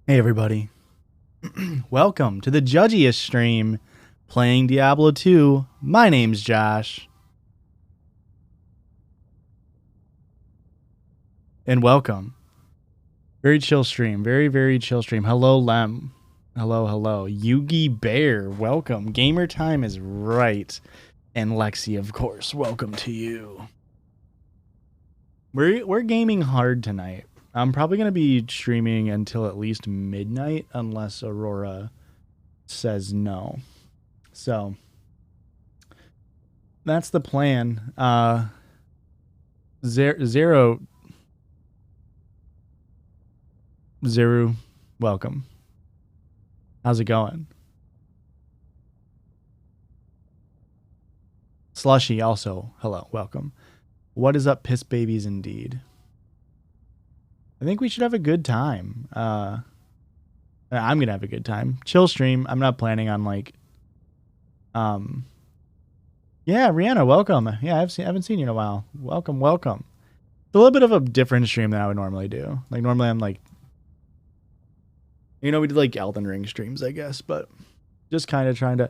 Hey everybody, welcome to the judgiest stream playing Diablo 2. My name's Josh. And welcome. Very chill stream, very chill stream. Hello Lem. Hello. Yugi Bear, welcome. Gamer time is right. And Lexi, of course, welcome to you. We're gaming hard tonight. I'm probably going to be streaming until at least midnight unless Aurora says no. So that's the plan. Zero, welcome. How's it going? Slushy also, hello, welcome. What is up, piss babies indeed? I think we should have a good time. I'm gonna have a good time. Chill stream. I'm not planning on like yeah, Rihanna, welcome. Yeah, I haven't seen you in a while. Welcome. It's a little bit of a different stream than I would normally do. Like normally I'm like, we did like Elden Ring streams, I guess, but just kind of trying to.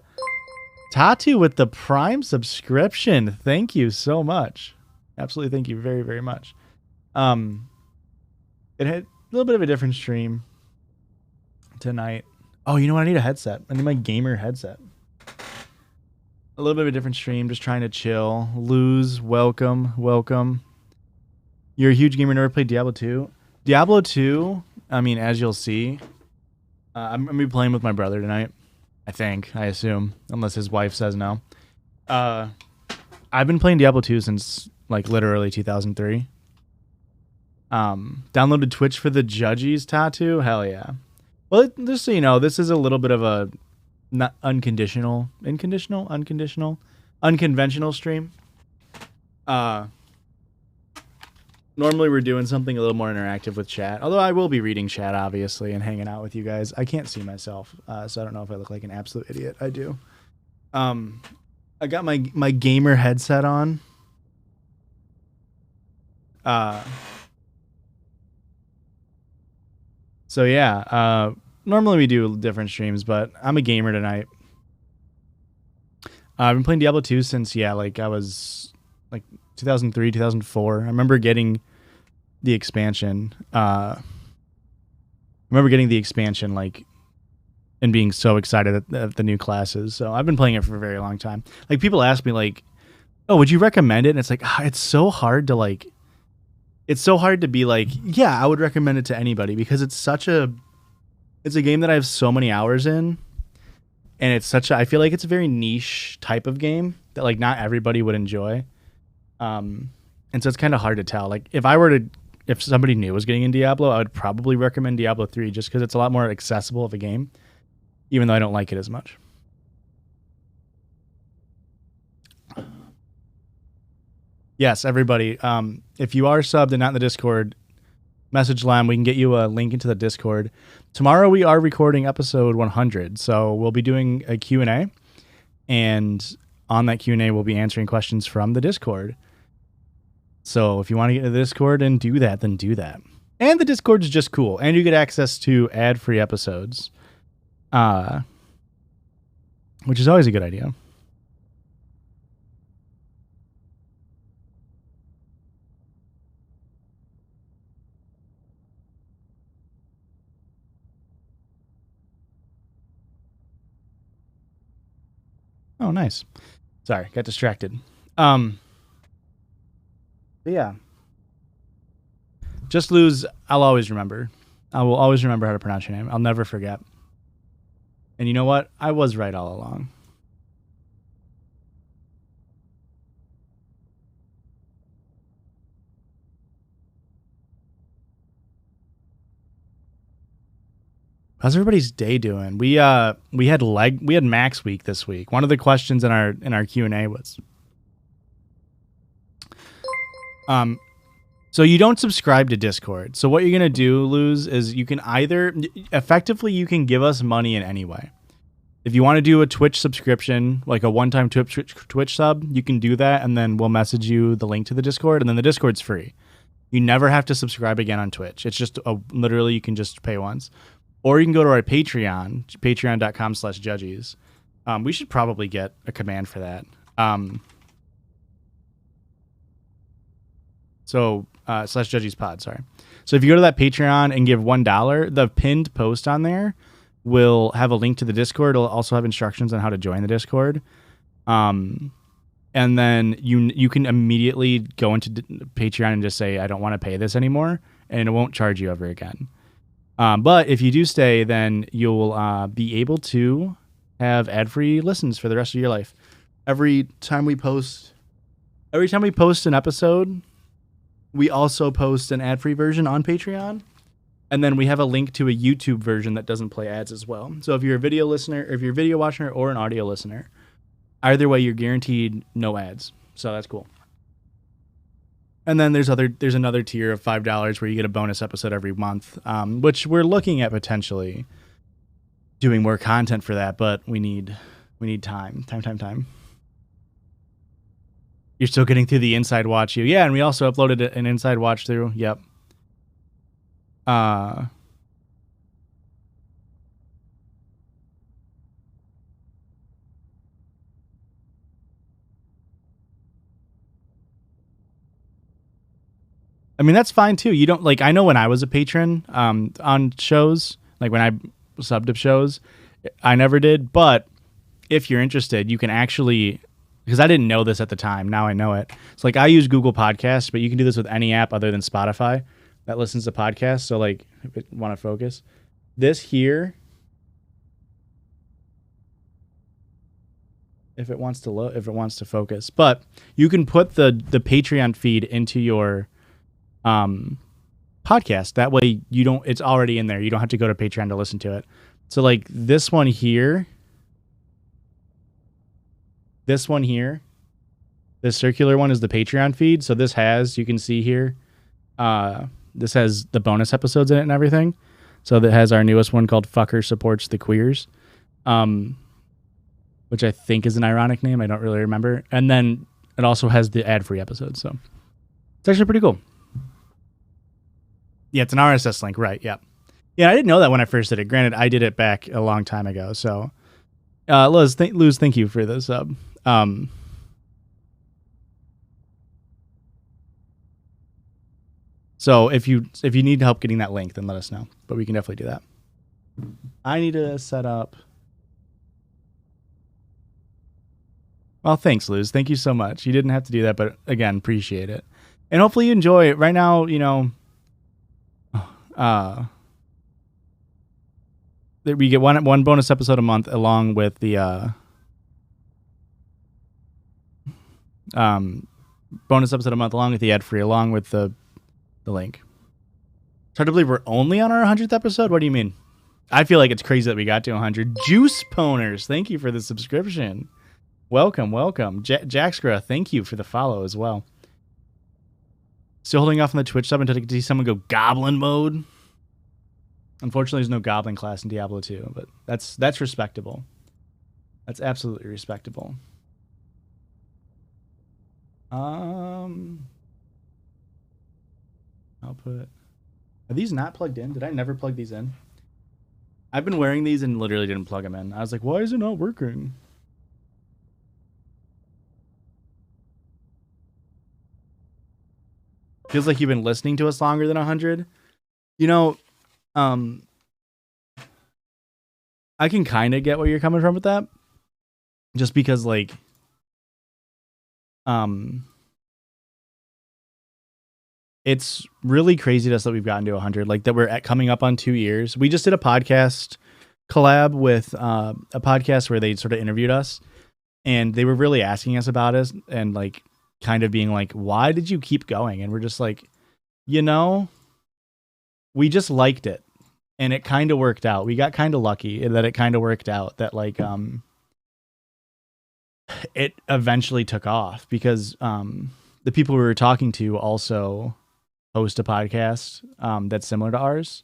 Tatu with the Prime subscription. Thank you so much. Absolutely, thank you very much. It had a little bit of a different stream tonight. Oh, you know what? I need a headset. I need my gamer headset. A little bit of a different stream. Just trying to chill. Lose, welcome. You're a huge gamer. Never played Diablo 2. Diablo 2, I mean, as you'll see, I'm going to be playing with my brother tonight. I assume. Unless his wife says no. I've been playing Diablo 2 since, like, literally 2003. Downloaded Twitch for the judges tattoo. Hell yeah. Well, just so you know, this is a little bit of a not unconventional stream. Normally we're doing something a little more interactive with chat. Although I will be reading chat, obviously, and hanging out with you guys. I can't see myself, so I don't know if I look like an absolute idiot. I do. I got my gamer headset on. So yeah, normally we do different streams, but I'm a gamer tonight. I've been playing Diablo 2 since, like I was like 2003, 2004. I remember getting the expansion. Like, and being so excited at the new classes. So I've been playing it for a very long time. Like, people ask me like, oh, would you recommend it? And it's like, it's so hard to like, be like, yeah, I would recommend it to anybody, because it's a game that I have so many hours in, and I feel like it's a very niche type of game that like not everybody would enjoy. And so it's kind of hard to tell. Like if somebody new was getting in Diablo, I would probably recommend Diablo 3 just because it's a lot more accessible of a game, even though I don't like it as much. Yes, everybody. If you are subbed and not in the Discord, message Lam. We can get you a link into the Discord. Tomorrow we are recording episode 100, so we'll be doing a Q&A, and on that Q&A we'll be answering questions from the Discord. So if you want to get into the Discord and do that, then do that. And the Discord is just cool, and you get access to ad-free episodes, which is always a good idea. Oh, nice. Sorry, got distracted. But yeah. Just Lose, I'll always remember. I will always remember how to pronounce your name. I'll never forget. And you know what? I was right all along. How's everybody's day doing? We had Max Week this week. One of the questions in our Q&A was, so you don't subscribe to Discord. So what you're gonna do, Lose, is you can you can give us money in any way. If you want to do a Twitch subscription, like a one-time Twitch sub, you can do that, and then we'll message you the link to the Discord, and then the Discord's free. You never have to subscribe again on Twitch. It's just literally you can just pay once. or you can go to our Patreon, patreon.com/judges. We should probably get a command for that. Slash Judges Pod, sorry. So if you go to that Patreon and give $1, the pinned post on there will have a link to the Discord. It'll also have instructions on how to join the Discord. And then you can immediately go into Patreon and just say, I don't want to pay this anymore, and it won't charge you ever again. But if you do stay, then you'll be able to have ad-free listens for the rest of your life. Every time we post an episode, we also post an ad-free version on Patreon, and then we have a link to a YouTube version that doesn't play ads as well. So if you're a video listener, if you're a video watcher or an audio listener, either way, you're guaranteed no ads. So that's cool. And then there's another tier of $5 where you get a bonus episode every month, which we're looking at potentially doing more content for that, but we need time. You're still getting through the Inside Watch through. Yeah, and we also uploaded an Inside Watch through. Yep. I mean, that's fine too. You don't like, I know when I was a patron on shows, like when I subbed to shows, I never did. But if you're interested, you can actually, because I didn't know this at the time. Now I know it. It's like I use Google Podcasts, but you can do this with any app other than Spotify that listens to podcasts. So like, if you want to focus, this here, if it wants to focus, but you can put the Patreon feed into your podcast. That way it's already in there. You don't have to go to Patreon to listen to it. So like this one here, this circular one is the Patreon feed. So this has, you can see here, this has the bonus episodes in it and everything. So that has our newest one called Fucker Supports the Queers, which I think is an ironic name. I don't really remember. And then it also has the ad-free episodes. So it's actually pretty cool. Yeah, it's an RSS link, right? Yeah. Yeah, I didn't know that when I first did it. Granted, I did it back a long time ago. So, Luz, thank you for the sub. So if you need help getting that link, then let us know. But we can definitely do that. I need to set up. Well, thanks, Luz. Thank you so much. You didn't have to do that, but again, appreciate it. And hopefully you enjoy it. Right now, you know, we get one bonus episode a month along with the bonus episode a month along with the ad free, along with the link. It's hard to believe we're only on our 100th episode. What do you mean? I feel like it's crazy that we got to 100. Juice Poners, thank you for the subscription. Welcome. Jaxgra, thank you for the follow as well. Still holding off on the Twitch sub until I get to see someone go goblin mode. Unfortunately, there's no goblin class in Diablo 2, but that's respectable. That's absolutely respectable. Output. Are these not plugged in? Did I never plug these in? I've been wearing these and literally didn't plug them in. I was like, why is it not working? Feels like you've been listening to us longer than 100. You know, I can kind of get where you're coming from with that. Just because, like, it's really crazy to us that we've gotten to 100. Like, that we're coming up on 2 years. We just did a podcast collab with a podcast where they sort of interviewed us. And they were really asking us about us and, like, kind of being like, why did you keep going? And we're just like, you know, we just liked it. And it kind of worked out. We got kind of lucky that it kind of worked out that, like, it eventually took off because the people we were talking to also host a podcast that's similar to ours.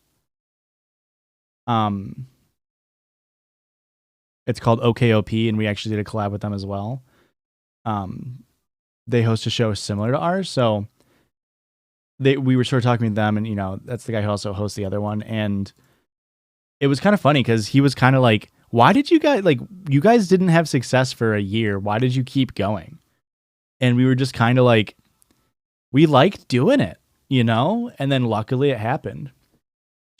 It's called OKOP, and we actually did a collab with them as well. They host a show similar to ours, so we were sort of talking to them, and, you know, that's the guy who also hosts the other one, and it was kind of funny because he was kind of like, why did you guys, like, you guys didn't have success for a year. Why did you keep going? And we were just kind of like, we liked doing it, you know? And then luckily it happened.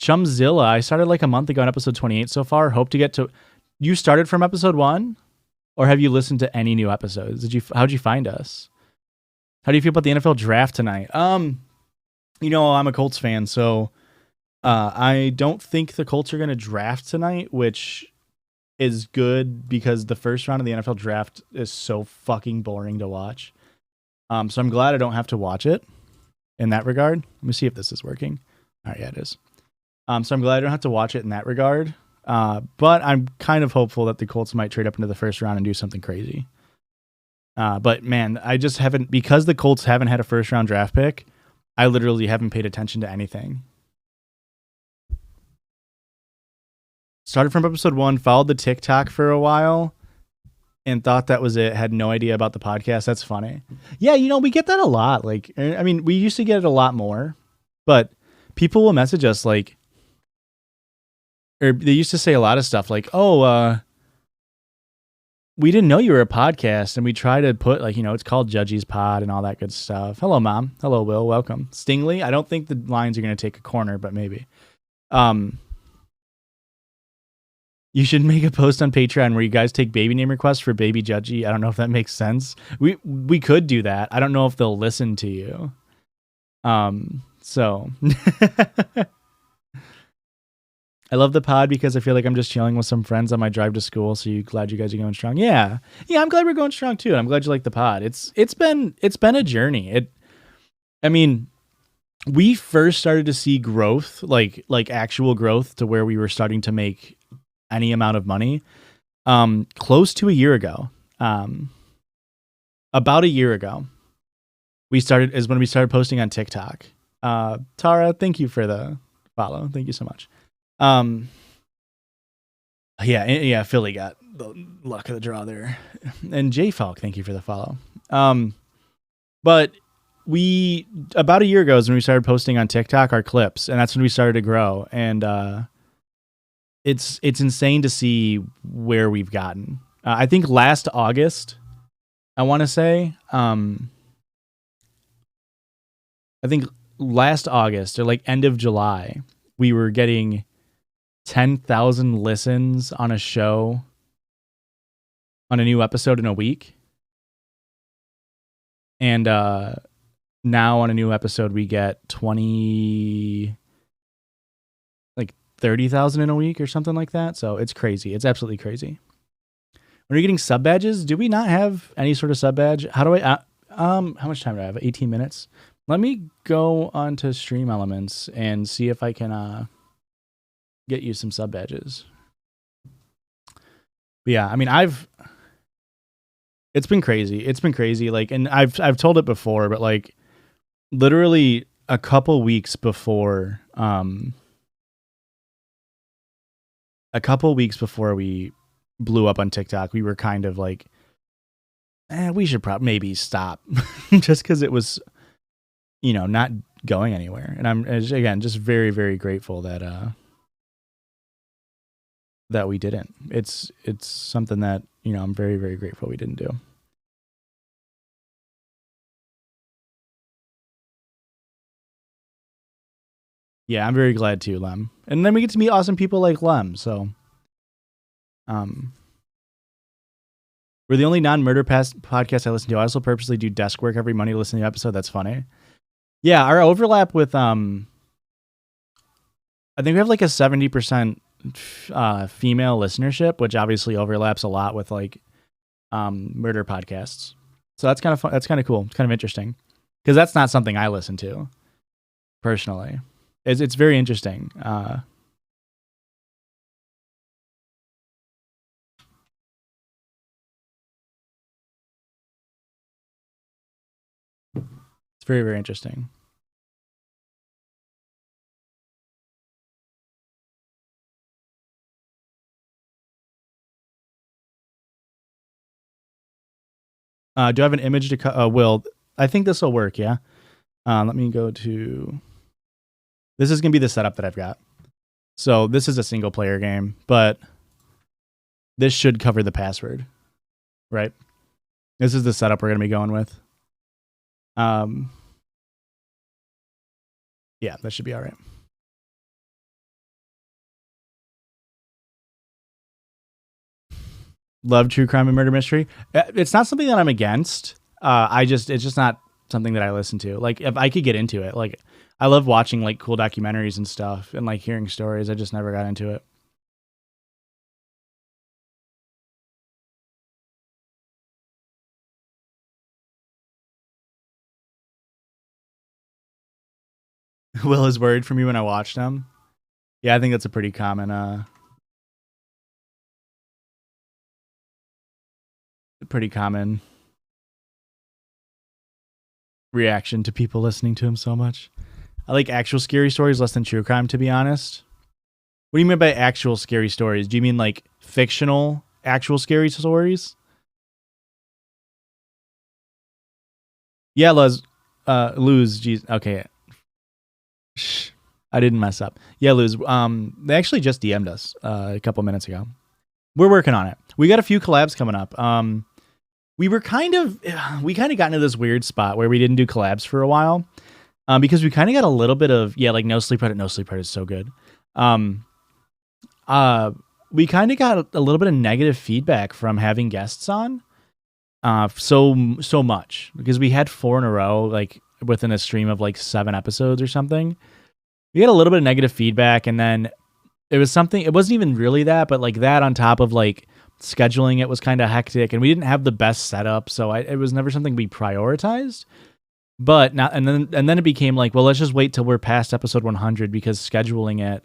Chumzilla, I started like a month ago on episode 28 so far. Hope to get to, you started from episode 1? Or have you listened to any new episodes? How'd you find us? How do you feel about the NFL draft tonight? You know, I'm a Colts fan, so I don't think the Colts are going to draft tonight, which is good because the first round of the NFL draft is so fucking boring to watch. So I'm glad I don't have to watch it in that regard. Let me see if this is working. All right, yeah, it is. So I'm glad I don't have to watch it in that regard. But I'm kind of hopeful that the Colts might trade up into the first round and do something crazy. But man, I just haven't, because the Colts haven't had a first round draft pick, I literally haven't paid attention to anything. Started from episode 1, followed the TikTok for a while, and thought that was it. Had no idea about the podcast. That's funny. Yeah, you know, we get that a lot. Like, I mean, we used to get it a lot more, but people will message us like, or they used to say a lot of stuff like, oh, we didn't know you were a podcast, and we try to put like, you know, it's called Judgy's Pod and all that good stuff. Hello, Mom. Hello, Will. Welcome. Stingley. I don't think the lines are going to take a corner, but maybe. You should make a post on Patreon where you guys take baby name requests for Baby Judgy. I don't know if that makes sense. We could do that. I don't know if they'll listen to you. So I love the pod because I feel like I'm just chilling with some friends on my drive to school. So you glad you guys are going strong? Yeah, I'm glad we're going strong too. I'm glad you like the pod. It's been a journey. I mean, we first started to see growth, like actual growth, to where we were starting to make any amount of money close to a year ago. About a year ago is when we started posting on TikTok. Tara, thank you for the follow. Thank you so much. Yeah, Philly got the luck of the draw there. And J Falk, thank you for the follow. But we, about a year ago is when we started posting on TikTok our clips, and that's when we started to grow. And it's insane to see where we've gotten. I think last August, I want to say, I think last August or like end of July, we were getting 10,000 listens on a show, on a new episode in a week. And now on a new episode, we get 30,000 in a week or something like that. So it's crazy. It's absolutely crazy. When are you getting sub badges? Do we not have any sort of sub badge? How do I, how much time do I have? 18 minutes. Let me go onto Stream Elements and see if I can get you some sub badges. But yeah, I mean, it's been crazy. It's been crazy. Like, and I've told it before, but like literally a couple weeks before we blew up on TikTok, we were kind of like, we should maybe stop just because it was, you know, not going anywhere. And I'm, again, just very, very grateful that we didn't. It's something that, you know, I'm very, very grateful we didn't do. Yeah, I'm very glad too, Lem. And then we get to meet awesome people like Lem. So, we're the only non-murder podcast I listen to. I also purposely do desk work every Monday to listen to the episode. That's funny. Yeah, our overlap with I think we have like a 70% female listenership, which obviously overlaps a lot with like murder podcasts. So that's kind of fun. That's kind of cool. It's kind of interesting because that's not something I listen to personally. It's very interesting. It's very, very interesting. Do I have an image to Will? I think this will work. Yeah. Let me go to. This is gonna be the setup that I've got. So this is a single player game, but this should cover the password, right? This is the setup we're going to be going with. Yeah, that should be all right. Love true crime and murder mystery. It's not something that I'm against. It's just not something that I listen to. Like if I could get into it, like I love watching like cool documentaries and stuff and like hearing stories. I just never got into it. Will is worried for me when I watch them. Yeah, I think that's a pretty common reaction to people listening to him so much. I like actual scary stories less than true crime, to be honest. What do you mean by actual scary stories? Do you mean like fictional actual scary stories? Yeah, Luz. Geez, okay. Shh, I didn't mess up. Yeah, Luz. They actually just DM'd us a couple minutes ago. We're working on it. We got a few collabs coming up. We kind of got into this weird spot where we didn't do collabs for a while, because we kind of got a little bit of like No Sleep Credit. No Sleep Credit is so good. We kind of got a little bit of negative feedback from having guests on, so much because we had 4 in a row, like within a stream of like 7 episodes or something. We had a little bit of negative feedback, and then it wasn't even really that, but like that on top of like scheduling it was kind of hectic, and we didn't have the best setup, so it was never something we prioritized. But now and then it became like, well, let's just wait till we're past episode 100 because scheduling it,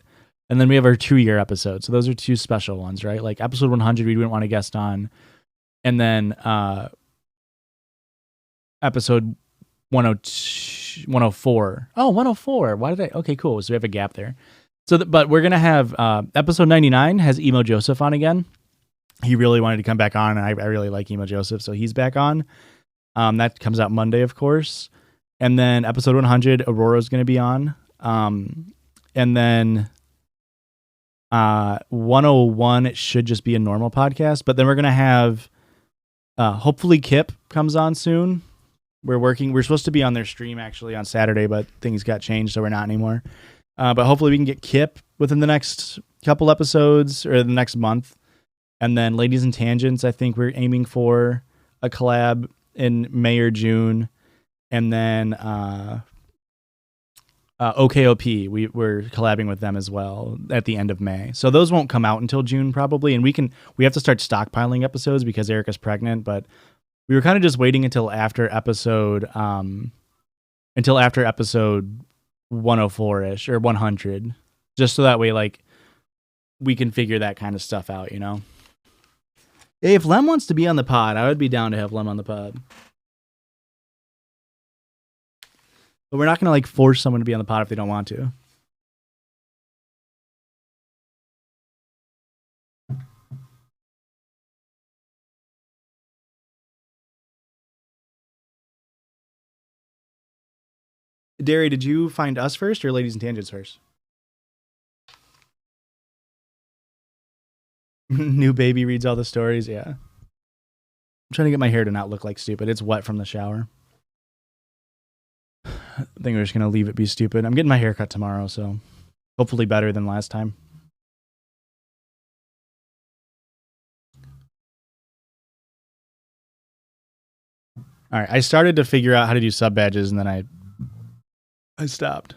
and then we have our 2-year episode. So those are 2 special ones, right? Like episode 100 we didn't want to guest on, and then episode 104. Oh, 104. Why did I? Okay, cool. So we have a gap there. So, but we're gonna have episode 99 has Emo Joseph on again. He really wanted to come back on, and I really like Emo Joseph, so he's back on. That comes out Monday, of course. And then episode 100, Aurora's going to be on. And then 101, it should just be a normal podcast. But then we're going to have, hopefully Kip comes on soon. We're supposed to be on their stream actually on Saturday, but things got changed, so we're not anymore. But hopefully we can get Kip within the next couple episodes or the next month. And then Ladies and Tangents, I think we're aiming for a collab in May or June. And then OKOP, we're collabing with them as well at the end of May. So those won't come out until June probably. And we have to start stockpiling episodes because Erica's pregnant, but we were kind of just waiting until after episode 104-ish or 100, just so that way like we can figure that kind of stuff out, you know? Hey, if Lem wants to be on the pod, I would be down to have Lem on the pod. But we're not going to like force someone to be on the pod if they don't want to. Derry, did you find us first or Ladies and Tangents first? New baby reads all the stories. Yeah. I'm trying to get my hair to not look like stupid. It's wet from the shower. I think we're just going to leave it be stupid. I'm getting my hair cut tomorrow, so hopefully better than last time. All right. I started to figure out how to do sub badges, and then I stopped.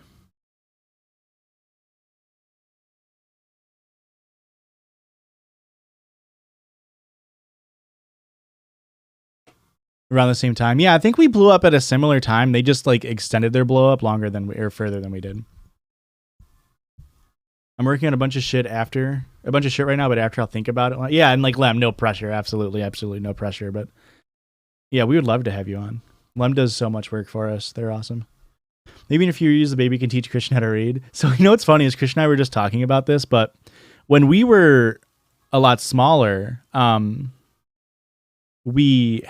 Around the same time. Yeah, I think we blew up at a similar time. They just like extended their blow up longer than or further than we did. I'm working on a bunch of shit right now, but after I'll think about it. Yeah, and like Lem, no pressure. Absolutely no pressure. But yeah, we would love to have you on. Lem does so much work for us. They're awesome. Maybe in a few years, the baby can teach Christian how to read. So you know what's funny is Christian and I were just talking about this, but when we were a lot smaller, we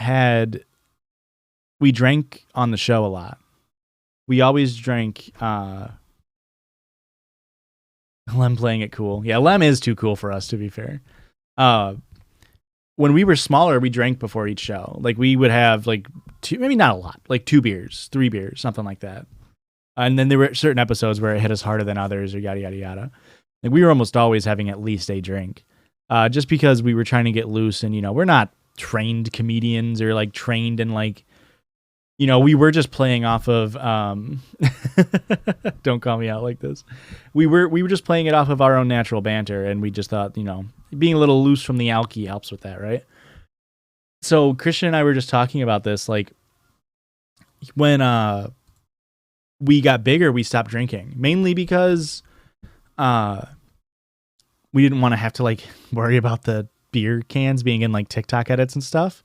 drank on the show a lot. We always drank Lem playing it cool. Yeah, Lem is too cool for us, to be fair. Uh, when we were smaller, we drank before each show. Like we would have like two, maybe not a lot, like 2 beers, 3 beers, something like that. And then there were certain episodes where it hit us harder than others, or yada yada yada. Like we were almost always having at least a drink, just because we were trying to get loose. And we're not trained comedians or like trained in like, we were just playing off of. Don't call me out like this. We were just playing it off of our own natural banter, and we just thought, being a little loose from the alky helps with that, right? So Christian and I were just talking about this, like when we got bigger, we stopped drinking, mainly because we didn't want to have to like worry about the beer cans being in like TikTok edits and stuff.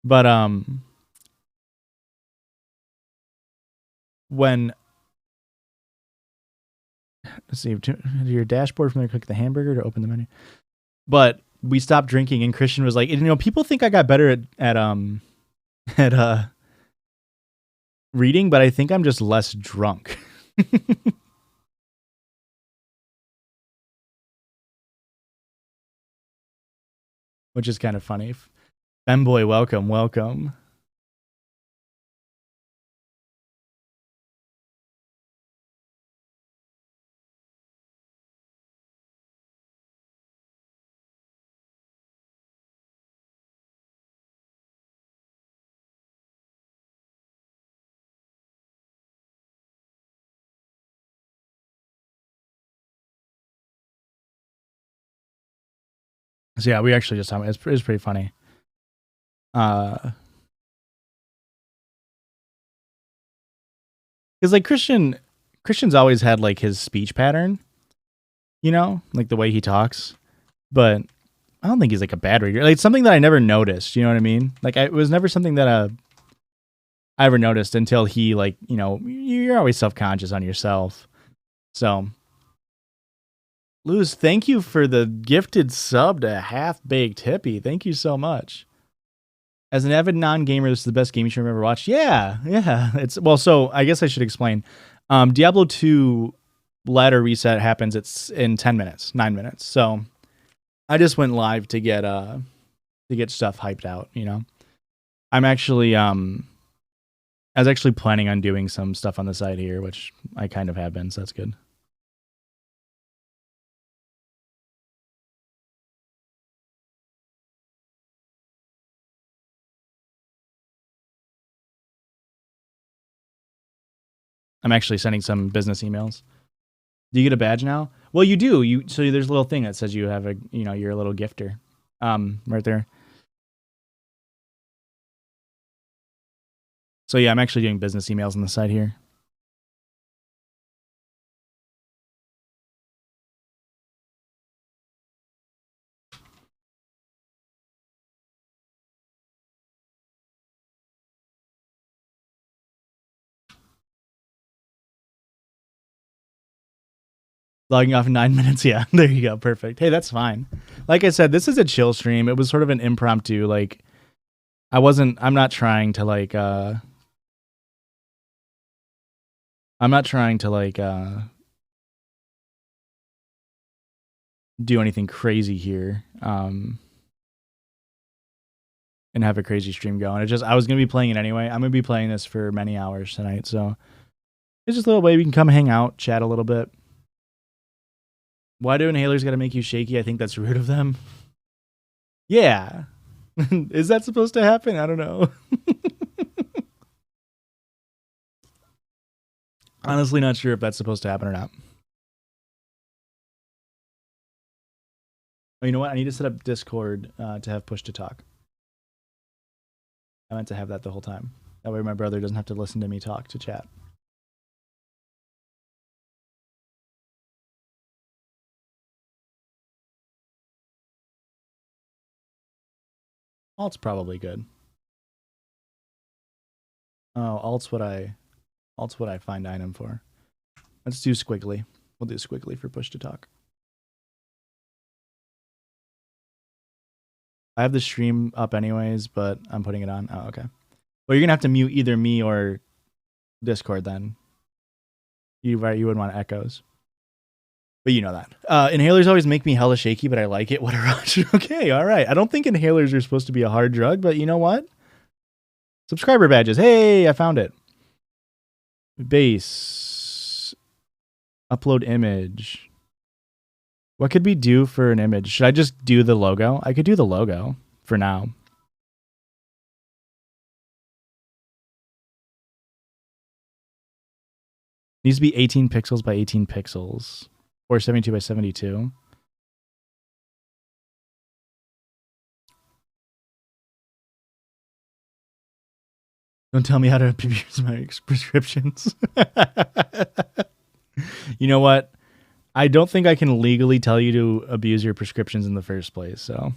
But when let's see, to your dashboard from there, click the hamburger to open the menu. But we stopped drinking, and Christian was like, people think I got better at reading, but I think I'm just less drunk. Which is kind of funny. Femboy, welcome. So yeah, we actually just saw it. It's pretty funny. Because like Christian's always had like his speech pattern, like the way he talks. But I don't think he's like a bad reader. Like it's something that I never noticed. You know what I mean? Like it was never something that I ever noticed until he like you're always self-conscious on yourself. So Luz, thank you for the gifted sub to Half Baked Hippie. Thank you so much. As an avid non-gamer, this is the best game show I've ever watched. Yeah. It's so I guess I should explain. Diablo 2 ladder reset happens. It's in 10 minutes, 9 minutes. So I just went live to get stuff hyped out. I'm actually I was actually planning on doing some stuff on the side here, which I kind of have been, so that's good. I'm actually sending some business emails. Do you get a badge now? Well, you do. So there's a little thing that says you have you're a little gifter. Right there. So yeah, I'm actually doing business emails on the side here. Logging off in 9 minutes. Yeah, there you go. Perfect. Hey, that's fine. Like I said, this is a chill stream. It was sort of an impromptu. Like, I'm not trying to like. I'm not trying to like do anything crazy here. And have a crazy stream going. I was gonna be playing it anyway. I'm gonna be playing this for many hours tonight, so it's just a little way we can come hang out, chat a little bit. Why do inhalers got to make you shaky? I think that's rude of them. Yeah. Is that supposed to happen? I don't know. Honestly, not sure if that's supposed to happen or not. Oh, you know what? I need to set up Discord to have push to talk. I meant to have that the whole time. That way my brother doesn't have to listen to me talk to chat. Alt's probably good. Oh, alt's what I find item for. Let's do squiggly. We'll do squiggly for push to talk. I have the stream up anyways, but I'm putting it on. Oh, okay. Well, you're gonna have to mute either me or Discord then. You wouldn't want echoes. But you know that. Inhalers always make me hella shaky, but I like it. What a rush. Okay, all right. I don't think inhalers are supposed to be a hard drug, but you know what? Subscriber badges. Hey, I found it. Base. Upload image. What could we do for an image? Should I just do the logo? I could do the logo for now. Needs to be 18 pixels by 18 pixels. Or 72 by 72. Don't tell me how to abuse my prescriptions. You know what? I don't think I can legally tell you to abuse your prescriptions in the first place, so.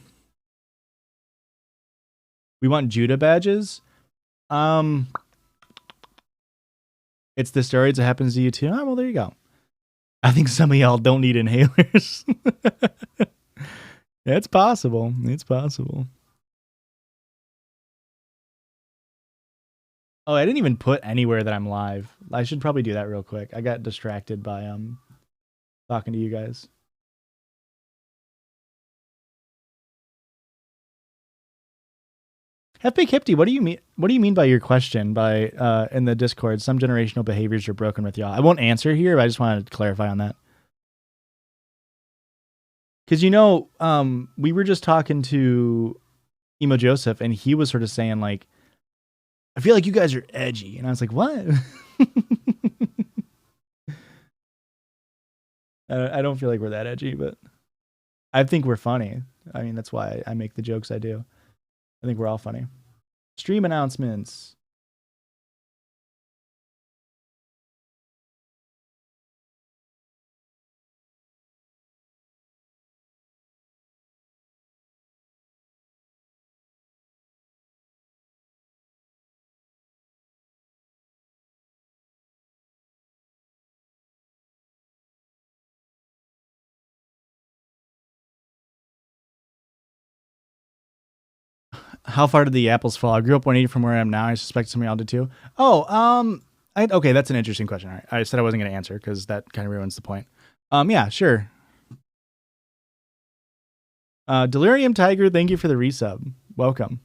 We want Judah badges. It's the steroids that happens to you too. Oh, well, there you go. I think some of y'all don't need inhalers. It's possible. It's possible. Oh, I didn't even put anywhere that I'm live. I should probably do that real quick. I got distracted by talking to you guys. Big Hipty, what do you mean? What do you mean by your question? By in the Discord, some generational behaviors are broken with y'all. I won't answer here, but I just wanted to clarify on that. Because we were just talking to Emo Joseph, and he was sort of saying like, I feel like you guys are edgy, and I was like, what? I don't feel like we're that edgy, but I think we're funny. I mean, that's why I make the jokes I do. I think we're all funny. Stream announcements. How far did the apples fall? I grew up 180 from where I am now. I suspect some of y'all did too. Oh, okay, that's an interesting question. All right. I said I wasn't going to answer because that kind of ruins the point. Yeah, sure. Delirium Tiger, thank you for the resub. Welcome.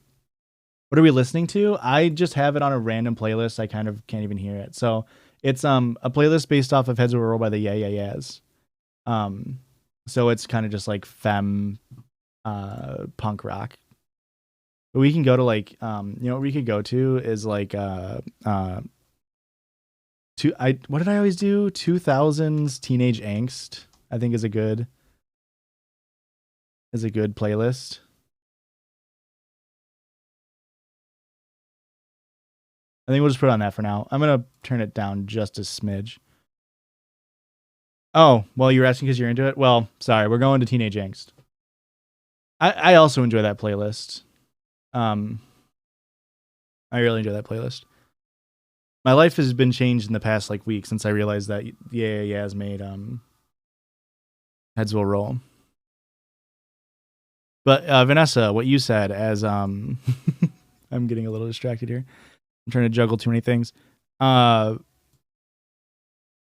What are we listening to? I just have it on a random playlist. I kind of can't even hear it. So it's a playlist based off of Heads Will Roll by the Yeah Yeah Yeahs. So it's kind of just like femme punk rock. But we can go to like what we could go to is like what did I always do? 2000s Teenage Angst, I think is a good playlist. I think we'll just put it on that for now. I'm gonna turn it down just a smidge. Oh, well, you're asking because you're into it? Well, sorry, we're going to Teenage Angst. I also enjoy that playlist. I really enjoy that playlist. My life has been changed in the past like week since I realized that Yeah has made Heads Will Roll. But Vanessa, what you said as I'm getting a little distracted here. I'm trying to juggle too many things.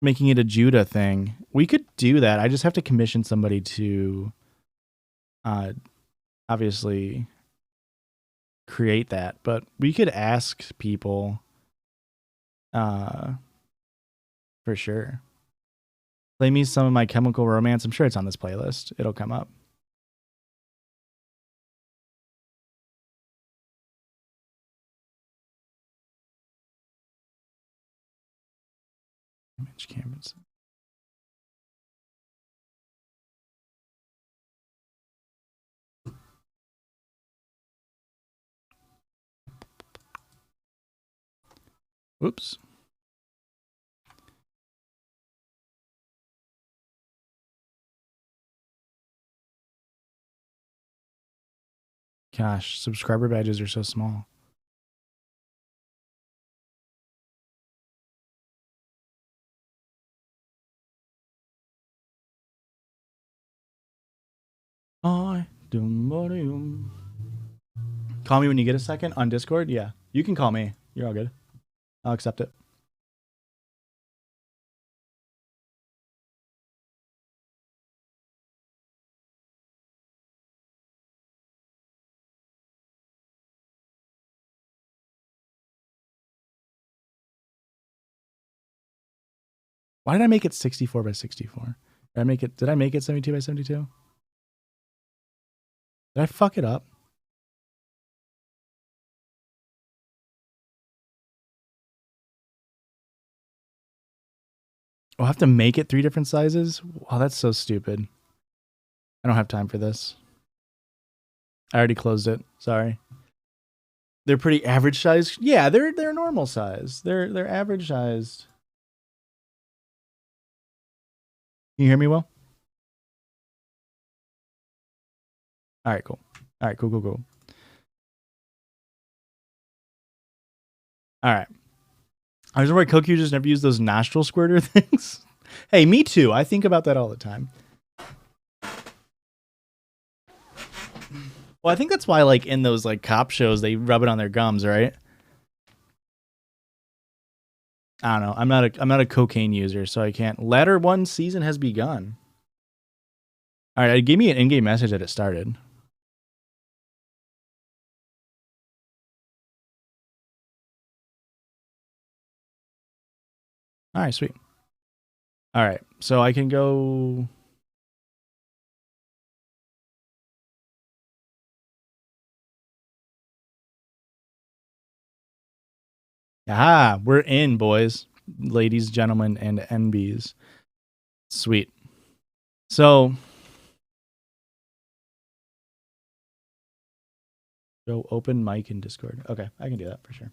Making it a Judah thing. We could do that. I just have to commission somebody to obviously create that, but we could ask people for sure. Play me some of My Chemical Romance. I'm sure it's on this playlist. It'll come up. Image canvas. Whoops. Gosh, subscriber badges are so small. Call me when you get a second on Discord. Yeah, you can call me. You're all good. I'll accept it. Why did I make it 64 by 64? Did I make it 72 by 72? Did I fuck it up? I'll have to make it 3 different sizes? Wow, that's so stupid. I don't have time for this. I already closed it. Sorry. They're pretty average size. Yeah, they're normal size. They're average sized. Can you hear me well? All right, cool. All right, cool. All right. I was wondering why Coke users never use those nostril squirter things. Hey, me too. I think about that all the time. Well, I think that's why, like, in those like cop shows, they rub it on their gums, right? I don't know. I'm not a cocaine user, so I can't. Ladder 1 season has begun. All right, it gave me an in-game message that it started. All right, sweet. All right, so I can go. Ah, we're in, boys, ladies, gentlemen, and NBs. Sweet. So, go open mic in Discord. Okay, I can do that for sure.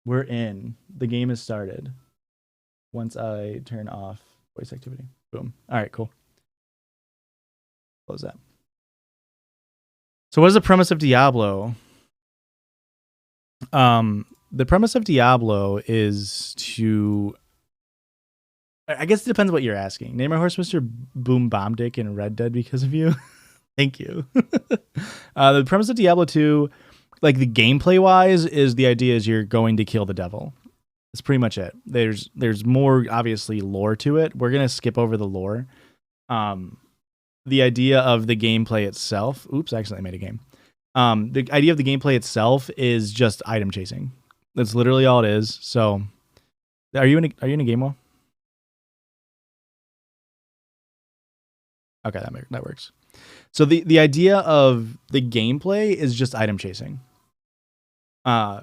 We're in. The game has started. Once I turn off voice activity. Boom. All right, cool. Close that. So what is the premise of Diablo? The premise of Diablo is to, I guess it depends what you're asking. Name my horse Mr. Boom Bomb Dick in Red Dead because of you. Thank you. The premise of Diablo 2, like the gameplay wise, is the idea is you're going to kill the devil. That's pretty much it. There's more obviously lore to it. We're gonna skip over the lore. The idea of the gameplay itself. Oops, I accidentally made a game. The idea of the gameplay itself is just item chasing. That's literally all it is. So, are you in a game wall? Okay, that works. So the idea of the gameplay is just item chasing.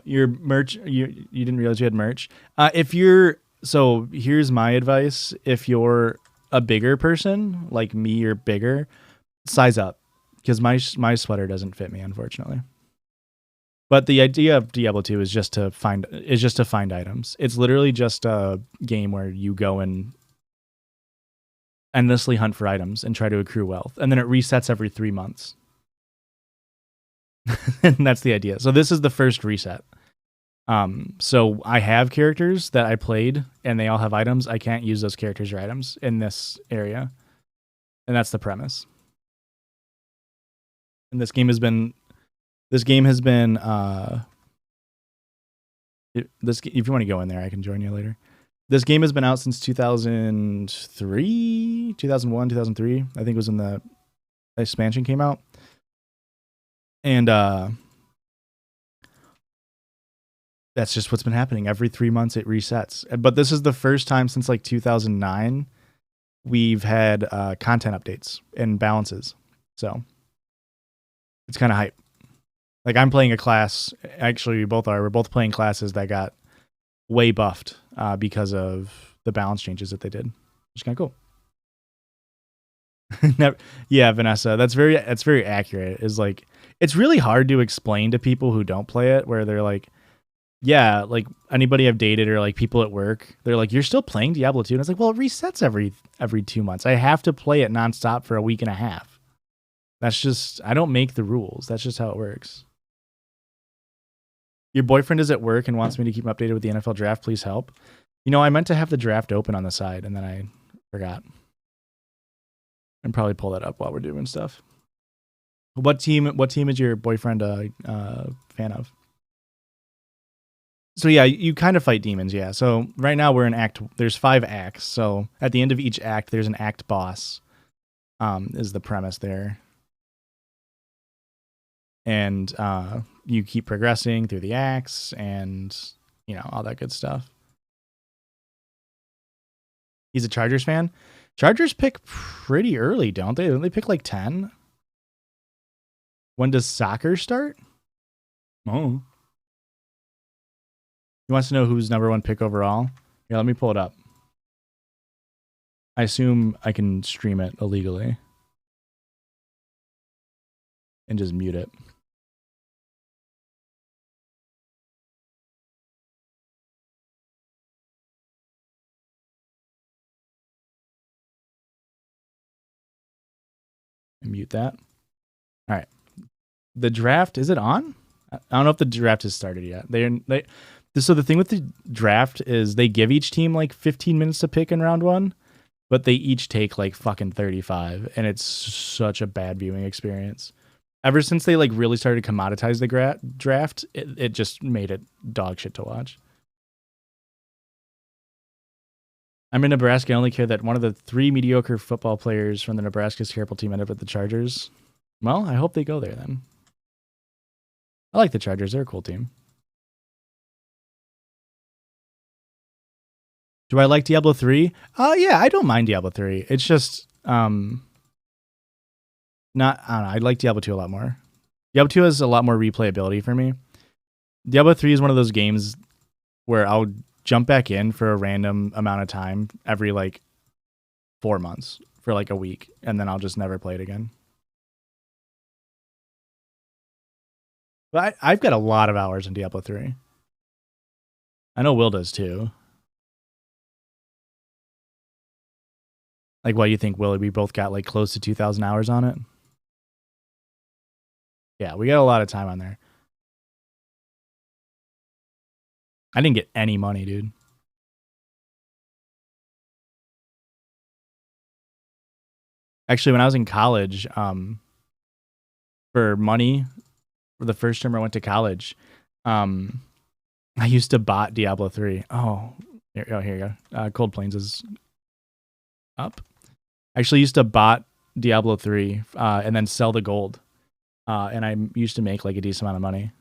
Your merch, you didn't realize you had merch. So here's my advice: if you're a bigger person like me or bigger, size up, because my sweater doesn't fit me, unfortunately. But the idea of Diablo 2 is just to find items. It's literally just a game where you go and endlessly hunt for items and try to accrue wealth, and then it resets every 3 months. And that's the idea. So this is the first reset. So I have characters that I played and they all have items. I can't use those characters or items in this area. And that's the premise. And this game has been if you want to go in there, I can join you later. This game has been out since 2003, 2001, 2003. I think it was when the expansion came out. And that's just what's been happening. Every 3 months it resets. But this is the first time since like 2009 we've had content updates and balances. So it's kind of hype. Like I'm playing a class. Actually, we both are. We're both playing classes that got way buffed because of the balance changes that they did. Which is kind of cool. Yeah, Vanessa, that's very accurate. Is like it's really hard to explain to people who don't play it, where they're like, yeah, like anybody I've dated or like people at work, they're like, you're still playing Diablo 2, and it's like, well, it resets every 2 months. I have to play it nonstop for a week and a half. That's just, I don't make the rules. That's just how it works. Your boyfriend is at work and wants me to keep him updated with the NFL draft. Please help. You know, I meant to have the draft open on the side and then I forgot. And probably pull that up while we're doing stuff. What team is your boyfriend a fan of? So yeah, you kind of fight demons, yeah. So right now we're in there's 5 acts. So at the end of each act, there's an act boss, is the premise there. And you keep progressing through the acts, and you know, all that good stuff. He's a Chargers fan. Chargers pick pretty early, don't they? Don't they pick like 10? When does soccer start? Oh. He wants to know who's number 1 pick overall. Yeah, let me pull it up. I assume I can stream it illegally. And just mute it. And mute that. All right. The draft, is it on? I don't know if the draft has started yet. So the thing with the draft is they give each team like 15 minutes to pick in round 1, but they each take like fucking 35, and it's such a bad viewing experience. Ever since they like really started to commoditize the draft, it just made it dog shit to watch. I'm in Nebraska. I only care that one of the 3 mediocre football players from the Nebraska Scarable team ended up at the Chargers. Well, I hope they go there then. I like the Chargers. They're a cool team. Do I like Diablo 3? Yeah, I don't mind Diablo 3. It's just I don't know. I like Diablo 2 a lot more. Diablo 2 has a lot more replayability for me. Diablo 3 is one of those games where I'll jump back in for a random amount of time every like 4 months for like a week, and then I'll just never play it again. But I've got a lot of hours in Diablo 3. I know Will does too. Like, what do you think, Will? We both got like close to 2,000 hours on it. Yeah, we got a lot of time on there. I didn't get any money, dude. Actually, when I was in college, for money, for the first term I went to college, I used to bot Diablo 3. Oh, here you go. Cold Plains is up. I actually used to bot Diablo 3 and then sell the gold. And I used to make like a decent amount of money.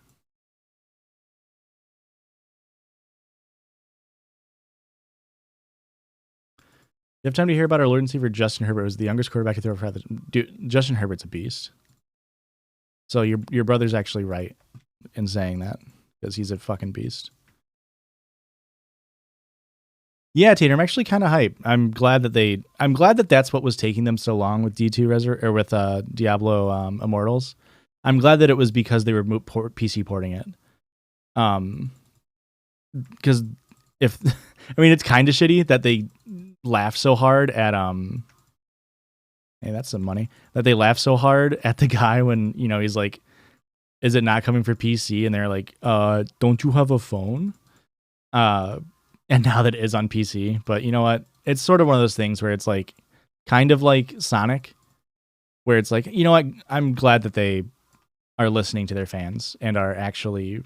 You have time to hear about our Lord and Savior Justin Herbert, was the youngest quarterback to throw for the dude. Justin Herbert's a beast. So your brother's actually right in saying that, because he's a fucking beast. Yeah, Tater, I'm actually kind of hyped. I'm glad that that's what was taking them so long with D2 or with Diablo Immortals. I'm glad that it was because they were PC porting it. Because if I mean, it's kind of shitty that they laugh so hard at hey, that's some money, that they laugh so hard at the guy when, you know, he's like, is it not coming for PC? And they're like, don't you have a phone? And now that it is on PC. But you know what? It's sort of one of those things where it's like kind of like Sonic, where it's like, you know what? I'm glad that they are listening to their fans and are actually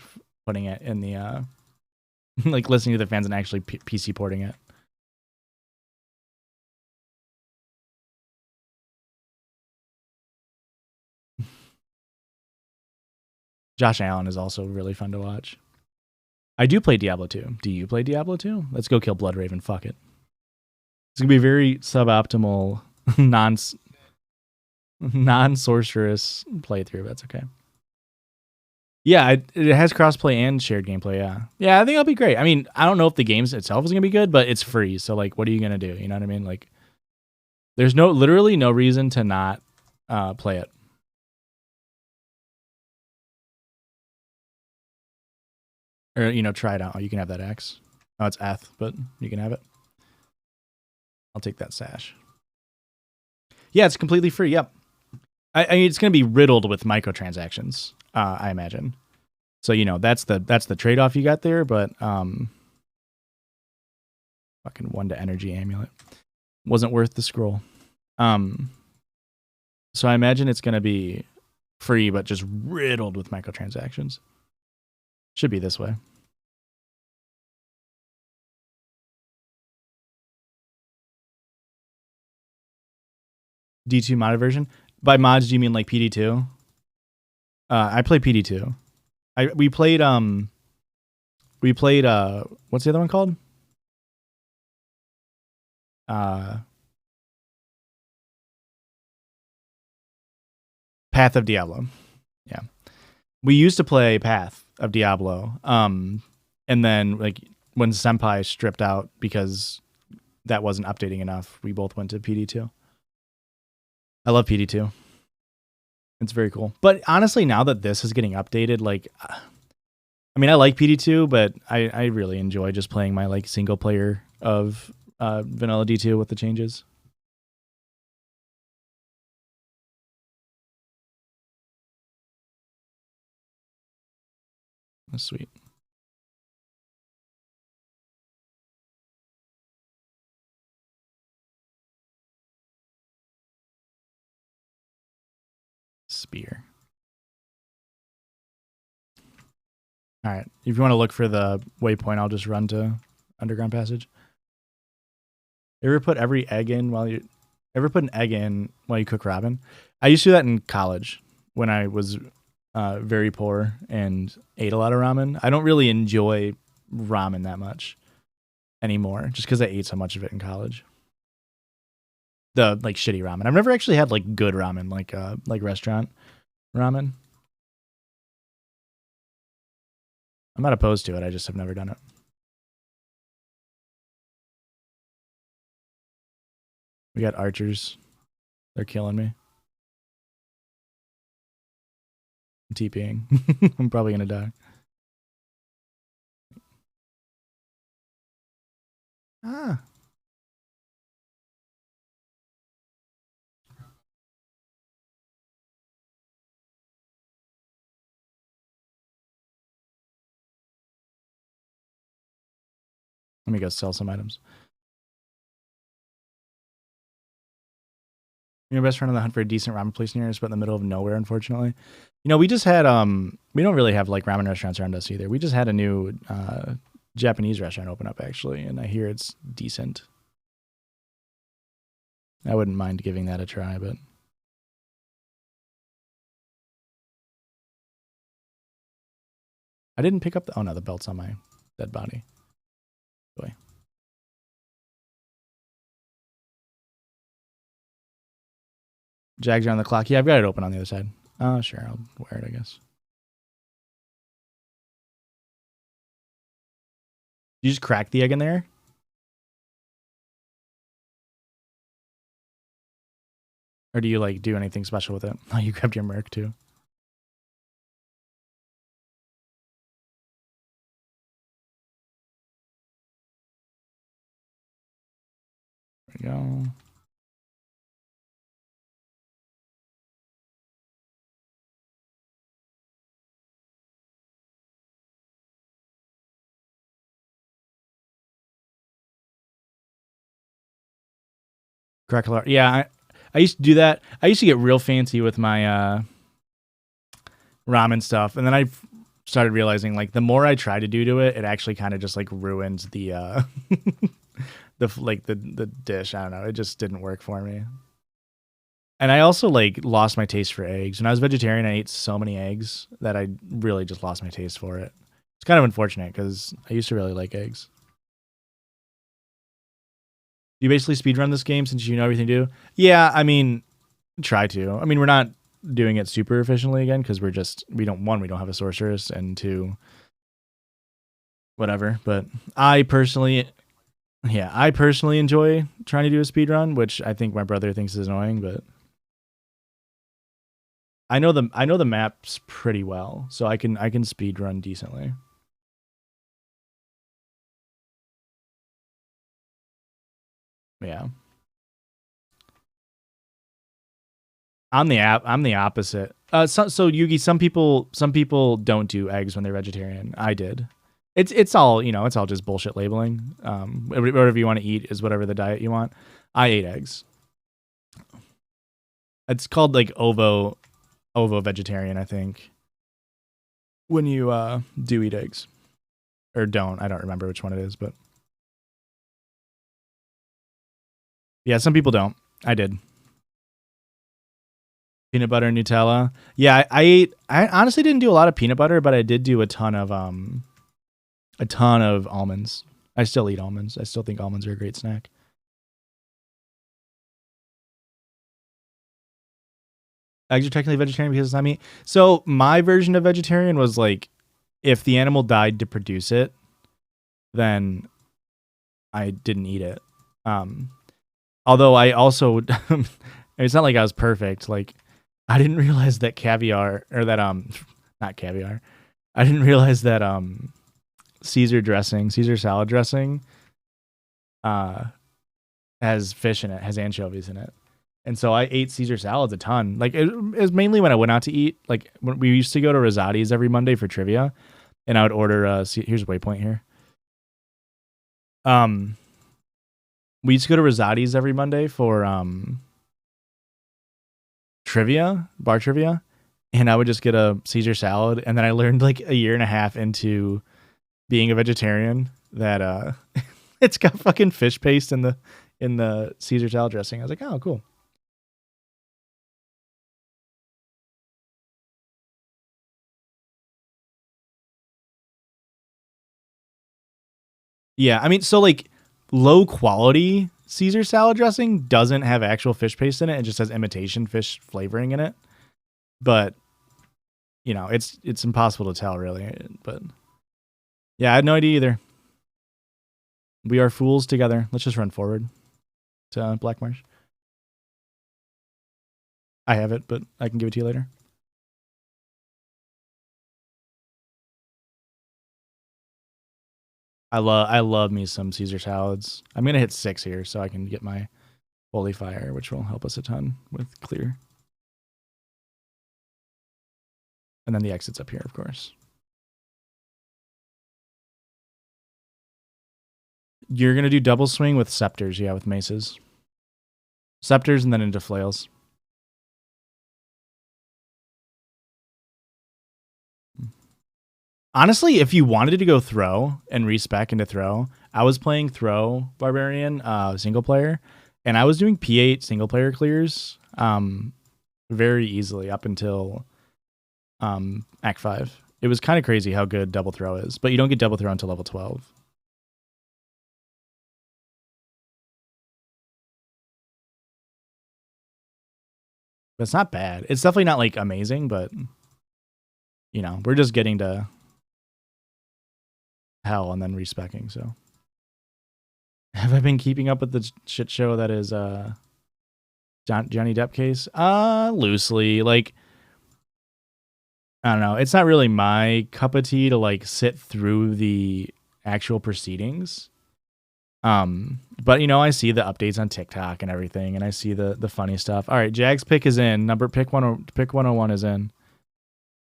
putting it in the like listening to their fans and actually PC porting it. Josh Allen is also really fun to watch. I do play Diablo 2. Do you play Diablo 2? Let's go kill Bloodraven. Fuck it. It's going to be a very suboptimal, non-sorceress playthrough. That's okay. Yeah, it has crossplay and shared gameplay, yeah. Yeah, I think it'll be great. I mean, I don't know if the game itself is going to be good, but it's free. So, like, what are you going to do? You know what I mean? Like, there's literally no reason to not play it. Or, you know, try it out. Oh, you can have that axe. Oh, it's Eth, but you can have it. I'll take that sash. Yeah, it's completely free. Yep. I mean, it's going to be riddled with microtransactions, I imagine. So, you know, that's the trade-off you got there, but fucking 1 to energy amulet wasn't worth the scroll. So I imagine it's going to be free, but just riddled with microtransactions. Should be this way. D2 modded version. By mods, do you mean like PD2? I play PD2. We played we played what's the other one called? Path of Diablo. Yeah. We used to play Path of Diablo. And then like when Senpai stripped out because that wasn't updating enough, we both went to PD2. I love PD2. It's very cool. But honestly, now that this is getting updated, like, I mean, I like PD2, but I really enjoy just playing my like single player of vanilla D2 with the changes. That's sweet. Spear. All right. If you want to look for the waypoint, I'll just run to Underground Passage. Ever put every egg in while you ever put an egg in while you cook ramen? I used to do that in college when I was very poor and ate a lot of ramen. I don't really enjoy ramen that much anymore just because I ate so much of it in college. The like shitty ramen. I've never actually had like good ramen, like restaurant ramen. I'm not opposed to it. I just have never done it. We got archers. They're killing me. I'm TPing. I'm probably gonna die. Ah. Let me go sell some items. Your best friend on the hunt for a decent ramen place near us, but in the middle of nowhere, unfortunately. You know, we just had we don't really have like ramen restaurants around us either. We just had a new Japanese restaurant open up actually, and I hear it's decent. I wouldn't mind giving that a try, but I didn't pick up the oh no, the belt's on my dead body. Boy. Jags are on the clock. Yeah, I've got it open on the other side. Oh, sure. I'll wear it, I guess. You just crack the egg in there? Or do you like do anything special with it? Oh, you grabbed your Merc too. There we go. Crackle. Yeah, I used to do that. I used to get real fancy with my ramen stuff, and then I started realizing like the more I try to do to it, it actually kind of just like ruins the the dish. I don't know. It just didn't work for me. And I also like lost my taste for eggs. When I was vegetarian, I ate so many eggs that I really just lost my taste for it. It's kind of unfortunate because I used to really like eggs. You basically speedrun this game since you know everything to do? Yeah, I mean, try to. I mean, we're not doing it super efficiently again because we don't have a sorceress, and two, whatever. But I personally enjoy trying to do a speedrun, which I think my brother thinks is annoying, but I know the maps pretty well, so I can speedrun decently. Yeah. I'm the opposite. So Yugi, some people don't do eggs when they're vegetarian. I did. It's all, you know, it's all just bullshit labeling. Whatever you want to eat is whatever the diet you want. I ate eggs. It's called like ovo vegetarian, I think. When you do eat eggs. Or don't. I don't remember which one it is, but yeah, some people don't. I did. Peanut butter and Nutella. Yeah, I honestly didn't do a lot of peanut butter, but I did do a ton of A ton of almonds. I still eat almonds. I still think almonds are a great snack. Eggs are technically vegetarian because it's not meat. So my version of vegetarian was like, if the animal died to produce it, then I didn't eat it. Um, Although I also, it's not like I was perfect. Like, I didn't realize that caviar or that not caviar. I didn't realize that Caesar salad dressing, uh, has fish in it, has anchovies in it. And so I ate Caesar salads a ton. Like it was mainly when I went out to eat. Like when we used to go to Rosati's every Monday for trivia, and I would order. Here's a waypoint here. Um, we used to go to Rosati's every Monday for bar trivia, and I would just get a Caesar salad. And then I learned like a year and a half into being a vegetarian that it's got fucking fish paste in the Caesar salad dressing. I was like, oh, cool. Yeah, I mean, so like low quality Caesar salad dressing doesn't have actual fish paste in it; it just has imitation fish flavoring in it. But it's impossible to tell, really. But yeah, I had no idea either. We are fools together. Let's just run forward to Black Marsh. I have it, but I can give it to you later. I love me some Caesar salads. I'm gonna hit 6 here so I can get my holy fire, which will help us a ton with clear. And then the exit's up here, of course. You're gonna do double swing with scepters, yeah, with maces. Scepters and then into flails. Honestly, if you wanted to go throw and respec into throw, I was playing throw barbarian single player, and I was doing P8 single player clears very easily up until Act 5. It was kind of crazy how good double throw is, but you don't get double throw until level 12. But it's not bad. It's definitely not like amazing, but we're just getting to hell and then respecking. So, have I been keeping up with the shit show that is Johnny Depp case? Loosely. Like, I don't know. It's not really my cup of tea to like sit through the actual proceedings. But I see the updates on TikTok and everything, and I see the funny stuff. All right, Jag's pick is in. Pick 101 is in.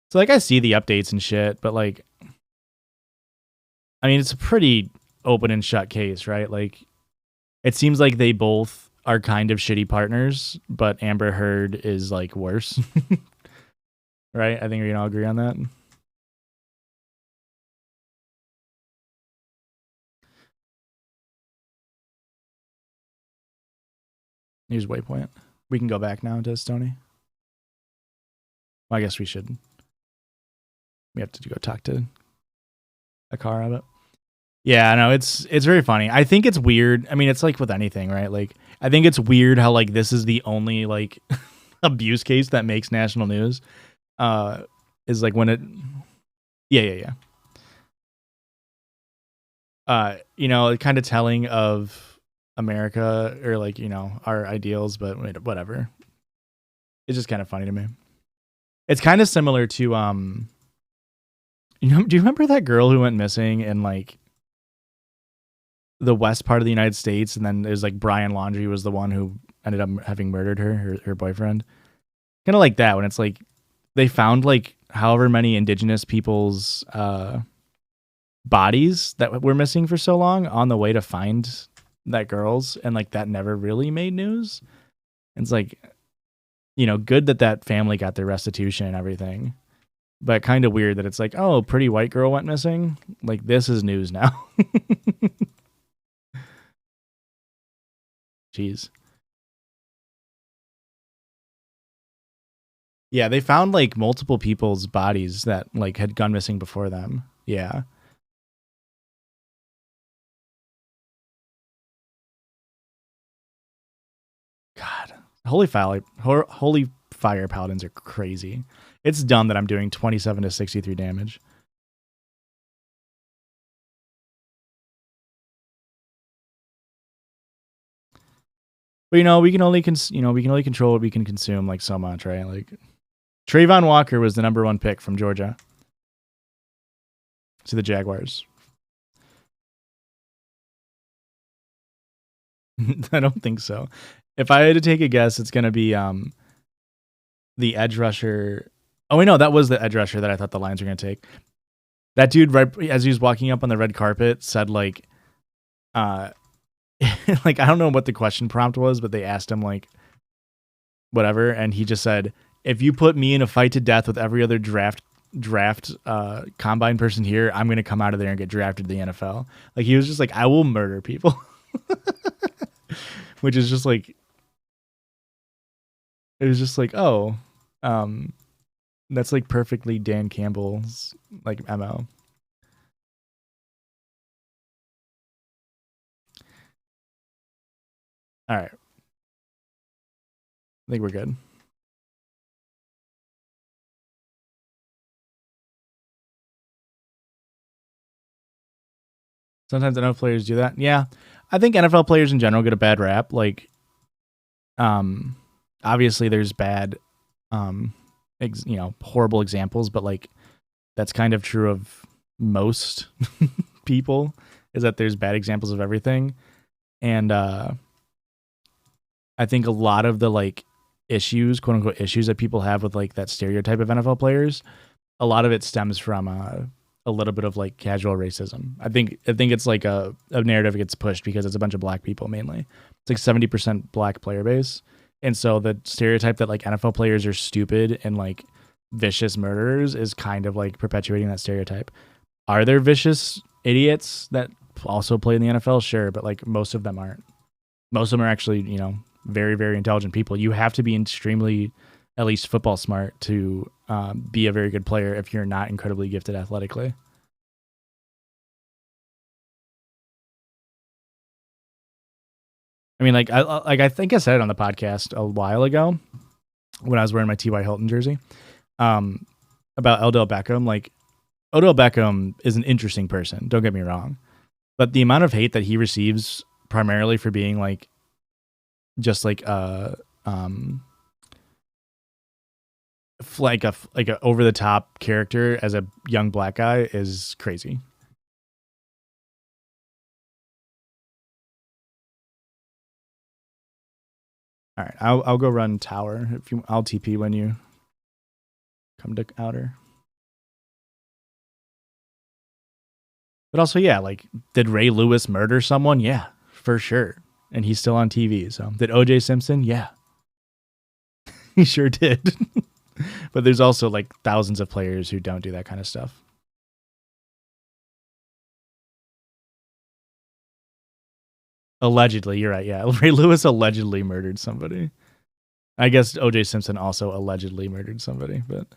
So like I see the updates and shit, but like, I mean, it's a pretty open and shut case, right? Like, it seems like they both are kind of shitty partners, but Amber Heard is like worse. Right? I think we're gonna all agree on that. Here's waypoint. We can go back now to Stony. Well, I guess we should. We have to go talk to Akara about. Yeah, no, it's very funny. I think it's weird. I mean, it's like with anything, right? Like, I think it's weird how like this is the only like abuse case that makes national news. Is like when it. Yeah. Kind of telling of America or like our ideals, but whatever. It's just kind of funny to me. It's kind of similar to do you remember that girl who went missing in like the west part of the United States, and then it was like Brian Laundrie was the one who ended up having murdered her boyfriend? Kind of like that, when it's like they found like however many indigenous people's bodies that were missing for so long on the way to find that girl's, and like that never really made news. And it's like, good that family got their restitution and everything, but kind of weird that it's like, oh, pretty white girl went missing. Like, this is news now. Jeez. Yeah, they found like multiple people's bodies that like had gone missing before them. Yeah. Holy Fire Paladins are crazy. It's dumb that I'm doing 27 to 63 damage. But we can only control what we can consume, like, so much, right? Like, Trayvon Walker was the number 1 pick from Georgia to the Jaguars. I don't think so. If I had to take a guess, it's gonna be the edge rusher. Oh wait, no, that was the edge rusher that I thought the Lions were gonna take. That dude, right as he was walking up on the red carpet, said like, like, I don't know what the question prompt was, but they asked him like, whatever, and he just said, "If you put me in a fight to death with every other draft combine person here, I'm gonna come out of there and get drafted to the NFL." Like, he was just like, "I will murder people," which is just like, it was just like, oh, that's like perfectly Dan Campbell's like MO. All right, I think we're good. Sometimes NFL players do that. Yeah, I think NFL players in general get a bad rap. Like, obviously there's bad, horrible examples, but like, that's kind of true of most people, is that there's bad examples of everything. And I think a lot of the like issues, quote unquote issues, that people have with like that stereotype of NFL players, a lot of it stems from a little bit of like casual racism. I think it's like a narrative gets pushed because it's a bunch of black people mainly. It's like 70% black player base. And so the stereotype that like NFL players are stupid and like vicious murderers is kind of like perpetuating that stereotype. Are there vicious idiots that also play in the NFL? Sure, but like most of them aren't. Most of them are actually, very, very intelligent people. You have to be extremely, at least football smart, to be a very good player if you're not incredibly gifted athletically. I mean, like I think I said it on the podcast a while ago when I was wearing my T.Y. Hilton jersey, about Odell Beckham. Like, Odell Beckham is an interesting person, don't get me wrong, but the amount of hate that he receives primarily for being like just like a over the top character as a young black guy is crazy. All right, I'll go run tower. I'll TP when you come to outer. But also, yeah, like, did Ray Lewis murder someone? Yeah, for sure. And he's still on TV. So did OJ Simpson? Yeah, he sure did. But there's also like thousands of players who don't do that kind of stuff. Allegedly, you're right. Yeah, Ray Lewis allegedly murdered somebody. I guess OJ Simpson also allegedly murdered somebody, but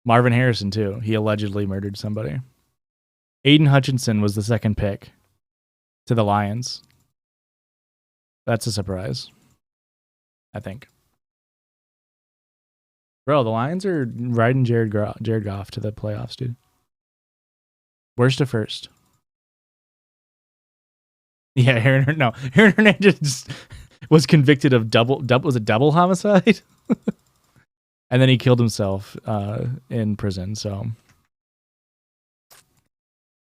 Marvin Harrison too. He allegedly murdered somebody. Aiden Hutchinson was the second pick to the Lions. That's a surprise, I think. Bro, the Lions are riding Jared Goff to the playoffs, dude. Worst to first. Yeah, Aaron Hernandez was convicted of double homicide? And then he killed himself in prison. So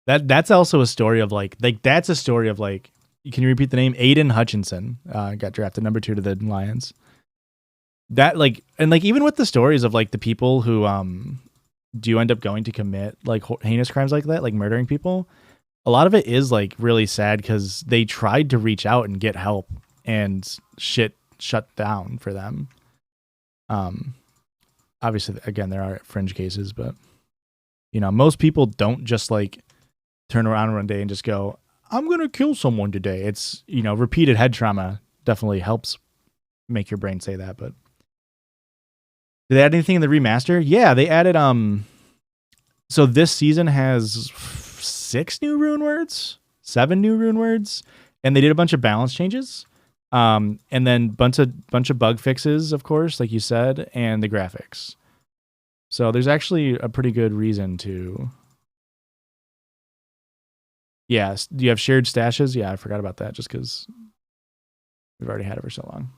that's also a story of like that's a story of like, can you repeat the name? Aiden Hutchinson got drafted number 2 to the Lions. That like, and like, even with the stories of like the people who do end up going to commit like heinous crimes like that, like murdering people, a lot of it is like really sad because they tried to reach out and get help and shit shut down for them. Obviously, again, there are fringe cases, but most people don't just like turn around one day and just go, I'm gonna kill someone today. It's repeated head trauma definitely helps make your brain say that. But did they add anything in the remaster? Yeah, they added so this season has 7 new rune words, and they did a bunch of balance changes, and then bunch of bug fixes, of course, like you said, and the graphics. So there's actually a pretty good reason to. Yeah, do you have shared stashes? Yeah, I forgot about that just because we've already had it for so long.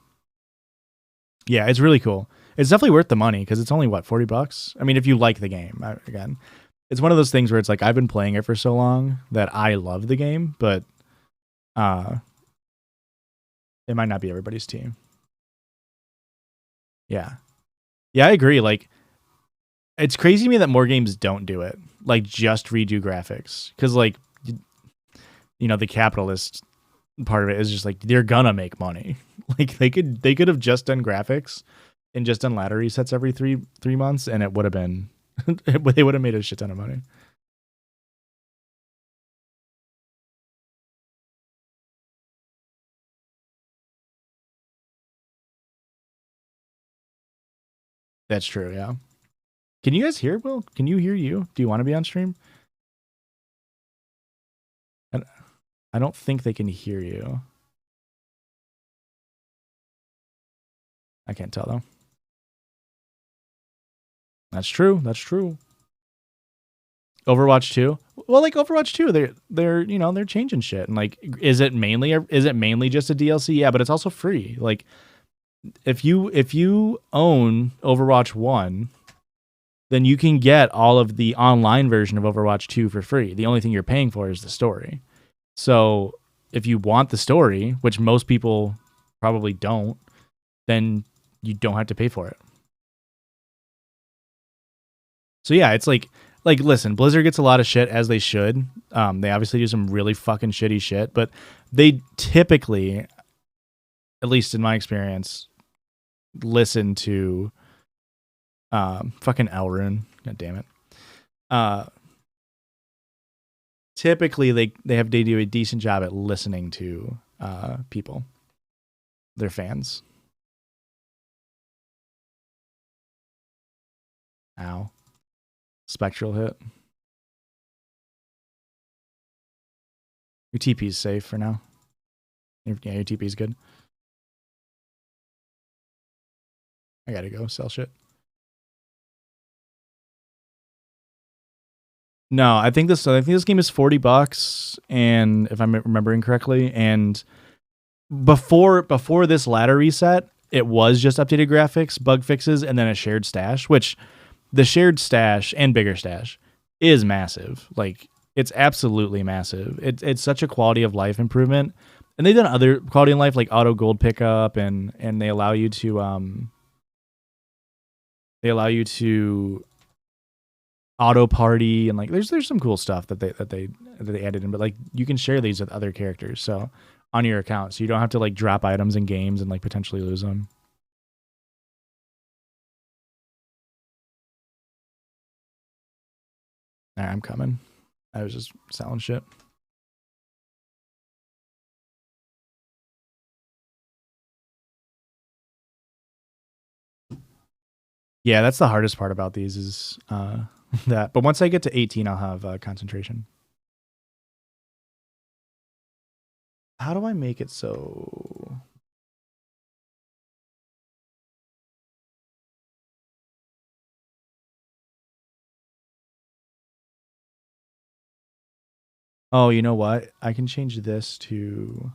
Yeah, it's really cool. It's definitely worth the money because it's only what, $40? I mean, if you like the game, again, it's one of those things where it's like I've been playing it for so long that I love the game, but it might not be everybody's team. Yeah, I agree. Like, it's crazy to me that more games don't do it, like just redo graphics, because like, you know, the capitalist part of it is just like they're gonna make money. Like they could have just done graphics and just done ladder resets every three months, and it would have been they would have made a shit ton of money. That's true. Yeah. Can you guys hear Will? Can you hear you? Do you want to be on stream? I don't think they can hear you. I can't tell though. That's true. That's true. Overwatch 2. Well, like Overwatch 2, they're you know, they're changing shit. And like, is it mainly just a DLC? Yeah, but it's also free. Like, if you own Overwatch 1, then you can get all of the online version of Overwatch 2 for free. The only thing you're paying for is the story. So if you want the story, which most people probably don't, then you don't have to pay for it. So yeah, it's like listen, Blizzard gets a lot of shit, as they should. They obviously do some really fucking shitty shit, but they typically, at least in my experience, listen to fucking Elrune. God damn it. Typically they do a decent job at listening to people, their fans. Ow. Spectral hit. Your TP's safe for now. Your TP's good. I gotta go sell shit. No, I think this game is $40, and if I'm remembering correctly, and before this ladder reset, it was just updated graphics, bug fixes, and then a shared stash, which the shared stash and bigger stash is massive. Like, it's absolutely massive. It's such a quality of life improvement. And they've done other quality of life like auto gold pickup, and they allow you to auto party, and like there's some cool stuff that they added in, but like you can share these with other characters so on your account, so you don't have to like drop items in games and like potentially lose them. All right, I'm coming. I was just selling shit. Yeah, that's the hardest part about these is that. But once I get to 18, I'll have concentration. How do I make it so? Oh, you know what? I can change this to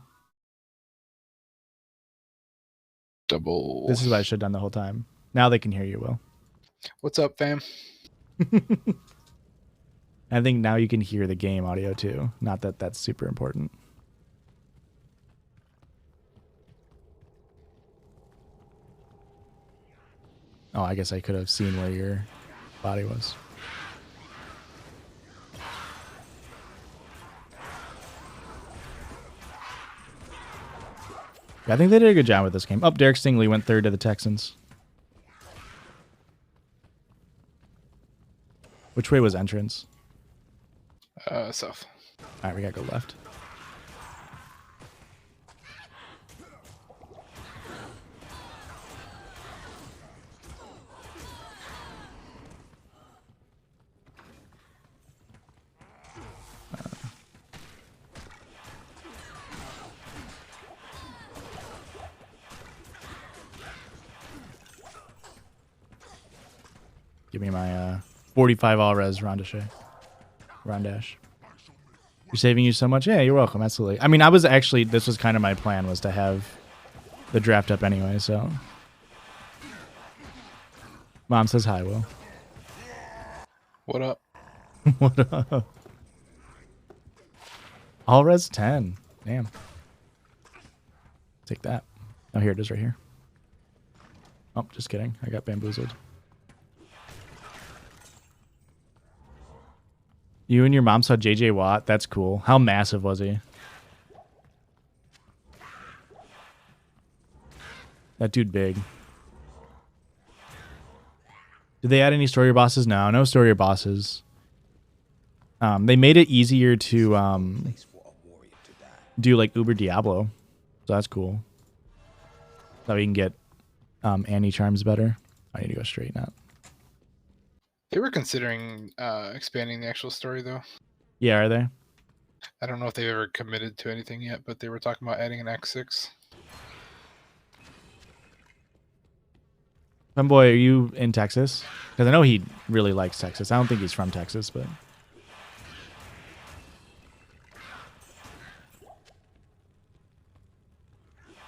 double. This is what I should have done the whole time. Now they can hear you, Will. What's up, fam? I think now you can hear the game audio too. Not that that's super important. Oh, I guess I could have seen where your body was. Yeah, I think they did a good job with this game. Derek Stingley went third to the Texans. Which way was entrance? South. All right, we gotta go left. Give me my 45 all res Rondash. You're saving you so much. Yeah, you're welcome. Absolutely. I mean, I was actually, this was kind of my plan, was to have the draft up anyway, so. Mom says hi, Will. What up? What up? All res 10. Damn. Take that. Oh, here it is right here. Oh, just kidding. I got bamboozled. You and your mom saw JJ Watt? That's cool. How massive was he? That dude big. Did they add any story bosses? No, no story bosses. They made it easier to do like Uber Diablo. So that's cool. So you can get Annie charms better. I need to go straighten out. They were considering expanding the actual story, though. Yeah, are they? I don't know if they've ever committed to anything yet, but they were talking about adding an Act 6. Femboy, are you in Texas? Because I know he really likes Texas. I don't think he's from Texas, but...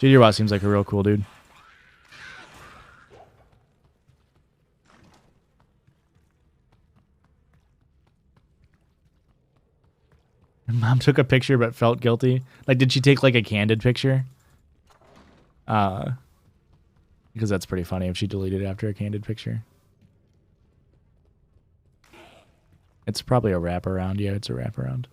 JJ Watt seems like a real cool dude. Mom took a picture but felt guilty. Like, did she take like a candid picture? Because that's pretty funny if she deleted it after a candid picture. It's probably a wraparound. Yeah, it's a wraparound.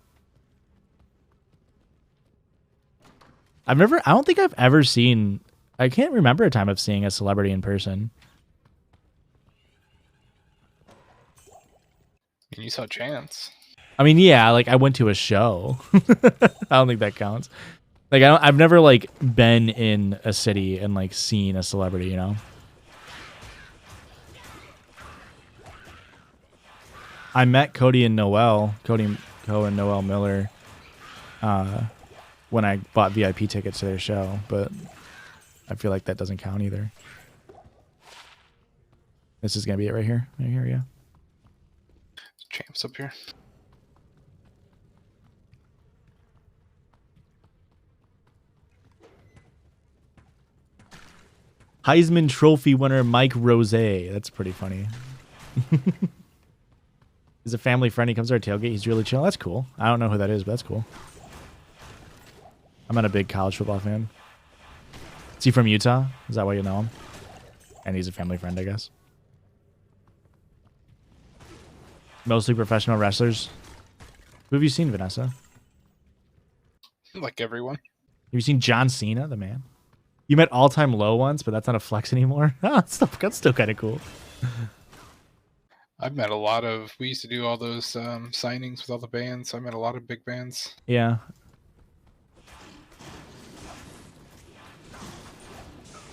I don't think I've ever seen, I can't remember a time of seeing a celebrity in person. And you saw Chance. I mean, yeah, like I went to a show. I don't think that counts. Like I've never like been in a city and like seen a celebrity, you know? I met Cody and Noel Miller when I bought VIP tickets to their show, but I feel like that doesn't count either. This is going to be it right here. Right here, yeah. Champs up here. Heisman Trophy winner Mike Rose. That's pretty funny. He's a family friend. He comes to our tailgate. He's really chill. That's cool. I don't know who that is, but that's cool. I'm not a big college football fan. Is he from Utah? Is that why you know him? And he's a family friend, I guess. Mostly professional wrestlers. Who have you seen, Vanessa? Like everyone. Have you seen John Cena, the man? You met All Time Low once, but that's not a flex anymore. Oh, that's still kind of cool. I've met a lot of, we used to do all those signings with all the bands. So I met a lot of big bands. Yeah.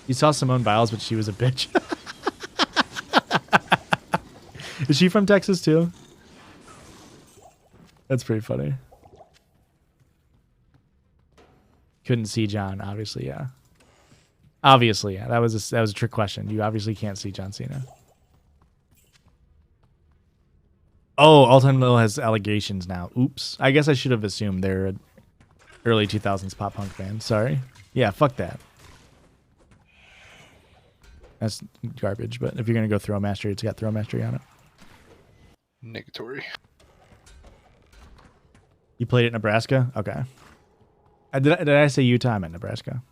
You saw Simone Biles, but she was a bitch. Is she from Texas too? That's pretty funny. Couldn't see John, obviously, yeah. Obviously, yeah. That was a trick question. You obviously can't see John Cena. Oh, All Time Low has allegations now. Oops. I guess I should have assumed they're an early 2000s pop punk band. Sorry. Yeah, fuck that. That's garbage, but if you're going to go Throw Mastery, it's got Throw Mastery on it. Negatory. You played it in Nebraska? Okay. Did I say Utah? I meant Nebraska.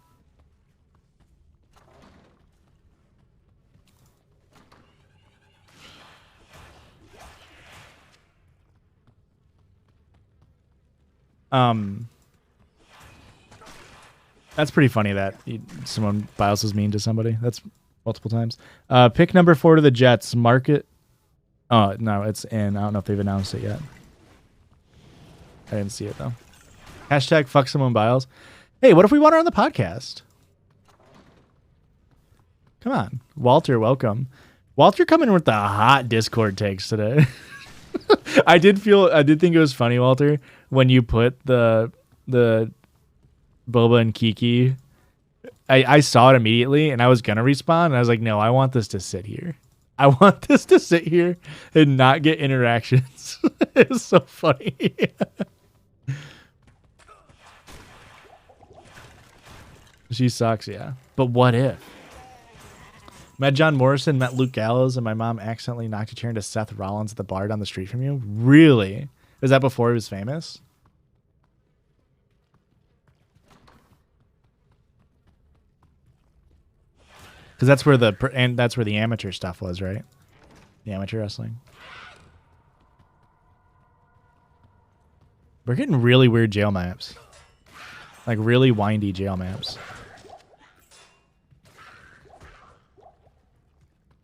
That's pretty funny that Simone Biles was mean to somebody. That's multiple times. Pick number 4 to the Jets. Market. Oh, no, it's in. I don't know if they've announced it yet. I didn't see it, though. Hashtag fuck Simone Biles. Hey, what if we want her on the podcast? Come on. Walter, welcome. Walter coming with the hot Discord takes today. I did think it was funny, Walter, when you put the Boba and Kiki. I saw it immediately and I was gonna respond and I was like, no, I want this to sit here. I want this to sit here and not get interactions. It's so funny. She sucks, yeah. But what if? Met John Morrison, met Luke Gallows, and my mom accidentally knocked a chair into Seth Rollins at the bar down the street from you? Really? Was that before he was famous? Because that's where the amateur stuff was, right? The amateur wrestling. We're getting really weird jail maps. Like really windy jail maps.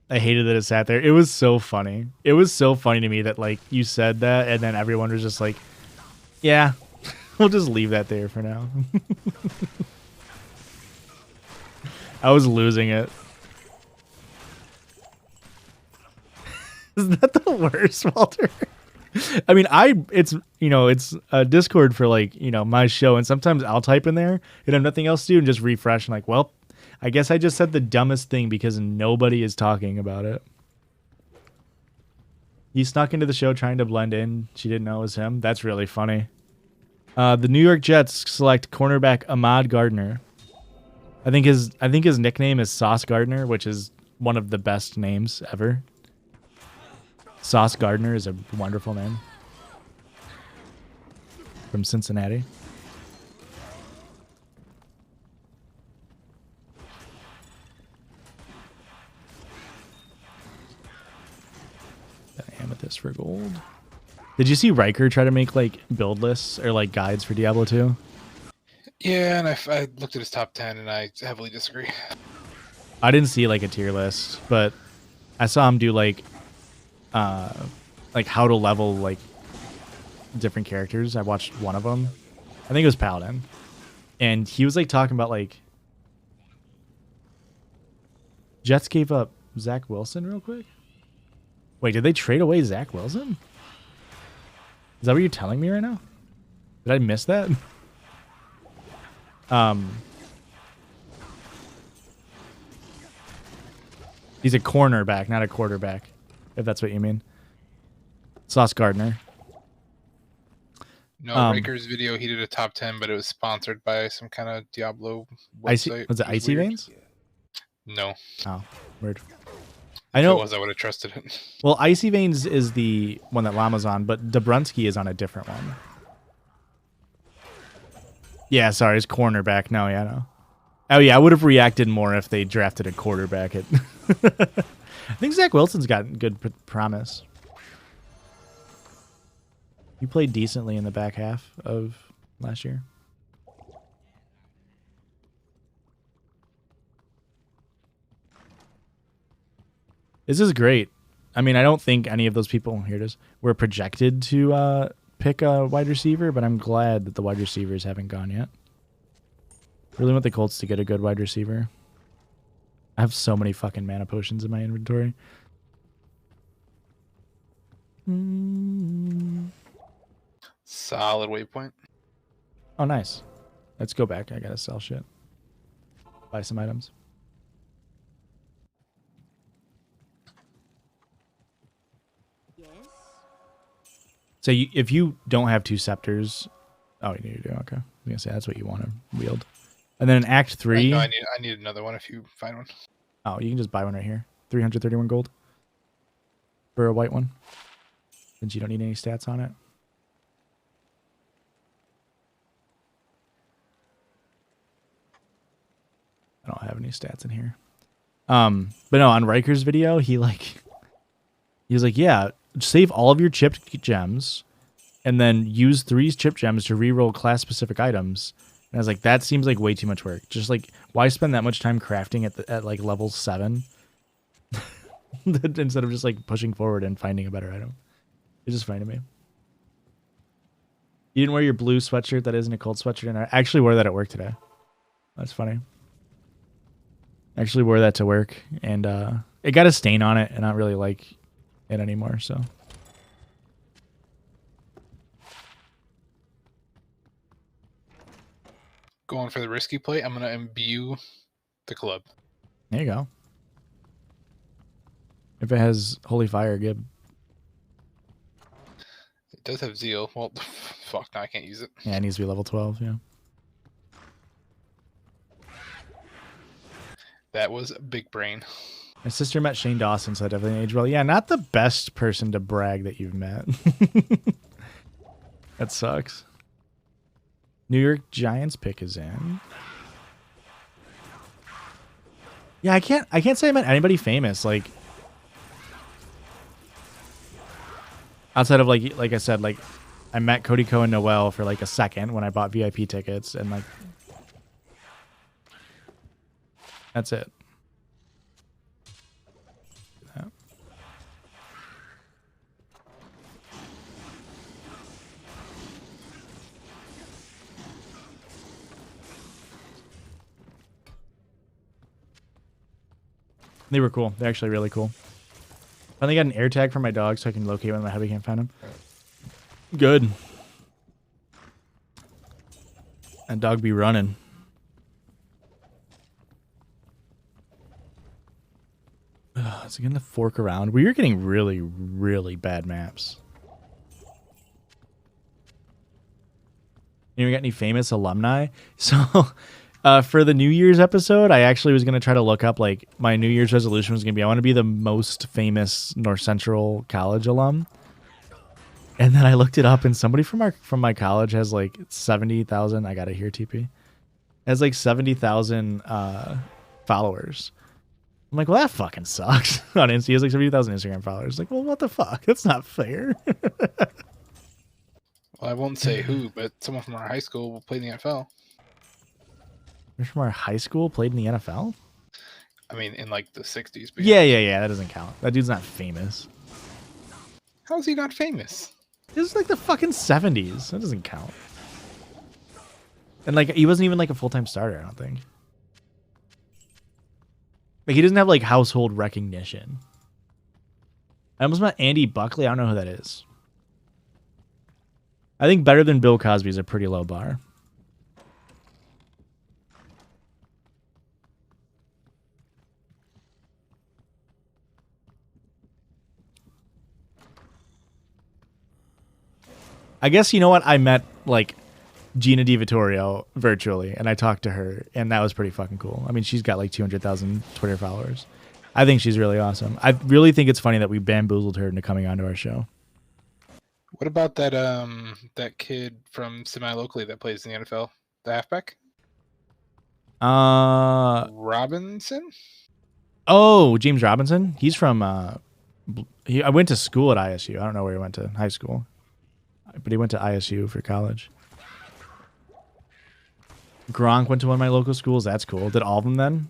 I hated that it sat there. It was so funny. It was so funny to me that like you said that and then everyone was just like, yeah, we'll just leave that there for now. I was losing it. Is that the worst, Walter? I mean, it's a Discord for like, my show, and sometimes I'll type in there and have nothing else to do and just refresh and like, well, I guess I just said the dumbest thing because nobody is talking about it. He snuck into the show trying to blend in. She didn't know it was him. That's really funny. The New York Jets select cornerback Ahmad Gardner. I think his nickname is Sauce Gardner, which is one of the best names ever. Sauce Gardner is a wonderful name. From Cincinnati. Amethyst for gold. Did you see Riker try to make like build lists or like guides for Diablo 2? Yeah, and I looked at his top 10 and I heavily disagree. I didn't see like a tier list, but I saw him do like how to level like different characters. I watched one of them. I think it was Paladin. And he was like talking about like Jets gave up Zach Wilson real quick. Wait, did they trade away Zach Wilson? Is that what you're telling me right now? Did I miss that? He's a cornerback, not a quarterback, if that's what you mean. Sauce Gardner. No, Raker's video, he did a top 10, but it was sponsored by some kind of Diablo website. Was it Icy Veins? No. Oh, weird. I know. If it was, I would have trusted it. Well, Icy Veins is the one that Llama's on, but Dobrunsky is on a different one. Yeah, sorry, it's cornerback. No, yeah, no. Oh, yeah, I would have reacted more if they drafted a quarterback. I think Zach Wilson's got good promise. You played decently in the back half of last year. This is great. I mean, I don't think any of those people, here it is, were projected to pick a wide receiver, but I'm glad that the wide receivers haven't gone yet. Really want the Colts to get a good wide receiver. I have so many fucking mana potions in my inventory. Solid waypoint. Oh, nice. Let's go back. I gotta sell shit. Buy some items. So if you don't have two scepters, oh, you need to do okay. I was gonna say that's what you want to wield. And then in Act 3, no, I need another one if you find one. Oh, you can just buy one right here. 331 gold for a white one, since you don't need any stats on it. I don't have any stats in here. But no, on Riker's video, he was like, yeah, save all of your chipped gems and then use 3 chipped gems to reroll class-specific items. And I was like, that seems like way too much work. Just like, why spend that much time crafting at like level 7 instead of just like pushing forward and finding a better item? It's just funny to me. You didn't wear your blue sweatshirt that isn't a cold sweatshirt, and I actually wore that at work today. That's funny. I actually wore that to work, and it got a stain on it, and I don't really like it anymore, so. Going for the risky play, I'm going to imbue the club. There you go. If it has Holy Fire, good. It does have Zeal. Well, fuck, now I can't use it. Yeah, it needs to be level 12, yeah. That was big brain. My sister met Shane Dawson, so I definitely aged well. Yeah, not the best person to brag that you've met. That sucks. New York Giants pick is in. Yeah, I can't say I met anybody famous, like outside of like I said, like I met Cody Ko and Noel for like a second when I bought VIP tickets, and like that's it. Yeah. They were cool. They're actually really cool. Finally got an air tag for my dog so I can locate when my hubby can't find him. Good. That dog be running. Is it gonna fork around? We are getting really, really bad maps. You got any famous alumni? So for the New Year's episode, I actually was gonna try to look up, like, my New Year's resolution was gonna be I want to be the most famous North Central College alum. And then I looked it up, and somebody from my college has like 70,000. I got it here, TP. Has like 70,000 followers. I'm like, well, that fucking sucks. On Insta, he has like 70,000 Instagram followers. Like, well, what the fuck? That's not fair. Well, I won't say who, but someone from our high school played in the NFL. You're from our high school, played in the NFL? I mean, in like the 60s. But Yeah. That doesn't count. That dude's not famous. How is he not famous? This is like the fucking 70s. That doesn't count. And like, he wasn't even like a full-time starter, I don't think. Like, he doesn't have like household recognition. I almost met Andy Buckley. I don't know who that is. I think better than Bill Cosby is a pretty low bar. I guess, you know what? I met like Gina DiVittorio virtually, and I talked to her, and that was pretty fucking cool. I mean, she's got like 200,000 Twitter followers. I think she's really awesome. I really think it's funny that we bamboozled her into coming onto our show. What about that kid from semi-locally that plays in the NFL, the halfback? Robinson? Oh, James Robinson. He's from. I went to school at ISU. I don't know where he went to high school, but he went to ISU for college. Gronk went to one of my local schools. That's cool. Did all of them then?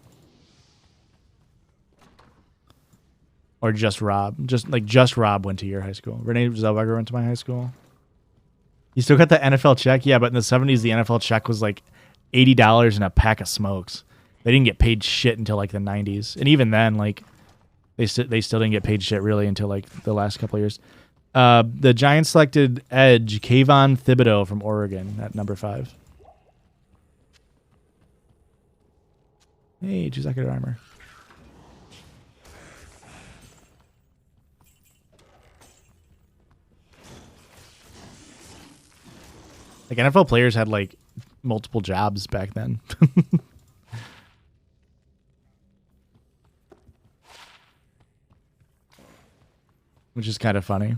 Or just Rob? Just Rob went to your high school. Renee Zellweger went to my high school. You still got the NFL check? Yeah, but in the 70s, the NFL check was like $80 and a pack of smokes. They didn't get paid shit until like the 90s. And even then, like, they still didn't get paid shit really until like the last couple of years. The Giants selected edge Kayvon Thibodeau from Oregon at number 5. Hey, 2-second armor. Like, NFL players had like multiple jobs back then. Which is kind of funny.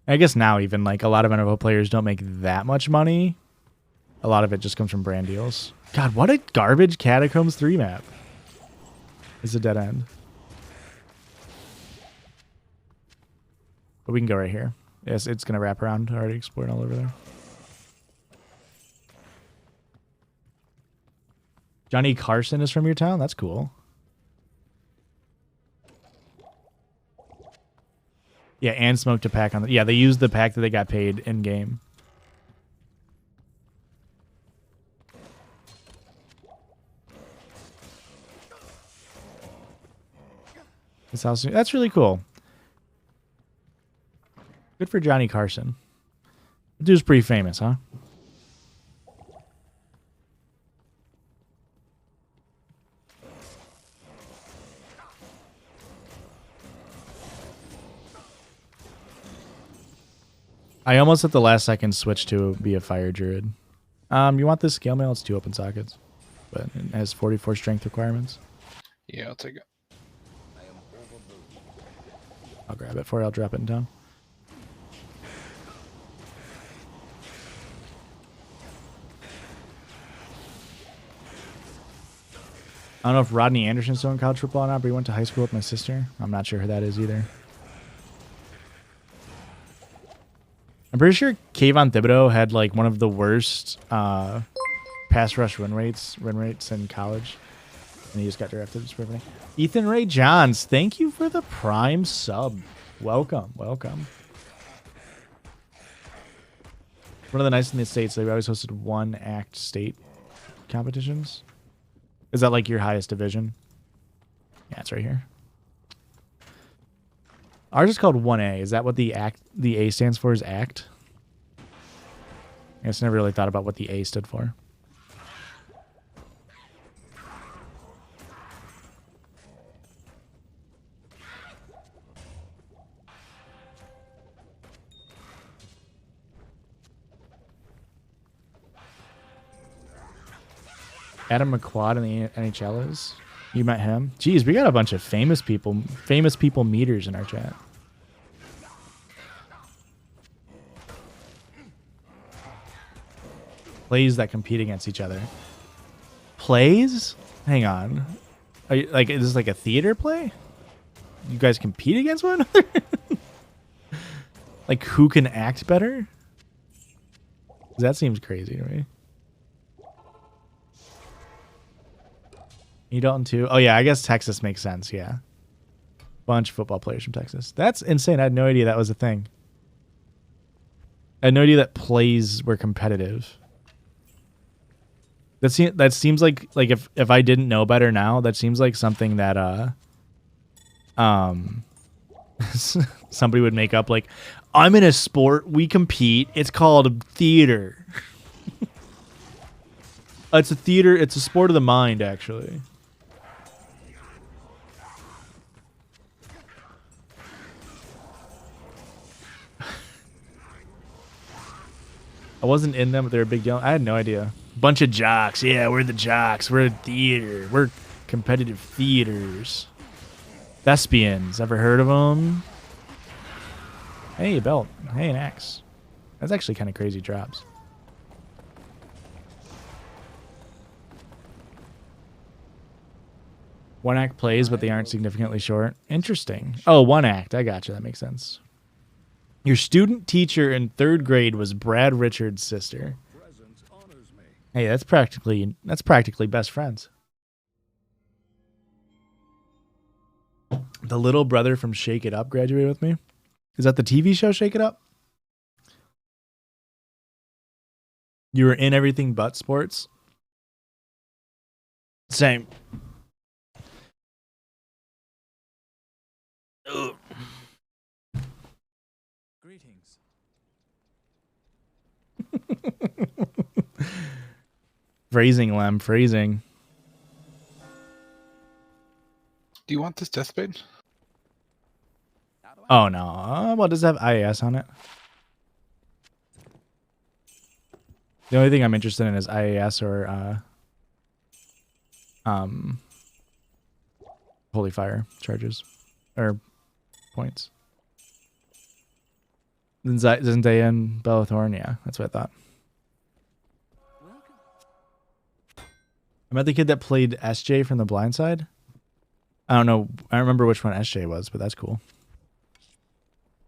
I guess now even like a lot of NFL players don't make that much money. A lot of it just comes from brand deals. God, what a garbage Catacombs 3 map. It's a dead end. But we can go right here. Yes, it's going to wrap around. Already exploring all over there. Johnny Carson is from your town? That's cool. Yeah, and smoked a pack on the... Yeah, they used the pack that they got paid in-game. That's really cool. Good for Johnny Carson. The dude's pretty famous, huh? I almost at the last second switched to be a fire druid. You want this scale mail? It's 2 open sockets, but it has 44 strength requirements. Yeah, I'll take it. I'll grab it for you. I'll drop it in town. I don't know if Rodney Anderson's still in college football or not, but he went to high school with my sister. I'm not sure who that is either. I'm pretty sure Kayvon Thibodeau had like one of the worst pass rush win rates in college, and he just got drafted. Ethan Ray Johns, thank you for the Prime sub. Welcome, welcome. One of the nice in the states, they've always hosted 1-act state competitions. Is that like your highest division? Yeah, it's right here. Ours is called 1A. Is that what the A stands for? Is act? I guess I never really thought about what the A stood for. Adam McQuad in the NHL is. You met him? Jeez, we got a bunch of famous people meters in our chat. Plays that compete against each other. Plays? Hang on. Are you, like, is this like a theater play? You guys compete against one another? Like, who can act better? That seems crazy to me. You Dalton too? Oh yeah, I guess Texas makes sense. Yeah, bunch of football players from Texas. That's insane. I had no idea that was a thing. I had no idea that plays were competitive. That seems like if I didn't know better now, that seems like something that somebody would make up. Like, I'm in a sport, we compete. It's called theater. It's a theater. It's a sport of the mind, actually. I wasn't in them, but they're a big deal. I had no idea. Bunch of jocks. Yeah, we're the jocks. We're a theater. We're competitive theaters. Thespians. Ever heard of them? Hey, a belt. Hey, an axe. That's actually kind of crazy drops. One act plays, but they aren't significantly short. Interesting. Oh, 1 act. I gotcha. That makes sense. Your student teacher in 3rd grade was Brad Richards' sister. Hey, that's practically best friends. The little brother from Shake It Up graduated with me. Is that the TV show Shake It Up? You were in everything but sports? Same. Ugh. Greetings. Phrasing, Lem. Phrasing. Do you want this deathbait? Oh, no. Well, does it have IAS on it? The only thing I'm interested in is IAS or Holy Fire charges. Or points. Then Zendaya and Bella Thorne, yeah, that's what I thought. I met the kid that played SJ from The Blind Side. I don't know. I don't remember which one SJ was, but that's cool.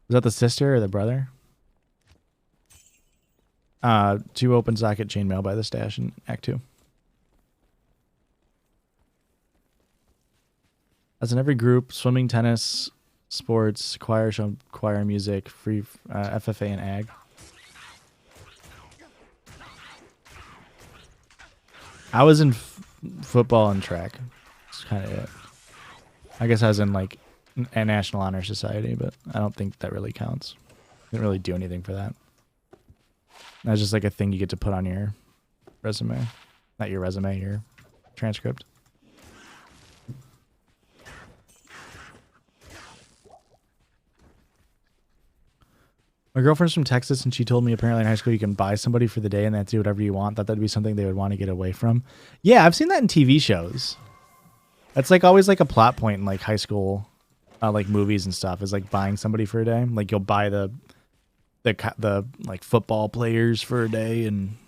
Was that the sister or the brother? 2 open socket chainmail by the stash in Act 2. As in every group, swimming, tennis, sports, choir, music, free FFA, and ag. I was in football and track. That's kind of it. I guess I was in like a National Honor Society, but I don't think that really counts. Didn't really do anything for that. That's just like a thing you get to put on your resume. Not your resume, your transcript. My girlfriend's from Texas, and she told me apparently in high school you can buy somebody for the day and that's do whatever you want. Thought that'd be something they would want to get away from. Yeah, I've seen that in TV shows. That's like always like a plot point in like high school, like movies and stuff. Is like buying somebody for a day. Like you'll buy the like football players for a day and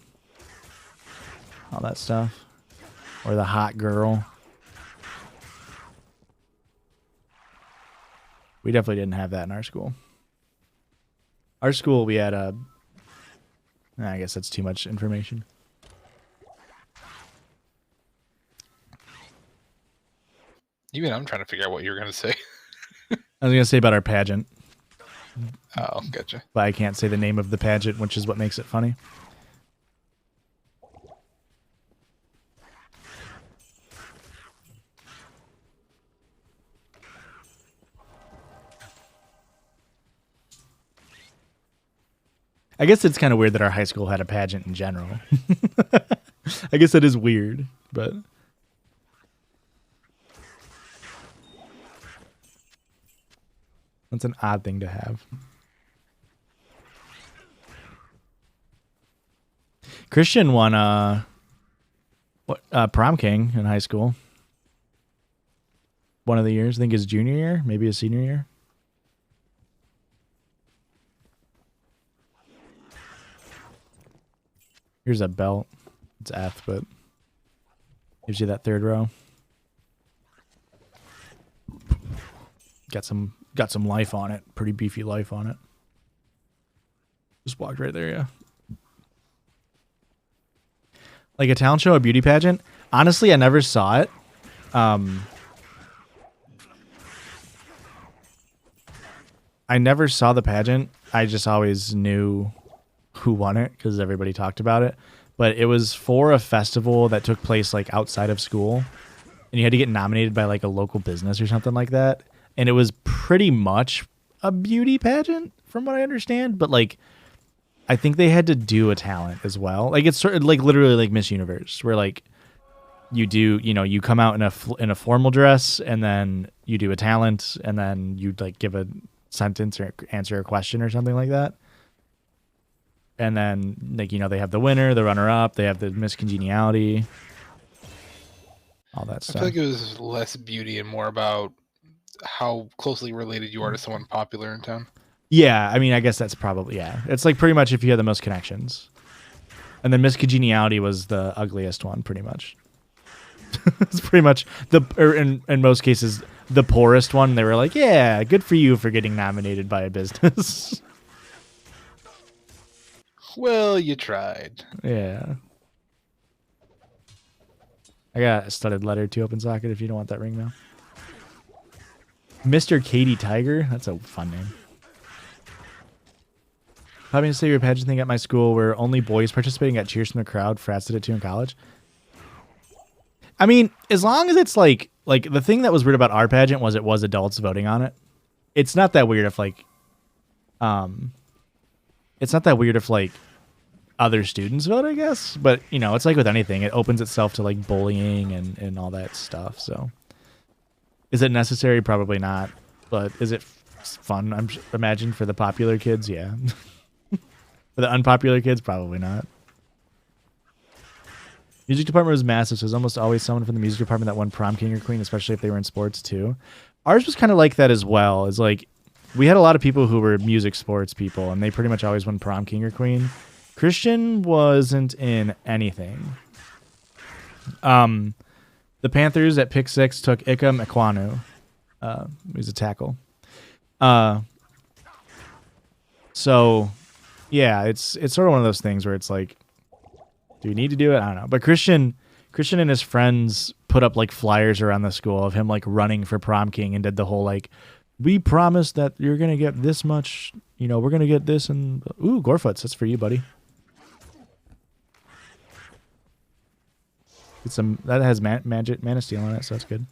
all that stuff, or the hot girl. We definitely didn't have that in our school. Our school, we had a... I guess that's too much information. Even I'm trying to figure out what you were going to say. I was going to say about our pageant. Oh, gotcha. But I can't say the name of the pageant, which is what makes it funny. I guess it's kind of weird that our high school had a pageant in general. I guess that is weird, but... That's an odd thing to have. Christian won prom king in high school. One of the years. I think his junior year, maybe his senior year. Here's a belt. It's F, but gives you that third row. Got some life on it. Pretty beefy life on it. Just walked right there, yeah. Like a talent show, a beauty pageant. Honestly, I never saw it. I never saw the pageant. I just always knew who won it because everybody talked about it. But it was for a festival that took place like outside of school, and you had to get nominated by like a local business or something like that. And it was pretty much a beauty pageant from what I understand, but like I think they had to do a talent as well. Like it's sort of like literally like Miss Universe, where like you do, you know, you come out in a formal dress, and then you do a talent, and then you like give a sentence or answer a question or something like that. And then, like, you know, they have the winner, the runner-up, they have the Miss Congeniality, all that stuff. I feel like it was less beauty and more about how closely related you are to someone popular in town. Yeah, I mean, I guess that's probably, yeah. It's like pretty much if you had the most connections. And then Miss Congeniality was the ugliest one, pretty much. It's pretty much, in most cases, the poorest one. They were like, yeah, good for you for getting nominated by a business. Well, you tried. Yeah. I got a studded letter to open socket if you don't want that ring now. Mr. Katie Tiger. That's a fun name. Having to say your pageant thing at my school where only boys participating got cheers from the crowd. Frats did it too in college. I mean, as long as it's like the thing that was weird about our pageant was it was adults voting on it. It's not that weird if like other students vote, I guess. But, you know, it's like with anything. It opens itself to, like, bullying and all that stuff. So, is it necessary? Probably not. But is it fun? Imagine for the popular kids, yeah. For the unpopular kids, probably not. Music department was massive, so there's almost always someone from the music department that won prom king or queen, especially if they were in sports, too. Ours was kind of like that as well. It's like, we had a lot of people who were music sports people, and they pretty much always won prom king or queen. Christian wasn't in anything. The Panthers at pick 6 took Ika Mekwanu. He's a tackle. So, yeah, it's sort of one of those things where it's like, do we need to do it? I don't know. But Christian and his friends put up like flyers around the school of him like running for prom king and did the whole like, we promise that you're gonna get this much. You know, we're gonna get this and ooh, Gorefoots, that's for you, buddy. It's some that has magic Mana Steel on it, so that's good.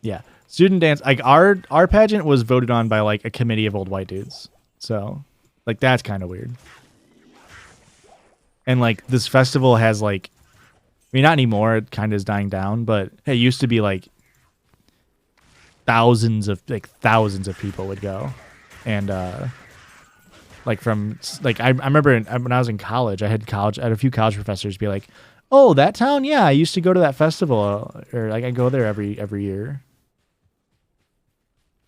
Yeah, student dance. Like our pageant was voted on by like a committee of old white dudes, so like that's kind of weird. And like this festival has like, I mean, not anymore. It kind of is dying down, but it used to be like thousands of people would go, and like from like I remember when I was in college, I had a few college professors be like, "Oh, that town, yeah, I used to go to that festival, or like I go there every year,"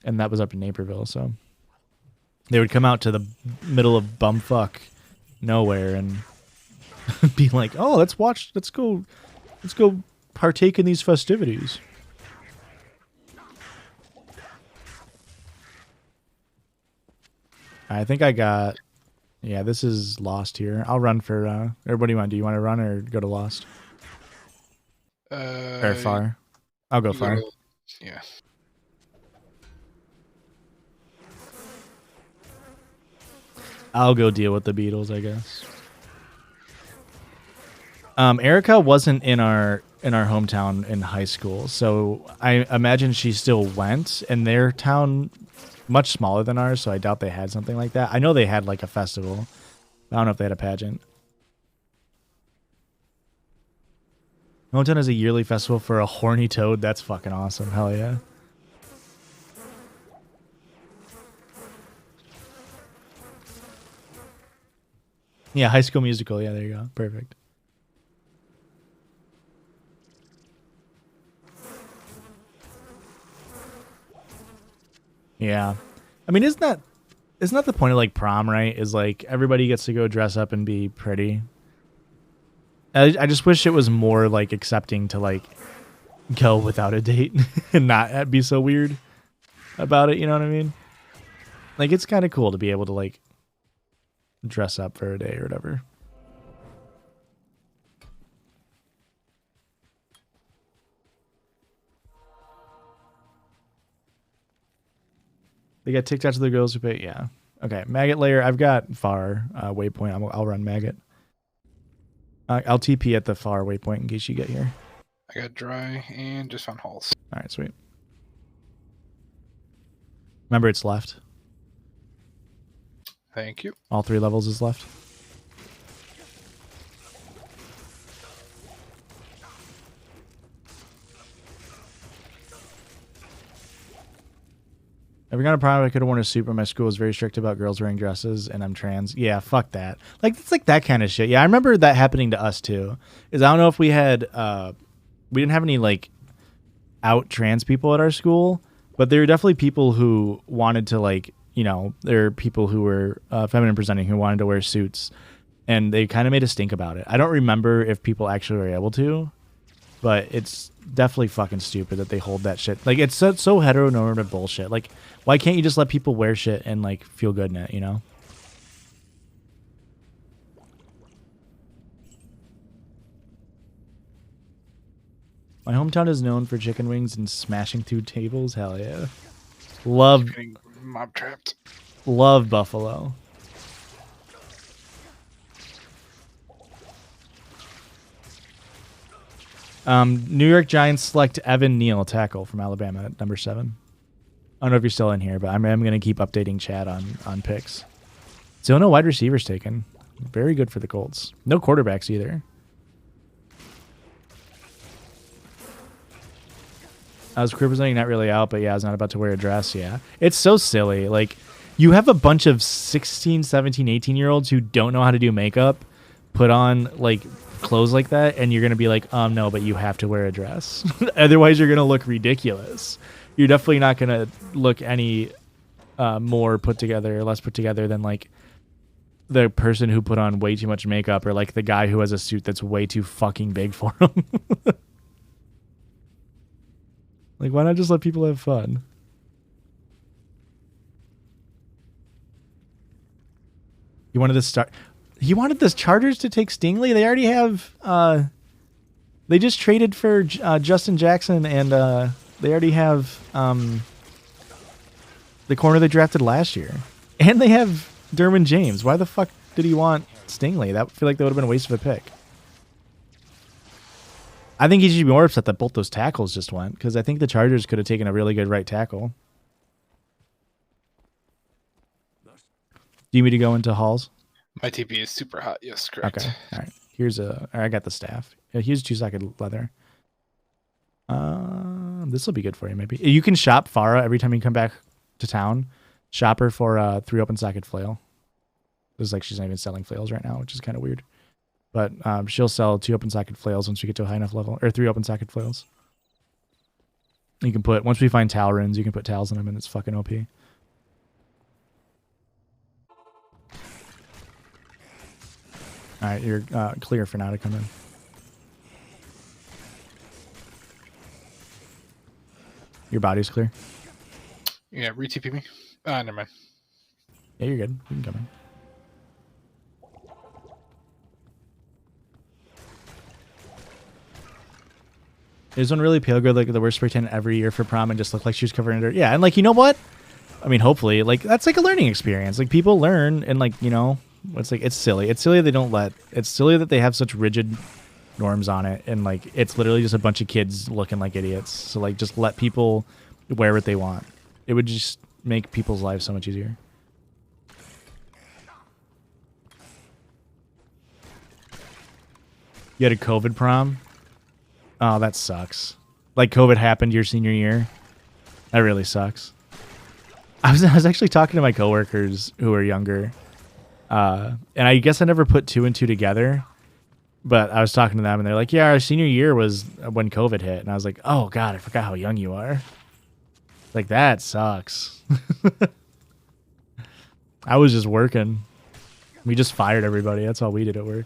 and that was up in Naperville, so they would come out to the middle of bumfuck nowhere and be like, "Oh, let's go partake in these festivities." I think I got, yeah, this is Lost here. I'll run for, or what do you want? Do you want to run or go to Lost? Or far? I'll go far. Yeah. I'll go deal with the Beatles, I guess. Erica wasn't in our hometown in high school, so I imagine she still went. And their town much smaller than ours, so I doubt they had something like that. I know they had like a festival. I don't know if they had a pageant. Hometown has a yearly festival for a horny toad. That's fucking awesome. Hell yeah. Yeah, High School Musical. Yeah, there you go. Perfect. Yeah. I mean, isn't that the point of like prom, right? Is like everybody gets to go dress up and be pretty. I just wish it was more like accepting to like go without a date and not be so weird about it, you know what I mean? Like it's kind of cool to be able to like dress up for a day or whatever. They got TikToks of the girls who pay. Yeah. Okay. Maggot layer. I've got far waypoint. I'll run maggot. I'll TP at the far waypoint in case you get here. I got dry and just found holes. All right. Sweet. Remember, it's left. Thank you. All 3 levels is left. Every kind of prom I could have worn a suit, but my school was very strict about girls wearing dresses, and I'm trans. Yeah, fuck that. Like it's like that kind of shit. Yeah, I remember that happening to us too. Is I don't know if we had we didn't have any like out trans people at our school, but there were definitely people who wanted to like, you know, there are people who were feminine presenting who wanted to wear suits, and they kind of made a stink about it. I don't remember if people actually were able to, but it's definitely fucking stupid that they hold that shit. Like it's so heteronormative bullshit. Like why can't you just let people wear shit and like feel good in it, you know? My hometown is known for chicken wings and smashing through tables. Hell yeah. Love Getting mob trapped. Love Buffalo. New York Giants select Evan Neal, tackle from Alabama at number 7. I don't know if you're still in here, but I'm going to keep updating chat on picks. Still no wide receivers taken. Very good for the Colts. No quarterbacks either. I was representing not really out, but yeah, I was not about to wear a dress. Yeah. It's so silly. Like, you have a bunch of 16, 17, 18-year-olds who don't know how to do makeup, put on, like, clothes like that, and you're going to be like, no, but you have to wear a dress. Otherwise, you're going to look ridiculous. You're definitely not going to look any more put together, less put together than, like, the person who put on way too much makeup or, like, the guy who has a suit that's way too fucking big for him. Like, why not just let people have fun? He wanted the Chargers to take Stingley. They already have. They just traded for Justin Jackson, and they already have the corner they drafted last year, and they have Derwin James. Why the fuck did he want Stingley? I feel like that would have been a waste of a pick. I think he should be more upset that both those tackles just went, because I think the Chargers could have taken a really good right tackle. Do you need me to go into halls? My TP is super hot. Yes, correct. Okay. All right. I got the staff. Here's 2-second leather. This will be good for you. Maybe you can shop Farah every time you come back to town. Shop her for 3 open socket flail. It's like she's not even selling flails right now, which is kind of weird. But she'll sell 2 open socket flails once we get to a high enough level, or 3 open socket flails. You can put, once we find Tal runes, you can put Tals in them, and it's fucking OP. All right, you're clear for now to come in. Your body's clear. Yeah, re-TP me. Never mind. Yeah, you're good. You can come in. There's one really pale girl, like the worst spray tan every year for prom, and just looked like she was covered in dirt. Yeah, and like, you know what? I mean, hopefully, like, that's like a learning experience. Like, people learn, and like, you know, it's like, it's silly. It's silly they don't let. It's silly that they have such rigid norms on it, and like, it's literally just a bunch of kids looking like idiots. So like, just let people wear what they want. It would just make people's lives so much easier. You had a COVID prom? Oh, that sucks. Like, COVID happened your senior year? That really sucks. I was actually talking to my coworkers who are younger. And I guess I never put 2 and 2 together. But I was talking to them, and they're like, yeah, our senior year was when COVID hit. And I was like, oh, God, I forgot how young you are. Like, that sucks. I was just working. We just fired everybody. That's all we did at work.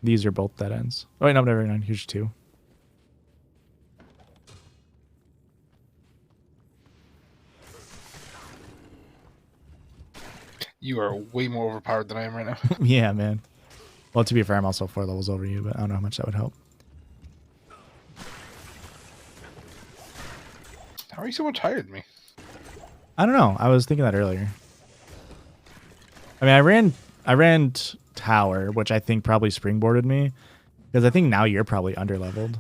These are both dead ends. Oh, wait, no, never mind. Here's 2. You are way more overpowered than I am right now. Yeah, man. Well, to be fair, I'm also 4 levels over you, but I don't know how much that would help. How are you so much higher than me? I don't know. I was thinking that earlier. I mean, I ran tower, which I think probably springboarded me, because I think now you're probably underleveled.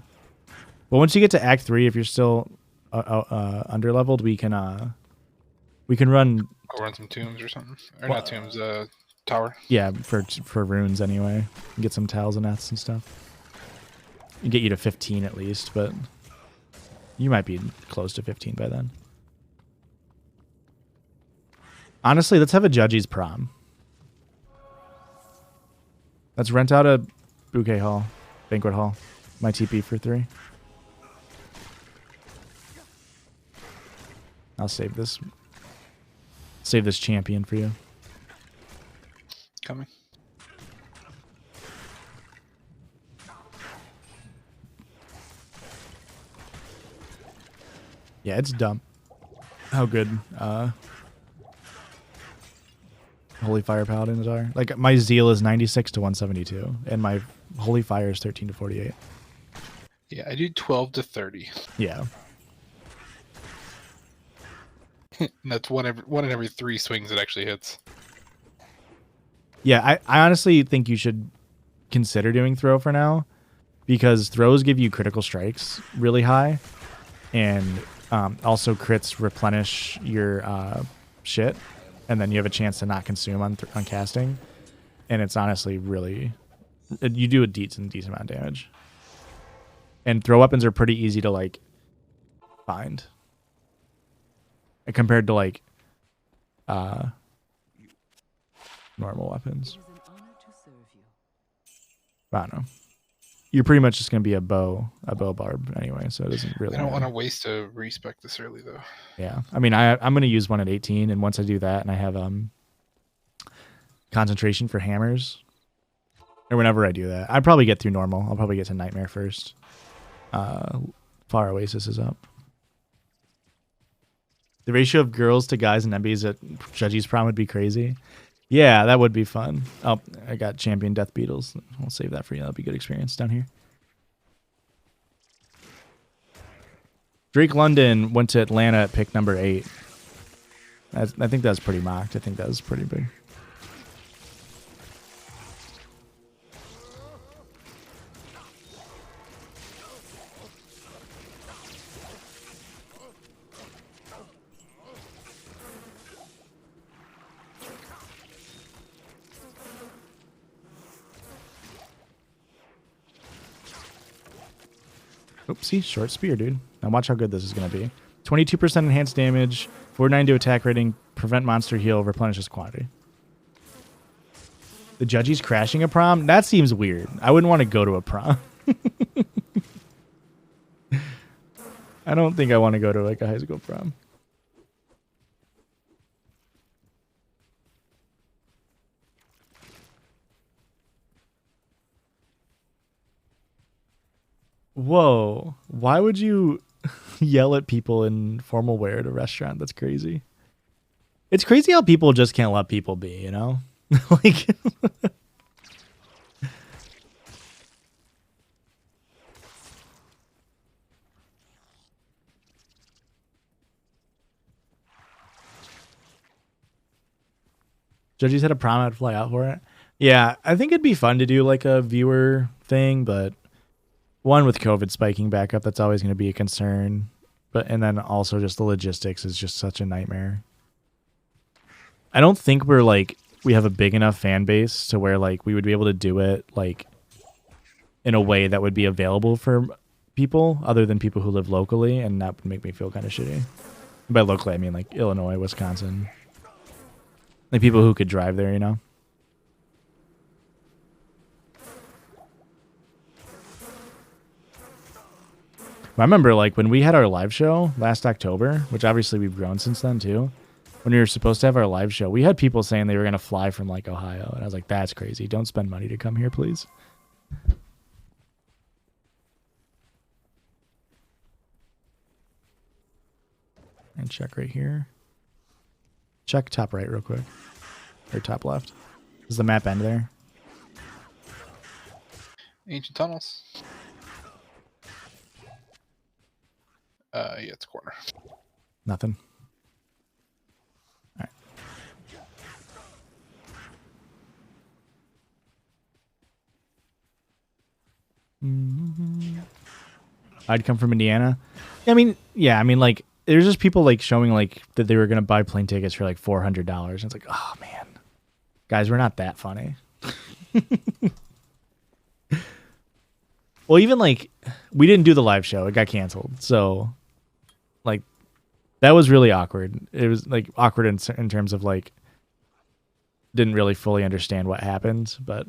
But once you get to Act 3, if you're still underleveled, we can run. I'll run some tombs or something, or not tombs. Tower. Yeah, for runes anyway. Get some tiles and nets and stuff. Get you to 15 at least, but you might be close to 15 by then. Honestly, let's have a judge's prom. Let's rent out a bouquet hall, banquet hall. My TP for 3. I'll save this. Save this champion for you. Coming. Yeah, it's dumb. How good Holy Fire Paladins are. Like, my Zeal is 96 to 172, and my Holy Fire is 13 to 48. Yeah, I do 12 to 30. Yeah. And that's one in every 3 swings it actually hits. Yeah, I honestly think you should consider doing throw for now, because throws give you critical strikes really high, and also crits replenish your shit, and then you have a chance to not consume on casting, and it's honestly really, you do a decent amount of damage. And throw weapons are pretty easy to like find compared to like normal weapons. I don't know. You're pretty much just gonna be a bow barb anyway, so it doesn't really. I don't want to waste a respec this early though. Yeah, I mean, I'm gonna use one at 18, and once I do that, and I have concentration for hammers, or whenever I do that, I probably get through normal. I'll probably get to nightmare first. Far Oasis is up. The ratio of girls to guys and MBs at Judgy's prom would be crazy. Yeah, that would be fun. Oh, I got champion Death Beetles. I'll save that for you. That'll be a good experience down here. Drake London went to Atlanta at pick number 8. I think that was pretty mocked. I think that was pretty big. Oopsie, short spear, dude. Now watch how good this is going to be. 22% enhanced damage, 49 to attack rating, prevent monster heal, replenishes quantity. The judges crashing a prom? That seems weird. I wouldn't want to go to a prom. I don't think I want to go to like a high school prom. Whoa. Why would you yell at people in formal wear at a restaurant? That's crazy. It's crazy how people just can't let people be, you know? Like Judges had a prom, I'd fly out for it. Yeah, I think it'd be fun to do like a viewer thing, but one with COVID spiking back up, that's always going to be a concern. But and then also just the logistics is just such a nightmare. I don't think we have a big enough fan base to where like we would be able to do it like in a way that would be available for people other than people who live locally, and that would make me feel kind of shitty. By locally, I mean like Illinois, Wisconsin. Like people who could drive there, you know? I remember like when we had our live show last October, which obviously we've grown since then too. When we were supposed to have our live show, we had people saying they were going to fly from like Ohio. And I was like, that's crazy. Don't spend money to come here, please. And check right here. Check top right real quick. Or top left. Does the map end there? Ancient tunnels. Yeah, it's corner. Nothing. All right. I'd come from Indiana. I mean, yeah, I mean, like, there's just people like showing like that they were gonna buy plane tickets for like $400. And it's like, oh man, guys, we're not that funny. Well, even like we didn't do the live show; it got canceled. So, like, that was really awkward. It was like awkward in terms of like didn't really fully understand what happened, but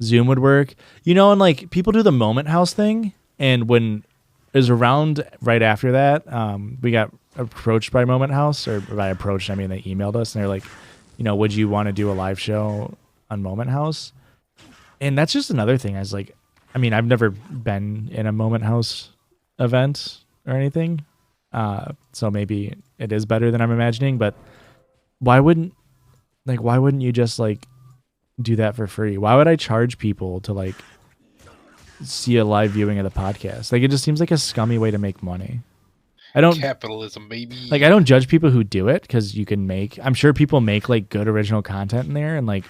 Zoom would work, you know. And like people do the Moment House thing, and when it was around right after that, we got approached by Moment House, or by approached, I mean they emailed us and they're like, you know, would you want to do a live show on Moment House? And that's just another thing. I was like, I mean, I've never been in a Moment House event or anything, so maybe it is better than I'm imagining. But why wouldn't you just like do that for free? Why would I charge people to like see a live viewing of the podcast? Like, it just seems like a scummy way to make money. I don't capitalism, baby. Like, I don't judge people who do it because you can make. I'm sure people make like good original content in there and like,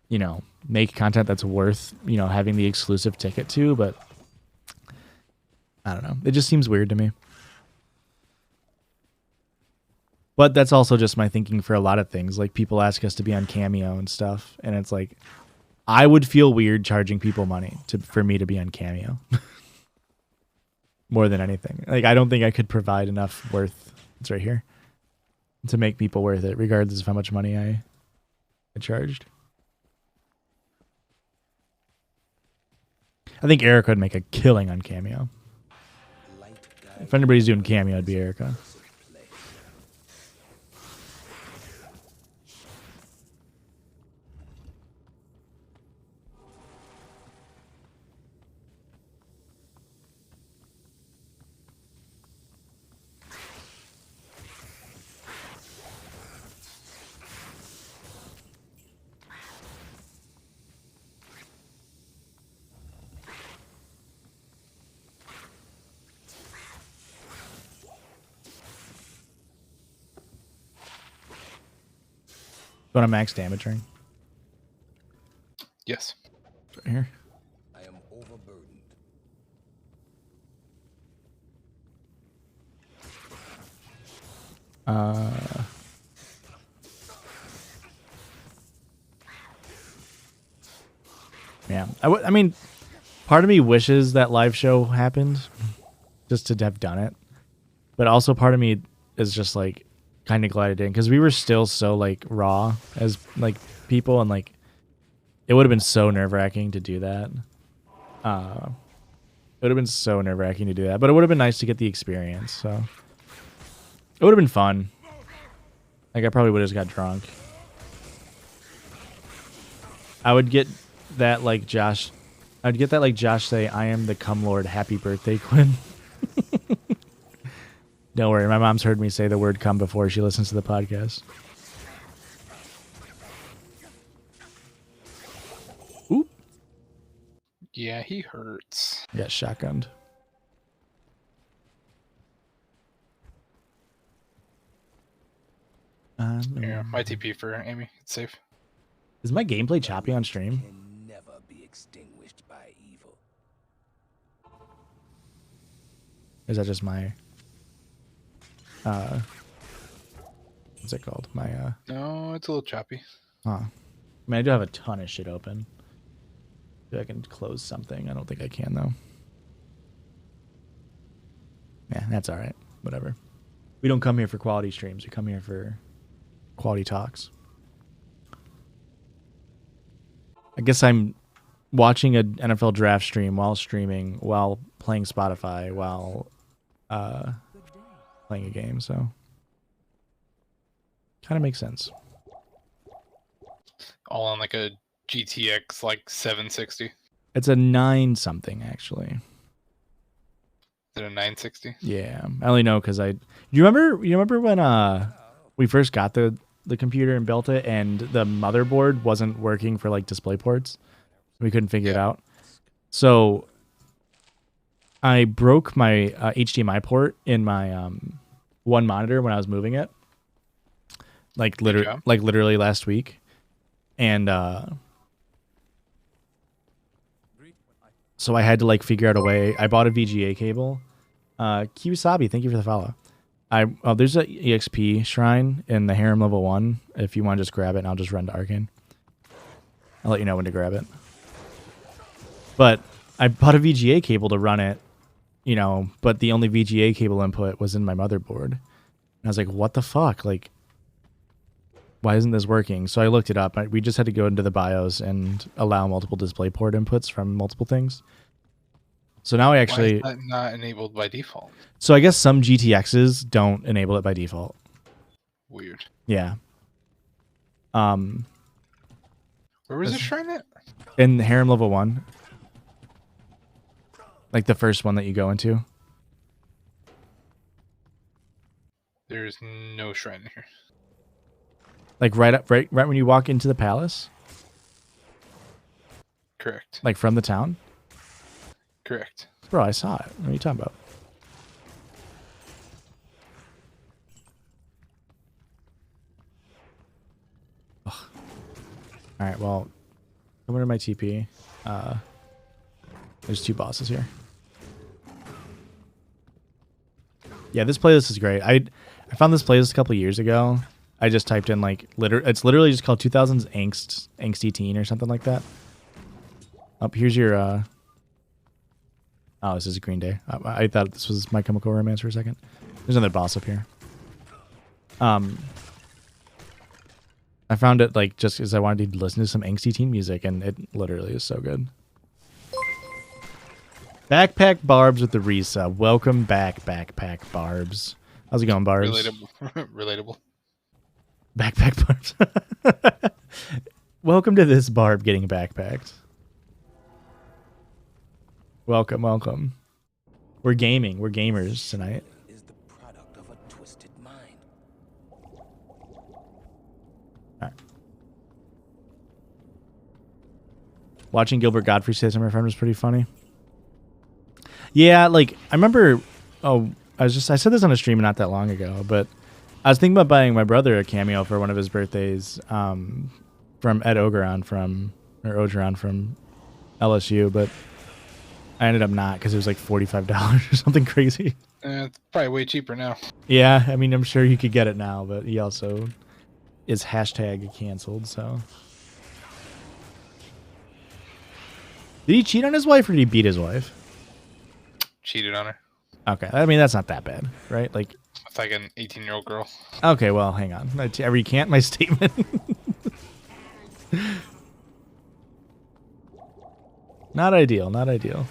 you know, make content that's worth, you know, having the exclusive ticket to. But I don't know. It just seems weird to me. But that's also just my thinking for a lot of things. Like people ask us to be on Cameo and stuff, and it's like I would feel weird charging people money for me to be on Cameo. More than anything. Like I don't think I could provide enough worth. It's right here. To make people worth it, regardless of how much money I charged. I think Erica would make a killing on Cameo. If anybody's doing Cameo, it'd be Erica. You want a max damage ring? Yes. Right here. I am overburdened. Yeah. I mean, Part of me wishes that live show happened just to have done it. But also part of me is just like kind of glad it didn't, because we were still so like raw as like people, and like it would have been so nerve-wracking to do that. It would have been so nerve-wracking to do that, but it would have been nice to get the experience. So it would have been fun. Like I probably would have just got drunk. I would get that like Josh. I'd get that like Josh say, "I am the cum lord. Happy birthday, Quinn." Don't worry, my mom's heard me say the word "cum" before. She listens to the podcast. Oop. Yeah, he hurts. Yeah, shotgunned. Yeah, my TP for Amy. It's safe. Is my gameplay choppy on stream? Can never be extinguished by evil. Or is that just my what's it called? My No, it's a little choppy. I mean, I do have a ton of shit open. Maybe I can close something. I don't think I can though. Yeah, that's all right. Whatever. We don't come here for quality streams. We come here for quality talks. I guess I'm watching an NFL draft stream while streaming, while playing Spotify, while playing a game. So kind of makes sense. All on like a GTX like 760. It's a 9 something actually. Is it a 960? Yeah, I only know because I. You remember when we first got the computer and built it, and the motherboard wasn't working for like display ports. We couldn't figure it out. So I broke my HDMI port in my one monitor when I was moving it. Like literally last week, and so I had to like figure out a way. I bought a VGA cable. Kiwasabi, thank you for the follow. There's a EXP shrine in the Harem level 1. If you want to just grab it, and I'll just run to Arcane. I'll let you know when to grab it. But I bought a VGA cable to run it, you know, but the only VGA cable input was in my motherboard. And I was like, what the fuck? Like, why isn't this working? So I looked it up. We just had to go into the BIOS and allow multiple DisplayPort inputs from multiple things. So now I actually... Why is that not enabled by default? So I guess some GTXs don't enable it by default. Weird. Yeah. Where was this shrine at? In Harem level 1. Like the first one that you go into. There's no shrine here. Like right when you walk into the palace? Correct. Like from the town? Correct. Bro, I saw it. What are you talking about? Ugh. All right, well, come over to my TP. There's 2 bosses here. Yeah, this playlist is great. I found this playlist a couple years ago. I just typed in like it's literally just called 2000s angsty teen or something like that. Up here's your oh, this is Green Day. I thought this was My Chemical Romance for a second. There's another boss up here. I found it like just because I wanted to listen to some angsty teen music, and it literally is so good. Backpack Barbs with the resub. Welcome back, Backpack Barbs. How's it going, Barbs? Relatable. Relatable. Backpack Barbs. Welcome to this Barb getting backpacked. Welcome, welcome. We're gaming. We're gamers tonight. Is the product of a twisted mind. Right. Watching Gilbert Godfrey say something, my friend, was pretty funny. Yeah, like I remember. Oh, I said this on a stream not that long ago, but I was thinking about buying my brother a cameo for one of his birthdays, from Ed Ogeron from LSU, but I ended up not because it was like $45 or something crazy. It's probably way cheaper now. Yeah, I mean, I'm sure you could get it now, but he also is hashtag canceled, so. Did he cheat on his wife or did he beat his wife? Cheated on her Okay, I mean that's not that bad, right? Like, with like an 18-year-old girl. okay, well, hang on. I recant my statement. Not ideal. Not ideal.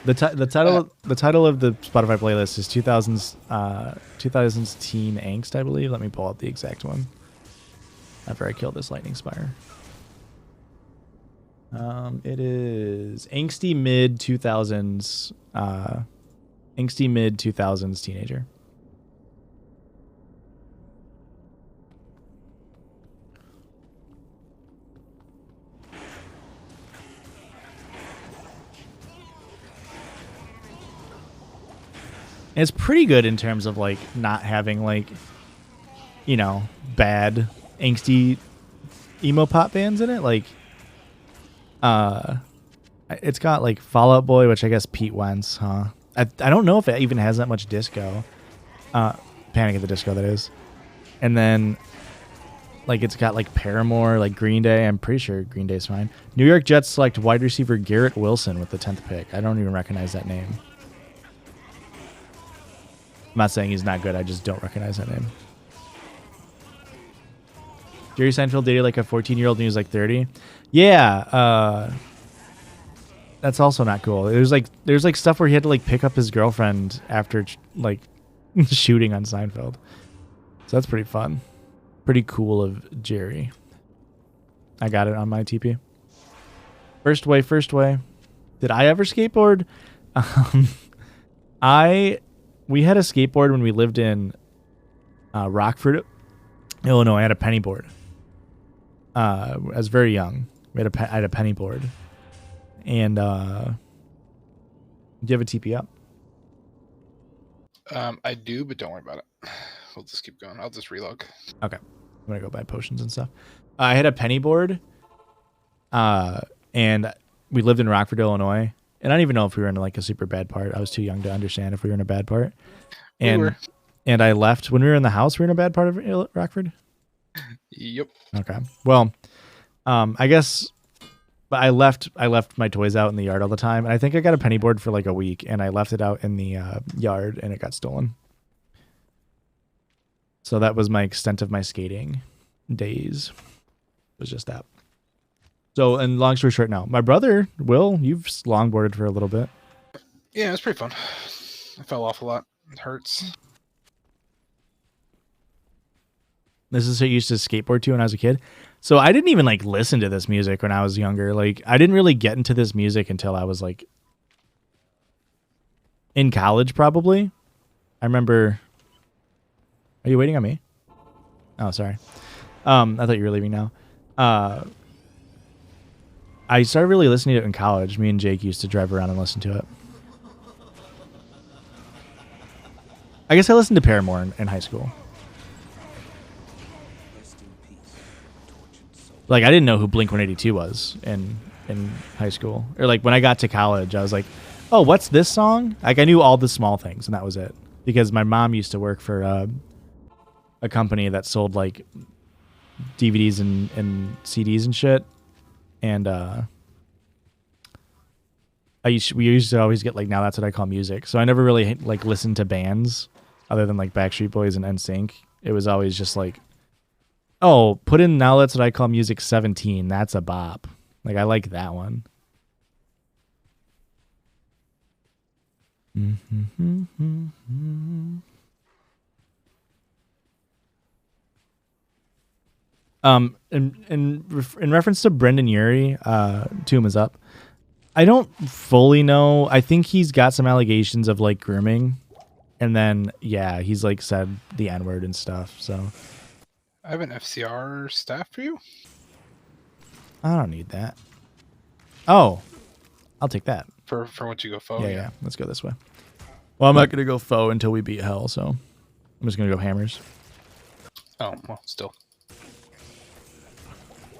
The title of the Spotify playlist is 2000s teen angst, I believe. Let me pull up the exact one. After I kill this lightning spire. It is angsty mid 2000s teenager. And it's pretty good in terms of like not having like, you know, bad angsty emo pop bands in it. Like, it's got like Fall Out Boy, which I guess Pete Wentz, huh? I don't know if it even has that much disco. Panic at the Disco, that is. And then like it's got like Paramore, like Green Day. I'm pretty sure Green Day's fine. New York Jets select wide receiver Garrett Wilson with the 10th pick. I don't even recognize that name. I'm not saying he's not good. I just don't recognize that name. Jerry Seinfeld dated like a 14-year-old and he was like 30. Yeah. That's also not cool. There's like stuff where he had to like pick up his girlfriend after like shooting on Seinfeld. So that's pretty fun. Pretty cool of Jerry. I got it on my TP. First way. Did I ever skateboard? We had a skateboard when we lived in Rockford, Illinois. I had a penny board. I was very young. I had a penny board. And do you have a TP up? I do, but don't worry about it. We'll just keep going. I'll just relog. Okay. I'm going to go buy potions and stuff. I had a penny board. And we lived in Rockford, Illinois. And I don't even know if we were in like a super bad part. I was too young to understand if we were in a bad part. And I left when we were in the house. We were in a bad part of Rockford. Yep. Okay. Well, I guess, but I left my toys out in the yard all the time. And I think I got a penny board for like a week, and I left it out in the yard, and it got stolen. So that was my extent of my skating days. It was just that. So, and long story short now, my brother, Will, you've longboarded for a little bit. Yeah, it was pretty fun. I fell off a lot. It hurts. This is what I used to skateboard to when I was a kid. So I didn't even like listen to this music when I was younger. Like I didn't really get into this music until I was like in college, probably. I remember. Are you waiting on me? Oh, sorry. I thought you were leaving now. I started really listening to it in college. Me and Jake used to drive around and listen to it. I guess I listened to Paramore in high school. Like I didn't know who Blink-182 was in high school. Or like when I got to college, I was like, oh, what's this song? Like I knew all the small things, and that was it. Because my mom used to work for a company that sold like DVDs and CDs and shit. And we used to always get like Now That's What I Call Music. So I never really like listened to bands other than like Backstreet Boys and NSYNC. It was always just like, oh, put in Now That's What I Call Music 17. That's a bop. Like I like that one. In reference to Brendan Urie, Tomb is up. I don't fully know. I think he's got some allegations of like grooming, and then yeah, he's like said the N-word and stuff. So I have an FCR staff for you. I don't need that. Oh, I'll take that. For once you go foe. Yeah. Let's go this way. Well, I'm not gonna go foe until we beat hell, so I'm just gonna go hammers. Oh well, still.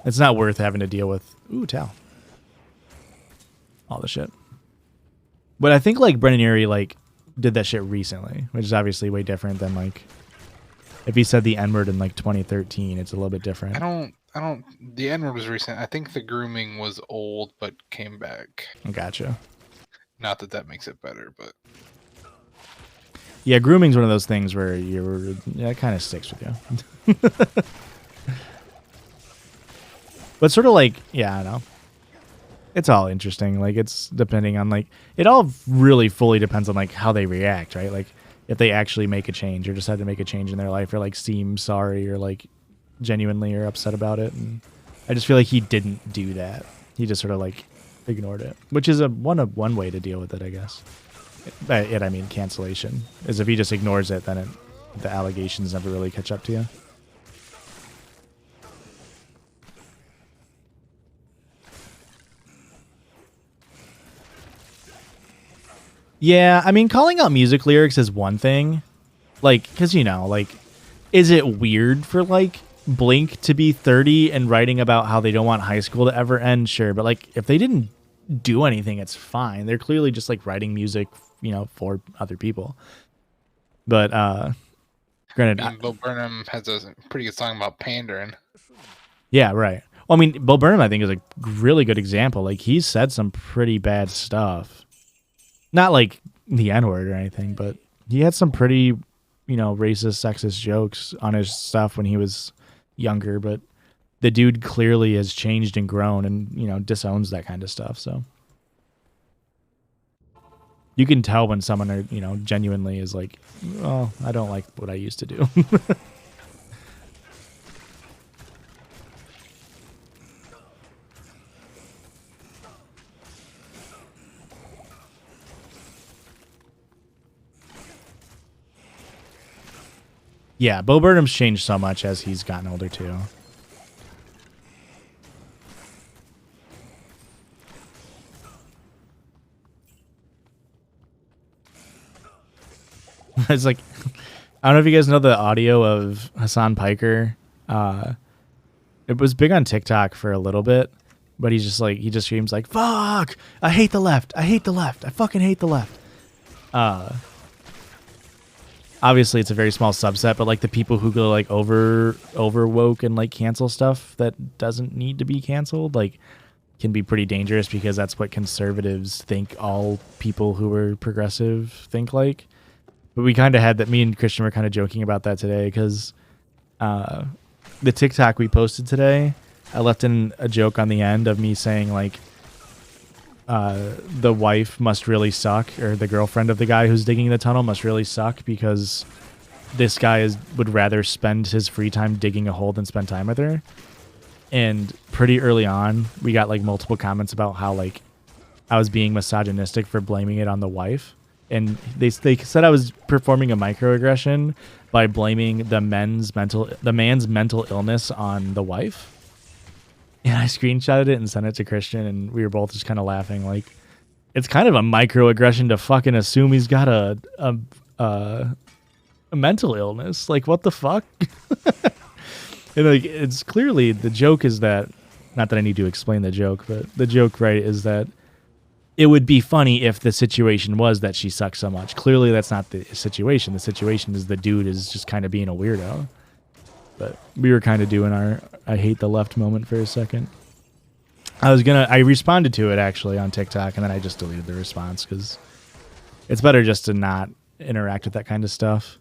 It's not worth having to deal with Tal. All the shit. But I think like Brendan Urie like did that shit recently, which is obviously way different than like if he said the N-word in like 2013, it's a little bit different. I don't. The N-word was recent. I think the grooming was old, but came back. Gotcha. Not that that makes it better, but Yeah, grooming's one of those things where it kind of sticks with you. But sort of like, yeah, I don't know. It's all interesting. Like, it's depending on, like, it all really fully depends on, like, how they react, right? Like, if they actually make a change or decide to make a change in their life or, like, seem sorry or, like, genuinely are upset about it. And I just feel like he didn't do that. He just sort of, like, ignored it, which is one way to deal with it, I guess. I mean, cancellation. Is if he just ignores it, then the allegations never really catch up to you. Yeah, I mean, calling out music lyrics is one thing. Like, because, you know, like, is it weird for, like, Blink to be 30 and writing about how they don't want high school to ever end? Sure, but, like, if they didn't do anything, it's fine. They're clearly just, like, writing music, you know, for other people. But, granted... I mean, Bo Burnham has a pretty good song about pandering. Yeah, right. Well, I mean, Bo Burnham, I think, is a really good example. Like, he's said some pretty bad stuff. Not like the N-word or anything, but he had some pretty, you know, racist, sexist jokes on his stuff when he was younger. But the dude clearly has changed and grown and, you know, disowns that kind of stuff. So you can tell when someone, you know, genuinely is like, oh, I don't like what I used to do. Yeah, Bo Burnham's changed so much as he's gotten older, too. It's like, I don't know if you guys know the audio of Hassan Piker. It was big on TikTok for a little bit, but he's just like, he just screams like, fuck, I hate the left. I hate the left. I fucking hate the left. Obviously it's a very small subset, but like the people who go like over woke and like cancel stuff that doesn't need to be canceled, like, can be pretty dangerous because that's what conservatives think all people who are progressive think like. But we kind of had that, me and Christian were kind of joking about that today because the TikTok we posted today, I left in a joke on the end of me saying like, the wife must really suck, or the girlfriend of the guy who's digging the tunnel must really suck because this guy would rather spend his free time digging a hole than spend time with her. And pretty early on, we got like multiple comments about how like I was being misogynistic for blaming it on the wife. And they said I was performing a microaggression by blaming the man's mental illness on the wife. And I screenshotted it and sent it to Christian, and we were both just kind of laughing. Like, it's kind of a microaggression to fucking assume he's got a mental illness. Like, what the fuck? And like, it's clearly, the joke is that, not that I need to explain the joke, but the joke, right, is that it would be funny if the situation was that she sucks so much. Clearly, that's not the situation. The situation is the dude is just kind of being a weirdo. But we were kind of doing our I hate the left moment for a second. I responded to it actually on TikTok, and then I just deleted the response because it's better just to not interact with that kind of stuff.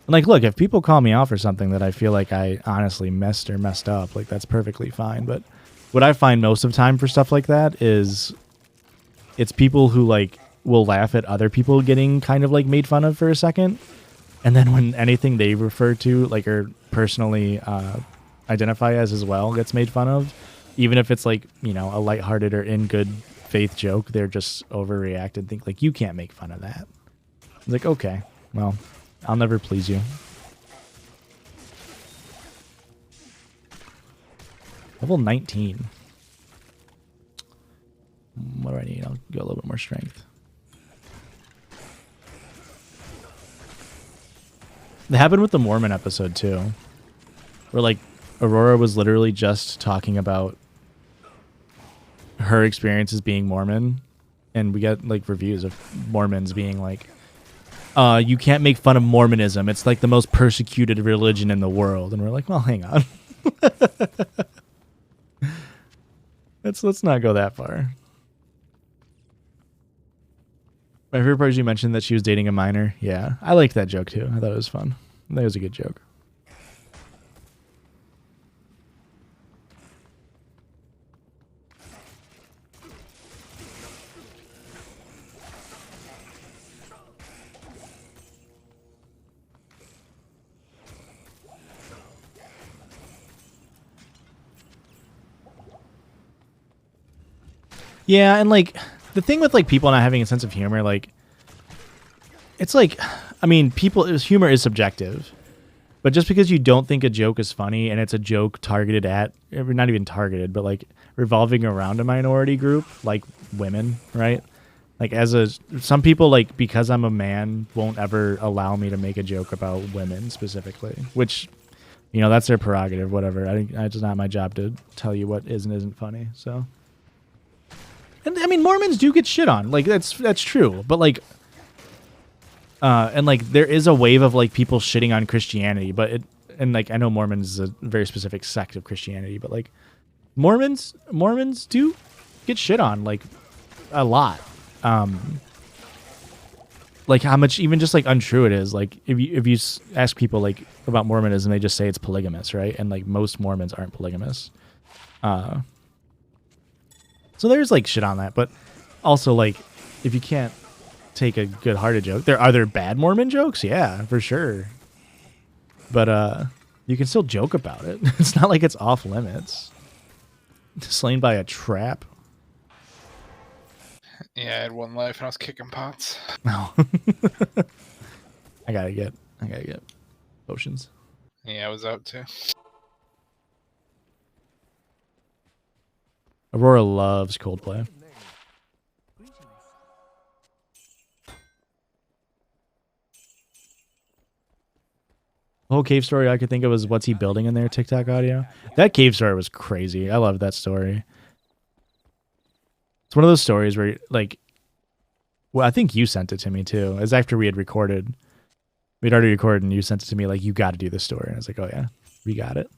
And like, look, if people call me out for something that I feel like I honestly messed up, like, that's perfectly fine. But what I find most of the time for stuff like that is it's people who like will laugh at other people getting kind of like made fun of for a second. And then when anything they refer to, like, or personally identify as well gets made fun of, even if it's like, you know, a lighthearted or in good faith joke, they're just overreact and think like, you can't make fun of that. It's like, okay, well, I'll never please you. Level 19. What do I need? I'll go a little bit more strength. It happened with the Mormon episode too, where like Aurora was literally just talking about her experiences being Mormon, and we got like reviews of Mormons being like, you can't make fun of Mormonism. It's like the most persecuted religion in the world. And we're like, well, hang on. Let's not go that far. My favorite part is you mentioned that she was dating a minor. Yeah, I liked that joke too. I thought it was fun. That was a good joke. Yeah, and like the thing with like people not having a sense of humor, like it's like, I mean, humor is subjective, but just because you don't think a joke is funny and it's a joke targeted at, not even targeted, but like revolving around a minority group, like women, right? Like some people, like, because I'm a man, won't ever allow me to make a joke about women specifically, which, you know, that's their prerogative, whatever. It's not my job to tell you what is and isn't funny. So, and I mean, Mormons do get shit on, like that's true, but like, and like there is a wave of like people shitting on Christianity, and like I know Mormons is a very specific sect of Christianity, but like Mormons do get shit on like a lot. Like how much even just like untrue it is. Like if you ask people like about Mormonism, they just say it's polygamous, right? And like most Mormons aren't polygamous. So there's like shit on that, but also like if you can't take a good-hearted joke, are there bad Mormon jokes? Yeah, for sure. But you can still joke about it. It's not like it's off limits. Slain by a trap. Yeah, I had one life and I was kicking pots. No. I gotta get potions. Yeah, I was out too. Aurora loves Coldplay. The whole cave story I could think of was what's he building in there, TikTok audio. That cave story was crazy. I love that story. It's one of those stories where, like, well, I think you sent it to me too. It was after we had recorded. We'd already recorded and you sent it to me like, you got to do this story. And I was like, oh yeah, we got it.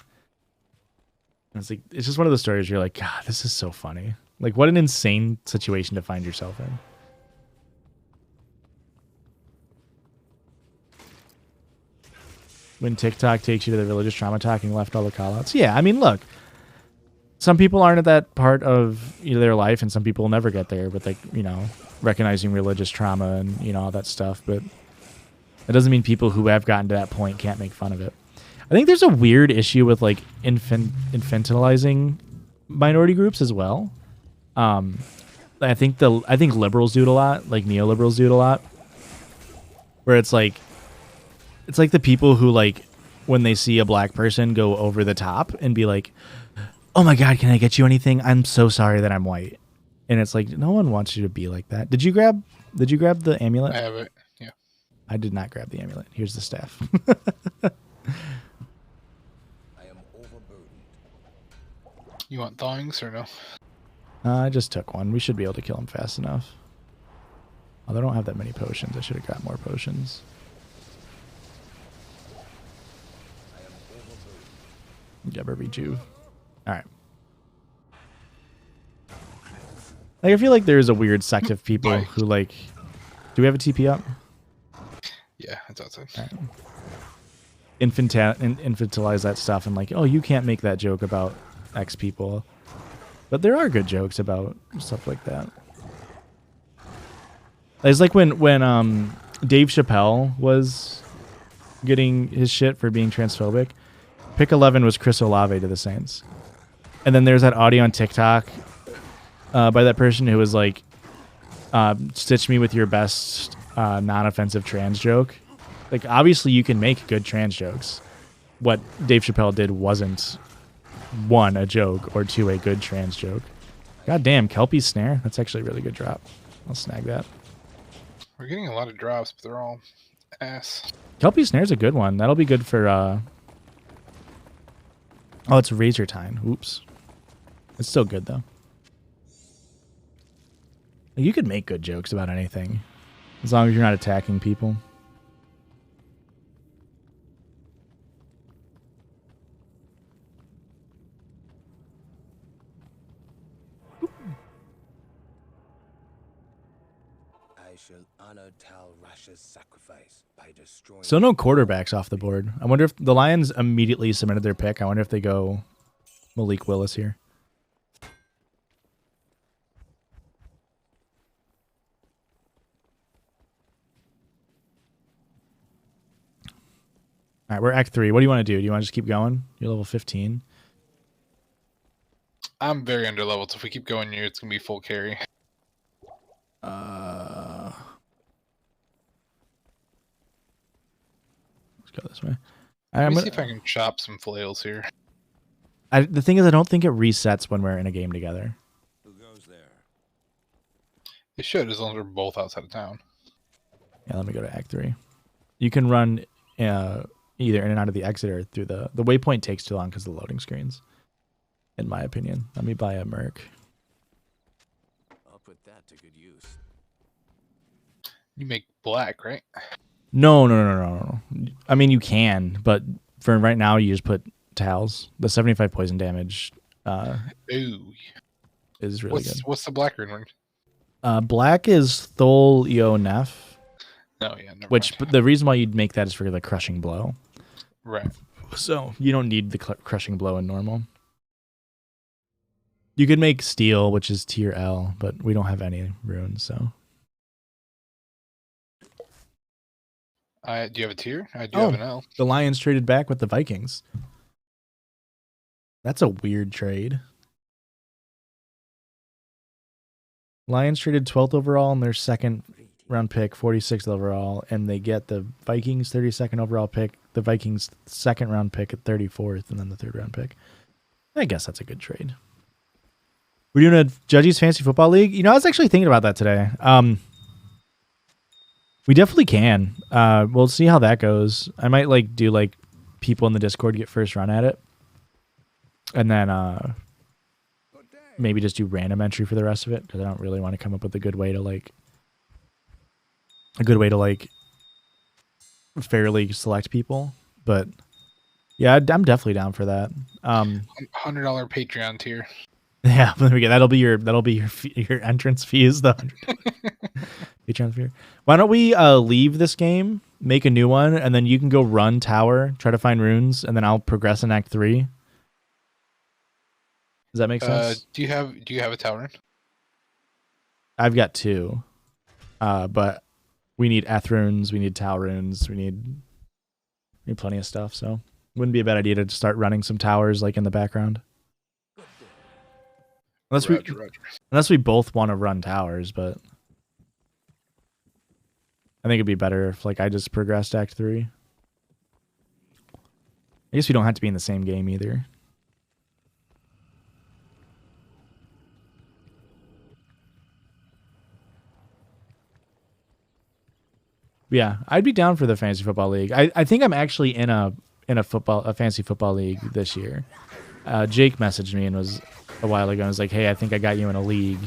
And it's like, it's just one of those stories where you're like, God, this is so funny. Like, what an insane situation to find yourself in. When TikTok takes you to the religious trauma talk and left all the callouts. Yeah, I mean, look, some people aren't at that part of their life, and some people will never get there. But like, recognizing religious trauma and all that stuff. But it doesn't mean people who have gotten to that point can't make fun of it. I think there's a weird issue with like infantilizing minority groups as well. I think liberals do it a lot, like neoliberals do it a lot, where it's like the people who, like, when they see a black person, go over the top and be like, oh my God, can I get you anything? I'm so sorry that I'm white. And it's like, no one wants you to be like that. Did you grab the amulet? I have it, yeah. I did not grab the amulet. Here's the staff. I am overburdened. You want thawings or no? I just took one. We should be able to kill him fast enough. Although I don't have that many potions. I should have got more potions. Grab a rejuve. Alright. Like, I feel like there's a weird sect of people who, like... Do we have a TP up? Yeah, it's outside. Right. Infantilize that stuff and like, oh, you can't make that joke about X people. But there are good jokes about stuff like that. It's like when Dave Chappelle was getting his shit for being transphobic. Pick 11 was Chris Olave to the Saints. And then there's that audio on TikTok by that person who was like, stitch me with your best non-offensive trans joke. Like, obviously you can make good trans jokes. What Dave Chappelle did wasn't, 1, a joke, or 2, a good trans joke. God damn, Kelpie's Snare. That's actually a really good drop. I'll snag that. We're getting a lot of drops, but they're all ass. Kelpie's Snare's a good one. That'll be good for... Oh, it's Razor Time. Oops. It's still good, though. You could make good jokes about anything, as long as you're not attacking people. I shall honor Tal Rasha's sacrifice by destroying. So no quarterbacks off the board. I wonder if the Lions immediately submitted their pick. I wonder if they go Malik Willis here. All right, we're Act 3. What do you want to do? Do you want to just keep going? You're level 15. I'm very under leveled, so if we keep going here, it's gonna be full carry. Let's go this way. Let me see if I can chop some flails here. The thing is, I don't think it resets when we're in a game together. Who goes there? It should, as long as we're both outside of town. Yeah, let me go to Act 3. You can run either in and out of the exit or through the waypoint takes too long because of the loading screens, in my opinion. Let me buy a Merc. I'll put that to good use. You make black, right? No. I mean, you can, but for right now, you just put Towels. The 75 poison damage Ooh. is really What's the black rune? good. Black is Thol Eo Nef, Oh, yeah. Never which mind. the reason why you'd make that is for the crushing blow. Right. So you don't need the crushing blow in normal. You could make steel, which is tier L, but we don't have any runes, so. Do you have a tier? I do have an L. The Lions traded back with the Vikings. That's a weird trade. Lions traded 12th overall and their second round pick, 46th overall, and they get the Vikings 32nd overall pick, the Vikings second round pick at 34th, and then the third round pick. I guess that's a good trade. We're doing a Judges Fantasy Football League. You know, I was actually thinking about that today. We definitely can. We'll see how that goes. I might do people in the Discord get first run at it, and then maybe just do random entry for the rest of it because I don't really want to come up with a good way to fairly select people. But yeah, I'm definitely down for that. $100 Patreon tier. Yeah, there we go. That'll be your entrance fee is the Patreon fee. Why don't we leave this game, make a new one, and then you can go run tower, try to find runes, and then I'll progress in Act 3. Does that make sense? Do you have a tower? I've got 2, but we need Eth runes, we need Tau runes, we need plenty of stuff. So wouldn't be a bad idea to start running some towers in the background. Unless we both want to run towers, but I think it'd be better if I just progressed Act 3. I guess we don't have to be in the same game either. Yeah, I'd be down for the Fantasy Football League. I think I'm actually in a fantasy football league this year. Jake messaged me and was a while ago and was like, "Hey, I think I got you in a league,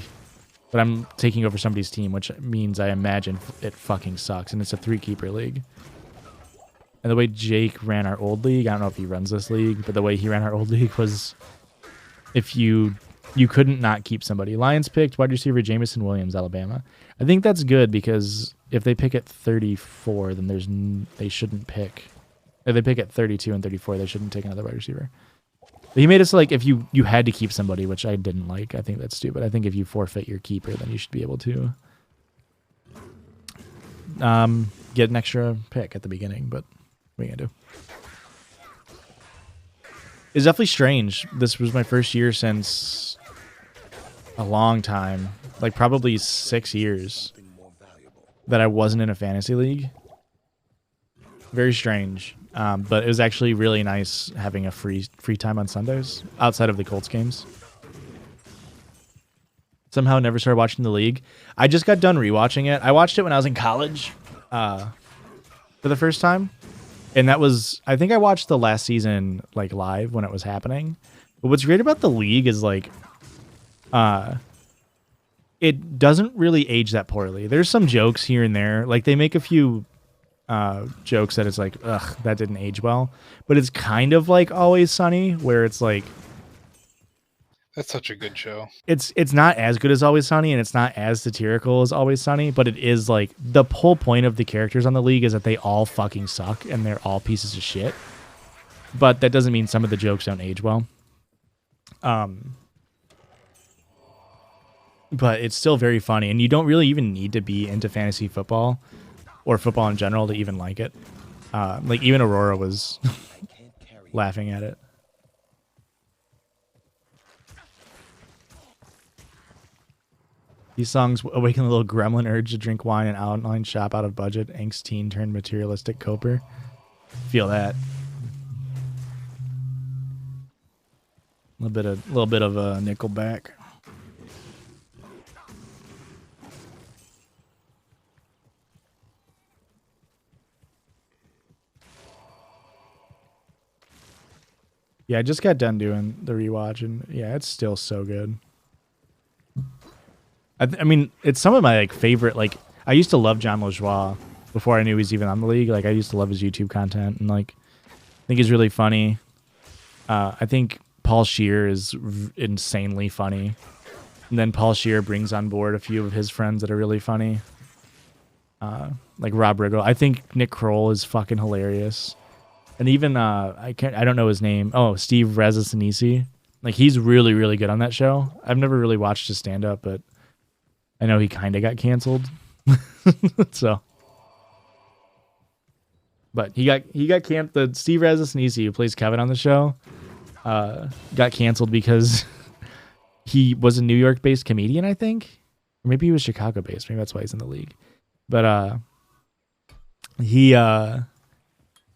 but I'm taking over somebody's team, which means I imagine it fucking sucks, and it's a 3-keeper league." And the way Jake ran our old league, I don't know if he runs this league, but the way he ran our old league was if you couldn't not keep somebody. Lions picked wide receiver Jameson Williams, Alabama. I think that's good because if they pick at 34, then they shouldn't pick. If they pick at 32 and 34, they shouldn't take another wide receiver. But he made it so if you had to keep somebody, which I didn't like. I think that's stupid. I think if you forfeit your keeper, then you should be able to get an extra pick at the beginning. But what are you gonna do? It's definitely strange. This was my first year since a long time, probably 6 years, that I wasn't in a fantasy league. Very strange. But it was actually really nice having a free time on Sundays outside of the Colts games. Somehow never started watching the league. I just got done rewatching it. I watched it when I was in college for the first time. And that was, I think I watched the last season live when it was happening. But what's great about the league is it doesn't really age that poorly. There's some jokes here and there. They make a few jokes that it's ugh, that didn't age well. But it's kind of Always Sunny, where it's That's such a good show. It's not as good as Always Sunny, and it's not as satirical as Always Sunny, but it is like the whole point of the characters on the league is that they all fucking suck and they're all pieces of shit. But that doesn't mean some of the jokes don't age well. But it's still very funny, and you don't really even need to be into fantasy football or football in general to even like it. Like even Aurora was laughing at it. These songs awaken the little gremlin urge to drink wine and online shop out of budget. Angst teen turned materialistic coper. Feel that. A little bit of a Nickelback. Yeah, I just got done doing the rewatch, and yeah, it's still so good. I mean, it's some of my like favorite. Like, I used to love John Lajoie before I knew he was even on the league. Like, I used to love his YouTube content, and like, I think he's really funny. I think Paul Scheer is insanely funny, and then Paul Scheer brings on board a few of his friends that are really funny. Like Rob Riggle. I think Nick Kroll is fucking hilarious. And even I don't know his name. Oh, Steve Razzasinisi. Like, he's really, really good on that show. I've never really watched his stand up, but I know he kind of got canceled. So, but he got the Steve Razzasinisi, who plays Kevin on the show, got canceled because he was a New York based comedian, I think. Or maybe he was Chicago based. Maybe that's why he's in the league. But he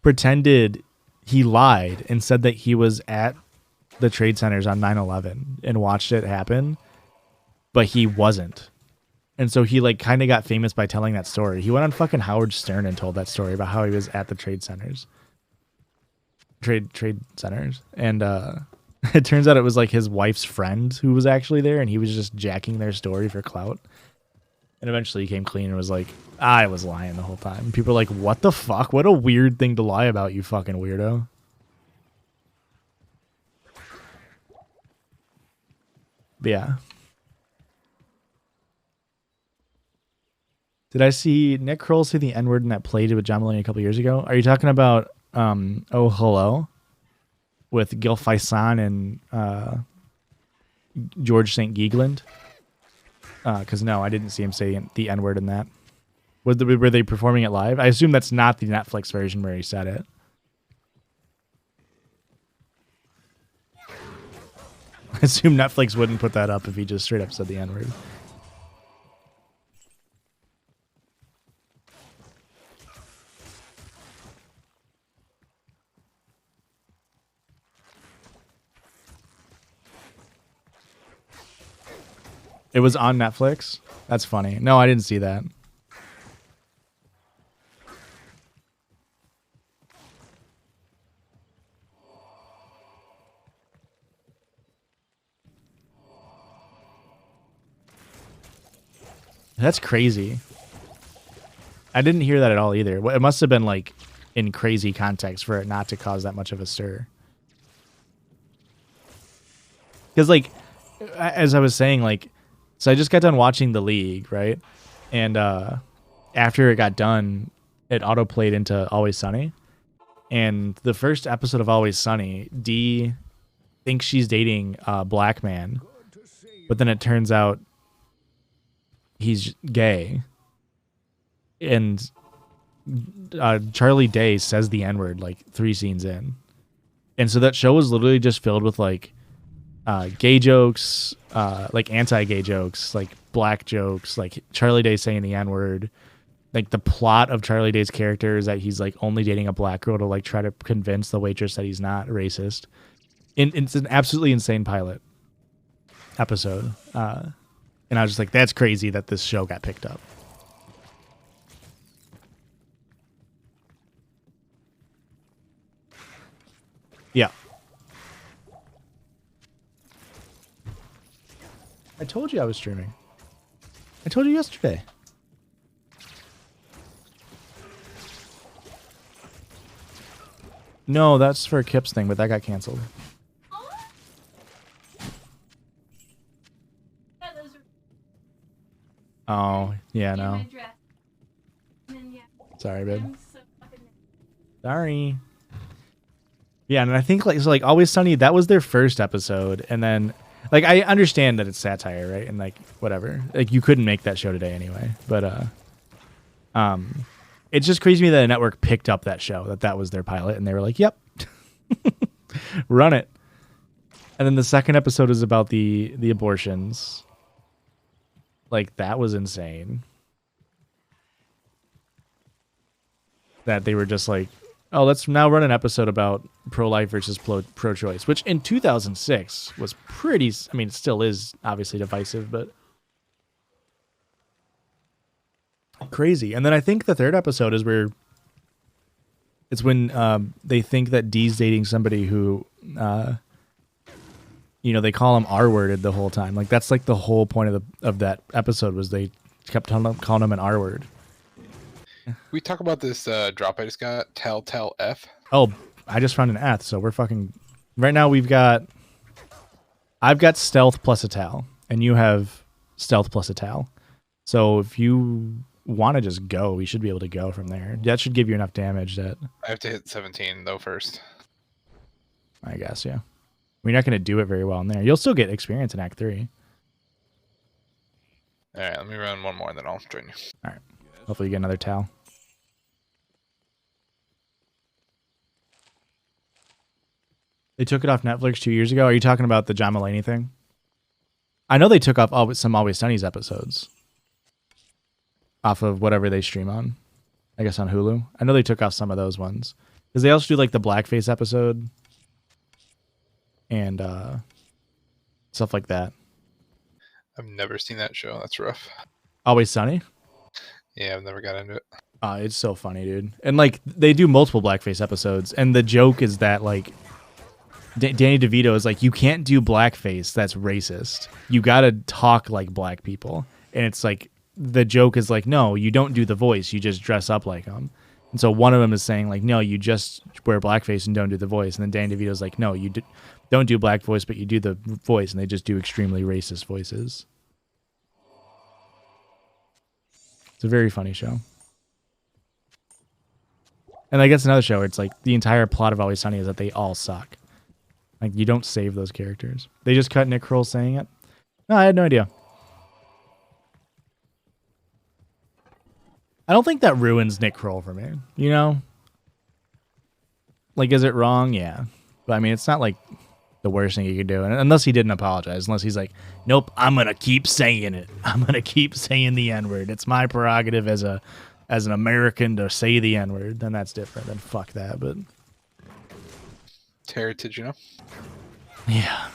pretended he lied and said that he was at the trade centers on 9/11 and watched it happen, but he wasn't. And so he like kind of got famous by telling that story. He went on fucking Howard Stern and told that story about how he was at the trade centers. Trade centers. And it turns out it was like his wife's friend who was actually there, and he was just jacking their story for clout. And eventually he came clean and was like, I was lying the whole time. And people are like, what the fuck? What a weird thing to lie about, you fucking weirdo. But yeah. Did I see Nick Kroll say the N-word in that play with John Mulaney a couple years ago? Are you talking about Oh Hello? With Gil Faison and George St. Geegland? Because no, I didn't see him say the N-word in that. Were they performing it live? I assume that's not the Netflix version where he said it. I assume Netflix wouldn't put that up if he just straight up said the N-word. It was on Netflix? That's funny. No, I didn't see that. That's crazy. I didn't hear that at all either. It must have been like in crazy context for it not to cause that much of a stir. Because like, as I was saying, like, so I just got done watching The League, right? And after it got done, it auto-played into Always Sunny. And the first episode of Always Sunny, Dee thinks she's dating a black man. But then it turns out he's gay. And Charlie Day says the N-word like 3 scenes in. And so that show was literally just filled with like gay jokes, like anti-gay jokes, like black jokes, like Charlie Day saying the N-word. Like the plot of Charlie Day's character is that he's like only dating a black girl to like try to convince the waitress that he's not racist. It's an absolutely insane pilot episode. And I was just like, that's crazy that this show got picked up. Yeah. I told you I was streaming. I told you yesterday. No, that's for Kip's thing, but that got canceled. Oh, yeah, In no. my dress. And then, yeah, Sorry, babe. I'm so fucking Sorry. Yeah, and I think like Always Sunny, that was their first episode, and then like I understand that it's satire, right? And like whatever. Like you couldn't make that show today anyway. But it's just crazy to me that a network picked up that show, that was their pilot, and they were like, "Yep. Run it." And then the second episode is about the abortions. Like that was insane. That they were just like, oh, let's now run an episode about pro-life versus pro-choice, which in 2006 was pretty, I mean, it still is obviously divisive, but crazy. And then I think the third episode is where it's when they think that Dee's dating somebody who, they call him R-worded the whole time. Like that's like the whole point of that episode was they kept calling him an R-word. We talk about this drop I just got, Telltale F. Oh, I just found an Eth, so we're fucking... Right now I've got stealth plus a tal, and you have stealth plus a tal. So if you want to just go, we should be able to go from there. That should give you enough damage that... I have to hit 17, though, first. I guess, yeah. We're not going to do it very well in there. You'll still get experience in Act 3. All right, let me run one more, and then I'll join you. All right. Hopefully you get another tal. They took it off Netflix 2 years ago. Are you talking about the John Mulaney thing? I know they took off some Always Sunny's episodes off of whatever they stream on. I guess on Hulu. I know they took off some of those ones. Because they also do like the blackface episode and stuff like that. I've never seen that show. That's rough. Always Sunny? Yeah, I've never got into it. It's so funny, dude. And like they do multiple blackface episodes, and the joke is that like Danny DeVito is like, you can't do blackface. That's racist. You gotta talk like black people. And it's like the joke is like, no, you don't do the voice. You just dress up like them. And so one of them is saying like, no, you just wear blackface and don't do the voice. And then Danny DeVito's like, no, you don't do black voice, but you do the voice, and they just do extremely racist voices. It's a very funny show. And I guess another show where it's like the entire plot of Always Sunny is that they all suck. Like you don't save those characters. They just cut Nick Kroll saying it. No, I had no idea. I don't think that ruins Nick Kroll for me. You know? Like, is it wrong? Yeah. But I mean, it's not like the worst thing you could do. And unless he didn't apologize. Unless he's like, nope, I'm going to keep saying it. I'm going to keep saying the N-word. It's my prerogative as an American to say the N-word. Then that's different. Then fuck that. But It's heritage, you know? yeah.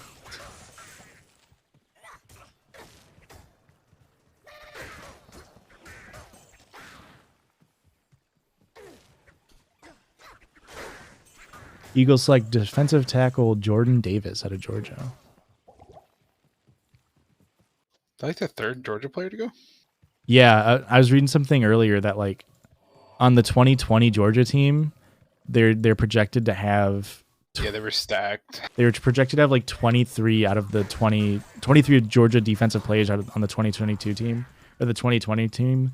Eagles select defensive tackle Jordan Davis out of Georgia. Is that like the third Georgia player to go? Yeah, I was reading something earlier that like on the 2020 Georgia team, they're projected to have. Yeah, they were stacked. They were projected to have like 23 out of the 23 Georgia defensive players on the 2022 team or the 2020 team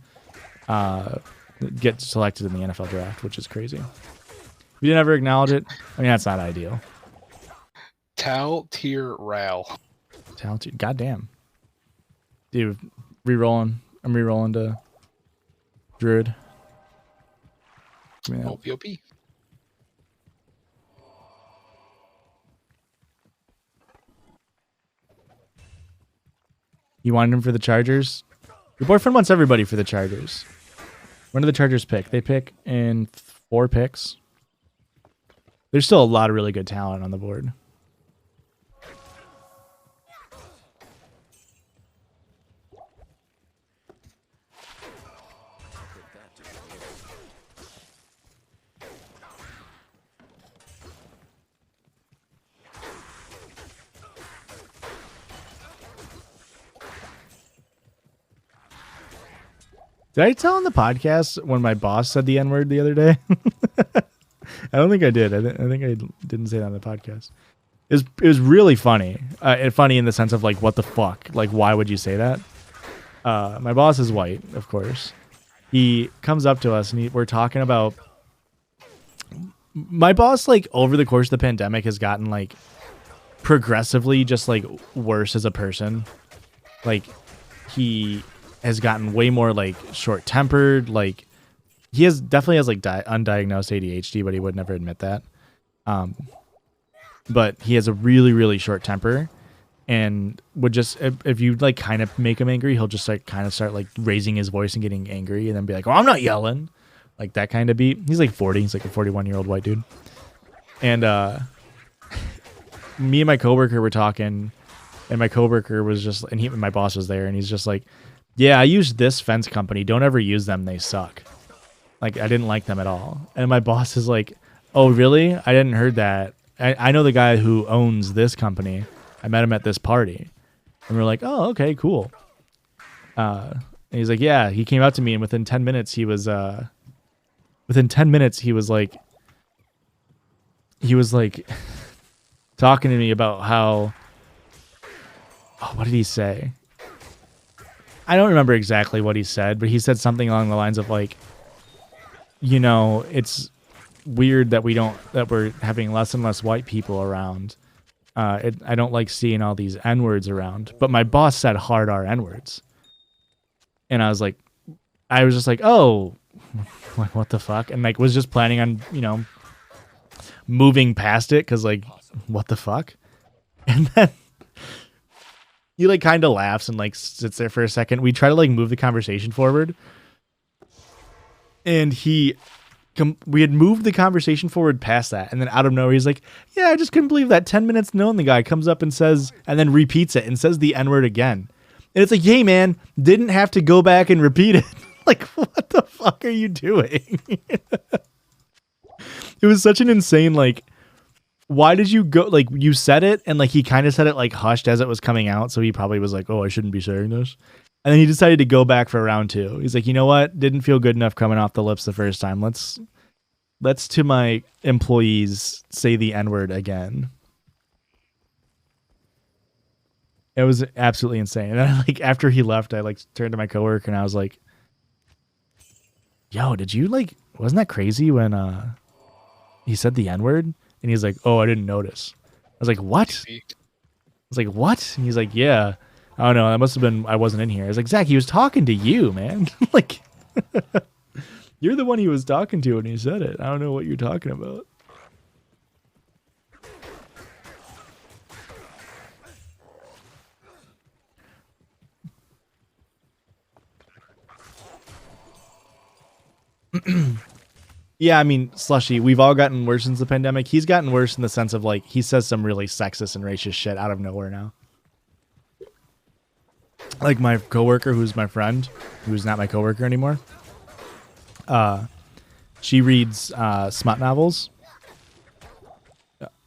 get selected in the NFL draft, which is crazy. If you didn't ever acknowledge it, I mean, that's not ideal. Tal Tier Ral. Talented. Goddamn. Dude, re-rolling. I'm re-rolling to Druid. Give me that. OPOP. You wanted him for the Chargers? Your boyfriend wants everybody for the Chargers. When do the Chargers pick? They pick in 4 picks. There's still a lot of really good talent on the board. Did I tell on the podcast when my boss said the N-word the other day? I don't think I did. I think I didn't say that on the podcast. It was really funny. Funny in the sense of like, what the fuck? Like, why would you say that? My boss is white, of course. He comes up to us and we're talking about my boss. Like over the course of the pandemic, has gotten like progressively just like worse as a person. Like he has gotten way more like short-tempered. Like he definitely has like undiagnosed ADHD, but he would never admit that. But he has a really, really short temper, and would just if you like kind of make him angry, he'll just like kind of start like raising his voice and getting angry, and then be like, "Oh, I'm not yelling," like that kind of beat. He's like 40. He's like a 41-year-old white dude, and me and my coworker were talking, and my coworker was just, and my boss was there, and he's just like, "Yeah, I used this fence company. Don't ever use them. They suck. Like I didn't like them at all." And my boss is like, "Oh, really? I didn't heard that. I know the guy who owns this company. I met him at this party." And we're like, "Oh, okay, cool." And he's like, "Yeah." He came out to me, and within 10 minutes, he was like, talking to me about how, oh, what did he say? I don't remember exactly what he said, but he said something along the lines of like, you know, it's weird that we're having less and less white people around. I don't like seeing all these N-words around. But my boss said hard R N-words. And I was just like, oh, like what the fuck? And like was just planning on, you know, moving past it because like, what the fuck? And then he like kind of laughs and like sits there for a second. We try to like move the conversation forward. And we had moved the conversation forward past that, and then out of nowhere he's like, "Yeah, I just couldn't believe that 10 minutes knowing the guy comes up and says," and then repeats it and says the N-word again. And it's like, "Hey man, didn't have to go back and repeat it." Like, what the fuck are you doing? It was such an insane, like, why did you go, like, you said it, and like he kind of said it like hushed as it was coming out, so he probably was like, "Oh, I shouldn't be saying this." And then he decided to go back for round 2. He's like, "You know what? Didn't feel good enough coming off the lips the first time. Let's to my employees say the N-word again." It was absolutely insane. And then like after he left, I like turned to my coworker and I was like, "Yo, did you like, wasn't that crazy when he said the N-word?" And he's like, "Oh, I didn't notice." I was like, "What?" I was like, "What?" And he's like, "Yeah. I don't know. That must have been, I wasn't in here." I was like, "Zach, he was talking to you, man." Like, you're the one he was talking to when he said it. I don't know what you're talking about. Yeah, I mean, Slushy, we've all gotten worse since the pandemic. He's gotten worse in the sense of like, he says some really sexist and racist shit out of nowhere now. Like my coworker, who's my friend, who's not my coworker anymore. She reads smut novels,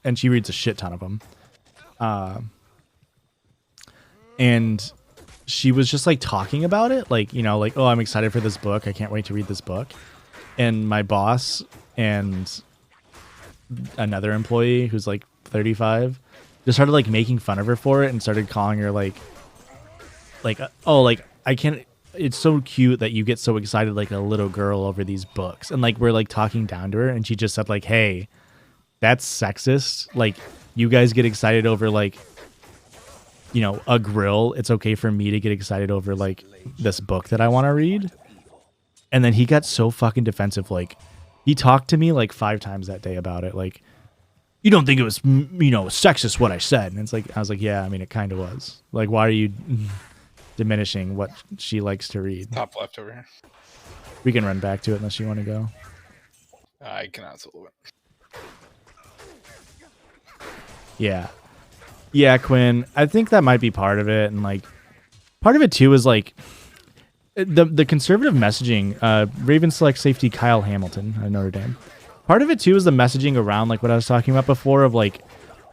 and she reads a shit ton of them. And she was just like talking about it, like, you know, like, "Oh, I'm excited for this book. I can't wait to read this book." And my boss and another employee who's like 35 just started like making fun of her for it and started calling her like, "Oh, like I can't, it's so cute that you get so excited like a little girl over these books." And like we're like talking down to her, and she just said like, "Hey, that's sexist. Like you guys get excited over like, you know, a grill. It's okay for me to get excited over like this book that I want to read." And then he got so fucking defensive. Like he talked to me like 5 times that day about it. Like, "You don't think it was, you know, sexist what I said?" And it's like, I was like, "Yeah, I mean, it kind of was. Like, why are you diminishing what she likes to read?" Top left over here. We can run back to it unless you want to go. I cannot solo it. Yeah. Yeah, Quinn. I think that might be part of it. And like part of it too is like the conservative messaging, Raven select safety Kyle Hamilton at Notre Dame. Part of it too is the messaging around like what I was talking about before of like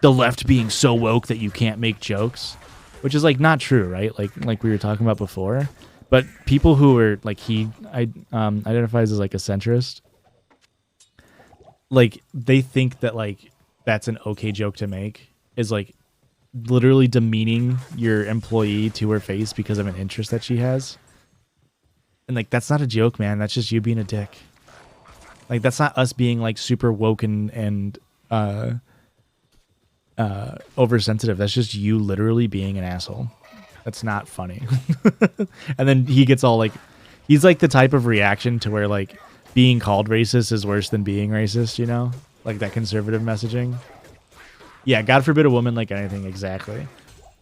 the left being so woke that you can't make jokes, which is like not true, right? Like we were talking about before. But people who are like identifies as like a centrist, like they think that like that's an okay joke to make, is like literally demeaning your employee to her face because of an interest that she has. And like, that's not a joke, man. That's just you being a dick. Like, that's not us being like super woke and oversensitive. That's just you literally being an asshole. That's not funny. And then he gets all like, he's like the type of reaction to where like being called racist is worse than being racist, you know? Like that conservative messaging. Yeah, God forbid a woman like anything, exactly.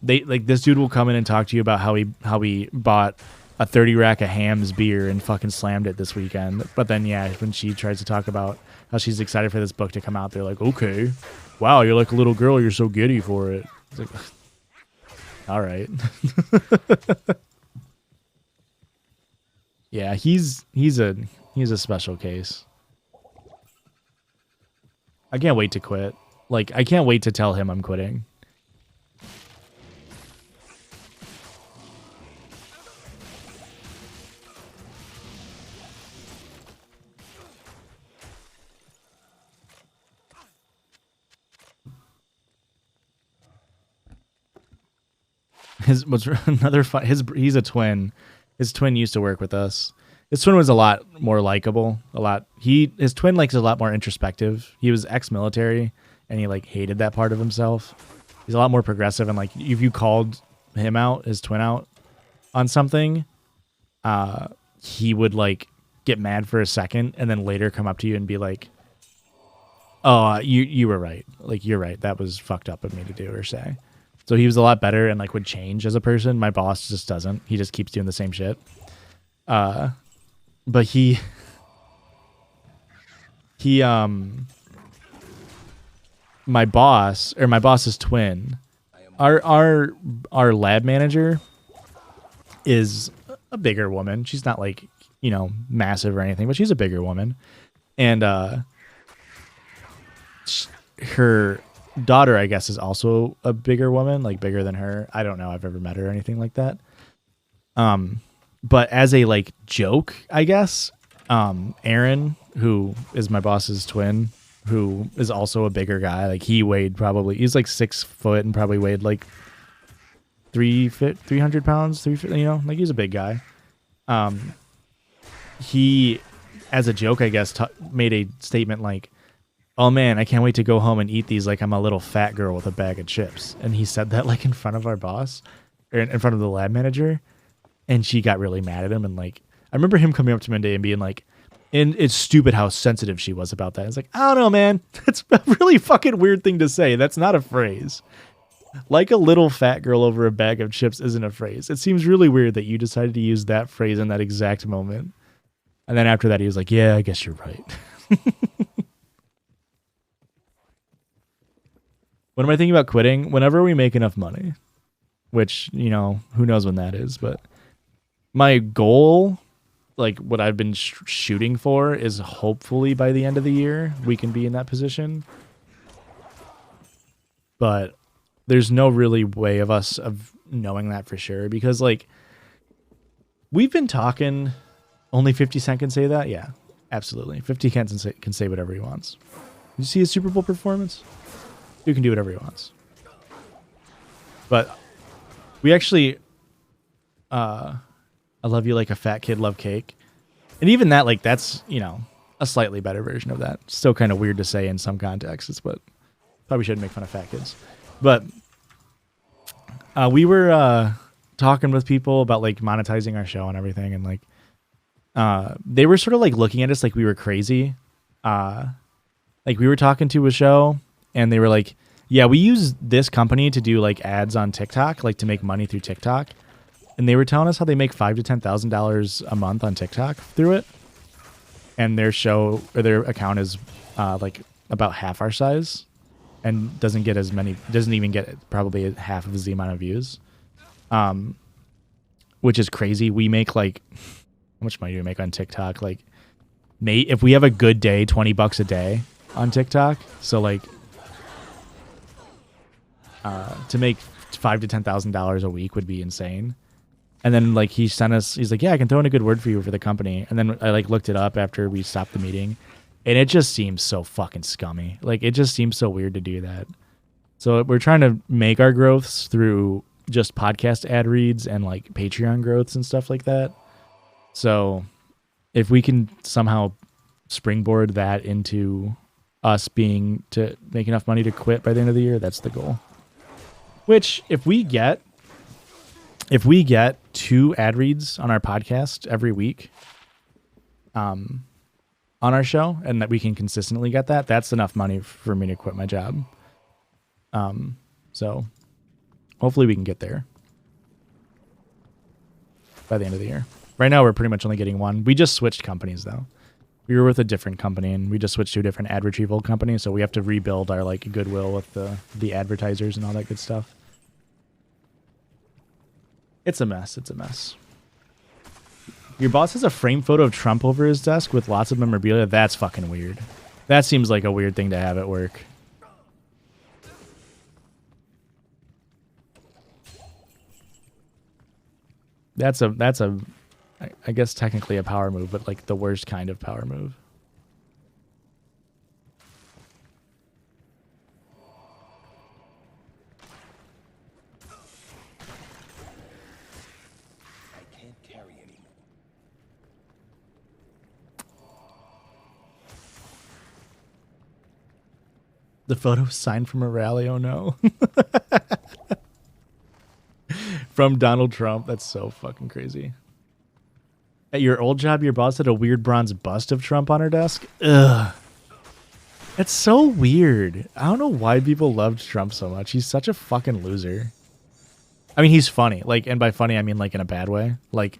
They like this dude will come in and talk to you about how he bought a 30 rack of Ham's beer and fucking slammed it this weekend. But then yeah, when she tries to talk about how she's excited for this book to come out, they're like, okay, wow, you're like a little girl, you're so giddy for it. It's like, all right. Yeah, he's a special case. I can't wait to quit. Like, I can't wait to tell him I'm quitting. He's a twin. His twin used to work with us. His twin was a lot more likable. His twin likes a lot more introspective. He was ex-military and he like hated that part of himself. He's a lot more progressive, and like if you called him out, his twin out on something, he would like get mad for a second and then later come up to you and be like, "Oh, you were right. Like you're right. That was fucked up of me to do or say." So he was a lot better and like would change as a person. My boss just doesn't. He just keeps doing the same shit. But my boss's twin, our lab manager is a bigger woman. She's not like, you know, massive or anything, but she's a bigger woman. And her daughter, I guess, is also a bigger woman, like bigger than her. I don't know. I've never met her or anything like that. But as a like joke, I guess, Aaron, who is my boss's twin, who is also a bigger guy, like he's like 6 foot and probably weighed like 300 pounds, you know, like he's a big guy. He, as a joke, I guess, made a statement like, "Oh man, I can't wait to go home and eat these like I'm a little fat girl with a bag of chips." And he said that like in front of our boss, or in front of the lab manager. And she got really mad at him. And like, I remember him coming up to me one day and being like, and it's stupid how sensitive she was about that. It's like, I don't know, man. That's a really fucking weird thing to say. That's not a phrase. Like a little fat girl over a bag of chips isn't a phrase. It seems really weird that you decided to use that phrase in that exact moment. And then after that, he was like, yeah, I guess you're right. When am I thinking about quitting? Whenever we make enough money, which, you know, who knows when that is, but my goal, like what I've been shooting for, is hopefully by the end of the year we can be in that position. But there's no really way of us of knowing that for sure, because like we've been talking. Only 50 Cent can say that. Yeah, absolutely. 50 Cent can say whatever he wants. Did you see his Super Bowl performance? Dude can do whatever he wants. But we actually, I love you like a fat kid love cake. And even that, like, that's, you know, a slightly better version of that. Still kind of weird to say in some contexts, but probably shouldn't make fun of fat kids. But we were talking with people about like monetizing our show and everything, and like they were sort of like looking at us like we were crazy. Like we were talking to a show and they were like, yeah, we use this company to do like ads on TikTok, like to make money through TikTok. And they were telling us how they make $5,000 to $10,000 a month on TikTok through it. And their show or their account is like about half our size and doesn't even get probably half of the amount of views. Which is crazy. We make like, how much money do we make on TikTok? Like, if we have a good day, $20 a day on TikTok. So like, to make $5,000 to $10,000 a week would be insane. And then like he sent us, he's like, yeah, I can throw in a good word for you for the company. And then I like looked it up after we stopped the meeting, and it just seems so fucking scummy. Like it just seems so weird to do that. So we're trying to make our growths through just podcast ad reads and like Patreon growths and stuff like that. So if we can somehow springboard that into us being to make enough money to quit by the end of the year, that's the goal. Which if we get 2 ad reads on our podcast every week, on our show, and that we can consistently get that, that's enough money for me to quit my job. So hopefully we can get there by the end of the year. Right now we're pretty much only getting 1. We just switched companies though. We were with a different company and we just switched to a different ad retrieval company, so we have to rebuild our like goodwill with the advertisers and all that good stuff. It's a mess. It's a mess. Your boss has a frame photo of Trump over his desk with lots of memorabilia. That's fucking weird. That seems like a weird thing to have at work. That's a I guess technically a power move, but like the worst kind of power move. I can't carry anymore. The photo signed from a rally. Oh no. From Donald Trump. That's so fucking crazy. At your old job, your boss had a weird bronze bust of Trump on her desk. Ugh. That's so weird. I don't know why people loved Trump so much. He's such a fucking loser. I mean, he's funny. Like, and by funny, I mean like in a bad way. Like,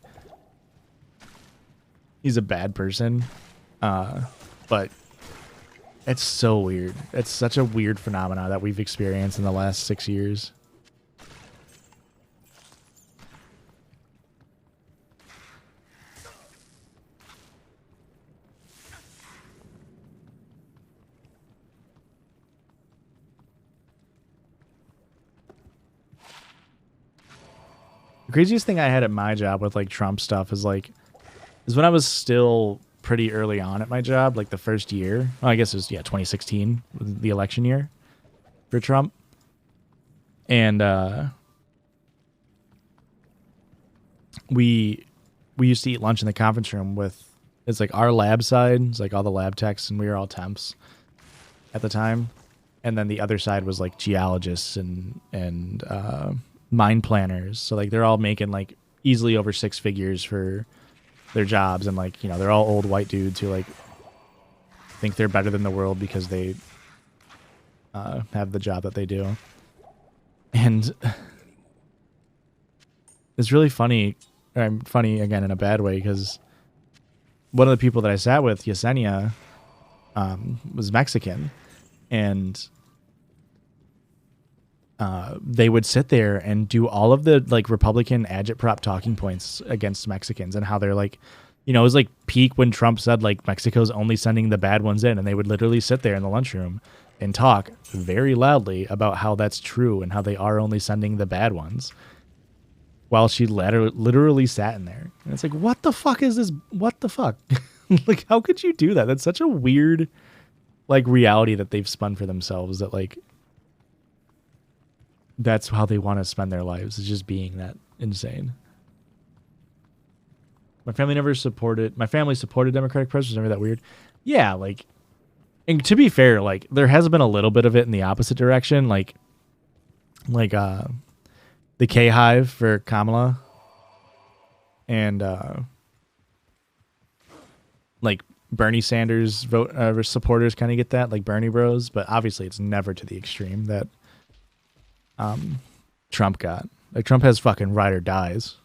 he's a bad person. But it's so weird. It's such a weird phenomena that we've experienced in the last 6 years. The craziest thing I had at my job with like Trump stuff is when I was still pretty early on at my job, like the first year. Well, I guess it was 2016, the election year for Trump. And we used to eat lunch in the conference room with, it's like our lab side, it's like all the lab techs, and we were all temps at the time. And then the other side was like geologists and mine planners. So like they're all making like easily over 6 figures for their jobs, and like, you know, they're all old white dudes who like think they're better than the world because they have the job that they do. And it's really funny. I'm funny again in a bad way, because one of the people that I sat with, Yesenia, was Mexican, and they would sit there and do all of the like Republican agitprop talking points against Mexicans, and how they're like, you know, it was like peak when Trump said like Mexico's only sending the bad ones in, and they would literally sit there in the lunchroom and talk very loudly about how that's true and how they are only sending the bad ones, while she literally sat in there. And it's like, what the fuck is this? What the fuck? Like, how could you do that? That's such a weird like reality that they've spun for themselves, that like that's how they want to spend their lives, is just being that insane. My family supported Democratic presidents. Never that weird. Yeah, like, and to be fair, like there has been a little bit of it in the opposite direction, like the K Hive for Kamala, and like Bernie Sanders supporters kind of get that, like Bernie bros, but obviously it's never to the extreme that Trump got. Like Trump has fucking ride or dies.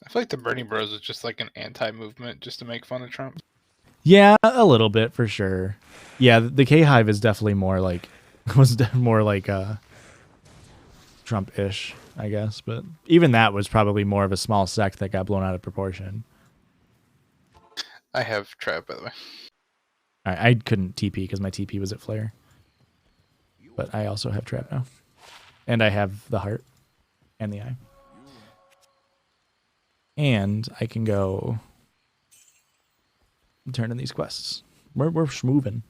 I feel like the Bernie Bros is just like an anti-movement just to make fun of Trump. Yeah, a little bit for sure. Yeah, the K Hive is definitely more like Trump-ish, I guess. But even that was probably more of a small sect that got blown out of proportion. I have Trap, by the way. I couldn't TP because my TP was at Flare. But I also have Trap now. And I have the heart and the eye. And I can go turn in these quests. We're moving.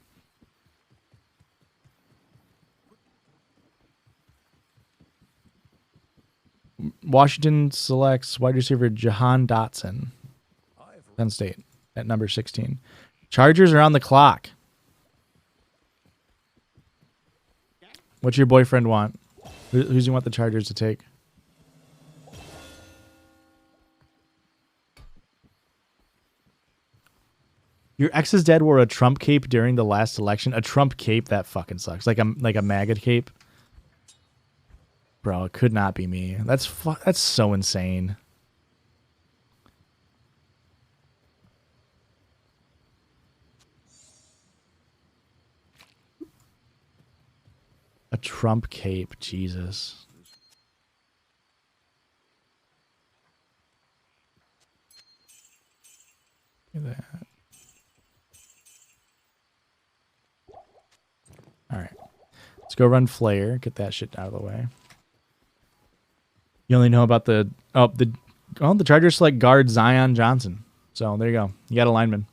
Washington selects wide receiver Jahan Dotson, Penn State, at number 16. Chargers are on the clock. What's your boyfriend want? Who's you want the Chargers to take? Your ex's dad wore a Trump cape during the last election. A Trump cape? That fucking sucks. Like a MAGA cape. Bro, it could not be me. That's so insane. A Trump cape, Jesus. Look at that. All right. Let's go run Flare. Get that shit out of the way. You only know about the Chargers select guard Zion Johnson. So there you go. You got a lineman.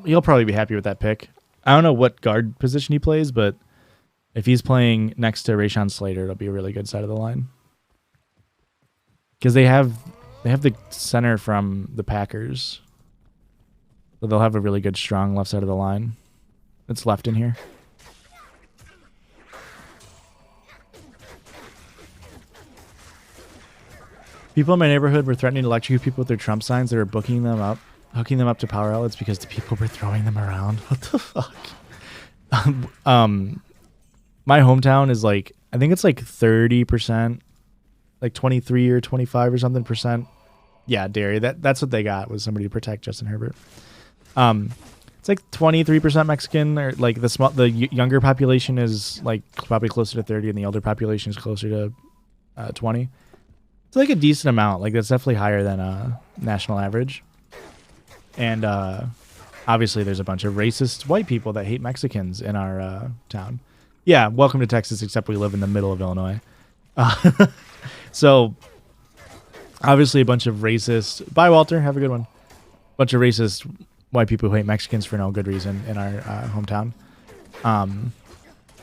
He'll probably be happy with that pick. I don't know what guard position he plays, but if he's playing next to Rashawn Slater, it'll be a really good side of the line. Because they have the center from the Packers. So they'll have a really good, strong left side of the line. It's left in here. People in my neighborhood were threatening to electrocute people with their Trump signs. They were hooking them up to power outlets because the people were throwing them around. What the fuck? My hometown is like, I think it's like 30%, like 23 or 25 or something percent. Yeah, dairy. That's what they got, was somebody to protect Justin Herbert. It's like 23% Mexican, or like the younger population is like probably closer to 30, and the older population is closer to 20. It's like a decent amount. Like that's definitely higher than national average. And obviously, there's a bunch of racist white people that hate Mexicans in our town. Yeah, welcome to Texas, except we live in the middle of Illinois. So obviously, a bunch of racist. Bye, Walter. Have a good one. Bunch of racist white people who hate Mexicans for no good reason in our hometown.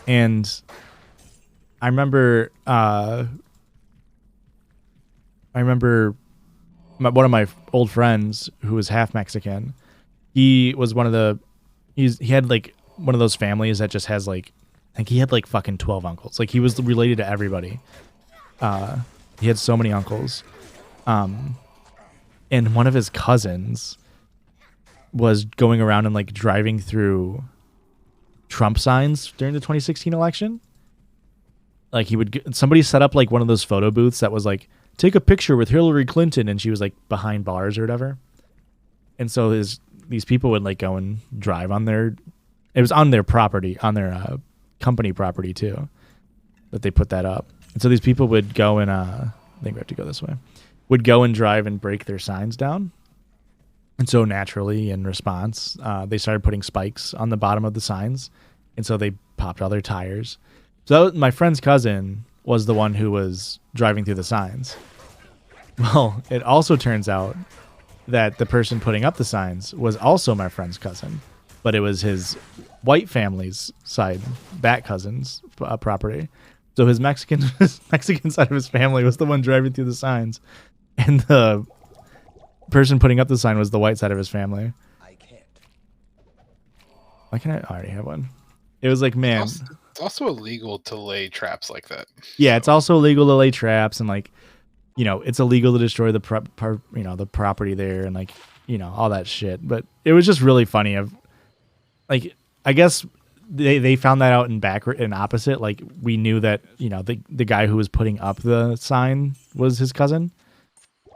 And I remember one of my old friends who was half Mexican. He was he had like one of those families that just has like, I think he had like fucking 12 uncles. Like he was related to everybody. He had so many uncles. And one of his cousins was going around and like driving through Trump signs during the 2016 election. Like somebody set up like one of those photo booths that was like, take a picture with Hillary Clinton, and she was like behind bars or whatever. And so these people would like go and drive it was on their property, on their company property too, that they put that up. And so these people would go and I think we have to go this way, would go and drive and break their signs down. And so naturally, in response, they started putting spikes on the bottom of the signs. And so they popped all their tires. So my friend's cousin was the one who was driving through the signs. Well, it also turns out that the person putting up the signs was also my friend's cousin, but it was his white family's side, back cousin's property. So his Mexican side of his family was the one driving through the signs, and the person putting up the sign was the white side of his family. I can't. Why can't I already have one? It was like, man. It's also illegal to lay traps like that. Yeah, it's also illegal to lay traps, and like, you know, it's illegal to destroy the the property there, and like, you know, all that shit. But it was just really funny. Like, I guess they found that out in backward and opposite. Like, we knew that, you know, the guy who was putting up the sign was his cousin,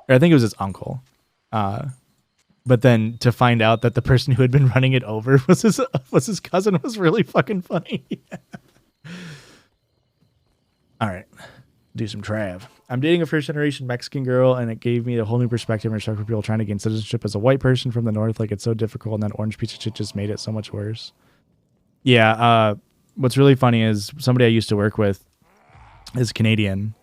or I think it was his uncle. But then to find out that the person who had been running it over was his cousin was really fucking funny. All right, do some trav. I'm dating a first-generation Mexican girl, and it gave me a whole new perspective and respect for people trying to gain citizenship as a white person from the north. Like, it's so difficult, and that orange piece of shit just made it so much worse. Yeah, what's really funny is somebody I used to work with is Canadian,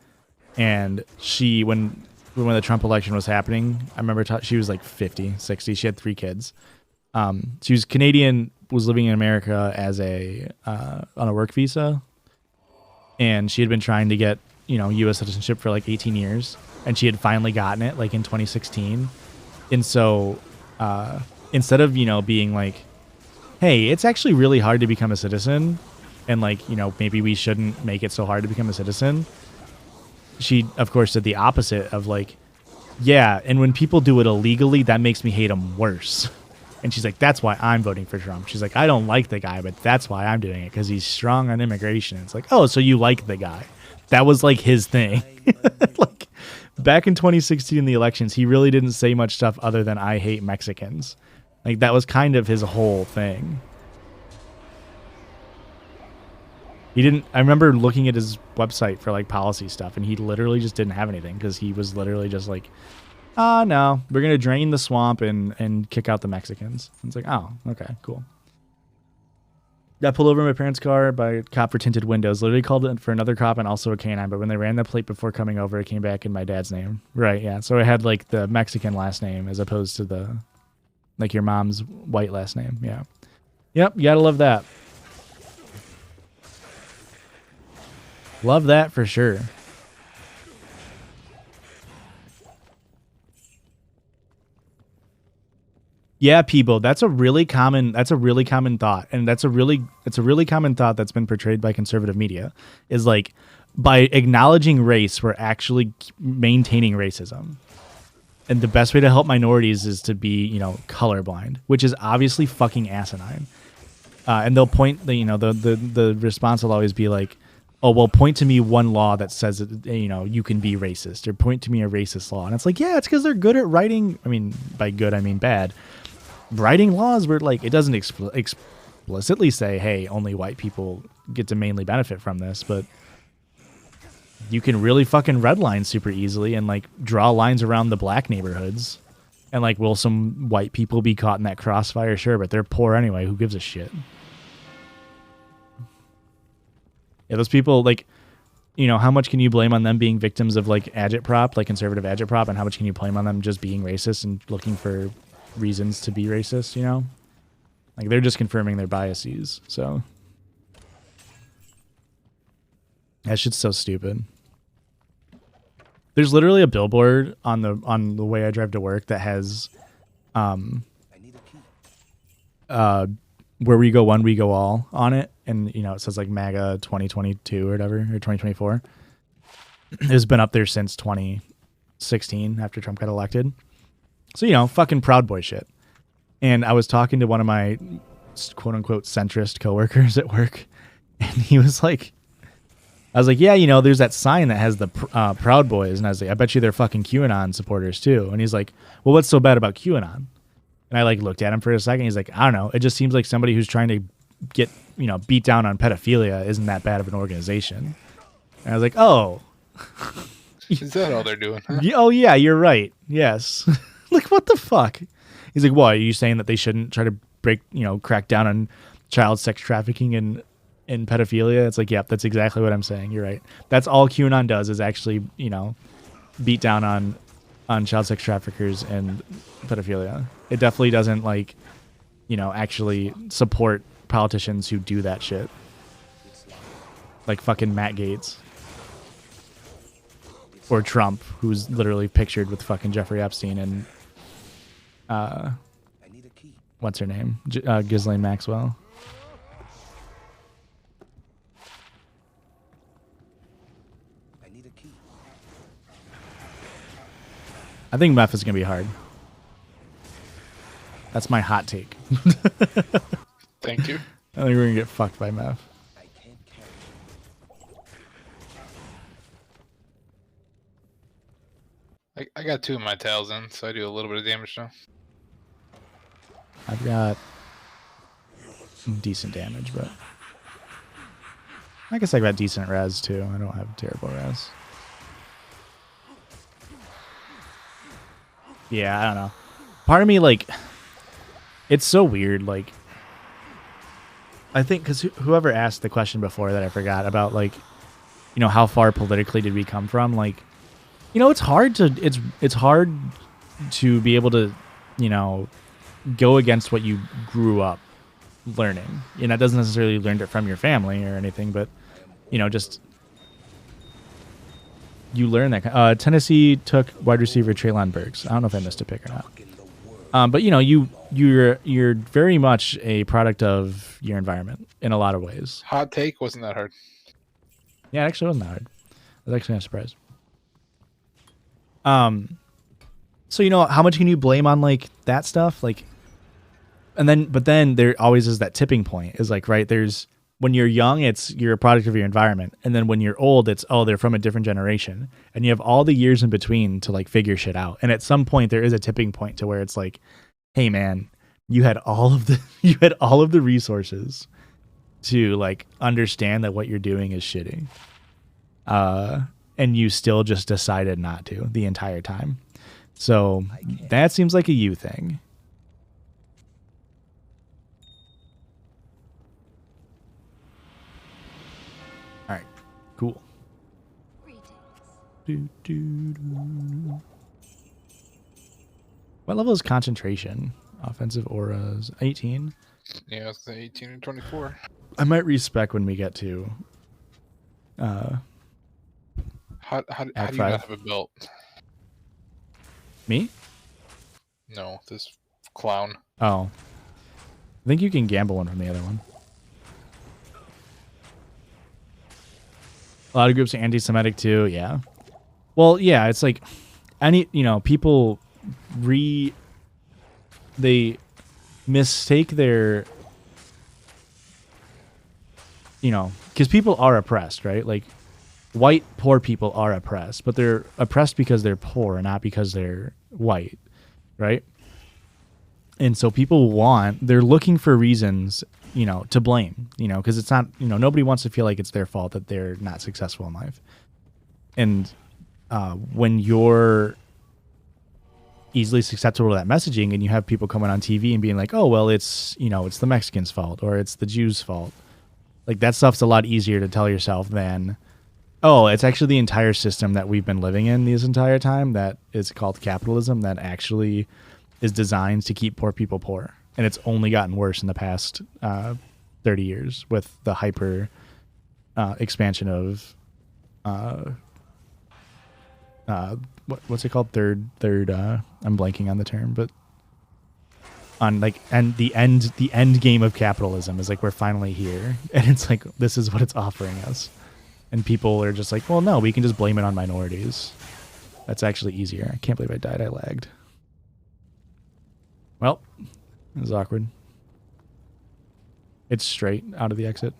and she, when the Trump election was happening, I remember she was like 50, 60. She had 3 kids. She was Canadian, was living in America as on a work visa. And she had been trying to get U.S. citizenship for like 18 years, and she had finally gotten it like in 2016. And so instead of being like, hey, it's actually really hard to become a citizen, and like maybe we shouldn't make it so hard to become a citizen, she of course did the opposite of like, yeah, and when people do it illegally, that makes me hate them worse. And she's like, that's why I'm voting for Trump. She's like, I don't like the guy, but that's why I'm doing it, because he's strong on immigration. It's like, oh, so you like the guy. That was like his thing. Like back in 2016 in the elections, he really didn't say much stuff other than I hate Mexicans. Like that was kind of his whole thing. He didn't. I remember looking at his website for like policy stuff, and he literally just didn't have anything, because he was literally just like, no, we're going to drain the swamp and kick out the Mexicans. And it's like, oh, okay, cool. Got pulled over in my parents' car by a cop for tinted windows. Literally called it for another cop and also a canine. But when they ran the plate before coming over, it came back in my dad's name. Right, yeah. So it had like the Mexican last name as opposed to the, like your mom's white last name. Yeah. Yep, you got to love that. Love that for sure. Yeah, Peebo, that's a really common thought, and it's a really common thought that's been portrayed by conservative media, is like by acknowledging race, we're actually maintaining racism. And the best way to help minorities is to be, colorblind, which is obviously fucking asinine. And they'll point the response will always be like, oh, well, point to me one law that says that, you can be racist, or point to me a racist law. And it's like, yeah, it's because they're good at writing. I mean, by good, I mean bad. Writing laws where like it doesn't explicitly say, hey, only white people get to mainly benefit from this, but you can really fucking redline super easily and like draw lines around the black neighborhoods. And like, will some white people be caught in that crossfire? Sure, but they're poor anyway. Who gives a shit? Yeah, those people, like, how much can you blame on them being victims of like agitprop, like conservative agitprop, and how much can you blame on them just being racist and looking for reasons to be racist? Like they're just confirming their biases. So that shit's so stupid. There's literally a billboard on the way I drive to work that has where we go one, we go all on it. And, it says like MAGA 2022 or whatever, or 2024. It's been up there since 2016 after Trump got elected. So, fucking Proud Boy shit. And I was talking to one of my quote unquote centrist coworkers at work. And he was like, I was like, yeah, there's that sign that has the Proud Boys. And I was like, I bet you they're fucking QAnon supporters too. And he's like, well, what's so bad about QAnon? And I like looked at him for a second. He's like, I don't know. It just seems like somebody who's trying to get, beat down on pedophilia isn't that bad of an organization. And I was like, oh. Is that all they're doing? Huh? Oh, yeah, you're right. Yes. Like, what the fuck? He's like, what, are you saying that they shouldn't try to crack down on child sex trafficking and pedophilia? It's like, yep, that's exactly what I'm saying. You're right. That's all QAnon does, is actually, beat down on child sex traffickers and pedophilia. It definitely doesn't actually support politicians who do that shit. Like fucking Matt Gaetz. Or Trump, who's literally pictured with fucking Jeffrey Epstein and what's her name? Ghislaine Maxwell. I think meth is going to be hard. That's my hot take. Thank you. I think we're going to get fucked by meth. I got 2 of my tails in, so I do a little bit of damage now. I've got decent damage, but I guess I got decent res too. I don't have terrible res. Yeah, I don't know. Part of me, like, it's so weird, like, I think, because whoever asked the question before that I forgot about, like, how far politically did we come from? Like, it's hard to be able to, go against what you grew up learning. That doesn't necessarily learn it from your family or anything, but, just you learn that. Tennessee took wide receiver Traylon Burks. I don't know if I missed a pick or not. But you know, you're very much a product of your environment in a lot of ways. Hot take, wasn't that hard? Yeah, it actually wasn't that hard. I was actually not surprised. So you know, how much can you blame on like that stuff? Like, but then there always is that tipping point. Is like, right, there's when you're young, you're a product of your environment, and then when you're old, they're from a different generation, and you have all the years in between to like figure shit out. And at some point, there is a tipping point to where it's like, hey man, you had all of the resources to like understand that what you're doing is shitty, and you still just decided not to the entire time. So that seems like a you thing. All right, cool. What level is concentration? Offensive auras, 18. Yeah, it's 18 and 24. I might respec when we get to. How do you not have a belt? Me? No, this clown. Oh. I think you can gamble one from the other one. A lot of groups are anti-Semitic too, yeah. Well, yeah, it's like people they mistake their, because people are oppressed, right? Like, white poor people are oppressed, but they're oppressed because they're poor, not because they're white, right? And so they're looking for reasons, to blame, because it's not, nobody wants to feel like it's their fault that they're not successful in life. And when you're easily susceptible to that messaging, and you have people coming on TV and being like, oh, well, it's the Mexicans' fault, or it's the Jews' fault. Like, that stuff's a lot easier to tell yourself than, oh, it's actually the entire system that we've been living in this entire time that is called capitalism that actually is designed to keep poor people poor. And it's only gotten worse in the past 30 years with the hyper expansion of what's it called? Third I'm blanking on the term, but on like, and the end game of capitalism is like, we're finally here, and it's like, this is what it's offering us. And people are just like, well, no, we can just blame it on minorities. That's actually easier. I can't believe I died. I lagged. Well, it was awkward. It's straight out of the exit.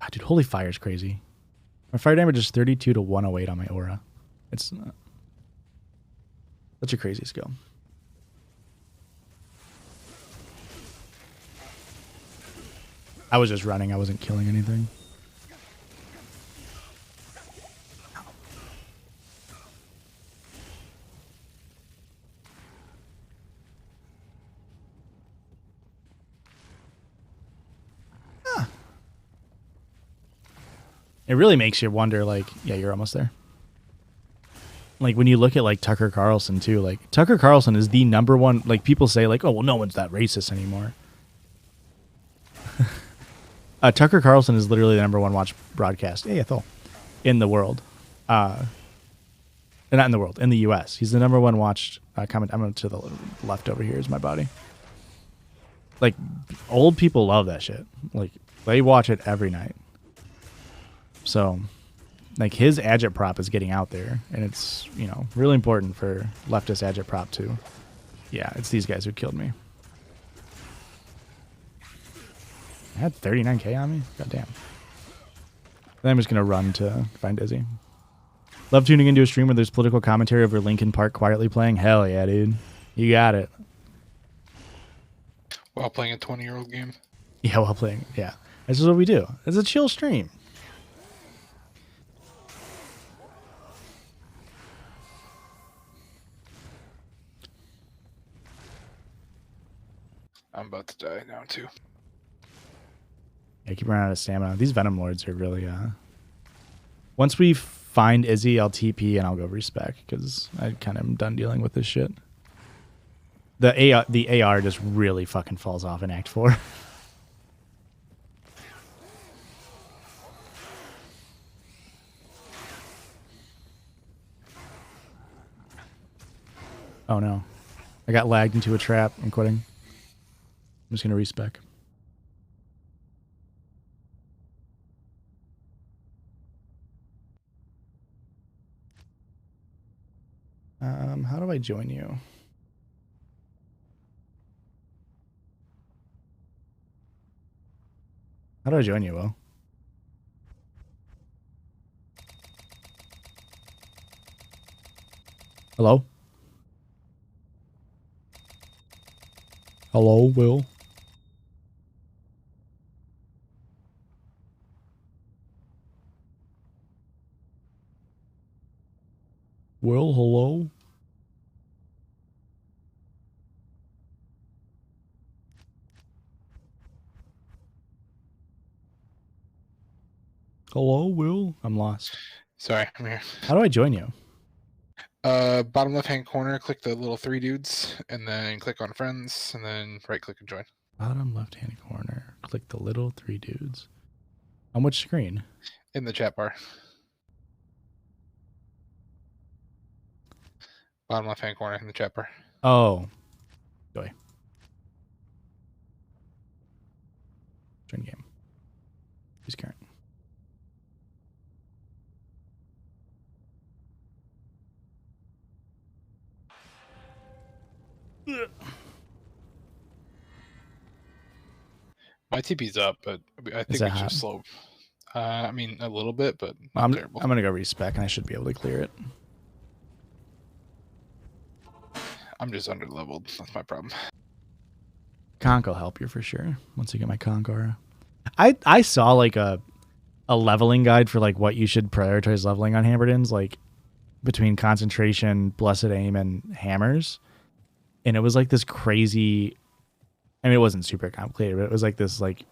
Ah, dude, holy fire is crazy. My fire damage is 32 to 108 on my aura. It's such a crazy skill. I was just running. I wasn't killing anything. It really makes you wonder, like, yeah, you're almost there. Like, when you look at, like, Tucker Carlson, too, like, Tucker Carlson is the number one, like, people say, like, oh, well, no one's that racist anymore. Tucker Carlson is literally the number one watch broadcast in the world. Not in the world, in the U.S. He's the number one watched comment. I'm to the left over here is my body. Like, old people love that shit. Like, they watch it every night. So, like, his agitprop is getting out there, and it's, really important for leftist agitprop too. Yeah, it's these guys who killed me. I had 39k on me? God damn. Then I'm just going to run to find Izzy. Love tuning into a stream where there's political commentary over Linkin Park quietly playing. Hell yeah, dude. You got it. While playing a 20-year-old game. Yeah, while playing. Yeah. This is what we do. It's a chill stream. I'm about to die now, too. Yeah, keep running out of stamina. These Venom Lords are really, once we find Izzy, I'll TP and I'll go respec, because I kind of am done dealing with this shit. The AR just really fucking falls off in Act 4. Oh no. I got lagged into a trap. I'm quitting. I'm just going to respec. How do I join you? How do I join you, Will? Hello? Hello, Will? Will, hello? Hello, Will? I'm lost. Sorry, I'm here. How do I join you? Bottom left-hand corner, click the little 3 dudes, and then click on friends, and then right-click and join. Bottom left-hand corner. Click the little 3 dudes. On which screen? In the chat bar. Bottom left-hand corner in the chat bar. Oh. Joy. Join game. Use current. My TP's up, but I think that it's hot? just slow. I mean, a little bit, but not I'm terrible. going to go respec and I should be able to clear it. I'm just under-leveled. That's my problem. Conch will help you for sure once you get my Conch aura. I saw like a leveling guide for like what you should prioritize leveling on Hammerdins, like between concentration, blessed aim, and hammers. And it was like this crazy, I mean, it wasn't super complicated, but it was like this like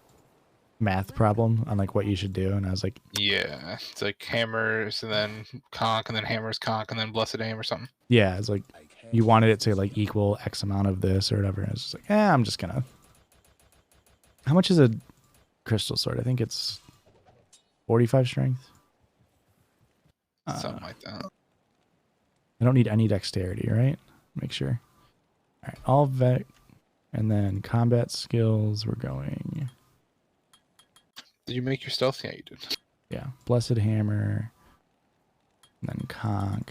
math problem on like what you should do. And I was like, Yeah, it's like hammers, and then conch, and then hammers, conch, and then blessed aim or something. yeah, it's like you wanted it to like equal X amount of this or whatever. And I was just like, I'm just gonna. How much is a crystal sword? I think it's 45 strength. Something like that. I don't need any dexterity, right? Make sure. All right, all vet, and then combat skills. We're going. Did you make your stealth? Yeah, you did. Yeah, blessed hammer, and then conch.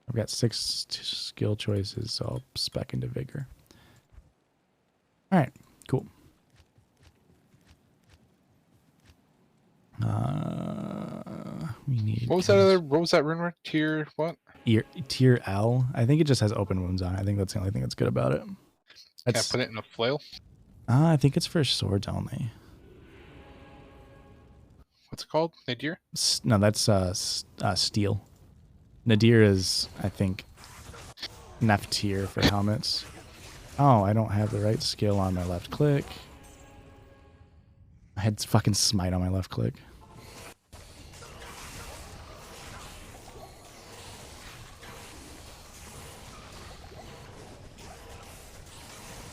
I've got 6 skill choices, so I'll spec into vigor. All right, cool. We need. What was that other? What was that rune word? Tier what? Tier L. I think it just has open wounds on it. I think that's the only thing that's good about it. Can I That's, put it in a flail? I think it's for swords only. What's it called? Nadir? No, that's steel. Nadir is, I think, Neftir for helmets. Oh, I don't have the right skill on my left click. I had fucking smite on my left click.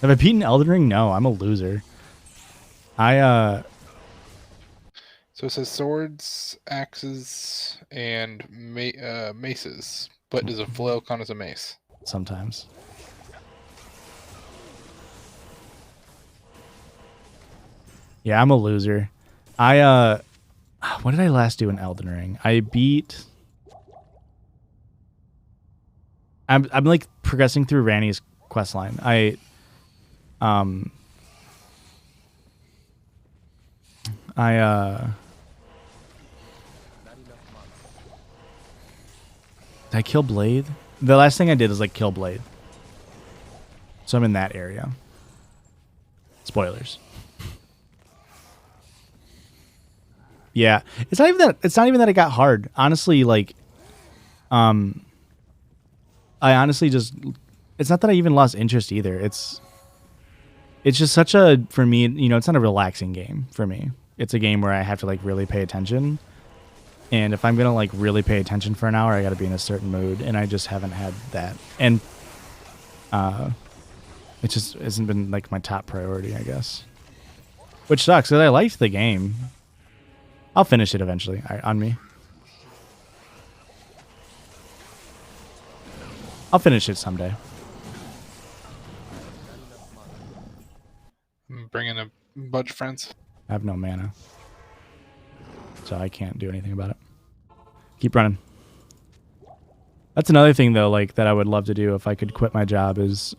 Have I beaten Elden Ring? No, I'm a loser. So it says swords, axes, and maces. But does a flail count as a mace? Sometimes. Yeah, I'm a loser. What did I last do in Elden Ring? I beat. I'm like progressing through Ranni's questline. Did I kill Blade? The last thing I did is like kill Blade. So I'm in that area. Spoilers. Yeah, it's not even that. It's not even that it got hard. Honestly, like, I honestly just. It's not that I even lost interest either. It's just such a, for me, you know, it's not a relaxing game for me. It's a game where I have to like really pay attention. And if I'm going to like really pay attention for an hour, I got to be in a certain mood. And I just haven't had that. And it just hasn't been like my top priority, I guess. Which sucks because I liked the game. I'll finish it eventually. All right, on me. I'll finish it someday. I'm bringing a bunch of friends. I have no mana, so I can't do anything about it. Keep running. That's another thing, though, like that I would love to do if I could quit my job is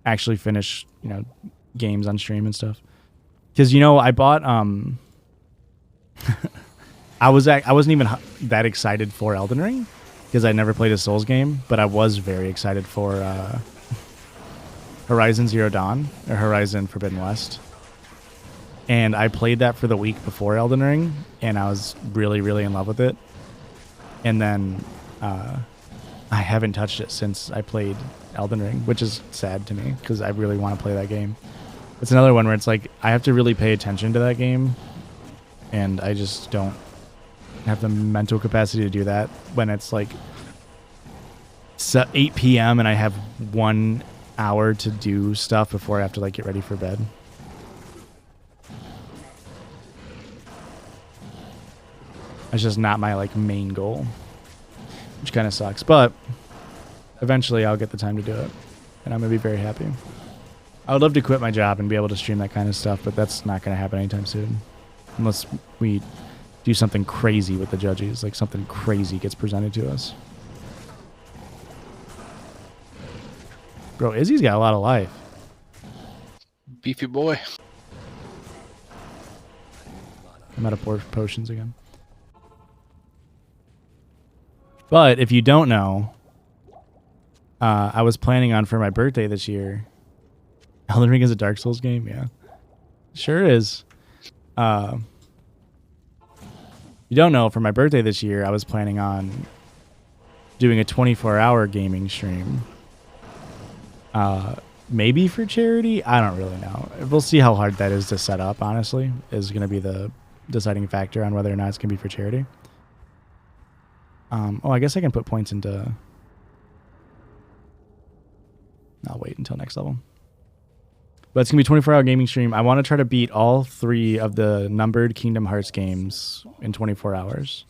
actually finish, games on stream and stuff. Because I bought I wasn't even that excited for Elden Ring because I never played a Souls game, but I was very excited for Horizon Zero Dawn or Horizon Forbidden West. And I played that for the week before Elden Ring, and I was really, really in love with it. And then I haven't touched it since I played Elden Ring, which is sad to me because I really want to play that game. It's another one where it's like I have to really pay attention to that game, and I just don't have the mental capacity to do that when it's like 8 p.m. and I have 1 hour to do stuff before I have to like get ready for bed. That's just not my like main goal, which kind of sucks, but eventually I'll get the time to do it, and I'm gonna be very happy. I would love to quit my job and be able to stream that kind of stuff, but that's not gonna happen anytime soon, unless we do something crazy with the judges, like something crazy gets presented to us. Bro, Izzy's got a lot of life. Beefy boy. I'm out of potions again. But if you don't know, I was planning on for my birthday this year. Elden Ring is a Dark Souls game, yeah. Sure is. You don't know, for my birthday this year, I was planning on doing a 24-hour gaming stream. Maybe for charity? I don't really know. We'll see how hard that is to set up, honestly, is going to be the deciding factor on whether or not it's going to be for charity. I guess I can put points into... I'll wait until next level. But it's going to be a 24-hour gaming stream. I want to try to beat all 3 of the numbered Kingdom Hearts games in 24 hours.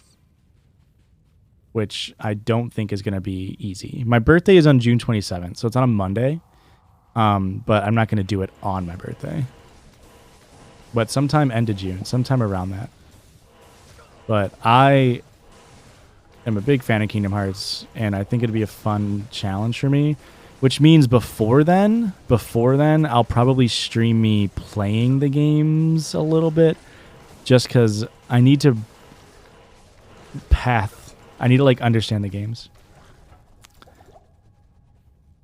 Which I don't think is going to be easy. My birthday is on June 27th, so it's on a Monday. But I'm not going to do it on my birthday. But sometime end of June, sometime around that. But I am a big fan of Kingdom Hearts, and I think it'd be a fun challenge for me. Which means before then, I'll probably stream me playing the games a little bit. Just because I need to like understand the games.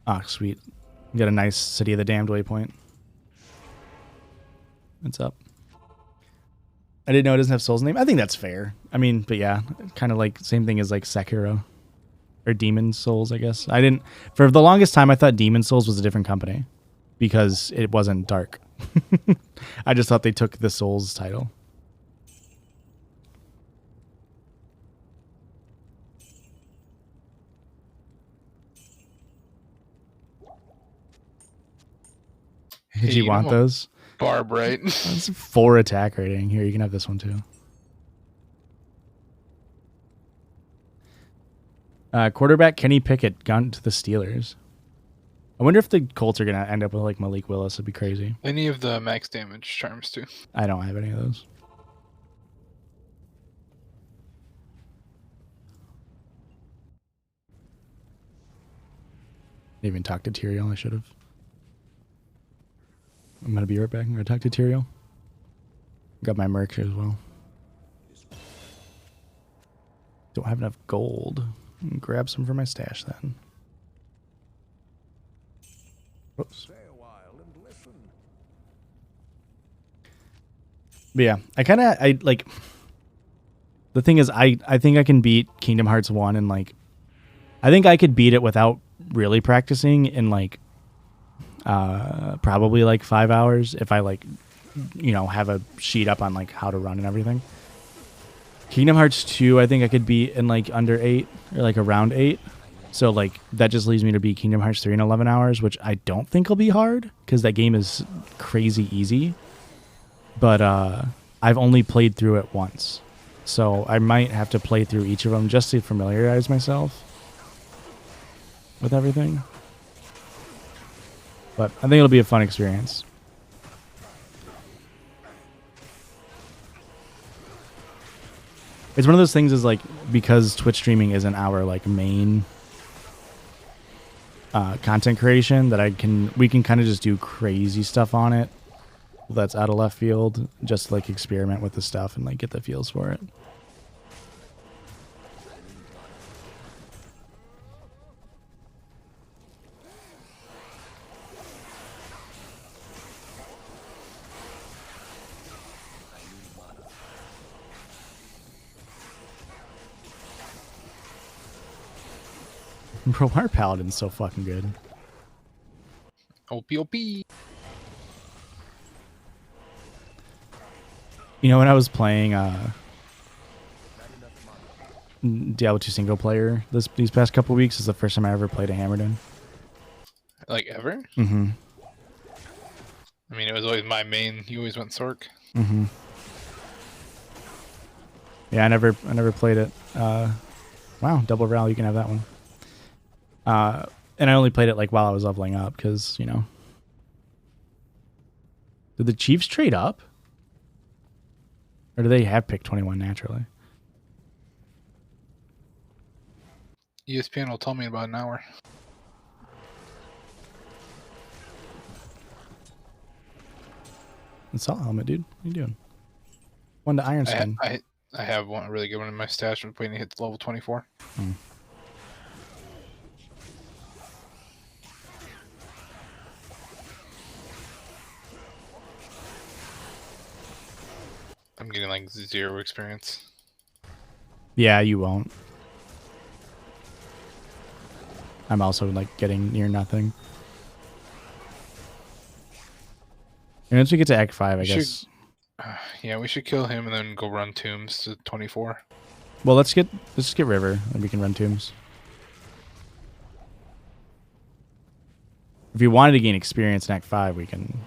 Ah, sweet. Got a nice City of the Damned waypoint. What's up? I didn't know it doesn't have Souls name. I think that's fair. I mean, but yeah, kind of like same thing as like Sekiro. Or Demon Souls, I guess. For the longest time, I thought Demon Souls was a different company because it wasn't dark. I just thought they took the Souls title. Did you want those? Barb, right? That's 4 attack rating. Here, you can have this one too. Quarterback Kenny Pickett gone to the Steelers. I wonder if the Colts are going to end up with like Malik Willis. It'd be crazy. Any of the max damage charms too. I don't have any of those. Didn't even talk to Tyrael. I should have. I'm going to be right back. I'm going to talk to Tyrael. Got my merc here as well. Don't have enough gold. Grab some for my stash then. Whoops. But yeah, I like the thing is I think I can beat Kingdom Hearts 1 and like I think I could beat it without really practicing in like probably like 5 hours if I like have a sheet up on like how to run and everything. Kingdom Hearts 2, I think I could beat in like under 8 or like around 8. So like that just leaves me to beat Kingdom Hearts 3 in 11 hours, which I don't think will be hard because that game is crazy easy. But I've only played through it once. So I might have to play through each of them just to familiarize myself. with everything. But I think it'll be a fun experience. It's one of those things is like, because Twitch streaming isn't our like main content creation, that we can kind of just do crazy stuff on it that's out of left field, just like experiment with the stuff and like get the feels for it. Bro, why are paladins so fucking good? OP. You know, when I was playing Diablo 2 single player these past couple weeks, is the first time I ever played a Hammerden. Like ever? Mm-hmm. I mean, it was always my main. You always went Sork. Mm-hmm. Yeah, I never played it. Wow, double Ral, you can have that one. And I only played it like while I was leveling up because, you know. Did the Chiefs trade up? Or do they have pick 21 naturally? ESPN will tell me in about an hour. Assault helmet, dude. What are you doing? One to Iron Skin. I have one a really good one in my stash. I'm waiting to hit level 24. Hmm. I'm getting like 0 experience. Yeah, you won't. I'm also like getting near nothing. And once we get to Act 5, I guess. Yeah, we should kill him and then go run tombs to 24. Well, let's get River, and we can run tombs. If you wanted to gain experience in Act 5, we can.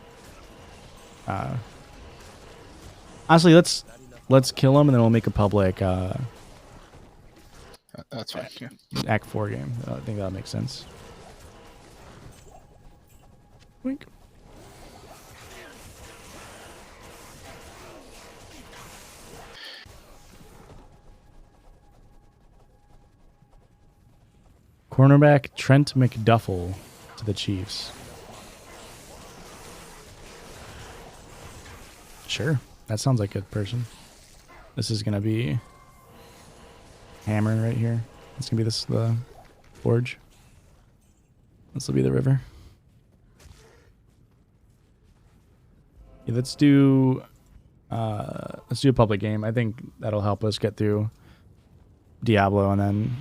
Honestly, let's kill him, and then we'll make a public That's fine. Yeah. Act 4 game. I think that makes sense. Wink. Cornerback Trent McDuffel to the Chiefs. Sure, that sounds like a person. This is gonna be Hammer right here. It's gonna be the forge. This will be the river. Yeah, let's do a public game. I think that'll help us get through Diablo, and then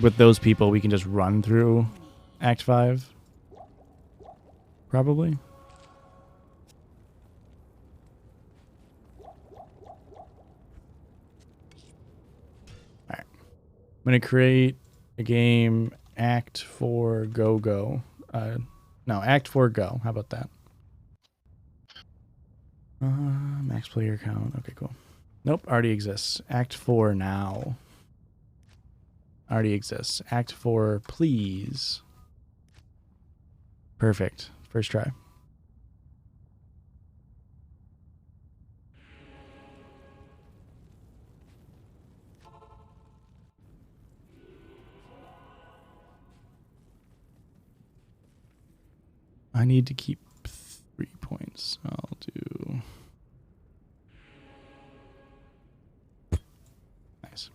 with those people we can just run through Act 5. Probably. Alright. I'm gonna create a game Act 4 Go. No, Act 4 Go. How about that? Max player count. Okay, cool. Nope, already exists. Act 4 now. Already exists. Act 4, please. Perfect. First try. I need to keep 3 points. I'll do... Nice.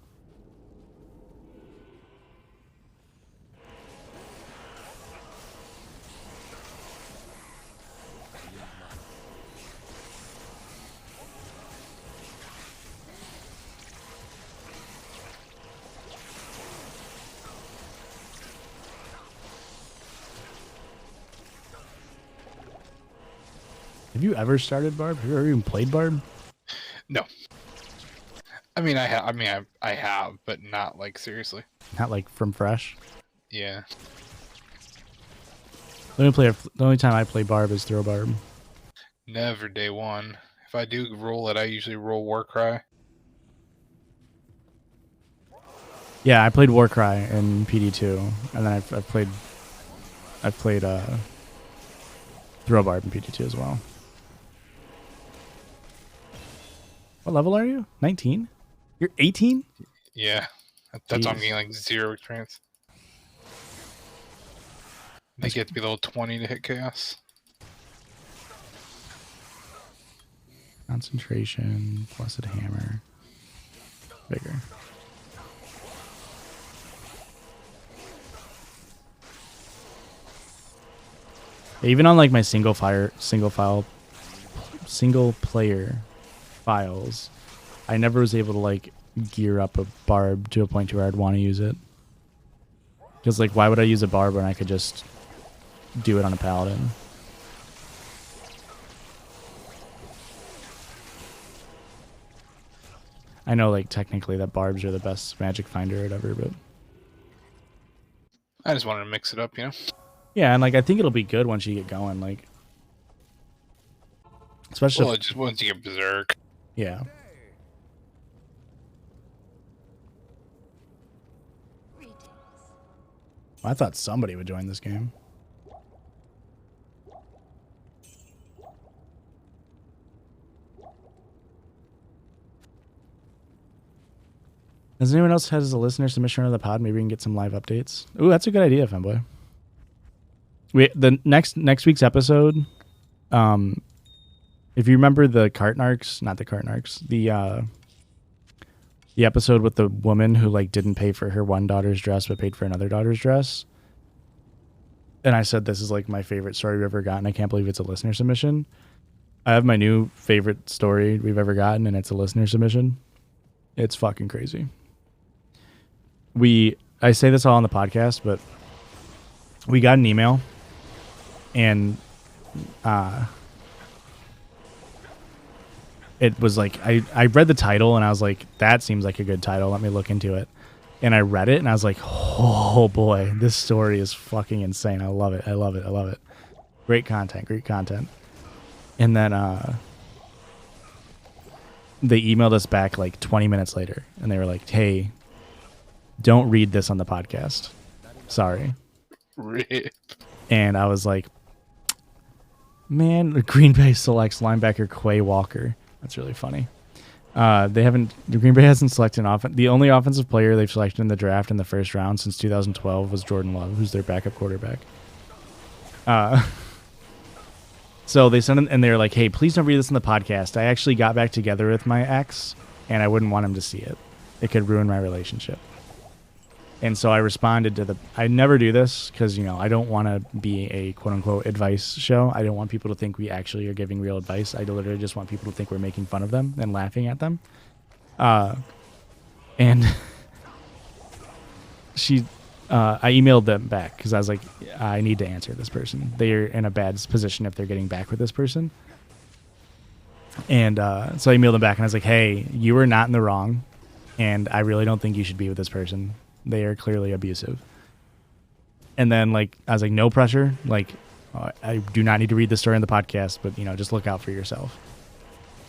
Have you ever started Barb? Have you ever even played Barb? No. I mean, I have, but not like seriously. Not like from fresh? Yeah. The only time I play Barb is throw Barb. Never day one. If I do roll it, I usually roll Warcry. Yeah, I played Warcry in PD2, and then I've played I've played Throw Barb in PT2 as well. What level are you? 19? You're 18? Yeah. That's why I'm Jeez. getting like 0 experience. I think you have to be level 20 to hit chaos. Concentration, Blessed Hammer, Vigor. Even on like my single player files, I never was able to like gear up a barb to a point where I'd want to use it. Because like, why would I use a barb when I could just do it on a paladin? I know like technically that barbs are the best magic finder or whatever, but I just wanted to mix it up, you know? yeah, and like I think it'll be good once you get going, like especially Well, just once you get berserk. yeah. I thought somebody would join this game. Does anyone else has a listener submission on the pod? Maybe we can get some live updates. Ooh, that's a good idea, Femboy. The next week's episode, if you remember the Cartnarks, not the Cartnarks, the episode with the woman who like didn't pay for her one daughter's dress but paid for another daughter's dress. And I said this is like my favorite story we've ever gotten. I can't believe it's a listener submission. I have my new favorite story we've ever gotten, and it's a listener submission. It's fucking crazy. I say this all on the podcast, but we got an email, and it was like I read the title and I was like, that seems like a good title. Let me look into it. And I read it and I was like, oh boy, this story is fucking insane. I love it. I love it. I love it. Great content. Great content. And then they emailed us back like 20 minutes later and they were like, hey, don't read this on the podcast. Sorry. Rip. And I was like, man, Green Bay selects linebacker Quay Walker. That's really funny. Green Bay hasn't selected an offense. The only offensive player they've selected in the draft in the first round since 2012 was Jordan Love, who's their backup quarterback. So they sent in, and they were like, hey, please don't read this in the podcast. I actually got back together with my ex, and I wouldn't want him to see it. It could ruin my relationship. And so I responded to I never do this because, you know, I don't want to be a quote-unquote advice show. I don't want people to think we actually are giving real advice. I literally just want people to think we're making fun of them and laughing at them. And I emailed them back because I was like, I need to answer this person. They're in a bad position if they're getting back with this person. And so I emailed them back and I was like, hey, you were not in the wrong. And I really don't think you should be with this person. They are clearly abusive. And then, like, I was like, no pressure. Like, I do not need to read the story on the podcast, but, you know, just look out for yourself.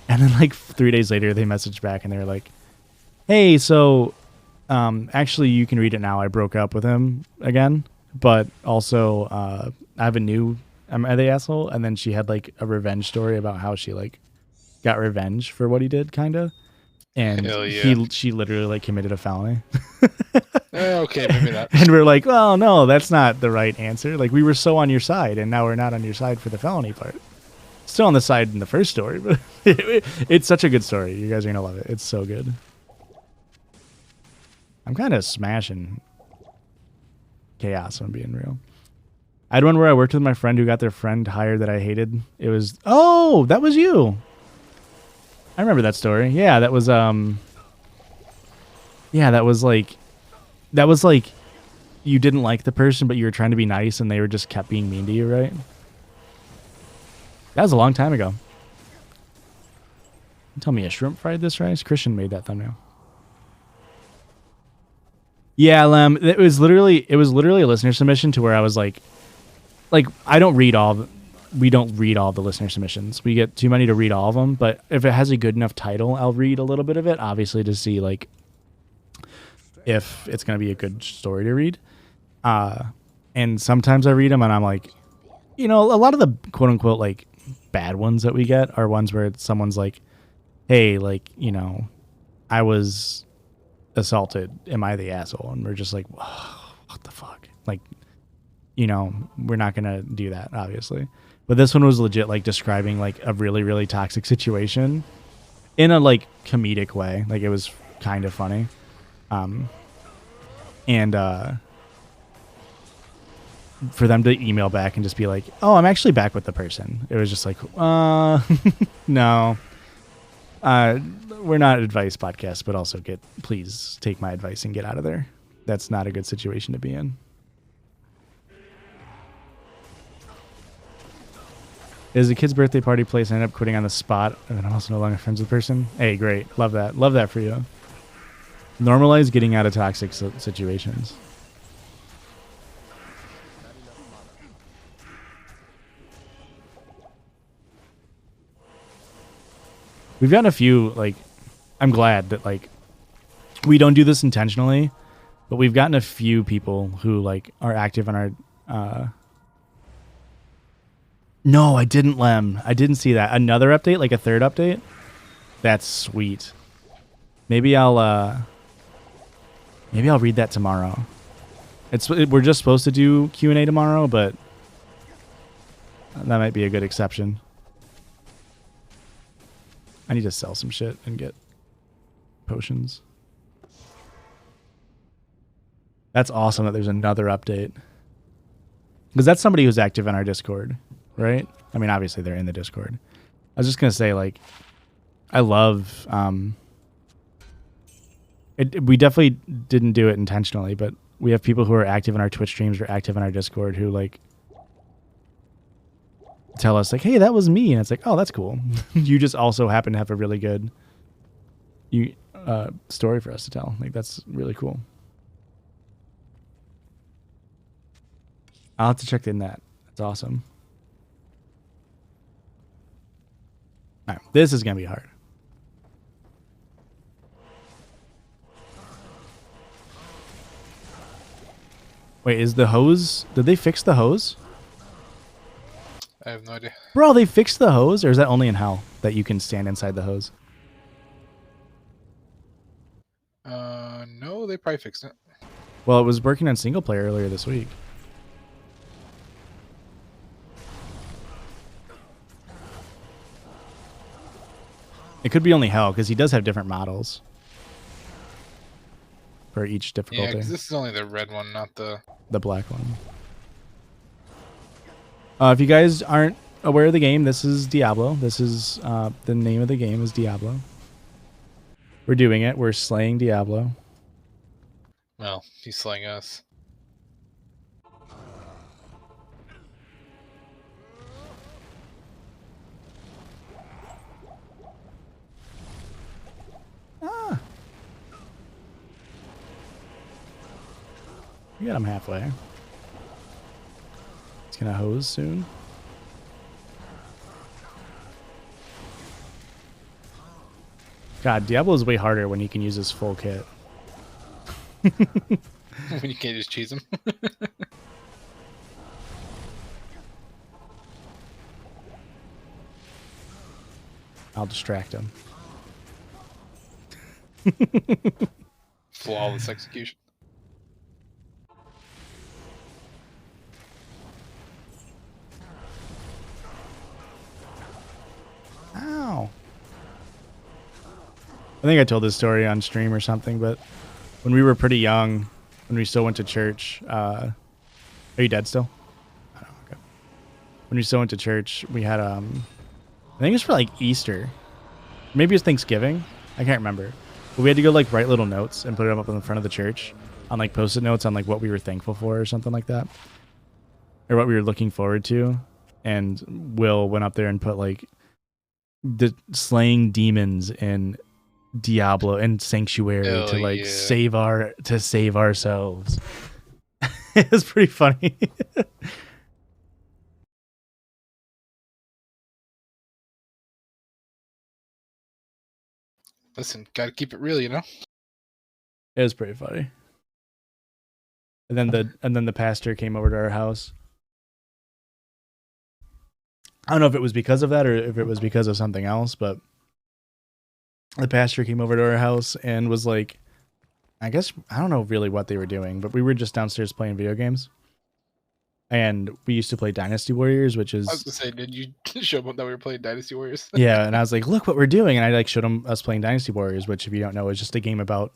And then, like, 3 days later, they messaged back and they were like, hey, so actually, you can read it now. I broke up with him again, but also I have a new, are they asshole? And then she had, like, a revenge story about how she, like, got revenge for what he did, kind of. And yeah. she literally, like, committed a felony. Okay, maybe not. And we're like, well, no, that's not the right answer. Like, we were so on your side, and now we're not on your side for the felony part. Still on the side in the first story, but it's such a good story. You guys are going to love it. It's so good. I'm kind of smashing chaos, if I'm being real. I had one where I worked with my friend who got their friend hired that I hated. It was, oh, that was you. I remember that story. Yeah, that was like you didn't like the person, but you were trying to be nice, and they were just kept being mean to you, right? That was a long time ago. Tell me, a shrimp fried this rice? Christian made that thumbnail. Yeah, Lem. It was literally a listener submission to where I was like I don't read all. We don't read all the listener submissions. We get too many to read all of them. But if it has a good enough title, I'll read a little bit of it, obviously, to see like if it's going to be a good story to read. And And sometimes I read them and I'm like, you know, a lot of the quote unquote like bad ones that we get are ones where someone's like, hey, like, you know, I was assaulted. Am I the asshole? And we're just like, oh, what the fuck? Like, you know, we're not going to do that, obviously. But this one was legit, like, describing, like, a really, really toxic situation in a, like, comedic way. Like, it was kind of funny. And for them to email back and just be like, oh, I'm actually back with the person. It was just like, no. We're not advice podcast, but also please take my advice and get out of there. That's not a good situation to be in. Is a kid's birthday party place. I ended up quitting on the spot, and then I'm also no longer friends with the person. Hey, great. Love that. Love that for you. Normalize getting out of toxic situations. We've gotten a few, like, I'm glad that, like, we don't do this intentionally, but we've gotten a few people who, like, are active on our, no, I didn't, Lem. I didn't see that. Another update, like a third update? That's sweet. Maybe I'll read that tomorrow. We're just supposed to do Q&A tomorrow, but that might be a good exception. I need to sell some shit and get potions. That's awesome that there's another update. Because that's somebody who's active in our Discord, right? I mean, obviously they're in the Discord. I was just going to say, like, I love... we definitely didn't do it intentionally, but we have people who are active in our Twitch streams or active in our Discord who, like, tell us, like, hey, that was me. And it's like, oh, that's cool. You just also happen to have a really good story for us to tell. Like, that's really cool. I'll have to check in that. That's awesome. All right, this is going to be hard. Wait, is the hose... Did they fix the hose? I have no idea. Bro, they fixed the hose? Or is that only in Hell that you can stand inside the hose? No, they probably fixed it. Well, it was working on single player earlier this week. It could be only Hell, because he does have different models for each difficulty. Yeah, because this is only the red one, not the black one. If you guys aren't aware of the game, this is Diablo. This is the name of the game is Diablo. We're doing it. We're slaying Diablo. Well, he's slaying us. We got him halfway. He's gonna hose soon. God, Diablo is way harder when he can use his full kit. When you can't just cheese him. I'll distract him. Flawless execution. Ow. I think I told this story on stream or something, but when we were pretty young, when we still went to church, are you dead still? I don't know. Okay. When we still went to church, we had, I think it was for like Easter. Maybe it was Thanksgiving. I can't remember. But we had to go like write little notes and put them up in the front of the church on like post-it notes on like what we were thankful for or something like that. Or what we were looking forward to. And Will went up there and put like the slaying demons in Diablo and Sanctuary to like save ourselves. It was pretty funny. Listen, gotta keep it real, you know? It was pretty funny. And then the pastor came over to our house. I don't know if it was because of that or if it was because of something else, but the pastor came over to our house and was like, I guess, I don't know really what they were doing, but we were just downstairs playing video games. And we used to play Dynasty Warriors, which is... I was going to say, did you show them that we were playing Dynasty Warriors? Yeah, and I was like, look what we're doing. And I like showed them us playing Dynasty Warriors, which if you don't know is just a game about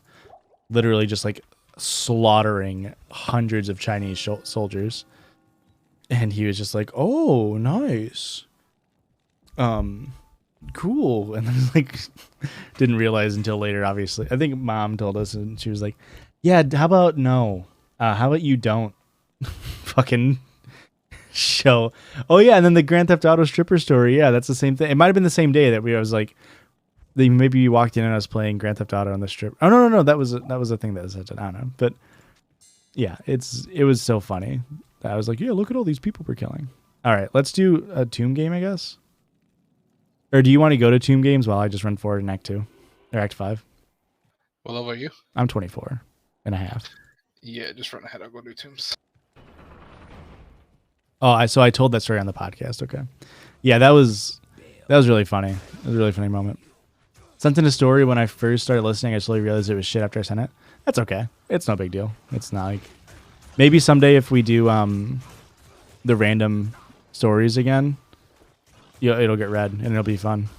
literally just like slaughtering hundreds of Chinese soldiers. And he was just like, oh, nice. Cool. And then like didn't realize until later, obviously. I think mom told us and she was like, yeah, how about no? How about you don't fucking show? Oh yeah, and then the Grand Theft Auto stripper story. Yeah, that's the same thing. It might have been the same day that I was like, maybe you walked in and I was playing Grand Theft Auto on the strip. Oh no, that was a thing that was, I don't know. But yeah, it was so funny. I was like, yeah, look at all these people we're killing. All right, let's do a Tomb game, I guess. Or do you want to go to Tomb games while I just run forward in Act 2 or Act 5? What level are you? I'm 24 and a half. Yeah, just run ahead. I'll go do Tombs. Oh, so I told that story on the podcast. Okay. Yeah, that was really funny. It was a really funny moment. Sent in a story when I first started listening. I slowly realized it was shit after I sent it. That's okay. It's no big deal. It's not like... Maybe someday if we do the random stories again, it'll get read and it'll be fun.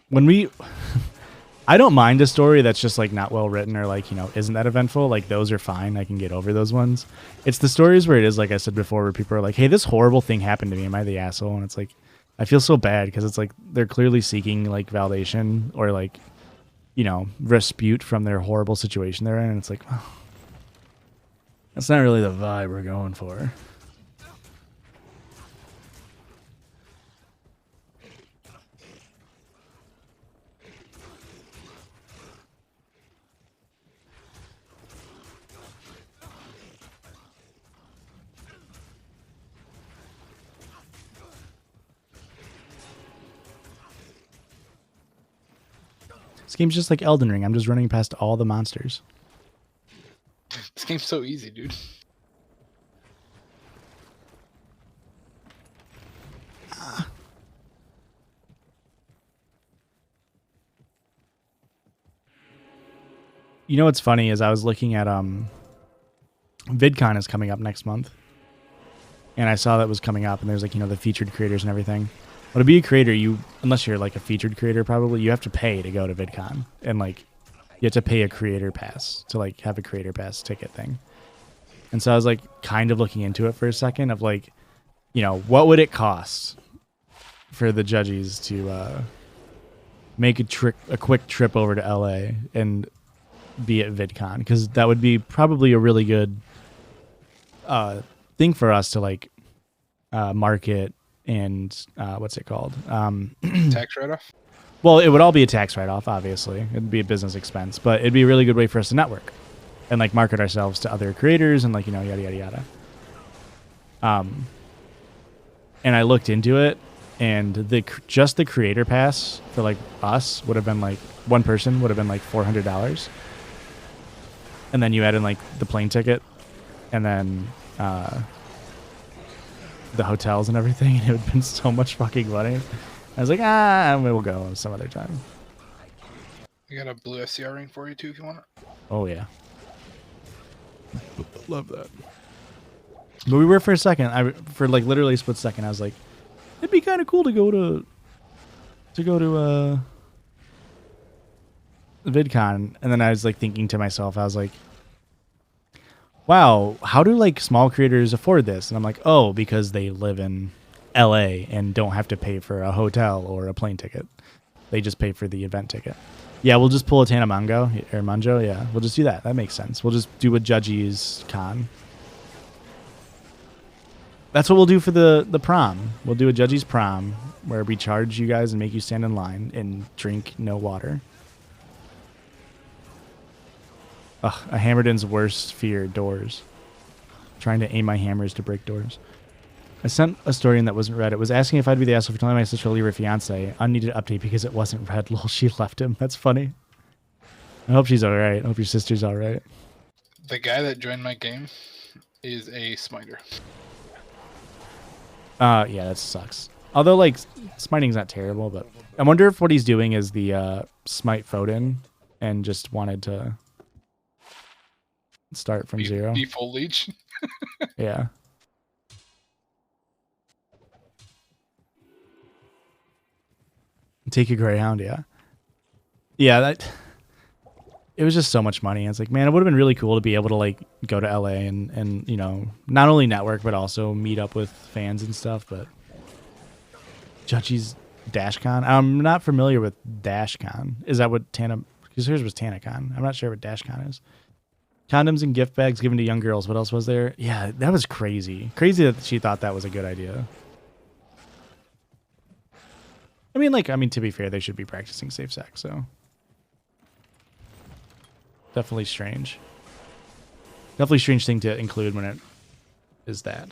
When we... I don't mind a story that's just like not well written or like, isn't that eventful. Like those are fine. I can get over those ones. It's the stories where it is, like I said before, where people are like, hey, this horrible thing happened to me. Am I the asshole? And it's like, I feel so bad because it's like they're clearly seeking like validation or like, respite from their horrible situation they're in. And it's like, well, that's not really the vibe we're going for. This game's just like Elden Ring. I'm just running past all the monsters. This game's so easy, dude. You know what's funny is I was looking at VidCon is coming up next month. And I saw that was coming up and there's like, the featured creators and everything. But to be a creator, unless you're like a featured creator probably, you have to pay to go to VidCon. And like you have to pay a creator pass to like have a creator pass ticket thing. And so I was like kind of looking into it for a second of like, what would it cost for the judges to make a quick trip over to LA and be at VidCon? Because that would be probably a really good thing for us to like market and what's it called? Tax write-off? Well, it would all be a tax write-off, obviously. It'd be a business expense, but it'd be a really good way for us to network and like market ourselves to other creators and like, yada, yada, yada. And I looked into it and just the creator pass for like us would have been like one person would have been like $400. And then you add in like the plane ticket and then the hotels and everything, and it would have been so much fucking money. I was like, we'll go some other time. I got a blue SCR ring for you too if you want it. Oh yeah, love that. But we were for a second. For like literally a split second, I was like, it'd be kind of cool to go to VidCon, and then I was like thinking to myself, I was like, wow, how do like small creators afford this? And I'm like, oh, because they live in LA and don't have to pay for a hotel or a plane ticket. They just pay for the event ticket. Yeah, we'll just pull a Tana Manjo. Yeah, we'll just do that. That makes sense. We'll just do a Judgy's con. That's what we'll do for the prom. We'll do a Judgy's prom where we charge you guys and make you stand in line and drink no water. Ugh, a Hammerdin's worst fear, doors. Trying to aim my hammers to break doors. I sent a story in that wasn't read. It was asking if I'd be the asshole for telling my sister to leave her fiance. Unneeded update because it wasn't read. Lol, she left him. That's funny. I hope she's all right. I hope your sister's all right. The guy that joined my game is a smiter. Yeah, that sucks. Although, like, smiting's not terrible, but I wonder if what he's doing is the smite Foden and just wanted to start from zero. Be full leech. Yeah. Take a Greyhound, yeah. Yeah, that... It was just so much money. It's like, man, it would have been really cool to be able to, like, go to LA and you know, not only network, but also meet up with fans and stuff, but... Judgy's DashCon? I'm not familiar with DashCon. Is that what Tana... Because hers was TanaCon. I'm not sure what DashCon is. Condoms and gift bags given to young girls. What else was there? Yeah, that was crazy. Crazy that she thought that was a good idea. I mean, to be fair, they should be practicing safe sex, so... Definitely strange. Definitely strange thing to include when it is that.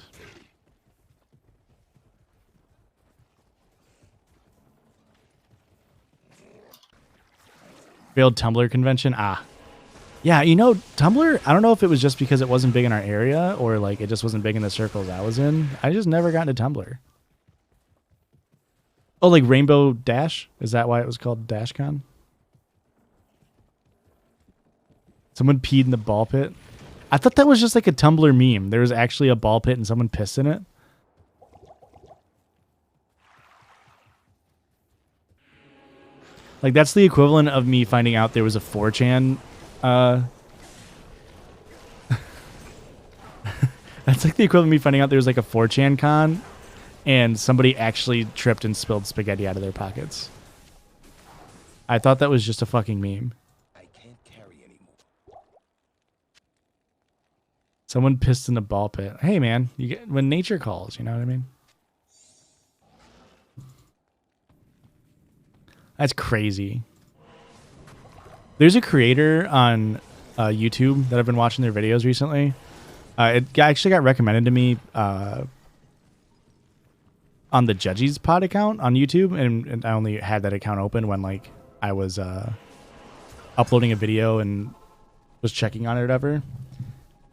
Failed Tumblr convention? Ah. Yeah, you know, Tumblr, I don't know if it was just because it wasn't big in our area or like it just wasn't big in the circles I was in. I just never got into Tumblr. Oh, like Rainbow Dash? Is that why it was called DashCon? Someone peed in the ball pit. I thought that was just like a Tumblr meme. There was actually a ball pit and someone pissed in it. Like, that's the equivalent of me finding out there was a 4chan. That's like the equivalent of me finding out there was like a 4chan con and somebody actually tripped and spilled spaghetti out of their pockets. I thought that was just a fucking meme. Someone pissed in the ball pit. Hey, man, you get when nature calls. You know what I mean? That's crazy. There's a creator on YouTube that I've been watching their videos recently. Actually got recommended to me on the Judgy's Pod account on YouTube, and I only had that account open when like I was uploading a video and was checking on it or whatever.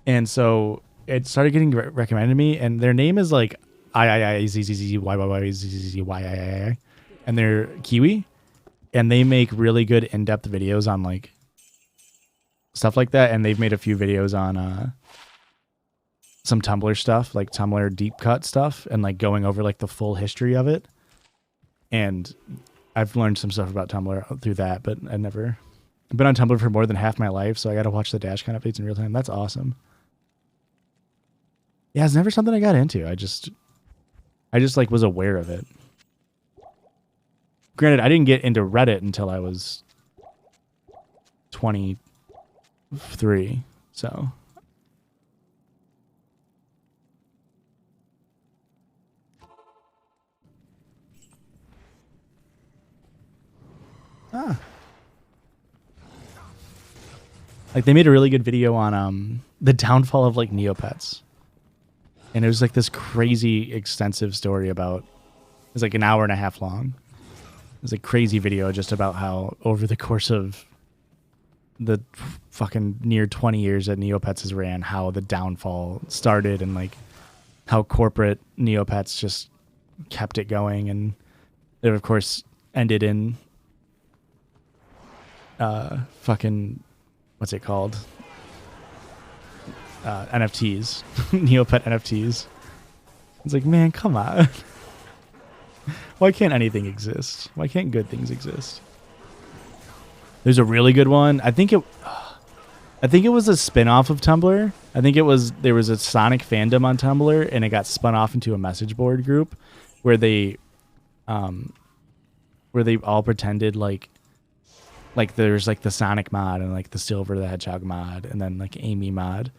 And so it started getting recommended to me, and their name is like IIIZZZYYYZZZYII, and they're Kiwi, and they make really good in-depth videos on like stuff like that, and they've made a few videos on some Tumblr stuff, like Tumblr deep cut stuff, and like going over like the full history of it. And I've learned some stuff about Tumblr through that, but I've been on Tumblr for more than half my life, so I got to watch the DashCon updates in real time. That's awesome. Yeah, it's never something I got into. I just like was aware of it. Granted, I didn't get into Reddit until I was 23, so. Like they made a really good video on the downfall of like Neopets. And it was like this crazy extensive story about, it was like an hour and a half long. It was a crazy video just about how over the course of the fucking near 20 years that Neopets has ran, how the downfall started and like how corporate Neopets just kept it going. And it of course ended in fucking, what's it called? NFTs, Neopet NFTs. It's like, man, come on. Why can't anything exist? Why can't good things exist? There's a really good one. I think it was a spin-off of Tumblr. I think there was a Sonic fandom on Tumblr, and it got spun off into a message board group where they all pretended like there's like the Sonic mod and like the Silver the Hedgehog mod and then like Amy mod.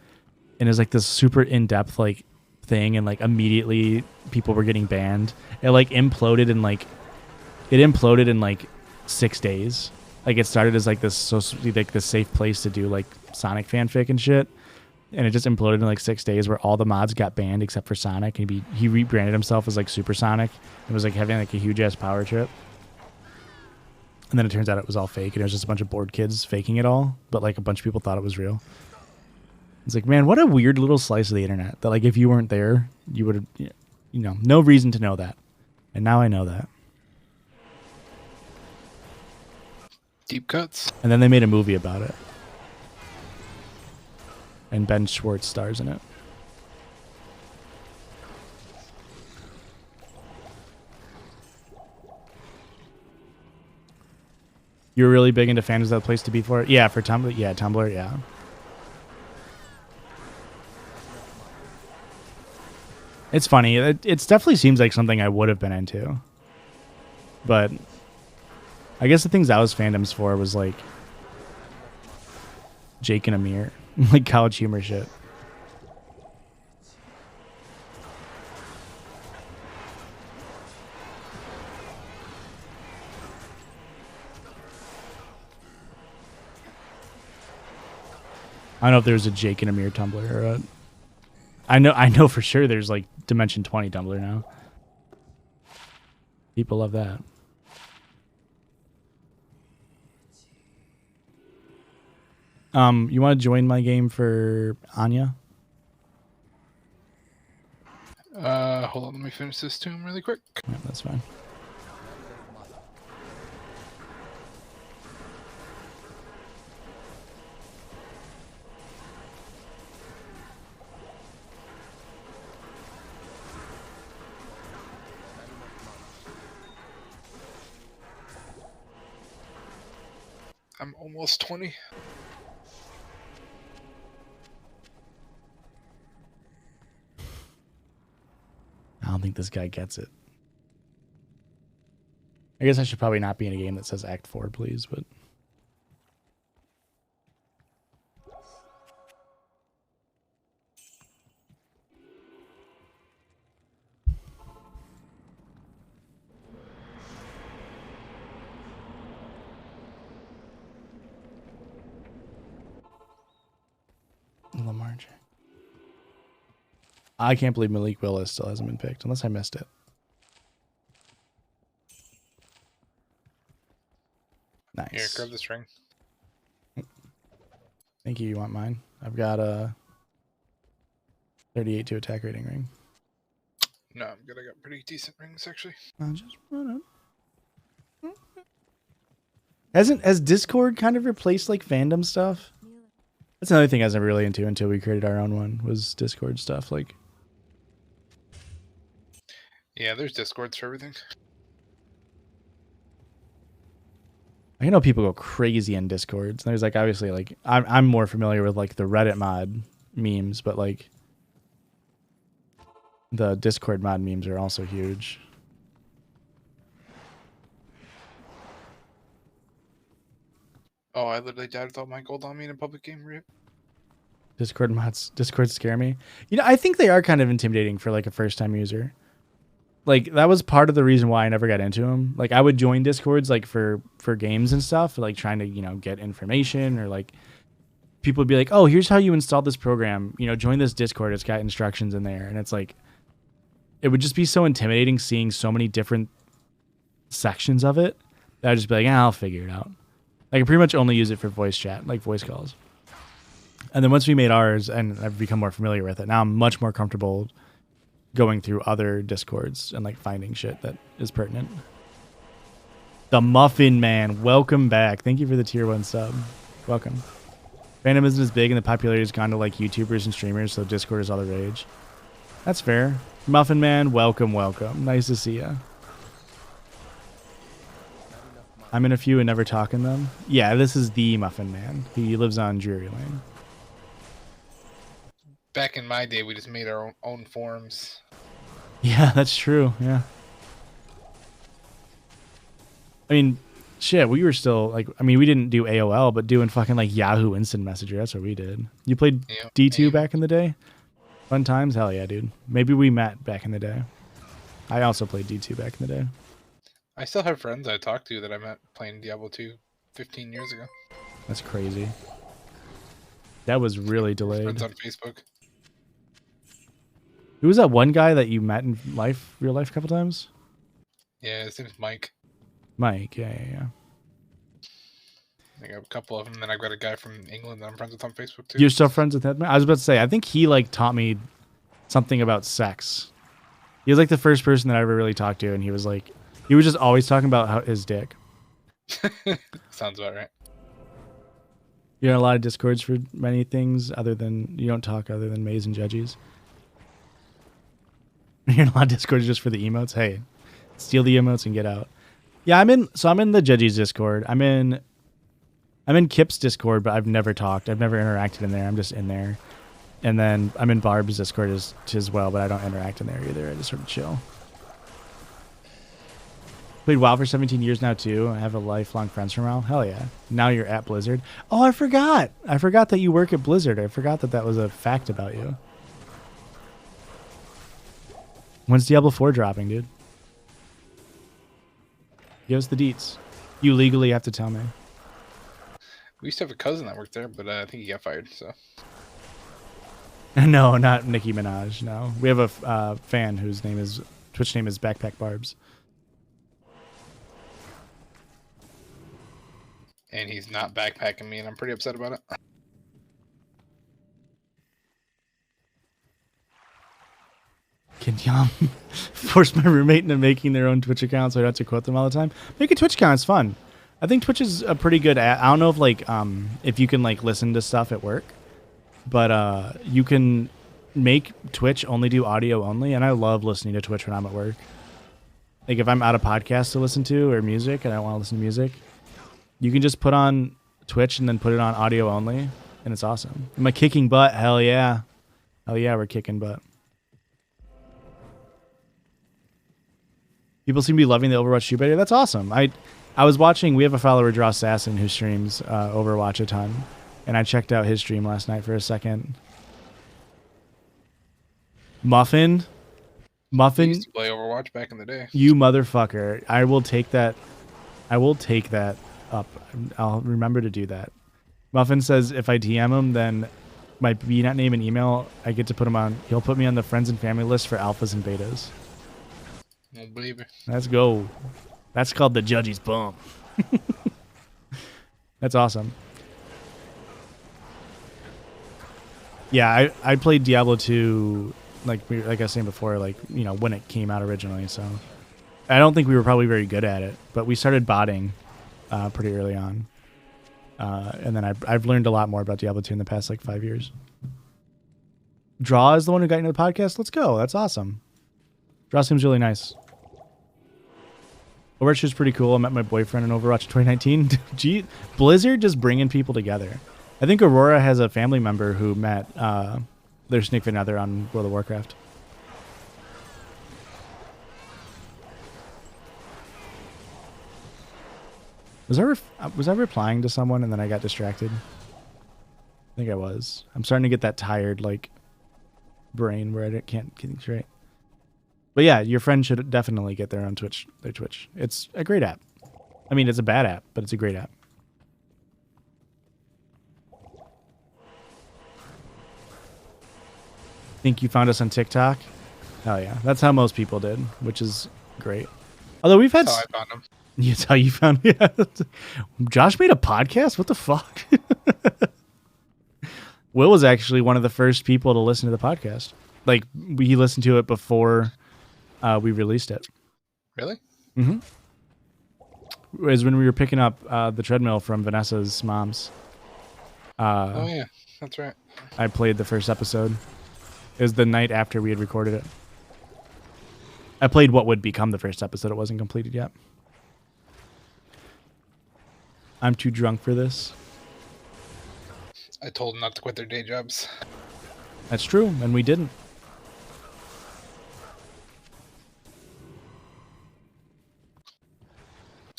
And it was like this super in-depth like thing, and like immediately people were getting banned. It imploded in like 6 days. Like it started as like this safe place to do like Sonic fanfic and shit, and it just imploded in like 6 days where all the mods got banned except for Sonic. And he rebranded himself as like Super Sonic and was like having like a huge ass power trip. And then it turns out it was all fake, and it was just a bunch of bored kids faking it all, but like a bunch of people thought it was real. It's like, man, what a weird little slice of the internet that like if you weren't there, you would have, you know, no reason to know that. And now I know that. Deep cuts. And then they made a movie about it. And Ben Schwartz stars in it. You're really big into fans of that place to be for it? Yeah, for Tumblr. Yeah, Tumblr, yeah. It's funny. It definitely seems like something I would have been into. But I guess the things I was fandoms for was like Jake and Amir. Like college humor shit. I don't know if there's a Jake and Amir Tumblr or a... I know for sure there's like Dimension 20 Tumblr now. People love that. You want to join my game for Anya? Hold on, let me finish this tomb really quick. Yeah, that's fine. I'm almost 20. I don't think this guy gets it. I guess I should probably not be in a game that says Act 4, please, but... Lamar Jackson. I can't believe Malik Willis still hasn't been picked, unless I missed it. Nice. Here, grab this ring. Thank you. You want mine? I've got a 38 to attack rating ring. No, I'm good. I got pretty decent rings, actually. I'll just run it. Has Discord kind of replaced like fandom stuff? That's another thing I was never really into until we created our own one, was Discord stuff. Like, Yeah, there's Discords for everything. I know people go crazy in Discords. There's like obviously like I'm more familiar with like the Reddit mod memes, but like the Discord mod memes are also huge. Oh, I literally died with all my gold on me in a public game. Rip. Discord scare me. You know, I think they are kind of intimidating for like a first time user. Like that was part of the reason why I never got into them. Like I would join Discords like for games and stuff, like trying to, you know, get information, or like people would be like, "Oh, here's how you install this program. You know, join this Discord. It's got instructions in there." And it's like, it would just be so intimidating seeing so many different sections of it that I'd just be like, I'll figure it out. I can pretty much only use it for voice chat, like voice calls. And then once we made ours and I've become more familiar with it, now I'm much more comfortable going through other Discords and like finding shit that is pertinent. The Muffin Man, welcome back. Thank you for the tier 1 sub. Welcome. Fandom isn't as big and the popularity has gone to like YouTubers and streamers, so Discord is all the rage. That's fair. Muffin Man, welcome, welcome. Nice to see ya. I'm in a few and never talking them. Yeah, this is the Muffin Man. He lives on Drury Lane. Back in my day, we just made our own forums. Yeah, that's true. Yeah. I mean, shit, we were still like, I mean, we didn't do AOL, but doing fucking like Yahoo Instant Messenger. That's what we did. You played D2 back in the day? Fun times? Hell yeah, dude. Maybe we met back in the day. I also played D2 back in the day. I still have friends I talk to that I met playing Diablo 2 15 years ago. That's crazy. That was really delayed. Friends on Facebook. Who was that one guy that you met in real life a couple times? Yeah, his name's Mike. Mike, yeah. I got a couple of them, and then I've got a guy from England that I'm friends with on Facebook too. You're still friends with him? I was about to say, I think he like taught me something about sex. He was like the first person that I ever really talked to, and he was just always talking about his dick. Sounds about right. You're in a lot of discords for many things other than you don't talk other than Maze and Judges. You're in a lot of discords just for the emotes. Hey, steal the emotes and get out. Yeah, I'm in the Judges Discord. I'm in Kip's Discord, but I've never talked. I've never interacted in there. I'm just in there. And then I'm in Barb's Discord as well, but I don't interact in there either. I just sort of chill. Played WoW for 17 years now too. I have a lifelong friends from WoW. Hell yeah. Now you're at Blizzard. Oh, I forgot. I forgot that you work at Blizzard. I forgot that was a fact about you. When's Diablo 4 dropping, dude? Give us the deets. You legally have to tell me. We used to have a cousin that worked there, but I think he got fired. So No, not Nicki Minaj. No, we have a fan whose Twitch name is Backpack Barbs. and he's not backpacking me, and I'm pretty upset about it. Can y'all force my roommate into making their own Twitch account so I don't have to quote them all the time? Make a Twitch account. It's fun. I think Twitch is a pretty good app. I don't know if you can like listen to stuff at work, but you can make Twitch only do audio only, and I love listening to Twitch when I'm at work. Like if I'm out of podcasts to listen to or music and I want to listen to music, you can just put on Twitch and then put it on audio only, and it's awesome. Am I kicking butt? Hell yeah. Hell yeah, we're kicking butt. People seem to be loving the Overwatch 2 beta. That's awesome. I was watching, we have a follower, Draw Assassin, who streams Overwatch a ton, and I checked out his stream last night for a second. Muffin? I used to play Overwatch back in the day. You motherfucker. I will take that up. I'll remember to do that. Muffin says if I DM him, then my BNet name and email, I get to put him on. He'll put me on the friends and family list for alphas and betas. Oh, baby. Let's go. That's called the Judgy's Bump. That's awesome. Yeah, I played Diablo 2 like I was saying before, when it came out originally, so I don't think we were probably very good at it, but we started botting pretty early on. And then I've learned a lot more about Diablo 2 in the past 5 years. Draw is the one who got into the podcast. Let's go. That's awesome. Draw seems really nice. Overwatch is pretty cool. I met my boyfriend in Overwatch 2019. Gee, Blizzard just bringing people together. I think Aurora has a family member who met their significant other on World of Warcraft. Was I replying to someone and then I got distracted? I think I was. I'm starting to get that tired brain where I can't think straight. But yeah, your friend should definitely get their own Twitch. It's a great app. I mean, it's a bad app, but it's a great app. Think you found us on TikTok? Hell yeah. That's how most people did, which is great. Although we've had... That's how I found them. That's how you found me. Josh made a podcast? What the fuck? Will was actually one of the first people to listen to the podcast. He listened to it before we released it. Really? Mm-hmm. It was when we were picking up the treadmill from Vanessa's mom's. Oh, yeah. That's right. I played the first episode. It was the night after we had recorded it. I played what would become the first episode. It wasn't completed yet. I'm too drunk for this. I told them not to quit their day jobs. That's true, and we didn't.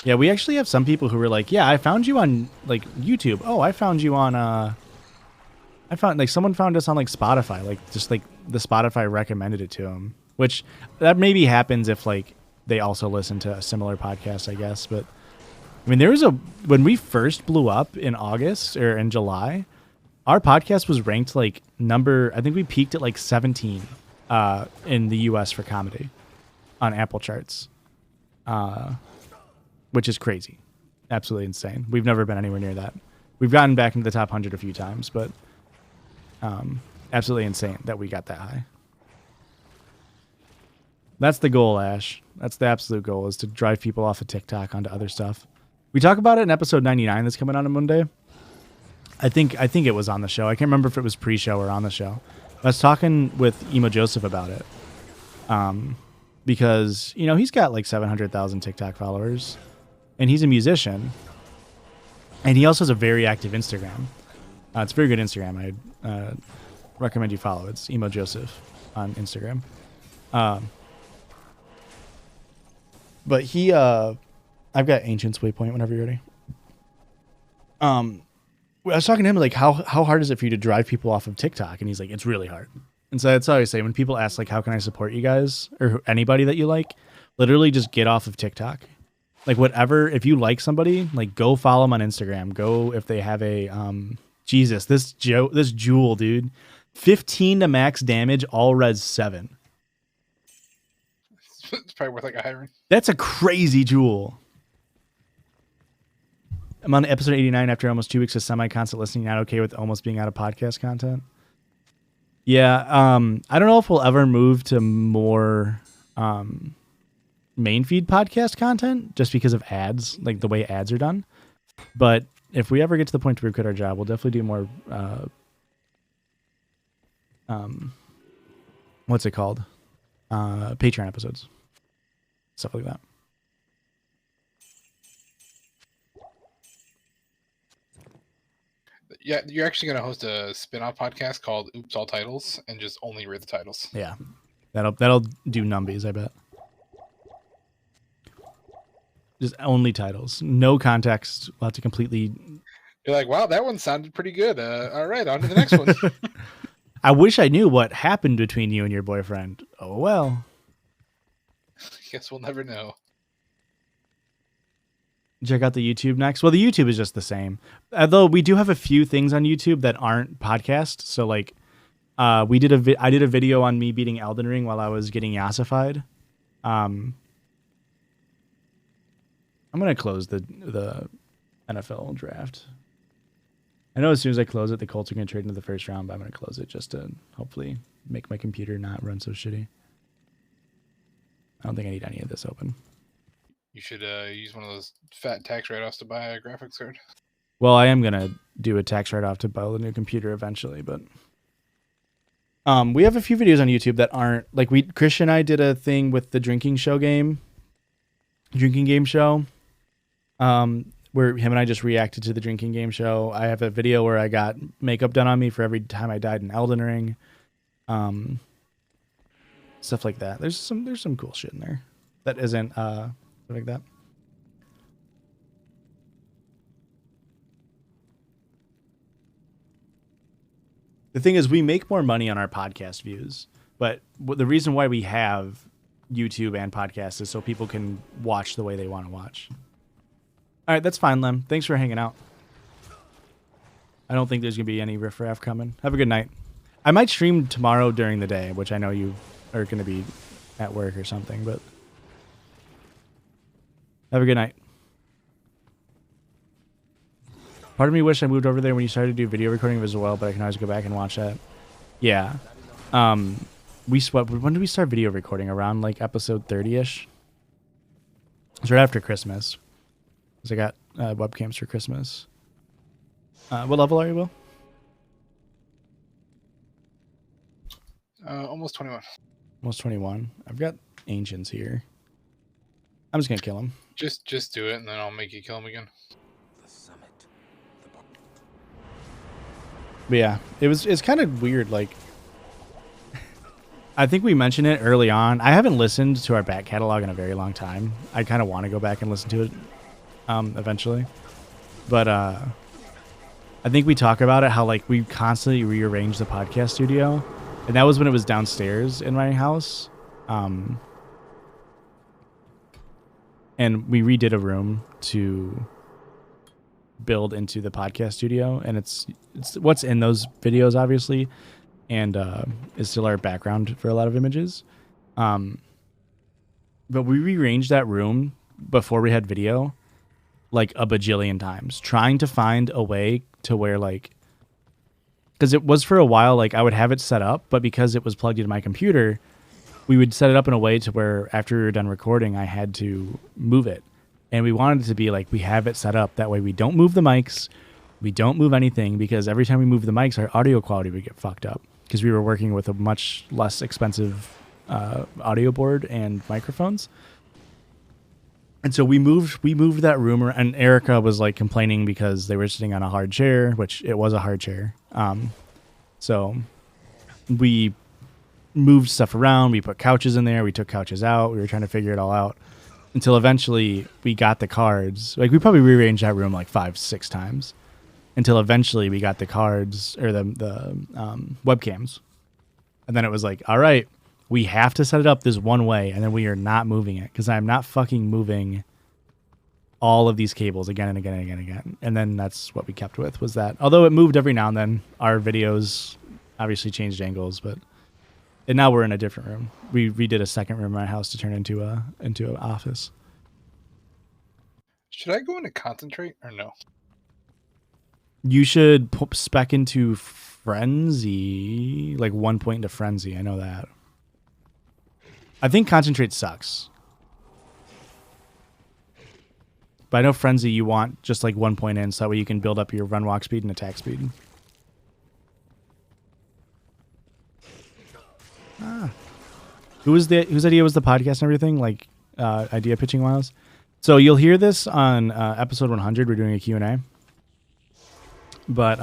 Yeah, we actually have some people who were like, yeah, I found you on YouTube. Oh, I found you on someone found us on Spotify. The Spotify recommended it to them. Which that maybe happens if they also listen to a similar podcast, I guess. But I mean, when we first blew up in August or in July, our podcast was ranked I think we peaked at 17 in the US for comedy on Apple charts. Which is crazy. absolutely insane. We've never been anywhere near that. We've gotten back into the top 100 a few times, but absolutely insane that we got that high. That's the goal, Ash. That's the absolute goal, is to drive people off of TikTok onto other stuff. We talk about it in episode 99 that's coming out on Monday. I think it was on the show. I can't remember if it was pre-show or on the show. I was talking with Emo Joseph about it. Because, you know, he's got like 700,000 TikTok followers, and he's a musician, and he also has a very active Instagram. It's a very good Instagram. I recommend you follow. It's Emo Joseph on Instagram. But he, I've got Ancients Waypoint whenever you're ready. I was talking to him like, how hard is it for you to drive people off of TikTok? And he's like, it's really hard. And so that's how I say, when people ask like, how can I support you guys or anybody that you like, literally just get off of TikTok. Like whatever, if you like somebody, like go follow them on Instagram. Go if they have a, Jesus, this Jewel, dude, 15 to max damage, all res 7. It's probably worth like a hiring. That's a crazy Jewel. I'm on episode 89 after almost 2 weeks of semi-constant listening. Not okay with almost being out of podcast content. Yeah, I don't know if we'll ever move to more main feed podcast content just because of ads, like the way ads are done. But if we ever get to the point where we quit our job, we'll definitely do more what's it called? Patreon episodes. Stuff like that. Yeah, you're actually going to host a spin-off podcast called Oops All Titles and just only read the titles. Yeah. That'll do numbies, I bet. Just only titles. No context. We'll have to completely... You're like, wow, that one sounded pretty good. All right, on to the next one. I wish I knew what happened between you and your boyfriend. Oh, well. Guess we'll never know. Check out the YouTube next. Well, the YouTube is just the same. Although we do have a few things on YouTube that aren't podcasts. So like I did a video on me beating Elden Ring while I was getting yassified. I'm going to close the NFL draft. I know as soon as I close it, the Colts are going to trade into the first round, but I'm going to close it just to hopefully make my computer not run so shitty. I don't think I need any of this open. You should use one of those fat tax write-offs to buy a graphics card. Well, I am going to do a tax write-off to buy a new computer eventually, but we have a few videos on YouTube that aren't like Christian and I did a thing with the drinking game show, where him and I just reacted to the drinking game show. I have a video where I got makeup done on me for every time I died in Elden Ring. Stuff like that. There's some cool shit in there that isn't like that. The thing is, we make more money on our podcast views, but the reason why we have YouTube and podcasts is so people can watch the way they want to watch. All right, that's fine, Lem. Thanks for hanging out. I don't think there's going to be any riffraff coming. Have a good night. I might stream tomorrow during the day, which I know you are going to be at work or something, but have a good night. Part of me wish I moved over there when you started to do video recording as well, but I can always go back and watch that. Yeah. When did we start video recording? Around like episode 30-ish? It's right after Christmas. Because I got webcams for Christmas. What level are you, Will? Almost 21. Almost 21. I've got Ancients here. I'm just going to kill him. Just do it, and then I'll make you kill him again. But yeah, it's kind of weird. Like, I think we mentioned it early on. I haven't listened to our back catalog in a very long time. I kind of want to go back and listen to it eventually. But I think we talk about it, how like we constantly rearrange the podcast studio. And that was when it was downstairs in my house. And we redid a room to build into the podcast studio, and it's what's in those videos obviously, and is still our background for a lot of images. But we rearranged that room before we had video, like a bajillion times, trying to find a way to where like, because it was for a while like I would have it set up, but because it was plugged into my computer, we would set it up in a way to where after we were done recording, I had to move it. And we wanted it to be like, we have it set up. That way we don't move the mics. We don't move anything, because every time we move the mics, our audio quality would get fucked up, because we were working with a much less expensive audio board and microphones. And so we moved that room, and Erica was like complaining because they were sitting on a hard chair, which it was a hard chair. So we moved stuff around. We put couches in there. We took couches out. We were trying to figure it all out until eventually we got the cards. Like, we probably rearranged that room like 5-6 times until eventually we got the cards, or the webcams. And then it was like, all right, we have to set it up this one way, and then we are not moving it, because I'm not fucking moving all of these cables again and again and again and again. And then that's what we kept with, was that, although it moved every now and then, our videos obviously changed angles, but and now we're in a different room. We redid a second room in my house to turn into an office. Should I go into concentrate or no? You should spec into frenzy, like 1 point into frenzy. I know that. I think concentrate sucks. But I know frenzy you want just like 1 point in, so that way you can build up your run, walk speed, and attack speed. Whose idea was the podcast and everything? Like, idea pitching wise. So you'll hear this on episode 100. We're doing a Q&A. But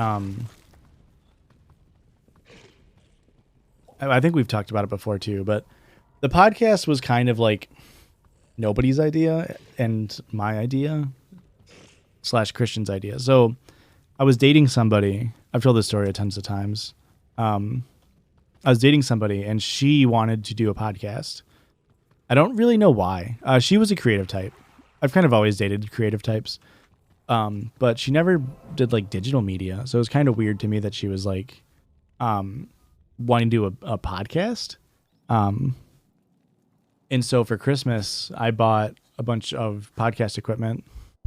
I think we've talked about it before too. But the podcast was kind of like nobody's idea and my idea / Christian's idea. So I was dating somebody. I've told this story tons of times. I was dating somebody, and she wanted to do a podcast. I don't really know why. She was a creative type. I've kind of always dated creative types. But she never did like digital media. So it was kind of weird to me that she was like wanting to do a podcast. And so for Christmas, I bought a bunch of podcast equipment.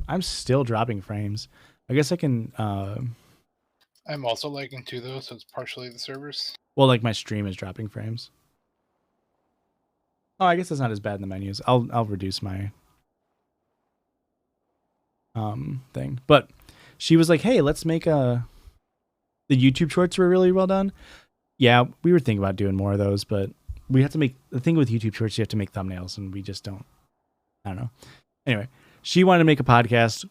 I'm still dropping frames. I guess I can... I'm also lagging too, though, so it's partially the servers. Well, like my stream is dropping frames. Oh, I guess that's not as bad in the menus. I'll reduce my thing. But she was like, "Hey, let's make the YouTube shorts were really well done." Yeah, we were thinking about doing more of those, but we have to make the thing with YouTube shorts. You have to make thumbnails, and we just don't. I don't know. Anyway, she wanted to make a podcast,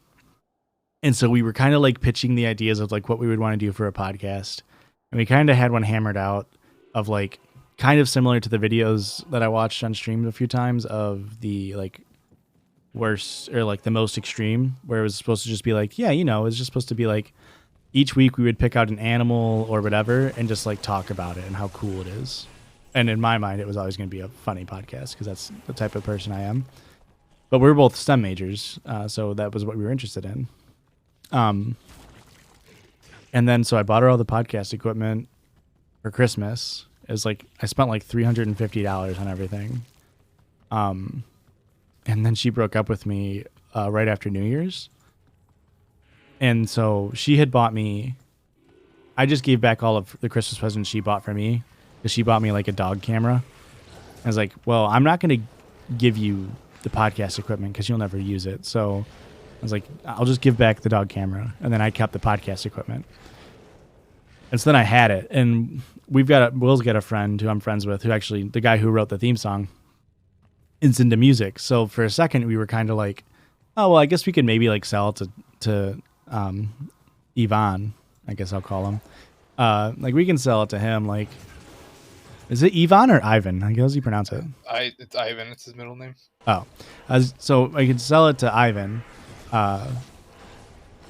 and so we were kind of like pitching the ideas of like what we would want to do for a podcast. And we kind of had one hammered out of like kind of similar to the videos that I watched on stream a few times of the like worst or like the most extreme, where it was supposed to just be like, yeah, you know, it's just supposed to be like each week we would pick out an animal or whatever and just like talk about it and how cool it is. And in my mind, it was always going to be a funny podcast because that's the type of person I am. But we're both STEM majors, so that was what we were interested in. And then, so I bought her all the podcast equipment for Christmas. It was like, I spent like $350 on everything. And then she broke up with me right after New Year's. And so she had bought me, I just gave back all of the Christmas presents she bought for me, because she bought me like a dog camera. I was like, well, I'm not going to give you the podcast equipment because you'll never use it. So I was like, I'll just give back the dog camera. And then I kept the podcast equipment. And so then I had it. And Will's got a friend who I'm friends with, who actually, the guy who wrote the theme song, is into music. So for a second, we were kind of like, oh, well, I guess we could maybe like sell it to Ivan, I guess I'll call him. Like we can sell it to him. Like, is it Ivan or Ivan? How does he pronounce it? It's Ivan. It's his middle name. Oh, so I could sell it to Ivan.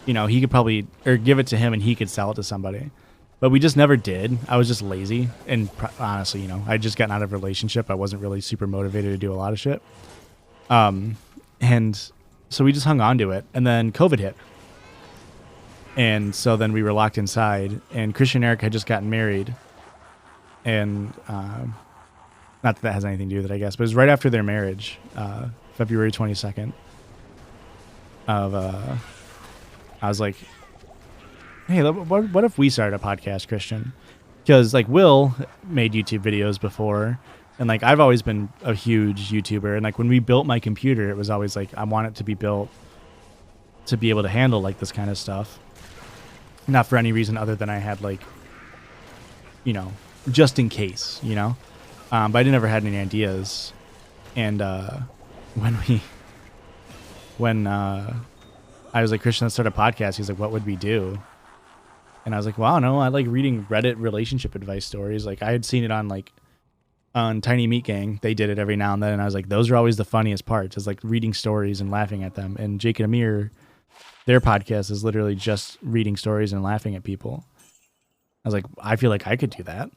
You know, he could probably, or give it to him and he could sell it to somebody. But we just never did. I was just lazy. And honestly, you know, I just gotten out of a relationship. I wasn't really super motivated to do a lot of shit. And so we just hung on to it. And then COVID hit. And so then we were locked inside. And Christian and Eric had just gotten married. And not that has anything to do with it, I guess. But it was right after their marriage, February 22nd. of I was like, hey, what if we started a podcast, Christian? Because like Will made YouTube videos before, and like I've always been a huge YouTuber, and like when we built my computer, it was always like I want it to be built to be able to handle like this kind of stuff. Not for any reason other than I had like, you know, just in case, you know. But I never had any ideas, and when I was like, Christian, let's start a podcast. He's like, what would we do? And I was like, well, I don't know. I like reading Reddit relationship advice stories. Like I had seen it on Tiny Meat Gang. They did it every now and then. And I was like, those are always the funniest parts, is like reading stories and laughing at them. And Jake and Amir, their podcast is literally just reading stories and laughing at people. I was like, I feel like I could do that.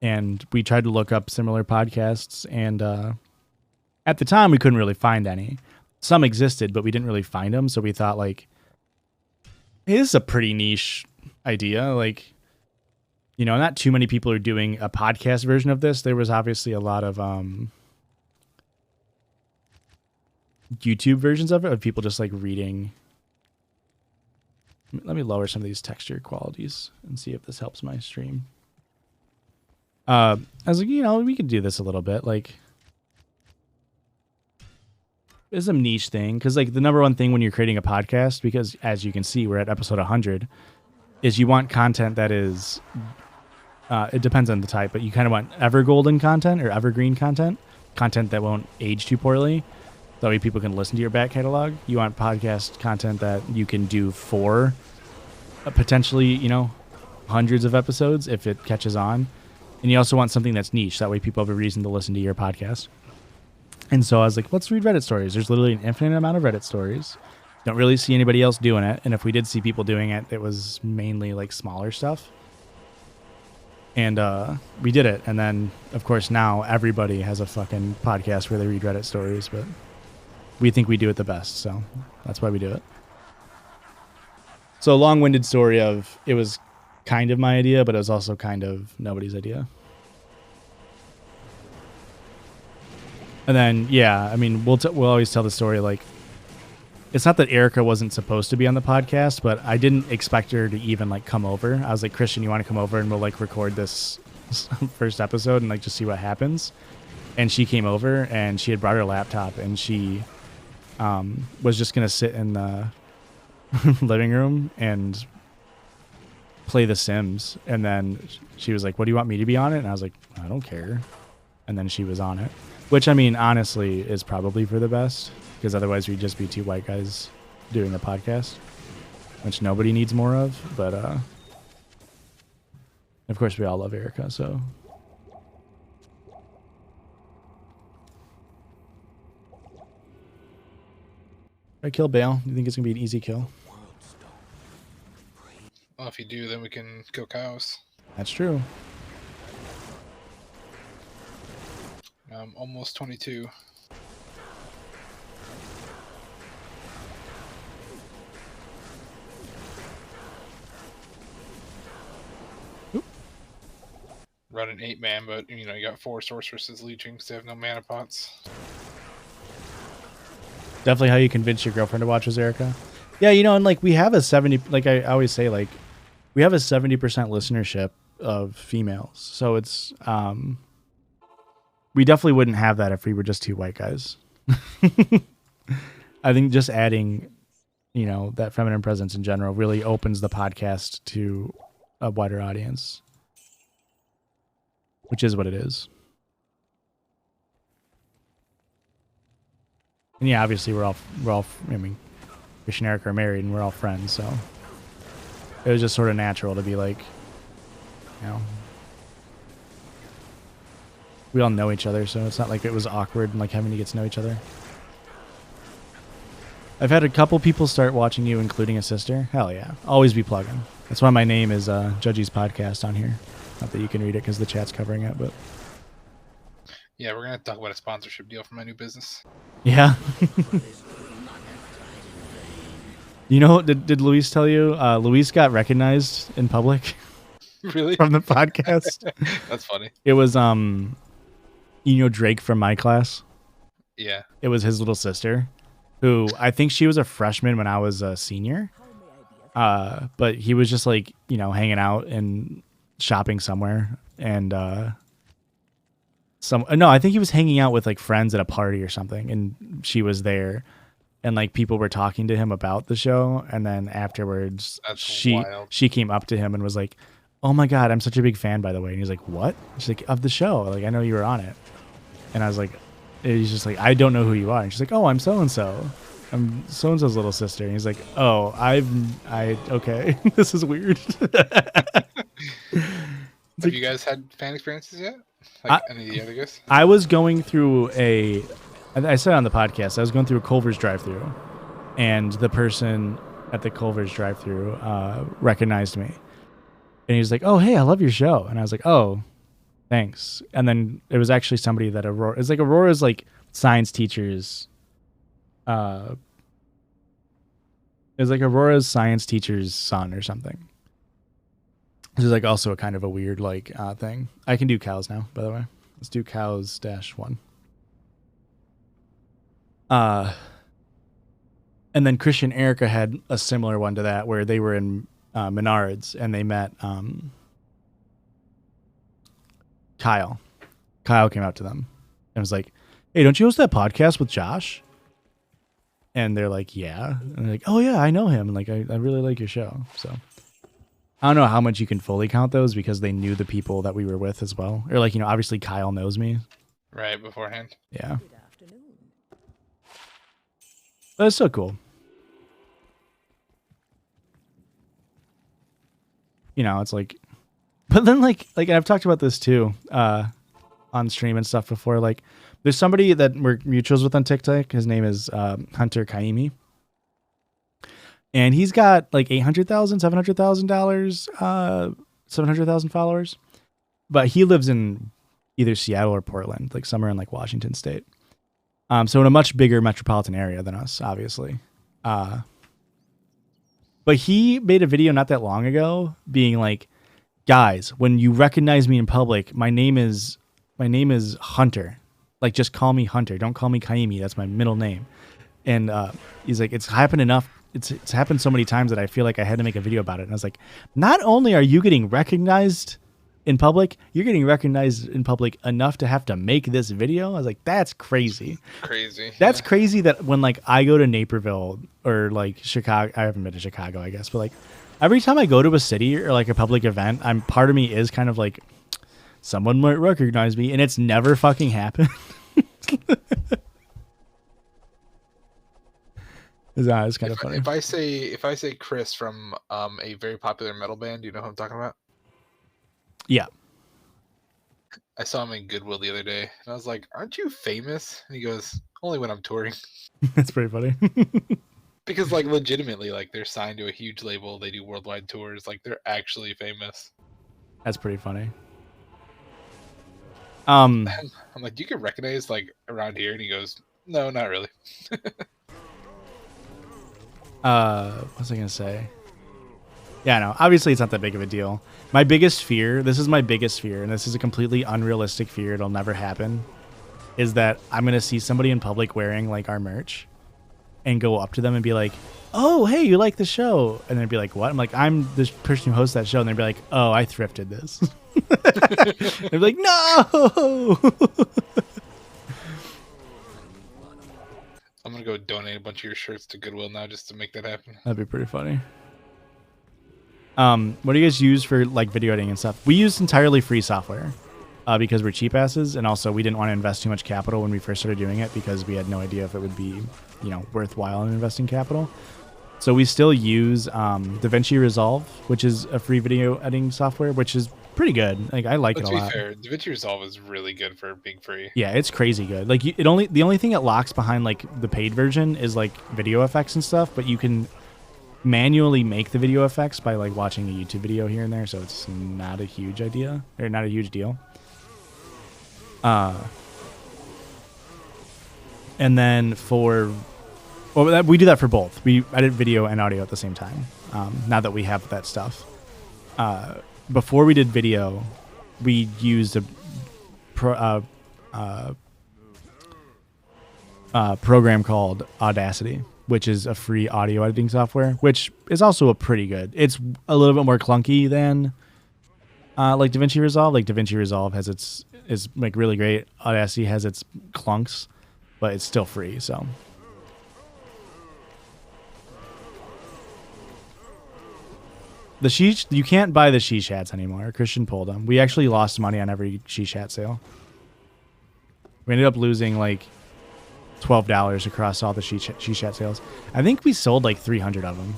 And we tried to look up similar podcasts. And at the time, we couldn't really find any. Some existed, but we didn't really find them. So we thought like, hey, this is a pretty niche idea. Like, you know, not too many people are doing a podcast version of this. There was obviously a lot of YouTube versions of it, of people just like reading. Let me lower some of these texture qualities and see if this helps my stream. I was like, you know, we could do this a little bit. Like, it's a niche thing, because like the number one thing when you're creating a podcast, because as you can see we're at episode 100, is you want content that is it depends on the type, but you kind of want golden content or evergreen content that won't age too poorly, that way people can listen to your back catalog. You want podcast content that you can do for potentially, you know, hundreds of episodes if it catches on. And you also want something that's niche, that way people have a reason to listen to your podcast. And so I was like, let's read Reddit stories. There's literally an infinite amount of Reddit stories. Don't really see anybody else doing it. And if we did see people doing it, it was mainly like smaller stuff. And we did it. And then, of course, now everybody has a fucking podcast where they read Reddit stories. But we think we do it the best. So that's why we do it. So a long-winded story of it was kind of my idea, but it was also kind of nobody's idea. And then, yeah, I mean, we'll always tell the story, like, it's not that Erica wasn't supposed to be on the podcast, but I didn't expect her to even, like, come over. I was like, Christian, you want to come over and we'll, like, record this first episode and, like, just see what happens? And she came over, and she had brought her laptop, and she was just going to sit in the living room and play The Sims. And then she was like, what do you want me to be on it? And I was like, I don't care. And then she was on it. Which, I mean, honestly, is probably for the best, because otherwise we'd just be two white guys doing a podcast, which nobody needs more of. But, of course, we all love Erica, so. I kill Bale. You think it's going to be an easy kill? Well, if you do, then we can kill cows. That's true. Almost 22. Oop. Run an 8-man, but you know you got 4 sorceresses leeching because they have no mana pots. Definitely how you convince your girlfriend to watch was Erica. Yeah, you know, and like we have a 70, like I always say, like we have a 70% listenership of females. So it's we definitely wouldn't have that if we were just two white guys. I think just adding, you know, that feminine presence in general really opens the podcast to a wider audience, which is what it is. And yeah, obviously we're all, I mean, Christian and Eric are married and we're all friends. So it was just sort of natural to be like, you know, we all know each other, so it's not like it was awkward and like having to get to know each other. I've had a couple people start watching you, including a sister. Hell yeah. Always be plugging. That's why my name is Judgy's Podcast on here. Not that you can read it because the chat's covering it, but... Yeah, we're going to talk about a sponsorship deal for my new business. Yeah. You know, did Luis tell you? Luis got recognized in public. Really? From the podcast. That's funny. It was, you know, Drake from my class. Yeah. It was his little sister who I think she was a freshman when I was a senior. But he was just like, you know, hanging out and shopping somewhere. And I think he was hanging out with like friends at a party or something. And she was there. And like people were talking to him about the show. And then afterwards, wild. she came up to him and was like, "Oh my God, I'm such a big fan, by the way." And he's like, "What?" She's like, "Of the show. Like, I know you were on it." And I was like, he's just like, "I don't know who you are." And she's like, "Oh, I'm so-and-so. I'm so-and-so's little sister." And he's like, "Oh, okay." This is weird. Have you guys had fan experiences yet? Like any of the other guys? I was going through I said on the podcast, I was going through a Culver's drive-thru, and the person at the Culver's drive-thru recognized me. And he was like, "Oh, hey, I love your show." And I was like, "Oh, thanks." And then it was actually somebody that it's like Aurora's like science teacher's, it was like Aurora's science teacher's son or something. This is like also a kind of a weird like thing. I can do cows now, by the way. Let's do cows -1. And then Christian and Erica had a similar one to that where they were in Menards and they met Kyle. Kyle came out to them and was like, "Hey, don't you host that podcast with Josh?" And they're like, "Yeah." And they're like, "Oh yeah, I know him. And like, I really like your show." So I don't know how much you can fully count those because they knew the people that we were with as well. Or like, you know, obviously Kyle knows me. Right, beforehand. Yeah. But it's so cool. You know, it's like, but then like I've talked about this too, on stream and stuff before. Like, there's somebody that we're mutuals with on TikTok. His name is Hunter Kaimi, and he's got like $700,000 followers. But he lives in either Seattle or Portland, like somewhere in like Washington State. So in a much bigger metropolitan area than us, obviously. But he made a video not that long ago being like, "Guys, when you recognize me in public, my name is Hunter. Like, just call me Hunter. Don't call me Kaimi. That's my middle name." And he's like, "It's happened enough. It's happened so many times that I feel like I had to make a video about it." And I was like, not only are you getting recognized in public, you're getting recognized in public enough to have to make this video. I was like, that's crazy. Crazy. That's crazy that when like I go to Naperville or like Chicago, I haven't been to Chicago, I guess, but like every time I go to a city or like a public event, part of me is kind of like, someone might recognize me, and it's never fucking happened. It's kind of funny. If I say Chris from a very popular metal band, do you know who I'm talking about? Yeah. I saw him in Goodwill the other day, and I was like, "Aren't you famous?" And he goes, "Only when I'm touring." That's pretty funny. Because like legitimately, like they're signed to a huge label, they do worldwide tours, like they're actually famous. That's pretty funny. I'm like, "You can recognize like around here," and he goes, "No, not really." What was I gonna say? Yeah, no, obviously it's not that big of a deal. My biggest fear, this is my biggest fear, and this is a completely unrealistic fear, it'll never happen, is that I'm gonna see somebody in public wearing like our merch and go up to them and be like, "Oh, hey, you like the show?" And they'd be like, "What?" I'm like, "I'm this person who hosts that show." And they'd be like, "Oh, I thrifted this." They'd be like, "No!" I'm gonna go donate a bunch of your shirts to Goodwill now just to make that happen. That'd be pretty funny. What do you guys use for like video editing and stuff? We used entirely free software because we're cheap asses, and also we didn't want to invest too much capital when we first started doing it because we had no idea if it would be, you know, worthwhile in investing capital. So we still use DaVinci Resolve, which is a free video editing software, which is pretty good. Like, I like it a lot. To be fair, DaVinci Resolve is really good for being free. Yeah, it's crazy good. Like, the only thing it locks behind like the paid version is like video effects and stuff, but you can manually make the video effects by like watching a YouTube video here and there, so it's not a huge idea or not a huge deal. And then we do that for both. We edit video and audio at the same time. Now that we have that stuff, before we did video, we used program called Audacity, which is a free audio editing software, which is also a pretty good. It's a little bit more clunky than like DaVinci Resolve. Like DaVinci Resolve is like really great. Audacity has its clunks, but it's still free. So the sheesh, you can't buy the sheesh hats anymore. Christian pulled them. We actually lost money on every sheesh hat sale. We ended up losing like $12 across all the sheesh hat sales. I think we sold like 300 of them.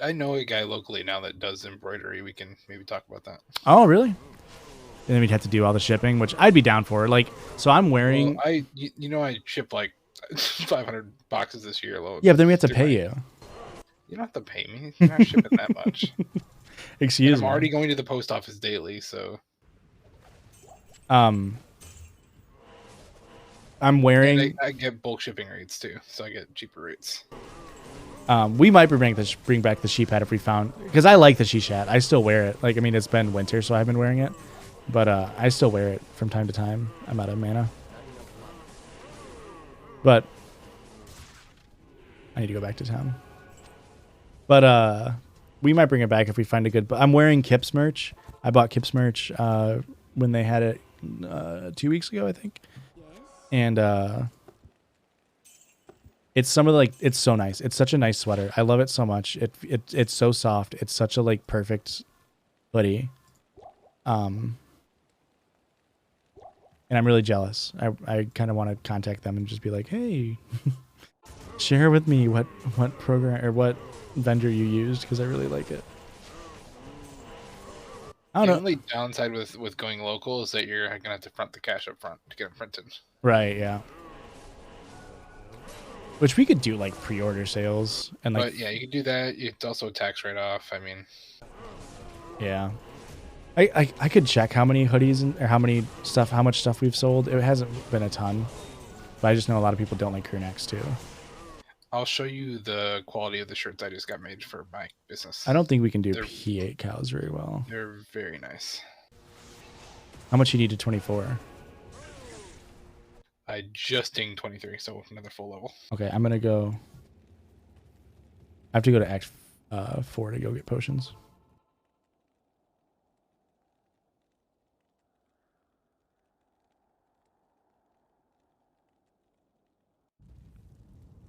I know a guy locally now that does embroidery. We can maybe talk about that. Oh, really? And then we'd have to do all the shipping, which I'd be down for. Like, so I'm wearing. Well, I shipped like 500 boxes this year alone. Yeah, but then we have to pay you. You don't have to pay me. You're not shipping that much. Excuse me. I'm already going to the post office daily, so. I'm wearing. And I get bulk shipping rates too, so I get cheaper rates. We might bring back the sheep hat if we found, because I like the sheesh hat. I still wear it. Like, I mean, it's been winter, so I've been wearing it, but I still wear it from time to time. I'm out of mana, but I need to go back to town. But we might bring it back if we find a good. But I'm wearing Kip's merch. I bought Kip's merch when they had it 2 weeks ago, I think, and it's some of the, like, it's so nice. It's such a nice sweater. I love it so much. It's so soft. It's such a like perfect hoodie. And I'm really jealous. I kind of want to contact them and just be like, hey, share with me what program or what vendor you used, because I really like it. I don't know. The only downside with going local is that you're gonna have to front the cash up front to get them printed. Right. Yeah. Which we could do like pre-order sales and like. But yeah, you could do that. It's also a tax write-off. I mean. Yeah. I could check how many hoodies or how much stuff we've sold. It hasn't been a ton, but I just know a lot of people don't like crew necks too. I'll show you the quality of the shirts I just got made for my business. I don't think we can do P8 cows very well. They're very nice. How much you need to 24? I just dinged 23, so another full level. Okay, I'm gonna go. I have to go to Act 4 to go get potions.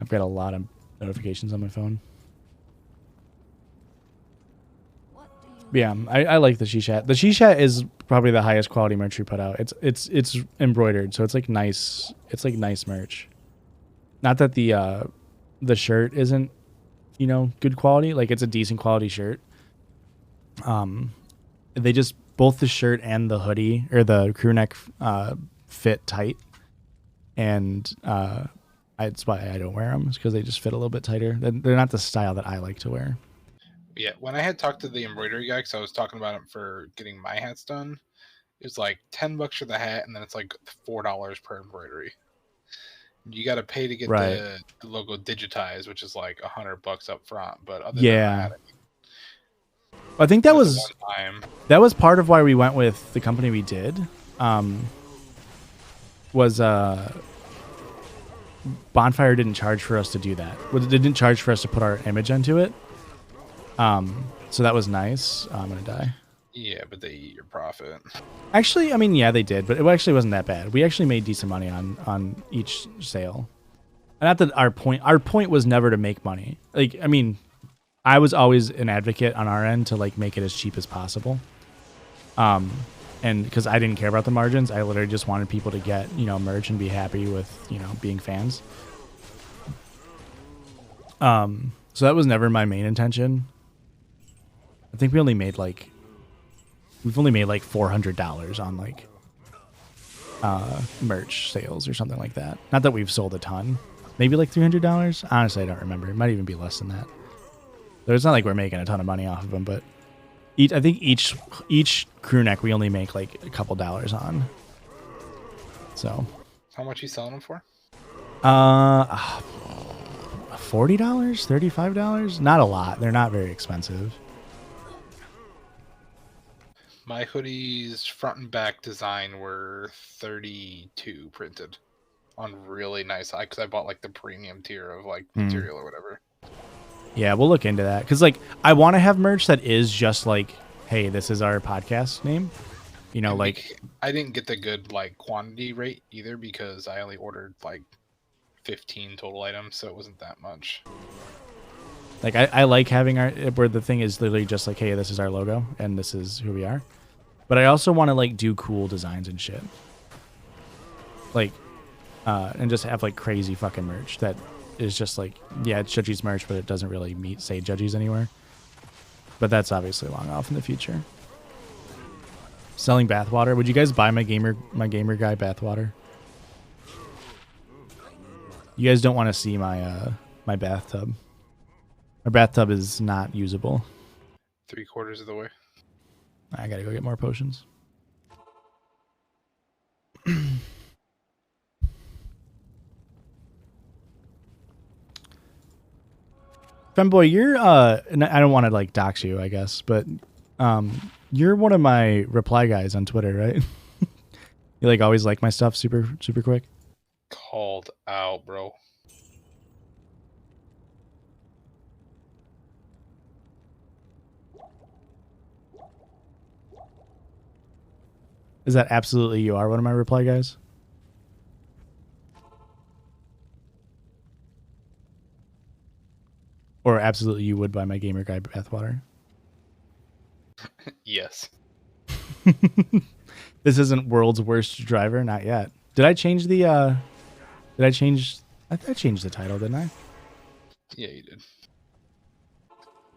I've got a lot of notifications on my phone. Yeah, I like the sheesh hat. The sheesh hat is probably the highest quality merch we put out. It's embroidered, so it's like nice. It's like nice merch. Not that the shirt isn't, good quality. Like, it's a decent quality shirt. They just, both the shirt and the hoodie or the crew neck fit tight, and that's why I don't wear them. It's because they just fit a little bit tighter. They're not the style that I like to wear. Yeah, when I had talked to the embroidery guy, because I was talking about him for getting my hats done, it was like $10 for the hat, and then it's like $4 per embroidery. You got to pay to get the logo digitized, which is like $100 up front. But other than that, I think that was part of why we went with the company we did. Bonfire didn't charge for us to do that. They didn't charge for us to put our image into it. So that was nice. Oh, I'm gonna die. Yeah, but they eat your profit. Actually, I mean, yeah, they did, but it actually wasn't that bad. We actually made decent money on each sale. Not that our point was never to make money. Like, I mean, I was always an advocate on our end to like make it as cheap as possible. And because I didn't care about the margins, I literally just wanted people to get, merch and be happy with, being fans. So that was never my main intention. I think we've only made like $400 on like merch sales or something like that. Not that we've sold a ton. Maybe like $300. Honestly, I don't remember. It might even be less than that. So it's not like we're making a ton of money off of them, but I think each crew neck we only make like a couple dollars on. So how much are you selling them for? $40, $35. Not a lot. They're not very expensive. My hoodies front and back design were 32 printed on really nice, because I bought like the premium tier of like material or whatever. Yeah, we'll look into that because like I want to have merch that is just like, hey, this is our podcast name. You know, And like I didn't get the good like quantity rate either because I only ordered like 15 total items, so it wasn't that much. Like I like having our where the thing is literally just like, hey, this is our logo and this is who we are. But I also want to like do cool designs and shit. Like, and just have like crazy fucking merch that is just like, yeah, it's Judgy's merch, but it doesn't really say Judgy's anywhere. But that's obviously long off in the future. Selling bathwater. Would you guys buy my gamer guy bathwater? You guys don't want to see my my bathtub. My bathtub is not usable. 3/4 of the way. I gotta go get more potions. Femboy, you're and I don't want to like dox you, I guess, but you're one of my reply guys on Twitter, right? You like always like my stuff super quick. Called out, bro. Is that absolutely you are one of my reply guys? Or absolutely you would buy my gamer guy bathwater? Yes. This isn't world's worst driver, not yet. Did I change the I changed the title, didn't I? Yeah, you did.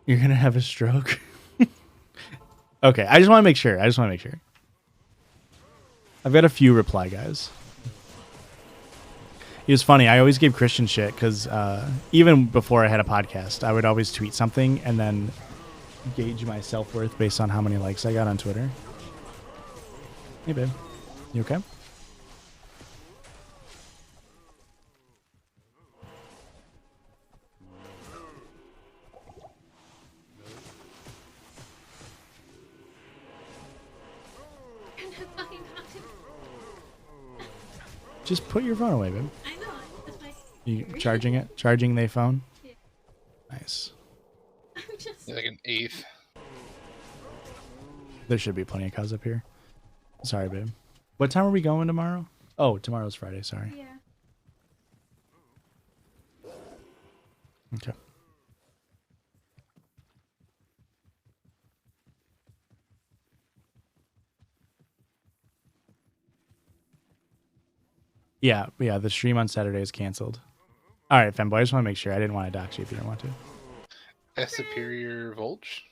You're gonna have a stroke. Okay, I just want to make sure. I've got a few reply guys. It was funny. I always gave Christian shit because even before I had a podcast, I would always tweet something and then gauge my self-worth based on how many likes I got on Twitter. Hey, babe. You okay? Just put your phone away, babe. I know. That's why You charging it? Charging the phone? Yeah. Nice. I'm just. You're like an eighth. There should be plenty of cows up here. Sorry, babe. What time are we going tomorrow? Oh, tomorrow's Friday. Sorry. Yeah. Okay. Yeah, the stream on Saturday is canceled. All right, Femboy, I just want to make sure. I didn't want to dox you if you didn't want to. A superior Volch?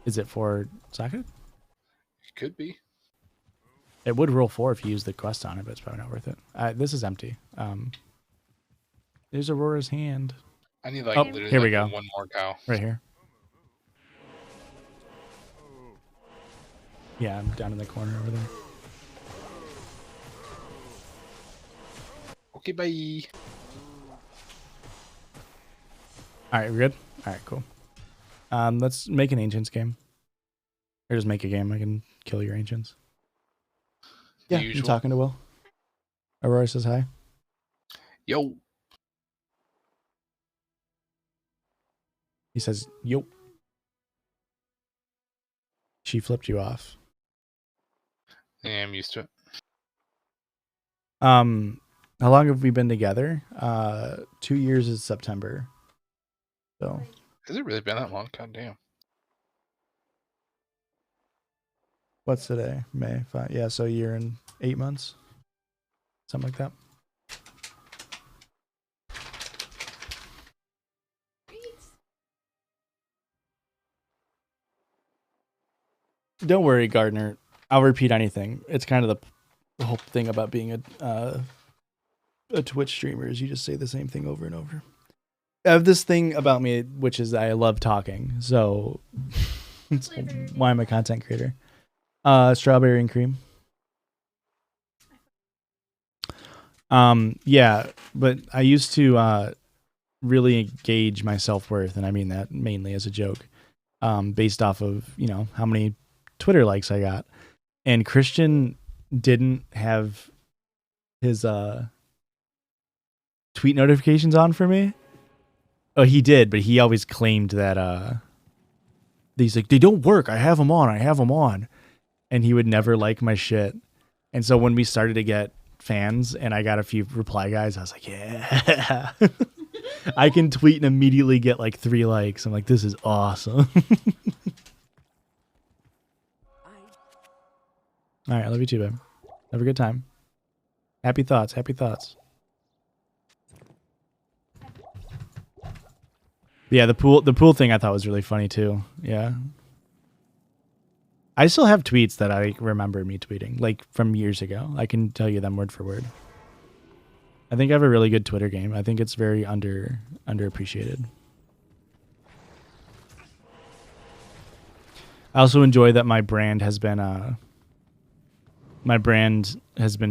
Is it for socket? It could be. It would roll 4 if you use the quest on it, but it's probably not worth it. This is empty. There's Aurora's hand. I need like literally here we like go. one more cow. Right here. Yeah, I'm down in the corner over there. Okay, bye. All right, we're good? All right, cool. Let's make an Ancients game. Or just make a game. I can kill your Ancients. The Yeah, you usual. talking to Will? Aurora says hi. Yo. He says, yo. She flipped you off. Yeah, I'm used to it. How long have we been together? 2 years is September. So Has it really been that long? God damn. what's today? May 5. Yeah, so a year and 8 months. Something like that. Don't worry, Gardner. I'll repeat anything. It's kind of the whole thing about being a Twitch streamer is you just say the same thing over and over. I have this thing about me, which is I love talking. So it's why I'm a content creator. Strawberry and cream. Yeah, but I used to really gauge my self-worth, and I mean that mainly as a joke, based off of, how many Twitter likes I got. And Christian didn't have his tweet notifications on for me? Oh, he did, but he always claimed that he's like, they don't work. I have them on. And he would never like my shit. And so when we started to get fans and I got a few reply guys, I was like, yeah. I can tweet and immediately get like 3 likes. I'm like, this is awesome. All right, I love you too, babe. Have a good time. Happy thoughts. Happy thoughts. Yeah, the pool thing I thought was really funny too. Yeah. I still have tweets that I remember me tweeting, like from years ago. I can tell you them word for word. I think I have a really good Twitter game. I think it's very underappreciated. I also enjoy that my brand has been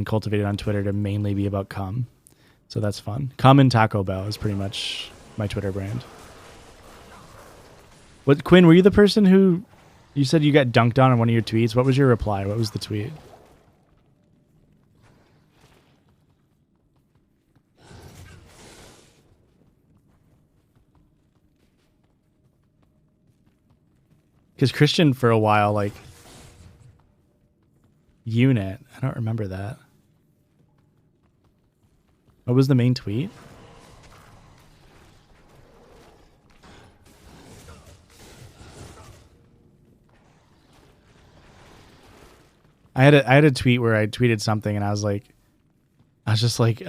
cultivated on Twitter to mainly be about cum. So that's fun. Cum and Taco Bell is pretty much my Twitter brand. What, Quinn, were you the person who you said you got dunked on one of your tweets? What was your reply? What was the tweet? Because Christian for a while, like, unit. I don't remember that. What was the main tweet? I had a tweet where I tweeted something and I was just like,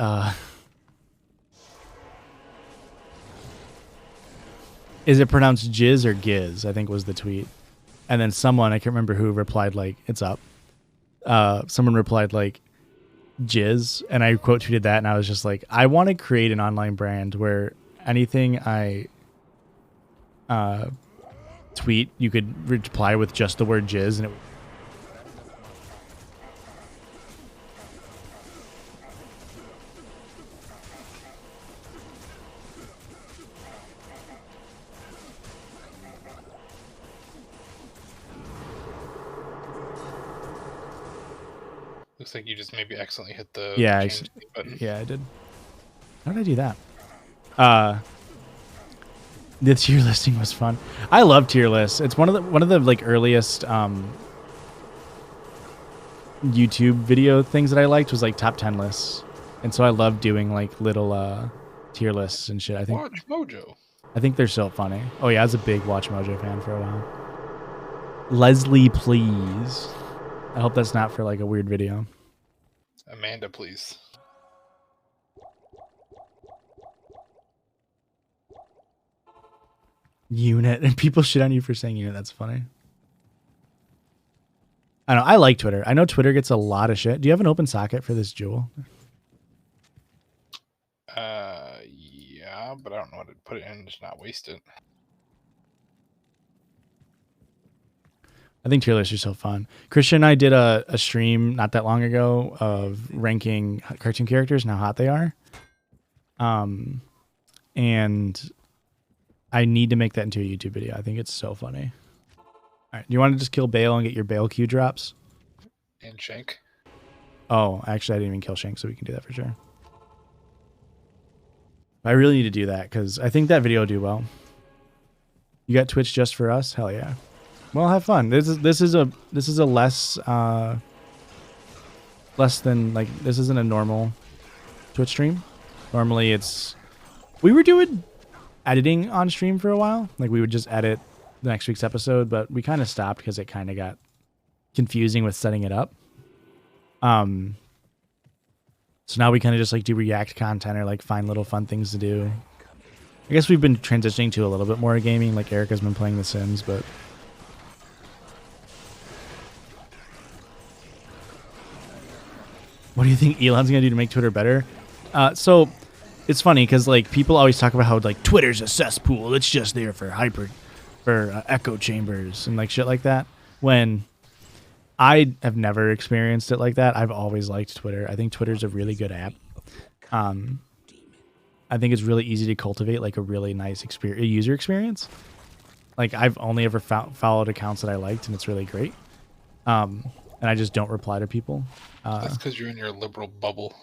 is it pronounced jizz or giz? I think was the tweet. And then someone, I can't remember who, replied like, it's up. Someone replied like, jizz. And I quote tweeted that and I was just like, I want to create an online brand where anything I tweet, you could reply with just the word jizz and it Looks like you just maybe accidentally hit the change button. Yeah, I did. How did I do that? The tier listing was fun. I love tier lists. It's one of the like earliest YouTube video things that I liked was like top 10 lists. And so I love doing like little tier lists and shit. I think Watch Mojo. I think they're so funny. Oh yeah, I was a big Watch Mojo fan for a while. Leslie, please. I hope that's not for like a weird video. Amanda, please. Unit. And people shit on you for saying unit. That's funny. I know. I like Twitter. I know Twitter gets a lot of shit. Do you have an open socket for this jewel? Yeah, but I don't know how to put it in and just not waste it. I think tier lists are so fun. Christian and I did a stream not that long ago of ranking cartoon characters and how hot they are. And I need to make that into a YouTube video. I think it's so funny. All right. Do you want to just kill Bale and get your Bale Q drops? And Shank. Oh, actually, I didn't even kill Shank, so we can do that for sure. I really need to do that because I think that video will do well. You got Twitch just for us? Hell yeah. Well, have fun. This is a less than like this isn't a normal Twitch stream. Normally we were doing editing on stream for a while. Like we would just edit the next week's episode, but we kind of stopped because it kind of got confusing with setting it up. So now we kind of just like do react content or like find little fun things to do. I guess we've been transitioning to a little bit more gaming. Like Erica's been playing The Sims, but what do you think Elon's gonna do to make Twitter better? So it's funny because like people always talk about how like Twitter's a cesspool. It's just there for echo chambers and like shit like that. When I have never experienced it like that. I've always liked Twitter. I think Twitter's a really good app. I think it's really easy to cultivate like a really nice user experience. Like I've only ever followed accounts that I liked, and it's really great. And I just don't reply to people. That's because you're in your liberal bubble.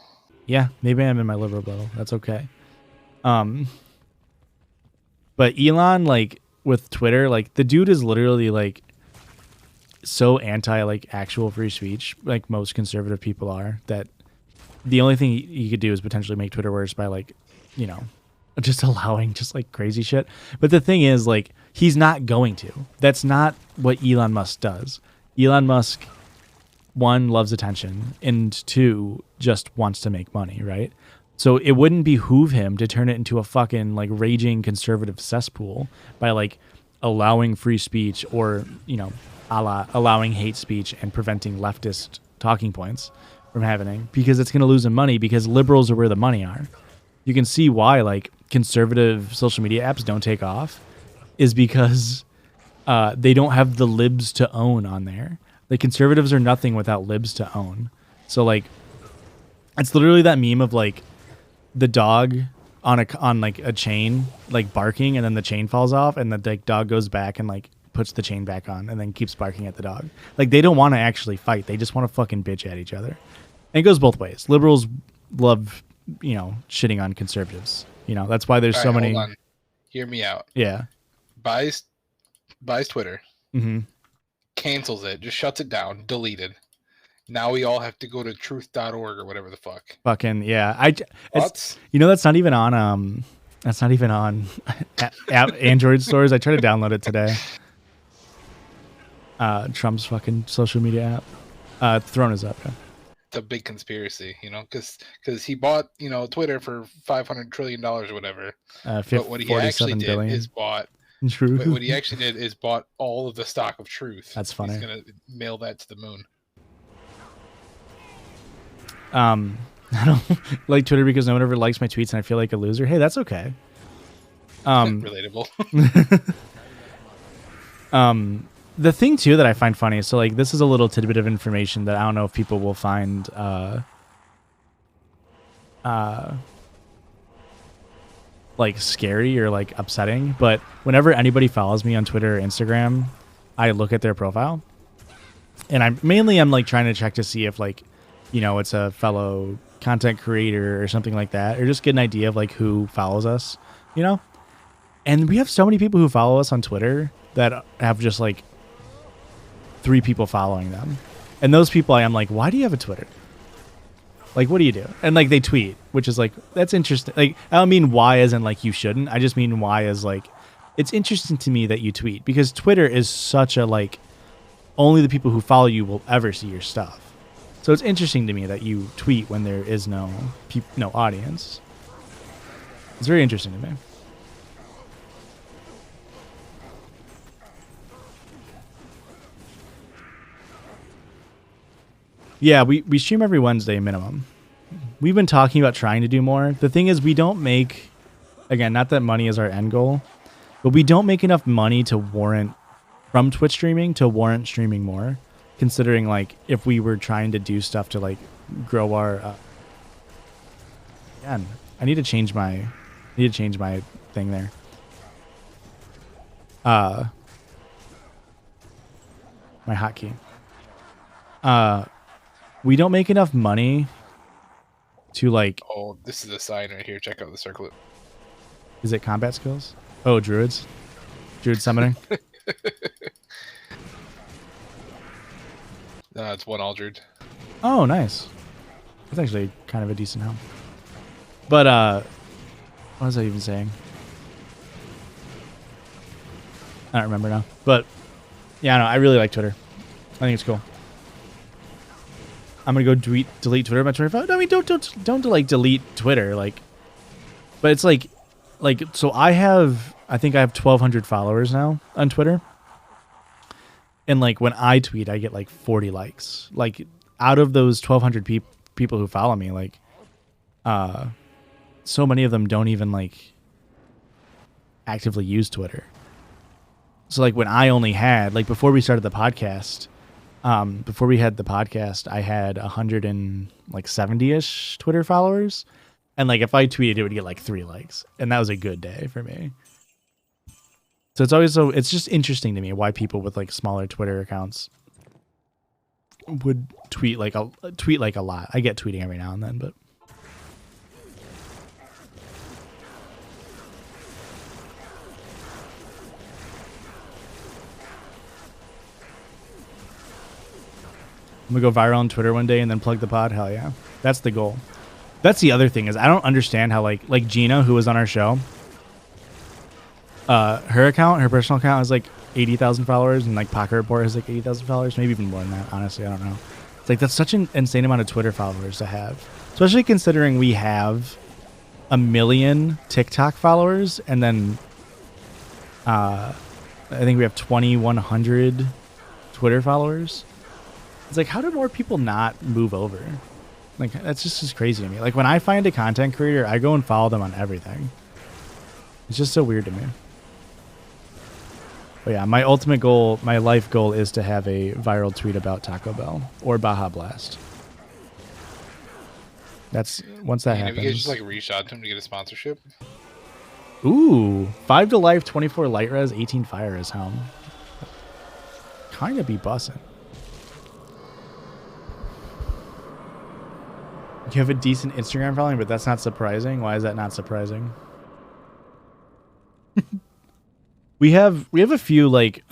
Yeah, maybe I'm in my liberal bubble. That's okay. But Elon, like with Twitter, like the dude is literally like so anti like actual free speech, like most conservative people are, that the only thing he could do is potentially make Twitter worse by like, you know, just allowing just like crazy shit. But the thing is, like, he's not going to. That's not what Elon Musk does. Elon Musk, one, loves attention, and two, just wants to make money, right? So it wouldn't behoove him to turn it into a fucking like raging conservative cesspool by like allowing free speech or, you know, allowing hate speech and preventing leftist talking points from happening, because it's going to lose him money, because liberals are where the money are. You can see why like conservative social media apps don't take off is because they don't have the libs to own on there. The conservatives are nothing without libs to own. So like, it's literally that meme of like the dog on like a chain, like barking, and then the chain falls off, and the like, dog goes back and like puts the chain back on, and then keeps barking at the dog. Like they don't want to actually fight; they just want to fucking bitch at each other. And it goes both ways. Liberals love, you know, shitting on conservatives. You know, that's why there's so many. Hold on. Hear me out. Yeah. Buys Twitter. Mm-hmm. Cancels it. Just shuts it down. Deleted. Now we all have to go to truth.org or whatever the fuck. Fucking yeah. What? You know, that's not even on Android stores. I tried to download it today. Trump's fucking social media app. Throne is up. Yeah. It's a big conspiracy, you know, because he bought, you know, Twitter for $500 trillion or whatever. But what he actually did is bought. Truth. But what he actually did is bought all of the stock of Truth. That's funny. He's gonna mail that to the moon. I don't like Twitter because no one ever likes my tweets and I feel like a loser. Hey, that's okay. Relatable. The thing too that I find funny, so like this is a little tidbit of information that I don't know if people will find like scary or like upsetting, but whenever anybody follows me on Twitter or Instagram, I look at their profile, and I'm like trying to check to see if like, you know, it's a fellow content creator or something like that, or just get an idea of like who follows us, you know. And we have so many people who follow us on Twitter that have just like 3 people following them, and those people I'm like, why do you have a Twitter? Like, what do you do? And like they tweet, which is like, that's interesting. Like, I don't mean why as in like you shouldn't. I just mean why as like, it's interesting to me that you tweet, because Twitter is such a like, only the people who follow you will ever see your stuff. So it's interesting to me that you tweet when there is no audience. It's very interesting to me. Yeah, we stream every Wednesday minimum. We've been talking about trying to do more. The thing is, we don't make, again, not that money is our end goal, but we don't make enough money to warrant, from Twitch streaming, to warrant streaming more. Considering like if we were trying to do stuff to like grow our, again, I need to change my thing there. My hotkey. We don't make enough money to like. Oh, this is a sign right here. Check out the circlet. Is it combat skills? Oh, druids. Druid summoning. It's one Aldred. Oh, nice. That's actually kind of a decent help. But what was I even saying? I don't remember now. But yeah, no, I really like Twitter. I think it's cool. I'm gonna go delete Twitter by 25. No, I mean, don't like delete Twitter, like. But it's like, so I think I have 1,200 followers now on Twitter. And like when I tweet, I get like 40 likes. Like out of those 1,200 people who follow me, like, so many of them don't even like actively use Twitter. So like when I only had, like before we started the podcast, before we had the podcast, I had 170-ish Twitter followers. And like if I tweeted, it would get like 3 likes. And that was a good day for me. So it's just interesting to me why people with like smaller Twitter accounts would tweet like a lot. I get tweeting every now and then, but I'm gonna go viral on Twitter one day and then plug the pod. Hell yeah, that's the goal. That's the other thing is I don't understand how like Gina, who was on our show, her account, her personal account has like 80,000 followers, and like Pocket Report has like 80,000 followers, maybe even more than that. Honestly, I don't know. It's like that's such an insane amount of Twitter followers to have, especially considering we have 1 million TikTok followers, and then I think we have 2,100 Twitter followers. It's like, how do more people not move over? Like, that's just crazy to me. Like, when I find a content creator, I go and follow them on everything. It's just so weird to me. But yeah, my ultimate goal, my life goal is to have a viral tweet about Taco Bell or Baja Blast. That's, once that happens. If you guys just like reach out to him to get a sponsorship. Ooh, 5 to life, 24 light res, 18 fire is helm. Kind of be bussin'. You have a decent Instagram following, but that's not surprising. Why is that not surprising? we have a few like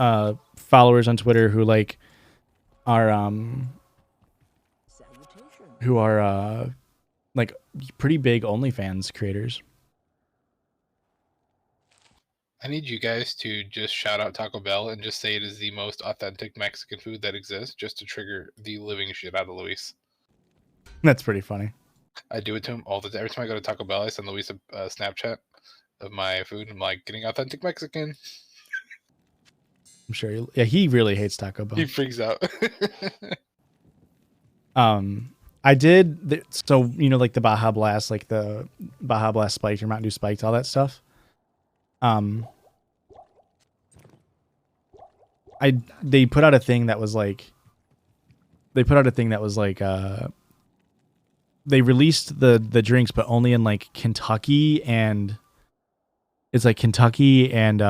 followers on Twitter who like are like pretty big OnlyFans creators. I need you guys to just shout out Taco Bell and just say it is the most authentic Mexican food that exists, just to trigger the living shit out of Luis. That's pretty funny. I do it to him all the time. Every time I go to Taco Bell, I send Luis a Snapchat of my food. I'm like, getting authentic Mexican. I'm sure. Yeah, he really hates Taco Bell. He freaks out. I did. So, you know, like the Baja Blast, like the Baja Blast Spiked or Mountain Dew Spiked, all that stuff. They put out a thing that was like, they released the drinks, but only in like Kentucky, and it's like Kentucky and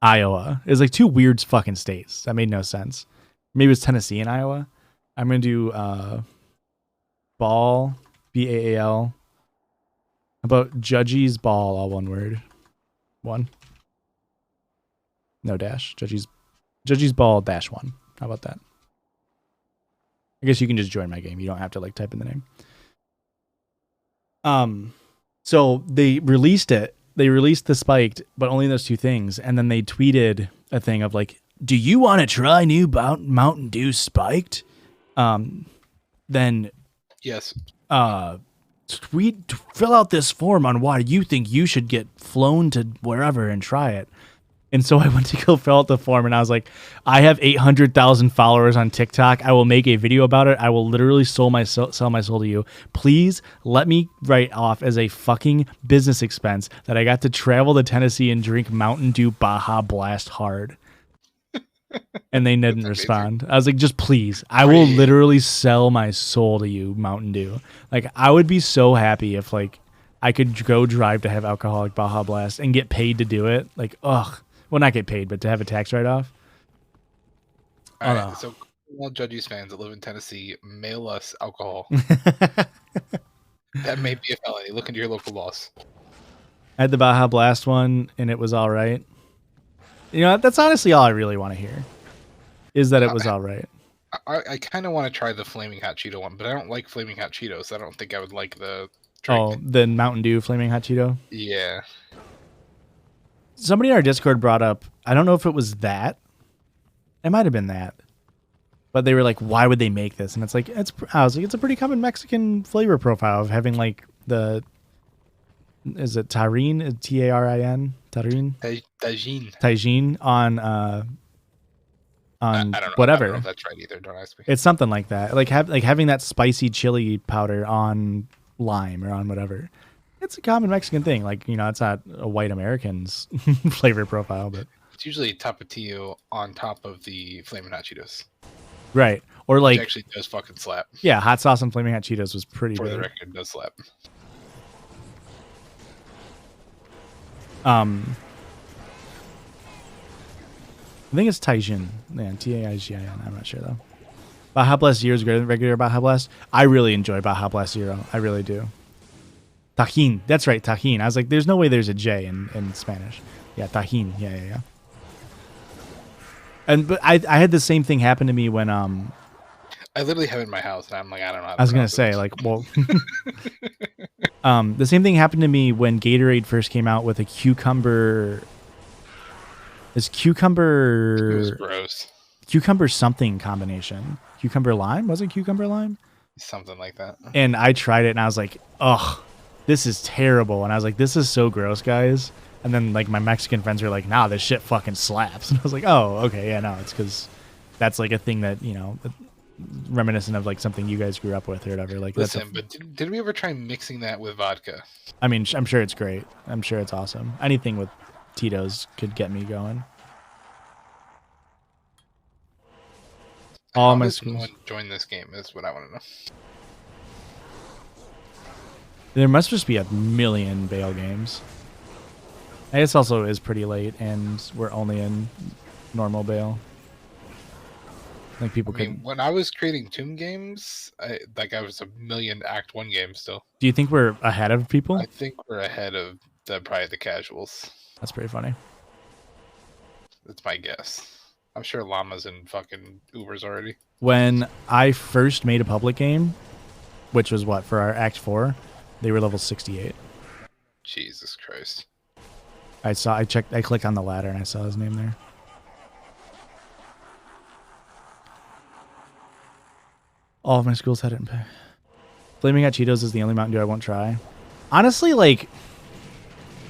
Iowa. It's like two weird fucking states. That made no sense. Maybe it's Tennessee and Iowa. I'm gonna do Ball, Baal. About Judgy's Ball, all one word. One. No dash. Judgy's Ball dash one. How about that? I guess you can just join my game. You don't have to like type in the name. So they released it. They released the Spiked, but only those two things. And then they tweeted a thing of like, do you want to try new Mountain Dew Spiked? Then yes. Fill out this form on why you think you should get flown to wherever and try it. And so I went to go fill out the form, and I was like, I have 800,000 followers on TikTok. I will make a video about it. I will literally sell my soul to you. Please let me write off as a fucking business expense that I got to travel to Tennessee and drink Mountain Dew Baja Blast Hard. And they didn't respond. I was like, just please. I will literally sell my soul to you, Mountain Dew. Like, I would be so happy if, like, I could go drive to have alcoholic Baja Blast and get paid to do it. Like, ugh. Well, not get paid, but to have a tax write-off. All right, so all Judges fans that live in Tennessee, mail us alcohol. That may be a felony. Look into your local boss. I had the Baja Blast one, and it was all right. You know, that's honestly all I really want to hear, is that it was all right. I kind of want to try the Flaming Hot Cheeto one, but I don't like Flaming Hot Cheetos. So I don't think I would like the drink. Oh, the Mountain Dew Flaming Hot Cheeto? Yeah. Somebody in our Discord brought up, I don't know if it was that. It might have been that. But they were like, why would they make this? And it's like, I was like, it's a pretty common Mexican flavor profile of having like is it Tarin? Tarin? Tarin? Tajin. Tajin on I don't know. whatever. I don't know if that's right either. Don't ask me. It's something like that. Like having that spicy chili powder on lime or on whatever. It's a common Mexican thing. Like, you know, it's not a white American's flavor profile, but it's usually Tapatio on top of the Flaming Hot Cheetos. Right. Or like, which actually does fucking slap. Yeah, hot sauce and Flaming Hot Cheetos was pretty For big. the record, it does slap. I think it's Taijin. Yeah, Taijin. I'm not sure though. Baja Blast Zero is greater than regular Baja Blast. I really enjoy Baja Blast Zero. I really do. Tajin. That's right, Tajin. I was like, there's no way there's a J in Spanish. Yeah, Tajin. Yeah. But I had the same thing happen to me when I literally have it in my house, and I'm like, I don't know how to I was gonna pronounce say it. like, well, the same thing happened to me when Gatorade first came out with a cucumber. Is It was cucumber gross. something combination? Cucumber lime? Was it cucumber lime? Something like that. And I tried it and I was like, ugh, this is terrible. And I was like, this is so gross, guys. And then like my Mexican friends were like, nah, this shit fucking slaps. And I was like, oh, okay, yeah, no, it's because that's like a thing that, you know, reminiscent of like something you guys grew up with or whatever. Like, Listen, but did we ever try mixing that with vodka? I mean, I'm sure it's great. I'm sure it's awesome. Anything with Tito's could get me going. All How my does schools. no one join this game is what I want to know. There must just be a million bail games. I guess also is pretty late, and we're only in normal bail. Like people I could. mean, when I was creating Tomb games, I was a million Act 1 games still. Do you think we're ahead of people? I think we're ahead of probably the casuals. That's pretty funny. That's my guess. I'm sure Llama's in fucking Ubers already. When I first made a public game, which was what for our Act 4, they were level 68. Jesus Christ. I clicked on the ladder and I saw his name there. All of my schools had it in pay. Flaming Hot Cheetos is the only Mountain Dew I won't try. Honestly, like,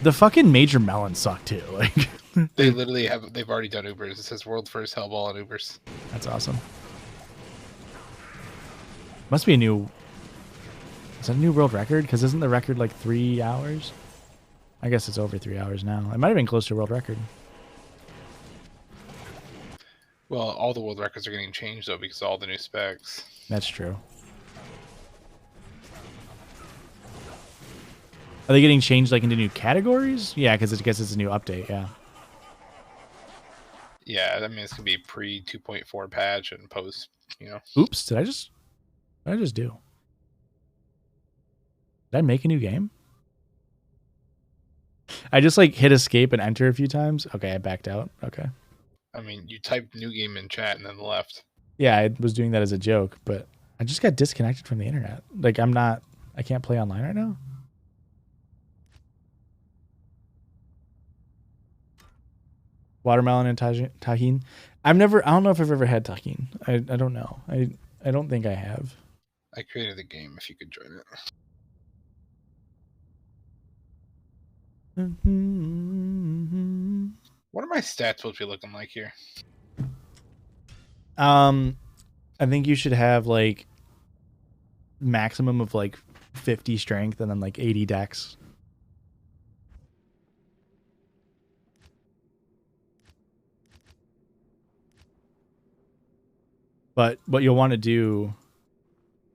the fucking Major Melons suck too. Like, They literally they've already done Ubers. It says world first Hellball on Ubers. that's awesome. Must be a new... Is that a new world record? Because isn't the record like 3 hours? I guess it's over 3 hours now. It might have been close to a world record. Well, all the world records are getting changed though because of all the new specs. That's true. Are they getting changed like into new categories? Yeah, because I guess it's a new update, yeah. Yeah, that means it's gonna be pre 2.4 patch and post, you know. Oops, what did I just do? Did I make a new game? I just like hit escape and enter a few times. Okay, I backed out. Okay. I mean, you typed new game in chat and then left. Yeah, I was doing that as a joke, but I just got disconnected from the internet. Like I can't play online right now. Watermelon and tahini. I don't know if I've ever had tahini. I don't know. I don't think I have. I created the game if you could join it. What are my stats supposed to be looking like here? I think you should have like maximum of like 50 strength and then like 80 dex. But what you'll want to do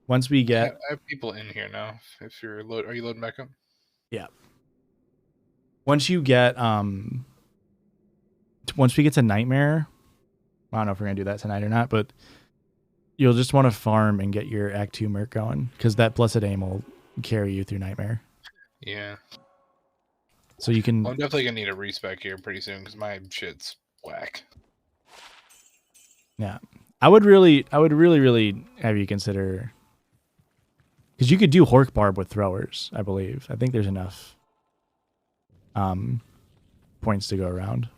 once we get... I have people in here now. If you're are you loading back up? Yeah. Once you get once we get to Nightmare, I don't know if we're gonna do that tonight or not, but you'll just want to farm and get your Act 2 merc going, because that Blessed Aim will carry you through Nightmare. Yeah. So you can... I'm definitely gonna need a respec here pretty soon because my shit's whack. Yeah. I would really have you consider, because you could do Hork Barb with throwers, I believe. I think there's enough points to go around.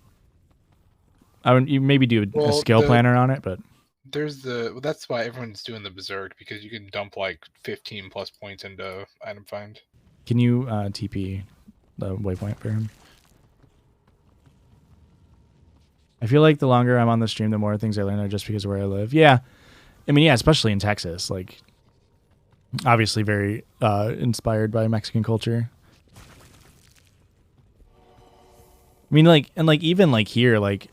You maybe do a skill planner on it, but there's that's why everyone's doing the Berserk, because you can dump like 15 plus points into item find. Can you TP the waypoint for him? I feel like the longer I'm on the stream, the more things I learn are just because of where I live. Yeah. I mean, yeah, especially in Texas. Like, obviously very inspired by Mexican culture. I mean, like, and like even like here, like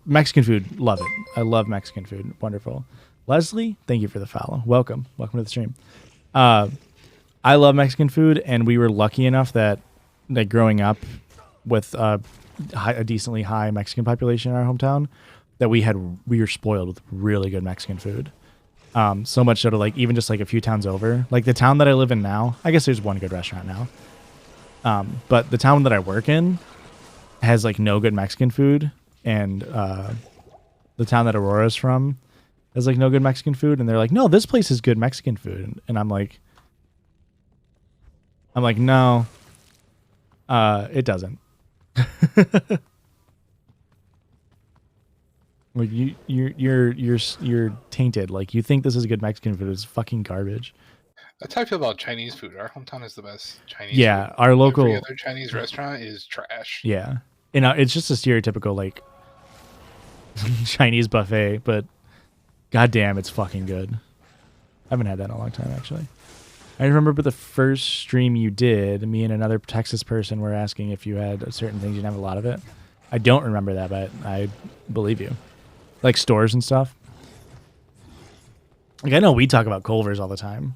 Mexican food, love it. I love Mexican food. Wonderful. Leslie, thank you for the follow. Welcome to the stream. I love Mexican food, and we were lucky enough that growing up with a decently high Mexican population in our hometown, that we were spoiled with really good Mexican food. So much so to like even just like a few towns over, like the town that I live in now, I guess there's one good restaurant now. But the town that I work in has like no good Mexican food, and the town that Aurora's from has like no good Mexican food, and they're like, no, this place is good Mexican food, and I'm like, no, it doesn't. Like you're tainted. Like you think this is good Mexican food, it's fucking garbage. That's how I feel about Chinese food. Our hometown is the best Chinese Yeah, food. our local Every other Chinese restaurant is trash. Yeah, and it's just a stereotypical like Chinese buffet, but goddamn, it's fucking good. I haven't had that in a long time, actually. I remember the first stream you did, me and another Texas person were asking if you had certain things. You didn't have a lot of it. I don't remember that, but I believe you. Like stores and stuff. Like I know we talk about Culver's all the time.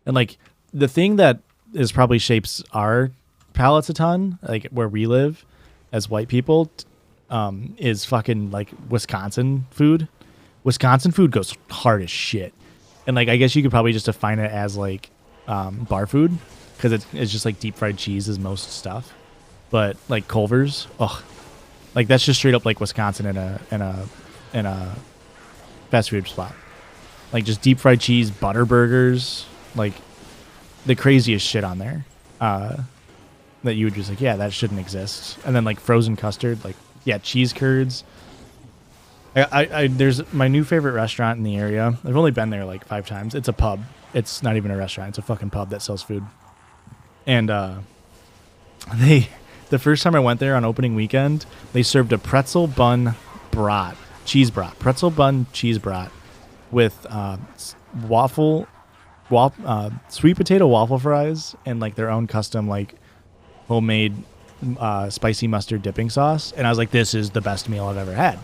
And like the thing that is probably shapes our palates a ton, like where we live as white people, is fucking like Wisconsin food. Wisconsin food goes hard as shit. And like I guess you could probably just define it as like bar food, because it's just like deep fried cheese is most stuff. But like Culver's, like that's just straight up like Wisconsin in a fast food spot. Like just deep fried cheese, butter burgers, like the craziest shit on there. That you would just like, yeah, that shouldn't exist. And then like frozen custard, like yeah, cheese curds. I there's my new favorite restaurant in the area. I've only been there like 5 times. It's a pub. It's not even a restaurant. It's a fucking pub that sells food. And the first time I went there on opening weekend, they served a pretzel bun brat, cheese brat, pretzel bun cheese brat with sweet potato waffle fries and like their own custom like homemade spicy mustard dipping sauce. And I was like, this is the best meal I've ever had.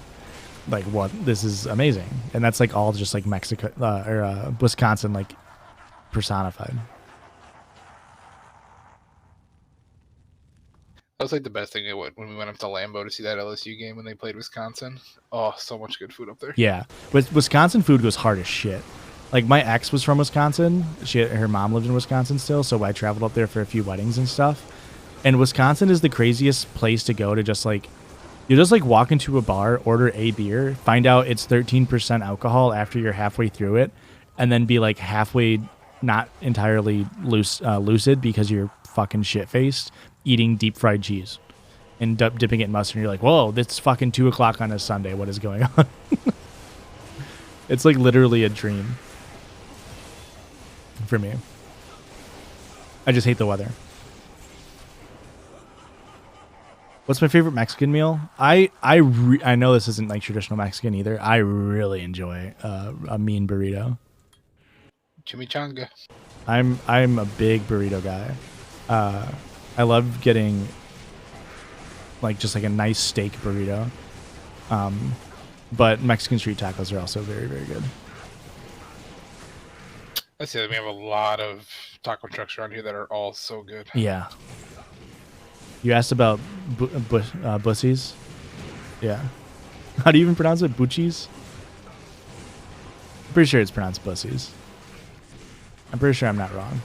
Like what? This is amazing. And that's like all just like Mexico or Wisconsin like personified. That was like the best thing when we went up to Lambeau to see that LSU game when they played Wisconsin. Oh, so much good food up there. Yeah, Wisconsin food goes hard as shit. Like my ex was from Wisconsin. Her mom lived in Wisconsin still, so I traveled up there for a few weddings and stuff. And Wisconsin is the craziest place to go to just like, you just like walk into a bar, order a beer, find out it's 13% alcohol after you're halfway through it, and then be like halfway not entirely lucid because you're fucking shit-faced eating deep fried cheese and dipping it in mustard. And you're like, whoa, it's fucking 2 o'clock on a Sunday. What is going on? It's like literally a dream for me. I just hate the weather. What's my favorite Mexican meal? I know this isn't like traditional Mexican either. I really enjoy a mean burrito. Chimichanga. I'm a big burrito guy. I love getting like just like a nice steak burrito. But Mexican street tacos are also very, very good. Let's see, we have a lot of taco trucks around here that are all so good. Yeah. You asked about bussies? Yeah. How do you even pronounce it? Buchis? I'm pretty sure it's pronounced bussies. I'm pretty sure I'm not wrong.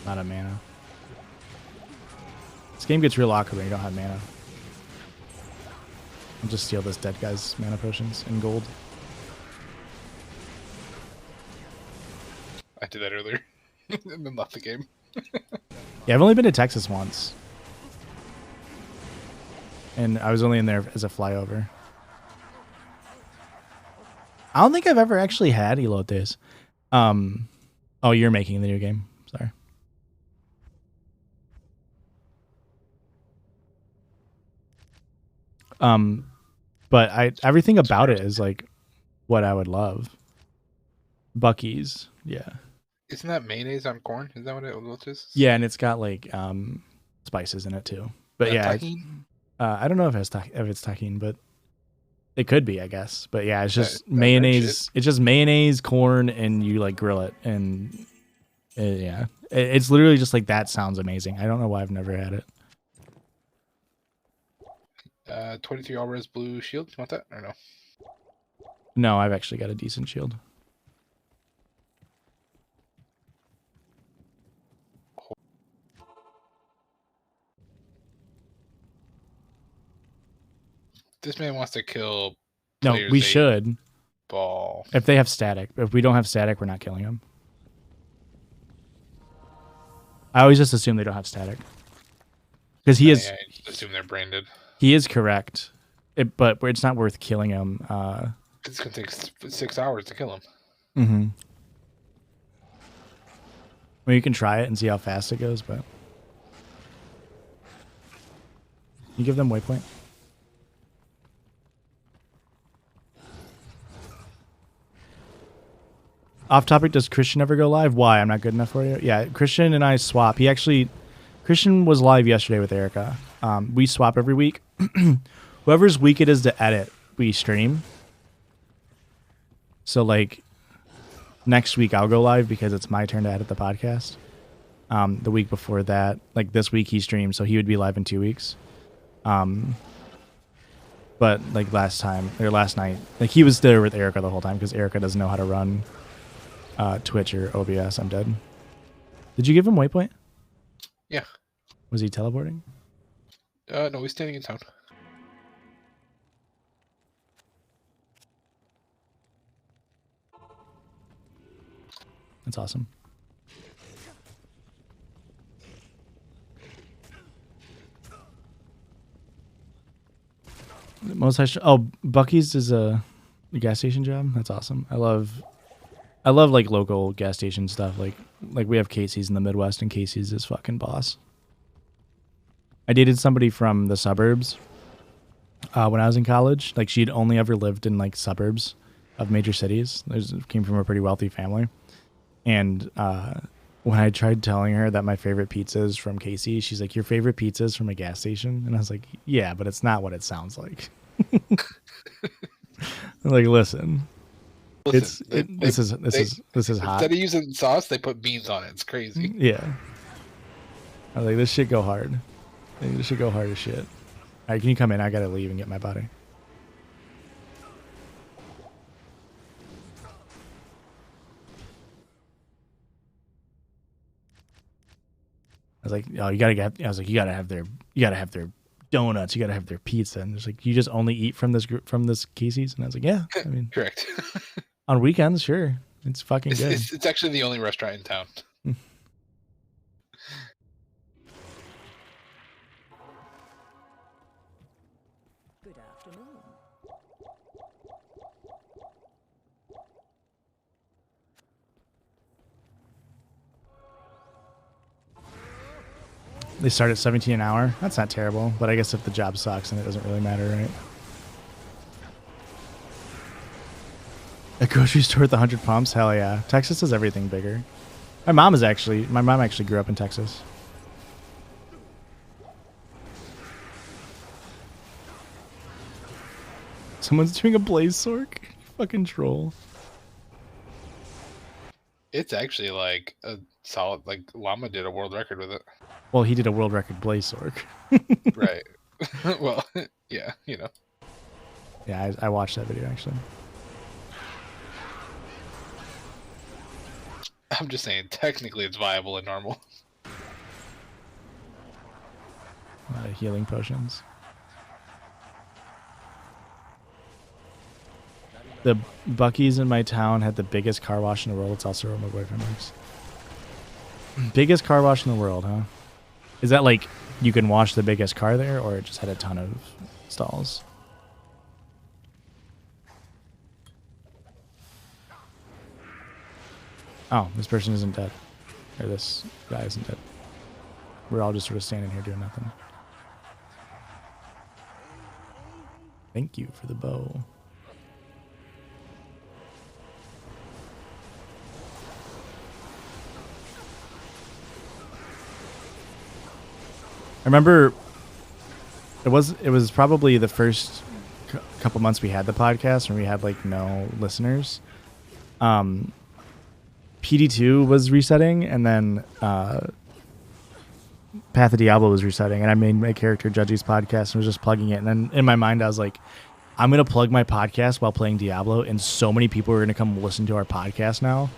Not a mana. This game gets real awkward when you don't have mana. I'll just steal this dead guy's mana potions in gold. I did that earlier. And then left the game. Yeah, I've only been to Texas once. And I was only in there as a flyover. I don't think I've ever actually had elotes. Oh, you're making the new game. Sorry. But everything about it is like what I would love. Buc-ee's, yeah. Isn't that mayonnaise on corn? Is that what it is? Yeah, and it's got like spices in it too. But yeah, I don't know if it's tahini, but it could be, I guess. But yeah, it's just mayonnaise. It's just mayonnaise, corn, and you like grill it, and yeah, it's literally just like that. Sounds amazing. I don't know why I've never had it. 23 all res blue shield. You want that or no? No, I've actually got a decent shield. This man wants to kill No, players we 8 should. ball. If they have static. If we don't have static, we're not killing them. I always just assume they don't have static. Because he is... I just assume they're branded. He is correct. But it's not worth killing him. It's going to take 6 hours to kill him. Mm-hmm. Well, you can try it and see how fast it goes, but... You give them waypoint? Off topic, does Christian ever go live? Why? I'm not good enough for you? Yeah, Christian and I swap. Christian was live yesterday with Erica. We swap every week. Whoever's week it is to edit, we stream. So, like, next week I'll go live because it's my turn to edit the podcast. The week before that, like this week he streamed, so he would be live in 2 weeks. But, like, last night, like, he was there with Erica the whole time because Erica doesn't know how to run Twitch or OBS. I'm dead. Did you give him waypoint? Yeah. Was he teleporting? No, he's standing in town. That's awesome. Bucky's is a gas station job. That's awesome. I love like local gas station stuff. Like we have Casey's in the Midwest, and Casey's is fucking boss. I dated somebody from the suburbs when I was in college. Like, she'd only ever lived in like suburbs of major cities. Came from a pretty wealthy family, and when I tried telling her that my favorite pizza is from Casey, she's like, "Your favorite pizza is from a gas station?" And I was like, "Yeah, but it's not what it sounds like." I'm like, listen, this is hot. Instead of using sauce, they put beans on it. It's crazy. Yeah. I was like, this shit go hard. This should go hard as shit. All right, can you come in? I gotta leave and get my body. I was like, oh, you gotta have their donuts, you gotta have their pizza, and it's like, you just only eat from this Casey's, and I was like, yeah, I mean, correct. On weekends, sure, it's fucking good. It's actually the only restaurant in town. Good afternoon. They start at 17 an hour. That's not terrible, but I guess if the job sucks, then it doesn't really matter, right? A grocery store with 100 pumps? Hell yeah. Texas has everything bigger. My mom actually grew up in Texas. Someone's doing a blaze sork? Fucking troll. It's actually like a solid, like Llama did a world record with it. Well, he did a world record blaze sork. Right. Well, yeah, you know. Yeah, I watched that video actually. I'm just saying, technically it's viable and normal. Healing potions. The Buc-ee's in my town had the biggest car wash in the world. It's also where my boyfriend works. Biggest car wash in the world, huh? Is that like you can wash the biggest car there, or it just had a ton of stalls? Oh, this person isn't dead. Or this guy isn't dead. We're all just sort of standing here doing nothing. Thank you for the bow. I remember it was probably the first couple months we had the podcast when we had like no listeners. PD2 was resetting, and then Path of Diablo was resetting, and I made my character Judgy's podcast and was just plugging it. And then in my mind, I was like, I'm going to plug my podcast while playing Diablo, and so many people are going to come listen to our podcast now.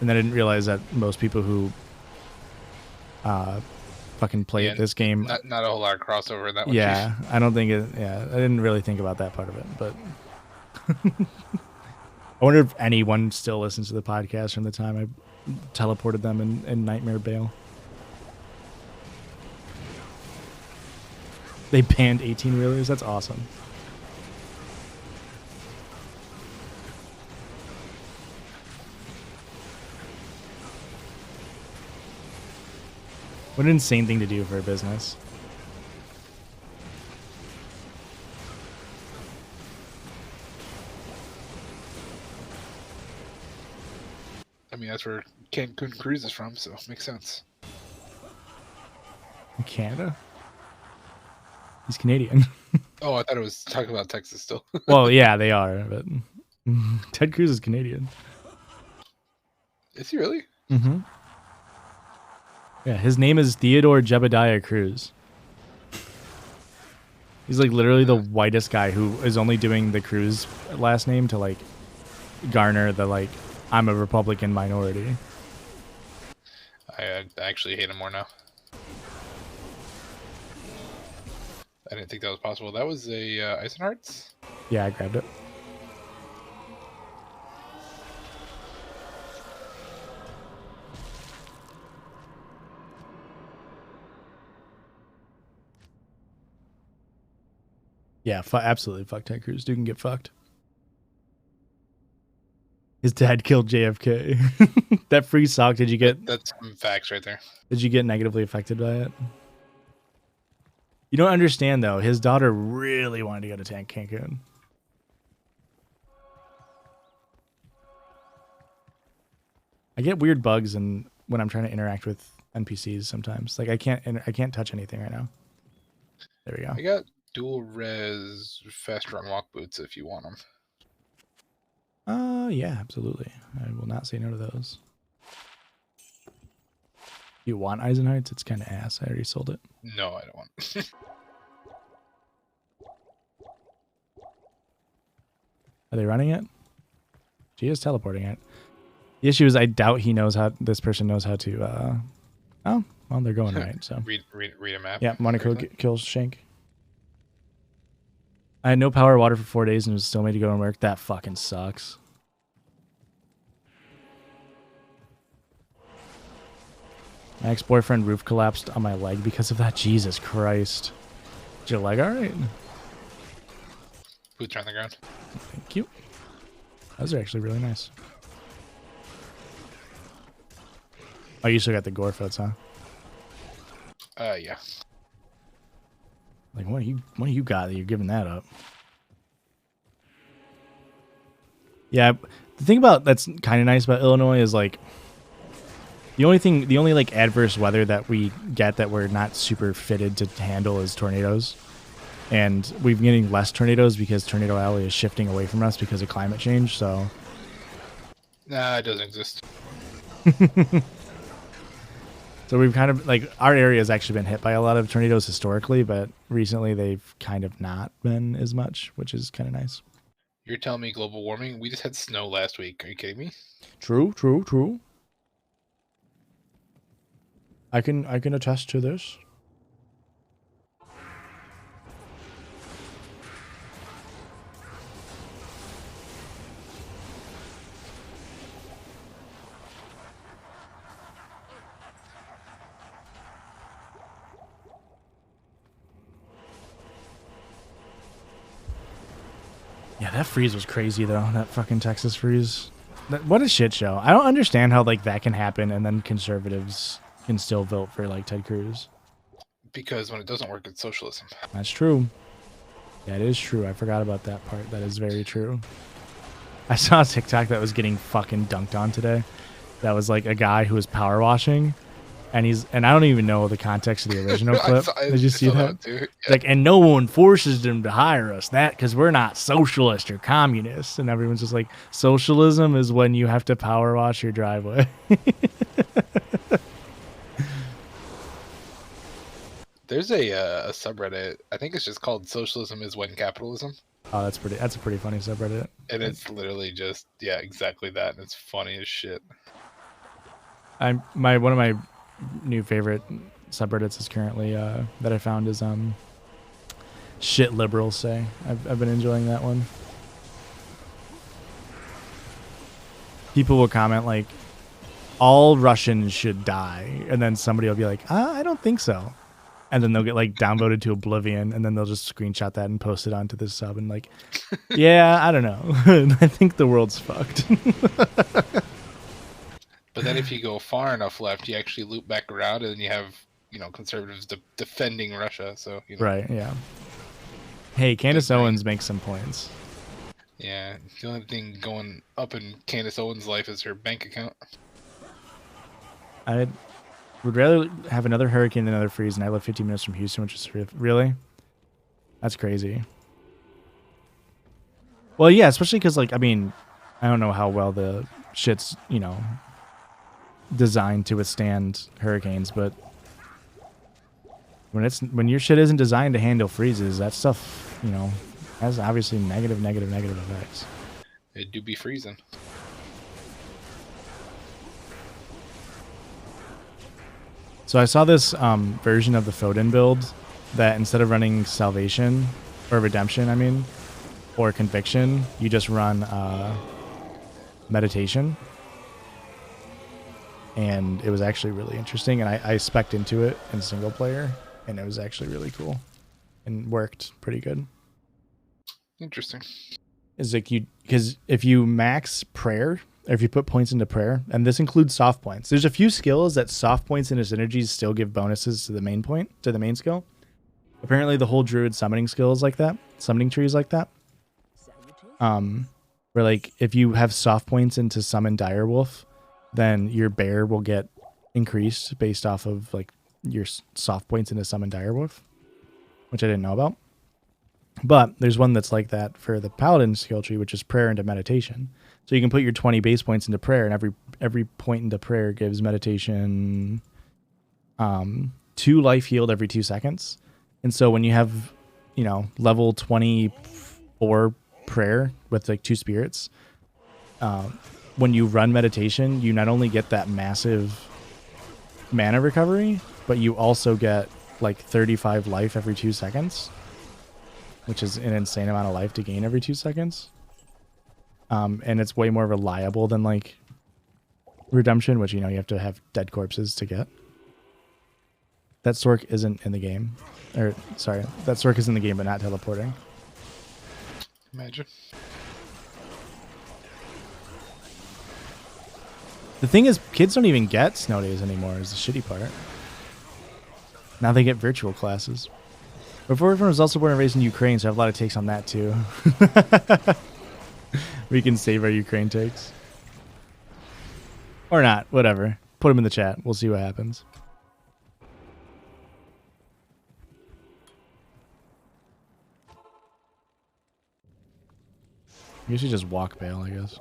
And then I didn't realize that most people who fucking play this game. Not a whole lot of crossover in that one. Yeah, I don't think it. Yeah, I didn't really think about that part of it, but I wonder if anyone still listens to the podcast from the time I teleported them in Nightmare Bale. They banned 18 wheelers. That's awesome. What an insane thing to do for a business. I mean, that's where Cancun Cruise is from, so it makes sense. Canada? He's Canadian. Oh, I thought it was talking about Texas still. Well, yeah, they are, but Ted Cruz is Canadian. Is he really? Mm-hmm. Yeah, his name is Theodore Jebediah Cruz. He's like literally the whitest guy who is only doing the Cruz last name to like garner the like I'm a Republican minority. I actually hate him more now. I didn't think that was possible. That was a Eisenhart's? Yeah, I grabbed it. Yeah, absolutely. Fuck Ted Cruz. Dude can get fucked. His dad killed JFK. That free sock. Did you get? That's some facts right there. Did you get negatively affected by it? You don't understand though. His daughter really wanted to go to Cancun. I get weird bugs and when I'm trying to interact with NPCs sometimes. Like I can't touch anything right now. There we go. I got dual res fast run walk boots if you want them. Yeah, absolutely. I will not say no to those. You want Eisenhart's? It's kind of ass. I already sold it. No, I don't want. Are they running it? She is teleporting it. The issue is I doubt he knows how. This person knows how to. Oh, well, they're going right. So read a map. Yeah, Monaco kills Shank. I had no power or water for 4 days and was still made to go and work. That fucking sucks. My ex-boyfriend roof collapsed on my leg because of that. Jesus Christ. Is your leg all right? Boots are on the ground. Thank you. Those are actually really nice. Oh, you still got the gore foots, huh? Yeah. Like, what do you got that you're giving that up? Yeah, the thing about that's kind of nice about Illinois is like the only like adverse weather that we get that we're not super fitted to handle is tornadoes. And we've been getting less tornadoes because Tornado Alley is shifting away from us because of climate change, so Nah, it doesn't exist. So we've kind of like our area has actually been hit by a lot of tornadoes historically, but recently they've kind of not been as much, which is kind of nice. You're telling me global warming? We just had snow last week. Are you kidding me? True. I can attest to this. Yeah, that freeze was crazy though. That fucking Texas freeze. What a shit show. I don't understand how like that can happen and then conservatives can still vote for like Ted Cruz. Because when it doesn't work, it's socialism. That's true. That is true. I forgot about that part. That is very true. I saw a TikTok that was getting fucking dunked on today. That was like a guy who was power washing. And I don't even know the context of the original clip. Did you see that? Yeah. Like, and no one forces them to hire us. That because we're not socialist or communist. And everyone's just like, socialism is when you have to power wash your driveway. There's a subreddit. I think it's just called "Socialism is when capitalism." Oh, that's a pretty funny subreddit. And it's literally just exactly that, and it's funny as shit. One of my new favorite subreddits is currently that I found is shit liberals say. I've been enjoying that one. People will comment like all Russians should die, and then somebody will be like, I don't think so. And then they'll get like downvoted to oblivion, and then they'll just screenshot that and post it onto this sub and like, yeah, I don't know. I think the world's fucked. But then if you go far enough left, you actually loop back around, and then you have, conservatives defending Russia. So, Right, yeah. Hey, Candace Owens makes some points. Yeah, the only thing going up in Candace Owens' life is her bank account. I would rather have another hurricane than another freeze, and I live 15 minutes from Houston, which is really? That's crazy. Well, yeah, especially because, like, I mean, I don't know how well the shit's, designed to withstand hurricanes, but when your shit isn't designed to handle freezes, that stuff, has obviously negative effects. It do be freezing. So I saw this version of the Foden build that instead of running Salvation, or Redemption, I mean, or Conviction, you just run Meditation. And it was actually really interesting, and I spec'd into it in single player, and it was actually really cool and worked pretty good. Interesting. Is like because if you max prayer, or if you put points into prayer, and this includes soft points, there's a few skills that soft points and synergies still give bonuses to the main skill. Apparently the whole druid summoning skill is like that, summoning tree is like that. Where like if you have soft points into summon direwolf, then your bear will get increased based off of like your soft points into summon direwolf, which I didn't know about. But there's one that's like that for the paladin skill tree, which is prayer into meditation. So you can put your 20 base points into prayer, and every point into prayer gives meditation 2 life healed every 2 seconds. And so when you have, level 24 prayer with like 2 spirits, when you run meditation, you not only get that massive mana recovery, but you also get like 35 life every 2 seconds, which is an insane amount of life to gain every 2 seconds. And it's way more reliable than like Redemption, which, you have to have dead corpses to get. That Sork isn't in the game. Or, sorry, that Sork is in the game, but not teleporting. Imagine. The thing is, kids don't even get snow days anymore, is the shitty part. Now they get virtual classes. Before everyone was also born and raised in Ukraine, so I have a lot of takes on that too. We can save our Ukraine takes. Or not, whatever. Put them in the chat. We'll see what happens. You should just walk Bale, I guess.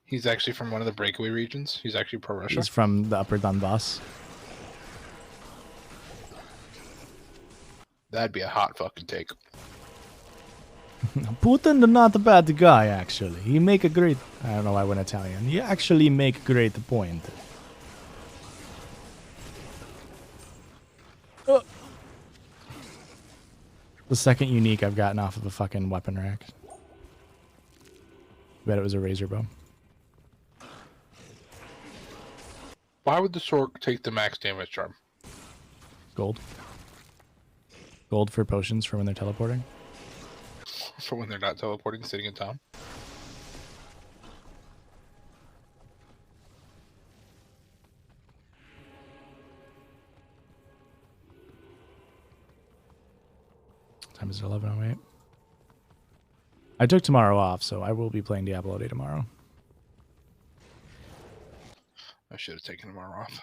He's actually from one of the breakaway regions. He's actually pro-Russia. He's from the Upper Donbass. That'd be a hot fucking take. Putin is not a bad guy, actually. He make a great... I don't know why I went Italian. He actually make great point. The second unique I've gotten off of a fucking weapon rack. Bet it was a razor bow. Why would the Sork take the max damage charm? Gold. Gold for potions for when they're teleporting. For when they're not teleporting, sitting in town? Time is 11:08. I took tomorrow off, so I will be playing Diablo Day tomorrow. I should have taken tomorrow off.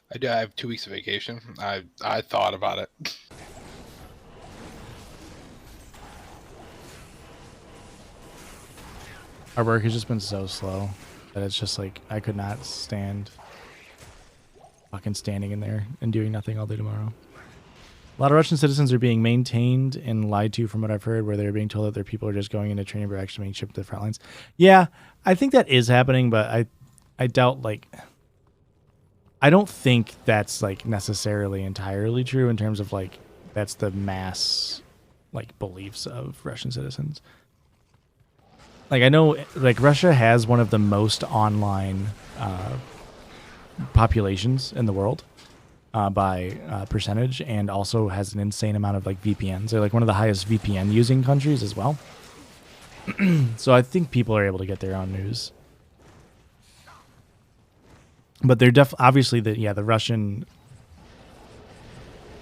I have 2 weeks of vacation. I thought about it. Our work has just been so slow that it's just like I could not stand fucking standing in there and doing nothing all day tomorrow. A lot of Russian citizens are being maintained and lied to from what I've heard, where they're being told that their people are just going into training but actually being shipped to the front lines. Yeah, I think that is happening, but I doubt, like, I don't think that's like necessarily entirely true in terms of like that's the mass like beliefs of Russian citizens. Like I know like Russia has one of the most online populations in the world by percentage, and also has an insane amount of like VPNs. They're like one of the highest VPN using countries as well. So I think people are able to get their own news. But they're obviously the Russian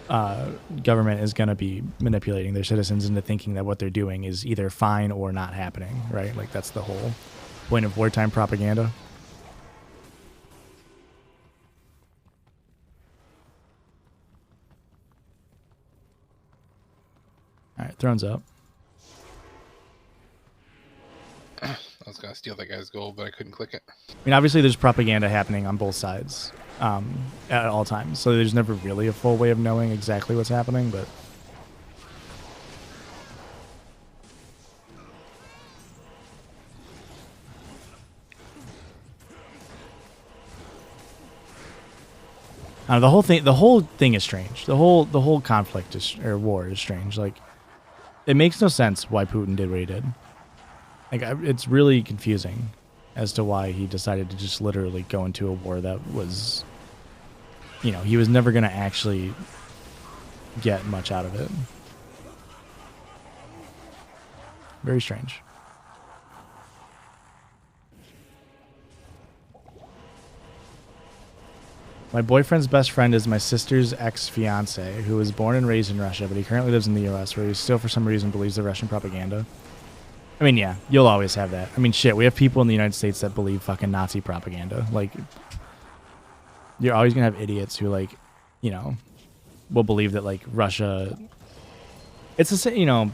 government is going to be manipulating their citizens into thinking that what they're doing is either fine or not happening, right? Like that's the whole point of wartime propaganda. All right, thrones up. I was gonna steal that guy's gold, but I couldn't click it. I mean, obviously there's propaganda happening on both sides at all times, so there's never really a full way of knowing exactly what's happening, but the whole thing is strange. The whole conflict or war is strange. Like, it makes no sense why Putin did what he did. Like, it's really confusing as to why he decided to just literally go into a war that was, you know, he was never going to actually get much out of it. Very strange. My boyfriend's best friend is my sister's ex-fiance, who was born and raised in Russia, but he currently lives in the U.S., where he still, for some reason, believes the Russian propaganda. I mean, yeah, you'll always have that. I mean, shit, we have people in the United States that believe fucking Nazi propaganda. Like, you're always going to have idiots who, like, you know, will believe that, like, Russia... It's the same, you know,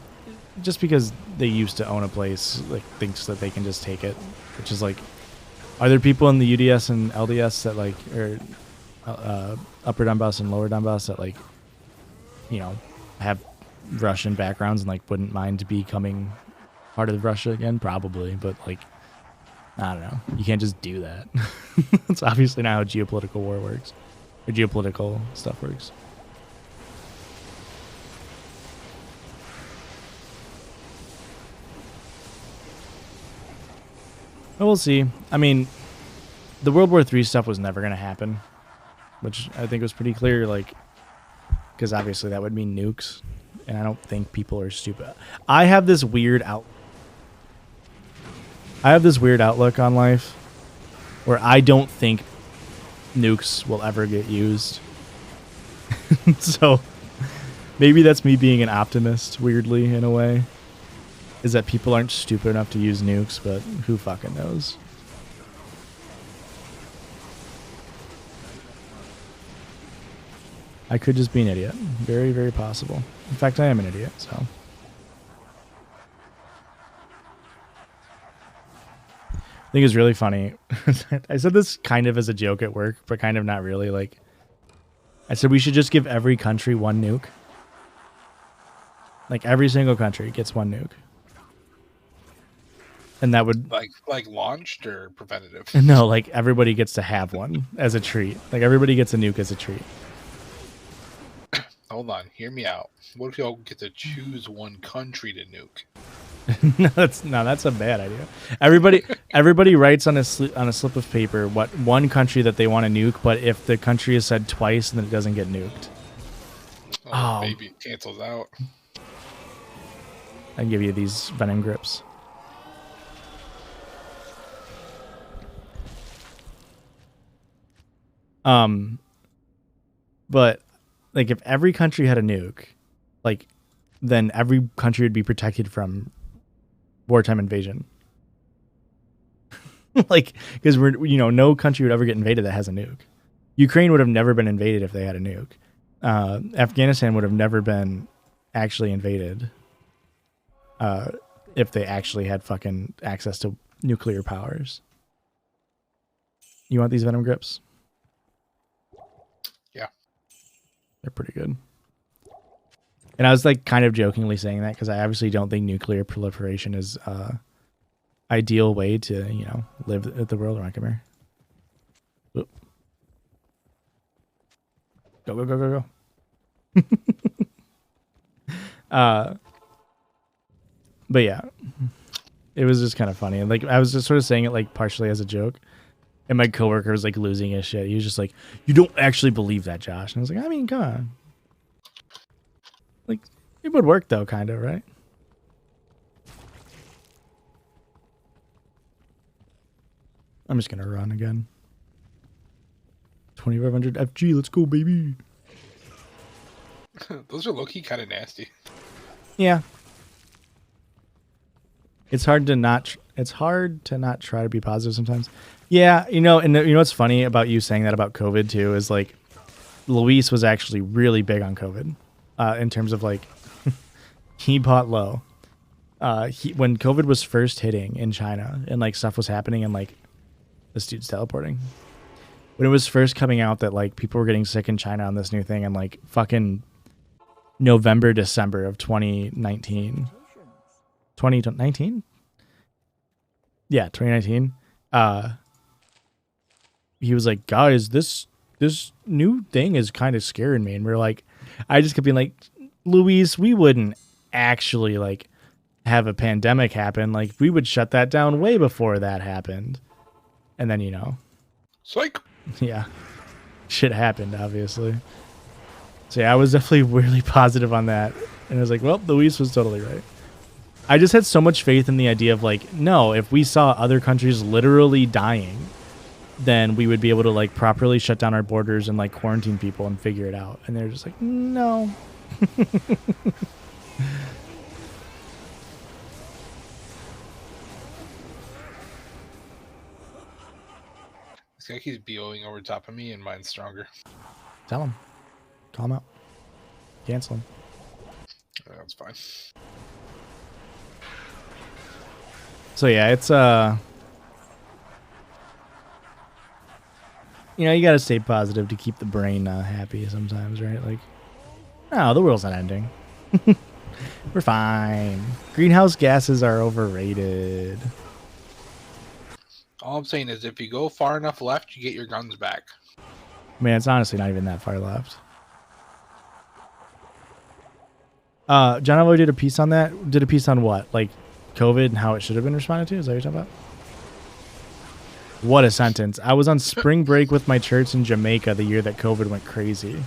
just because they used to own a place, like, thinks that they can just take it, which is, like, are there people in the UDS and LDS that, like, are... Upper Donbass and Lower Donbass that, like, you know, have Russian backgrounds and, like, wouldn't mind becoming part of Russia again? Probably, but, like, I don't know. You can't just do that. It's obviously not how geopolitical war works, or geopolitical stuff works. But we'll see. I mean, the World War III stuff was never going to happen, which I think was pretty clear, like, because obviously that would mean nukes, and I don't think people are stupid. I have this weird outlook on life where I don't think nukes will ever get used. So maybe that's me being an optimist, weirdly, in a way, is that people aren't stupid enough to use nukes, but who fucking knows? I could just be an idiot. Very, very possible. In fact, I am an idiot, so. I think it's really funny. I said this kind of as a joke at work, but kind of not really. Like, I said we should just give every country one nuke. Like, every single country gets one nuke. And that would... Like launched or preventative? No, like, everybody gets to have one as a treat. Like, everybody gets a nuke as a treat. Hold on, hear me out. What if y'all get to choose one country to nuke? that's a bad idea. Everybody writes on a slip of paper what one country that they want to nuke, but if the country is said twice, then it doesn't get nuked. Oh, maybe it cancels out. I can give you these venom grips. But like, if every country had a nuke, like, then every country would be protected from wartime invasion. Like, because no country would ever get invaded that has a nuke. Ukraine would have never been invaded if they had a nuke. Afghanistan would have never been actually invaded if they actually had fucking access to nuclear powers. You want these venom grips? Yeah. They're pretty good. And I was like kind of jokingly saying that because I obviously don't think nuclear proliferation is ideal way to, live at the world around. Come here. Oop. Go, go, go, go, go. But yeah, it was just kind of funny. And like, I was just sort of saying it like partially as a joke. And my coworker was like losing his shit. He was just like, "You don't actually believe that, Josh." And I was like, I mean, come on. Like, it would work though, kind of, right? I'm just going to run again. 2500 FG, let's go, baby. Those are low-key kind of nasty. Yeah. It's hard to not try to be positive sometimes. Yeah, you know, and you know what's funny about you saying that about COVID too is like Luis was actually really big on COVID in terms of like he bought low. When COVID was first hitting in China and like stuff was happening and like this dude's teleporting. When it was first coming out that like people were getting sick in China on this new thing and like fucking November, December of 2019. 2019? Yeah, 2019. He was like, guys, this new thing is kind of scaring me. And we're like, I just kept being like, Luis, we wouldn't actually like have a pandemic happen. Like we would shut that down way before that happened. And then, you know, Psych. yeah, shit happened, obviously. So yeah, I was definitely really positive on that. And I was like, well, Luis was totally right. I just had so much faith in the idea of like, no, if we saw other countries literally dying, then we would be able to like properly shut down our borders and like quarantine people and figure it out. And they're just like, no. This guy keeps BOing over top of me and mine's stronger. Tell him. Call him out. Cancel him. That's fine. So yeah, it's you know, you gotta stay positive to keep the brain happy sometimes, right? Like, no, the world's not ending. We're fine. Greenhouse gases are overrated. All I'm saying is if you go far enough left, you get your guns back. Man, it's honestly not even that far left. John Evo did a piece on that. Did a piece on what? Like COVID and how it should have been responded to? Is that what you're talking about? What a sentence. I was on spring break with my church in Jamaica the year that COVID went crazy. You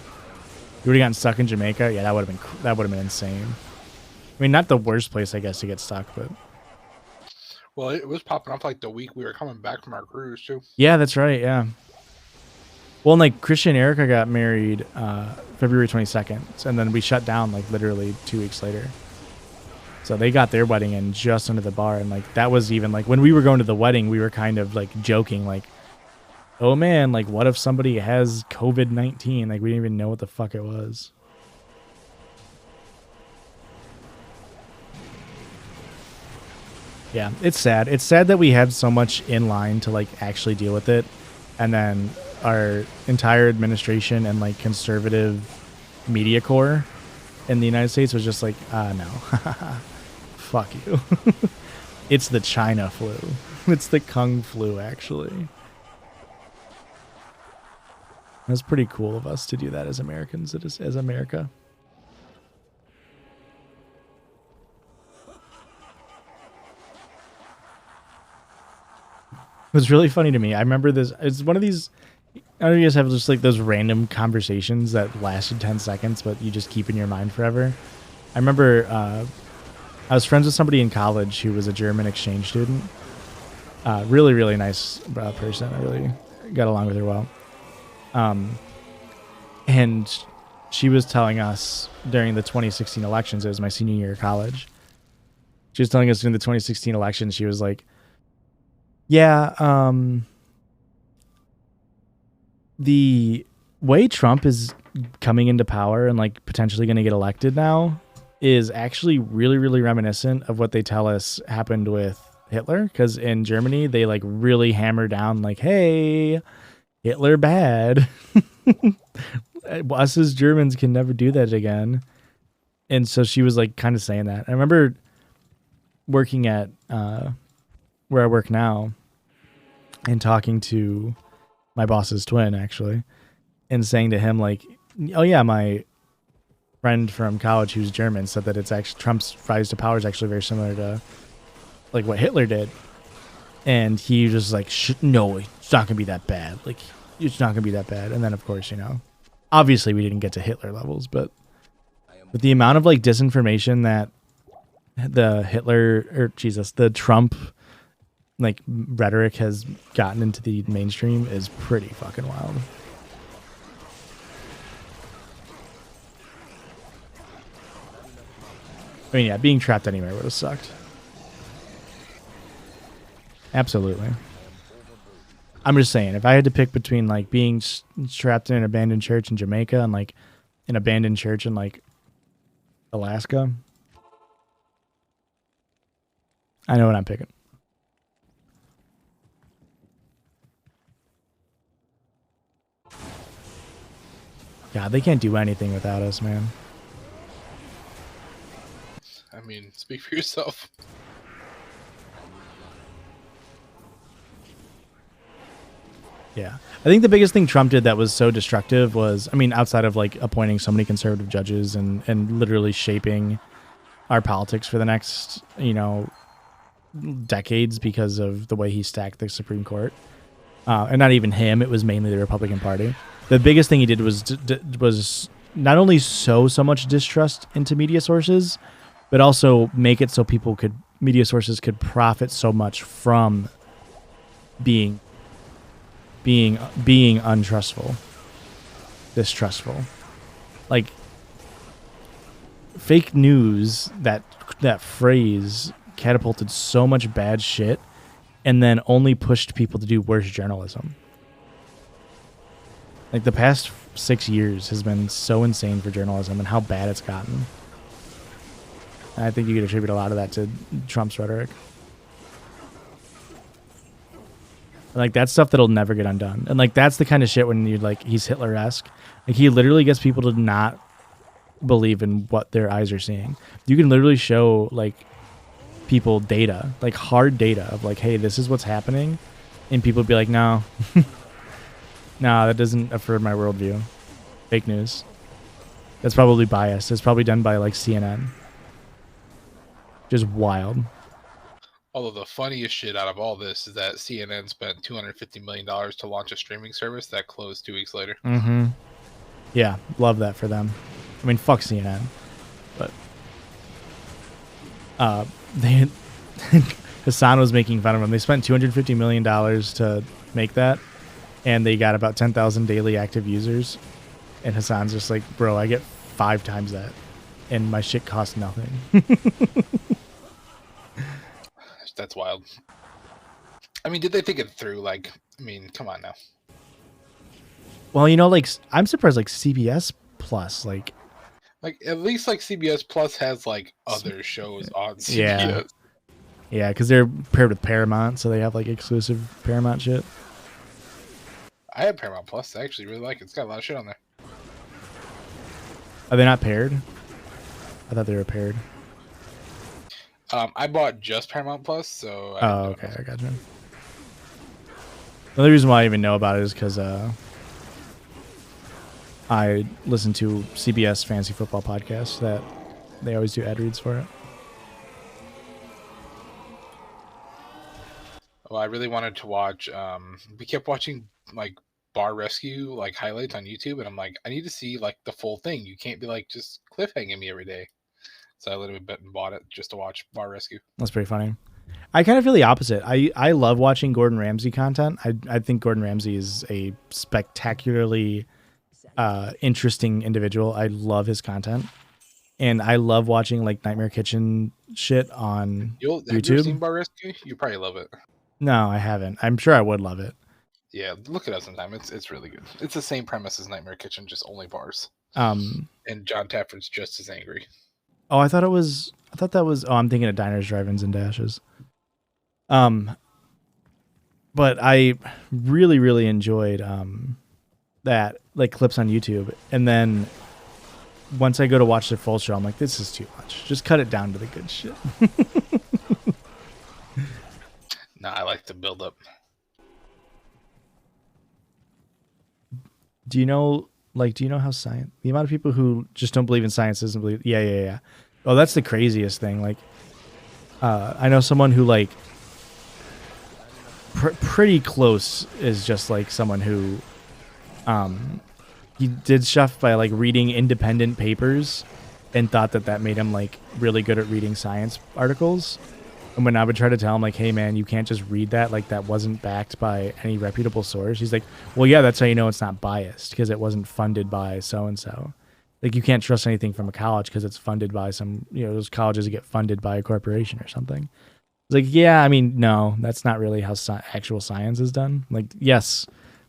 would have gotten stuck in Jamaica? Yeah, that would have been insane. I mean, not the worst place, I guess, to get stuck, but Well, it was popping up like the week we were coming back from our cruise too. yeah, that's right. Yeah. Well, and like Christian and Erica got married February 22nd, and then we shut down like literally 2 weeks later. So they got their wedding in just under the bar, and like that was even like when we were going to the wedding, we were kind of like joking, like, "Oh man, like what if somebody has COVID-19?" Like we didn't even know what the fuck it was. Yeah, it's sad. It's sad that we had so much in line to like actually deal with it, and then our entire administration and like conservative media corps in the United States was just like, no, fuck you. It's the China flu. It's the Kung flu, actually. That's pretty cool of us to do that as Americans, as America. It was really funny to me. I remember this. It's one of these. I don't know if you guys have just like those random conversations that lasted 10 seconds, but you just keep in your mind forever. I remember I was friends with somebody in college who was a German exchange student. Really, really nice person. I really got along with her well. And she was telling us during the 2016 elections, it was my senior year of college. She was telling us during the 2016 elections, she was like, yeah, the way Trump is coming into power and like potentially going to get elected now is actually really, really reminiscent of what they tell us happened with Hitler. Because in Germany, they like really hammer down like, hey, Hitler bad. Us as Germans can never do that again. And so she was like kind of saying that. I remember working at where I work now and talking to my boss's twin actually and saying to him like, Oh yeah, my friend from college who's German said that it's actually Trump's rise to power is actually very similar to like what Hitler did, and he was like, "No, it's not gonna be that bad. Like, it's not gonna be that bad." And then, of course, obviously we didn't get to Hitler levels, but the amount of like disinformation that the Trump like rhetoric has gotten into the mainstream is pretty fucking wild. I mean, yeah, being trapped anywhere would have sucked. Absolutely. I'm just saying, if I had to pick between like being trapped in an abandoned church in Jamaica and like an abandoned church in like Alaska, I know what I'm picking. God, they can't do anything without us, man. I mean, speak for yourself. Yeah. I think the biggest thing Trump did that was so destructive was, I mean, outside of like appointing so many conservative judges and literally shaping our politics for the next, decades because of the way he stacked the Supreme Court. And not even him, it was mainly the Republican Party. The biggest thing he did was not only sow so much distrust into media sources, but also make it so media sources could profit so much from being untrustful, distrustful. Like fake news, that phrase catapulted so much bad shit and then only pushed people to do worse journalism. Like the past 6 years has been so insane for journalism and how bad it's gotten. And I think you could attribute a lot of that to Trump's rhetoric. Like that's stuff that'll never get undone. And like that's the kind of shit when you're like he's Hitler-esque. Like he literally gets people to not believe in what their eyes are seeing. You can literally show like people data, like hard data of like, hey, this is what's happening, and people would be like, no, no, that doesn't affirm my worldview. Fake news. That's probably biased. It's probably done by like CNN. Just wild. Although the funniest shit out of all this is that CNN spent $250 million to launch a streaming service that closed 2 weeks later. Mm-hmm. Yeah, love that for them. I mean, fuck CNN, but they Hassan was making fun of them. They spent $250 million to make that, and they got about 10,000 daily active users. And Hassan's just like, bro, I get 5 times that, and my shit costs nothing. That's wild. I mean, did they think it through? Like, I mean, come on now. Well, like I'm surprised like CBS Plus, like at least like CBS Plus has like other shows on CBS. Yeah, because they're paired with Paramount, so they have like exclusive Paramount shit. I have Paramount Plus. I actually really like it. It's got a lot of shit on there. Are they not paired? I thought they were paired. I bought just Paramount Plus, so. Okay, I got you. The only reason why I even know about it is because I listen to CBS Fantasy Football podcast that they always do ad reads for it. Well, I really wanted to watch. We kept watching like Bar Rescue like highlights on YouTube, and I'm like, I need to see like the full thing. You can't be like just cliffhanging me every day. So I literally bet and bought it just to watch Bar Rescue. That's pretty funny. I kind of feel the opposite. I love watching Gordon Ramsay content. I think Gordon Ramsay is a spectacularly interesting individual. I love his content. And I love watching like Nightmare Kitchen shit on YouTube. Have you ever seen Bar Rescue? You probably love it. No, I haven't. I'm sure I would love it. Yeah, look it up sometime. It's really good. It's the same premise as Nightmare Kitchen, just only bars. And John Taffer's just as angry. Oh, I thought that was. Oh, I'm thinking of Diners, Drive-Ins, and Dashes. But I really, really enjoyed that like clips on YouTube, and then once I go to watch the full show, I'm like, this is too much. Just cut it down to the good shit. Nah, I like the build up. Do you know Like, do you know how science? The amount of people who just don't believe in science doesn't believe. Yeah. Oh, that's the craziest thing. Like, I know someone who like pretty close is just like someone who, he did stuff by like reading independent papers, and thought that made him like really good at reading science articles. And when I would try to tell him, like, hey, man, you can't just read that. Like, that wasn't backed by any reputable source. He's like, well, yeah, that's how you know it's not biased, because it wasn't funded by so-and-so. Like, you can't trust anything from a college because it's funded by some, those colleges that get funded by a corporation or something. It's like, yeah, I mean, no, that's not really how actual science is done. Like, yes,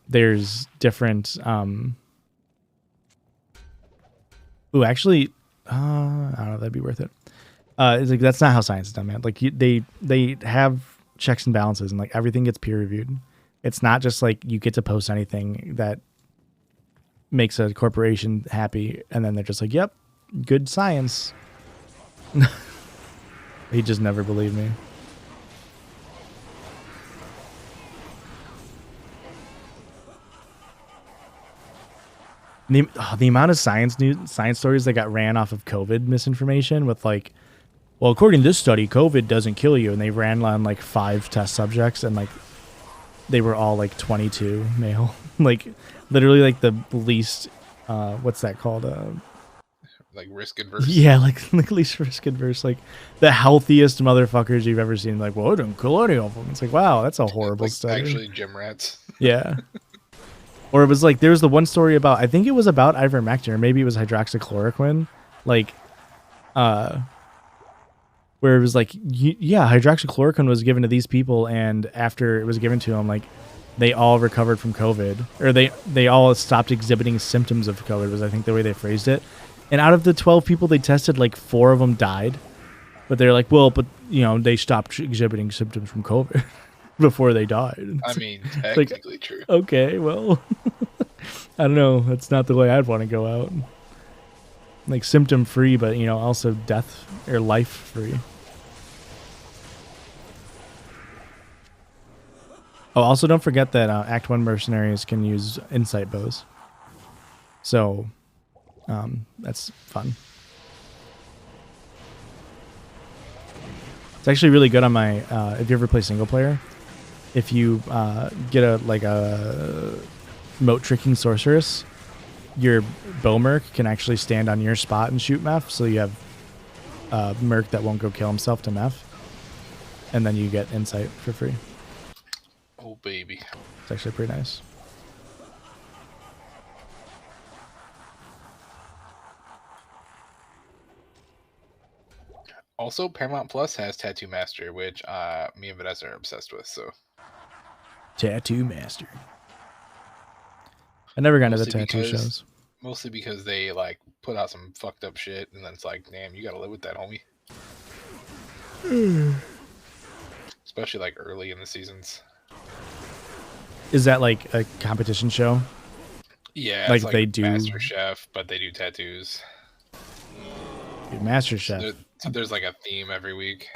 there's different... actually, I don't know if that'd be worth it. It's like, that's not how science is done, man. Like, they have checks and balances, and like everything gets peer reviewed. It's not just like you get to post anything that makes a corporation happy, and then they're just like, yep, good science. He just never believed me. The amount of science stories that got ran off of COVID misinformation with like, well, according to this study, COVID doesn't kill you. And they ran on like 5 test subjects, and like they were all like 22 male. Like literally like the least, what's that called? Like risk adverse. Yeah, like least risk adverse. Like the healthiest motherfuckers you've ever seen. Like, well, I don't kill any of them. It's like, wow, that's a horrible like study. Actually, gym rats. Yeah. Or it was like, there was the one story about, I think it was about ivermectin, or maybe it was hydroxychloroquine. Like, where it was like, yeah, hydroxychloroquine was given to these people, and after it was given to them, like, they all recovered from COVID, or they all stopped exhibiting symptoms of COVID, was I think the way they phrased it. And out of the 12 people they tested, like 4 of them died. But they're like, well, but they stopped exhibiting symptoms from COVID before they died. I mean, technically true. Okay, well, I don't know. That's not the way I'd want to go out. Like symptom free, but also death or life free. Oh, also don't forget that Act 1 mercenaries can use insight bows. So, that's fun. It's actually really good on my, if you ever play single player, if you get a moat tricking sorceress, your bow merc can actually stand on your spot and shoot meth, so you have merc that won't go kill himself to meth, and then you get insight for free. Oh baby, it's actually pretty nice. Also, Paramount Plus has Tattoo Master, which me and Vanessa are obsessed with. So, Tattoo Master. I never got into the tattoo shows. Mostly because they like put out some fucked up shit, and then it's like, damn, you gotta live with that, homie. Especially like early in the seasons. Is that like a competition show? Yeah, like it's they do Master Chef, but they do tattoos. Dude, Master Chef. So there's like a theme every week.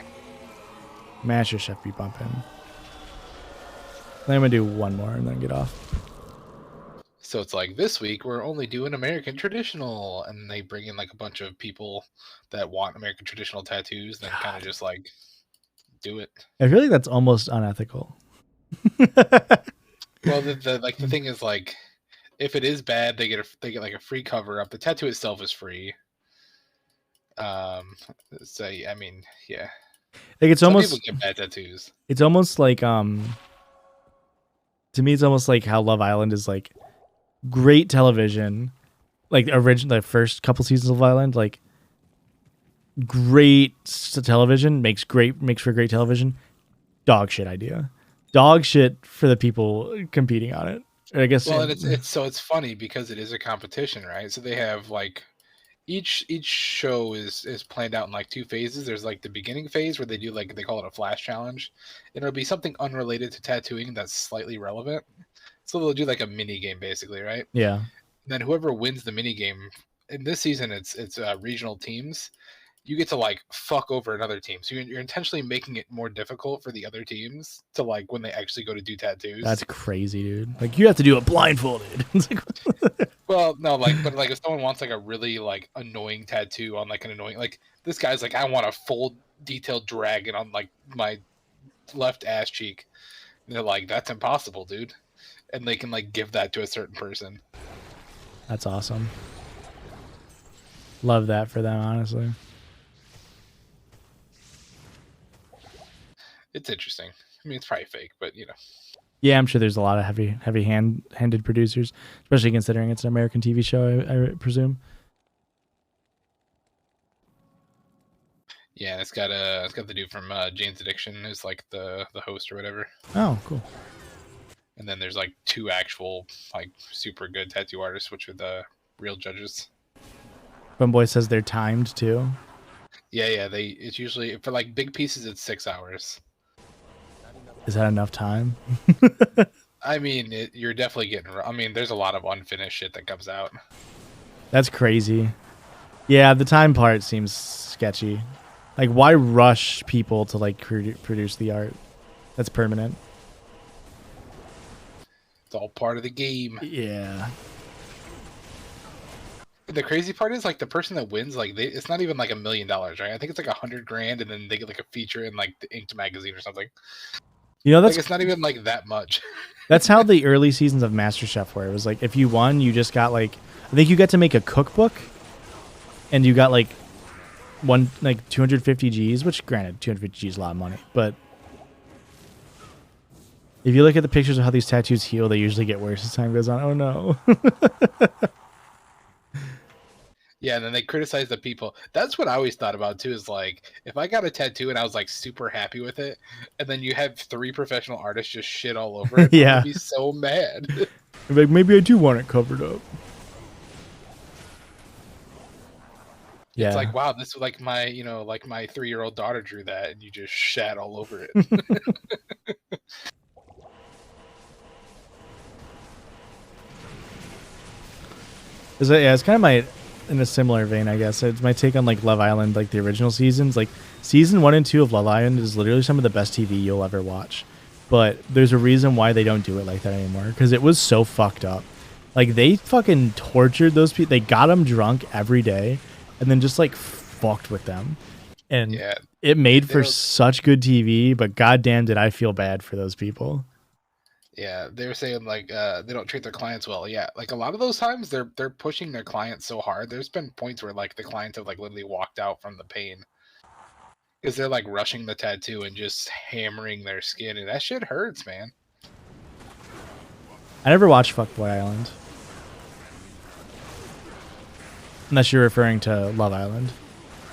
Master Chef be bumping. Then I'm gonna do one more and then get off. So it's like, this week we're only doing American traditional, and they bring in like a bunch of people that want American traditional tattoos, then kind of just like do it. I feel like that's almost unethical. Well, the thing is, like, if it is bad, they get like a free cover up. The tattoo itself is free. So I mean, yeah. Like it's Some almost people get bad tattoos. It's almost like to me it's almost like how Love Island is like great television, like the first couple seasons of Love Island, like great television makes for great television. Dog shit idea. Dog shit for the people competing on it. I guess. Well, and it's funny because it is a competition, right? So they have like each show is planned out in like 2 phases. There's like the beginning phase where they do like, they call it a flash challenge, and it'll be something unrelated to tattooing that's slightly relevant. So they'll do like a mini game basically, right? Yeah. And then whoever wins the mini game in this season, it's regional teams. You get to like fuck over another team, so you're intentionally making it more difficult for the other teams to like when they actually go to do tattoos. That's crazy, dude. Like you have to do it blindfolded. It's like, Well, no, but if someone wants like a really like annoying tattoo on like an annoying like this guy's like I want a full detailed dragon on like my left ass cheek. And they're like, that's impossible, dude. And they can like give that to a certain person. That's awesome. Love that for them, honestly. It's interesting. I mean, it's probably fake, but you know. Yeah, I'm sure there's a lot of heavy-handed producers, especially considering it's an American TV show, I presume. Yeah, and it's got the dude from Jane's Addiction who's like the host or whatever. Oh, cool. And then there's like 2 actual like super good tattoo artists, which are the real judges. Bum Boy says they're timed too. Yeah, it's usually for like big pieces it's 6 hours. Is that enough time? I mean, you're definitely getting. I mean, there's a lot of unfinished shit that comes out. That's crazy. Yeah, the time part seems sketchy. Like, why rush people to like produce the art that's permanent? It's all part of the game. Yeah. The crazy part is like the person that wins, like it's not even like $1 million, right? I think it's like $100,000, and then they get like a feature in like the Inked magazine or something. You know, that's like it's not even like that much. That's how the early seasons of MasterChef were. It was like if you won, you just got like I think you got to make a cookbook, and you got like 250 G's, which granted 250 G's is a lot of money, but if you look at the pictures of how these tattoos heal, they usually get worse as time goes on. Oh no. Yeah, and then they criticize the people. That's what I always thought about too. Is like if I got a tattoo and I was like super happy with it, and then you have 3 professional artists just shit all over it, Yeah. I'd be so mad. Like maybe I do want it covered up. Yeah. It's like, wow, this is like my 3-year-old daughter drew that, and you just shat all over it. It's kind of in a similar vein, I guess. It's my take on like Love Island, like the original seasons. Like season 1 and 2 of Love Island is literally some of the best TV you'll ever watch. But there's a reason why they don't do it like that anymore, because it was so fucked up. Like they fucking tortured those people. They got them drunk every day, and then just like fucked with them. And Yeah, it made for such good TV. But goddamn, did I feel bad for those people. Yeah, they were saying like they don't treat their clients well. Yeah, like a lot of those times they're pushing their clients so hard. There's been points where like the clients have like literally walked out from the pain because they're like rushing the tattoo and just hammering their skin, and that shit hurts, man. I never watched Fuckboy Island, unless you're referring to Love Island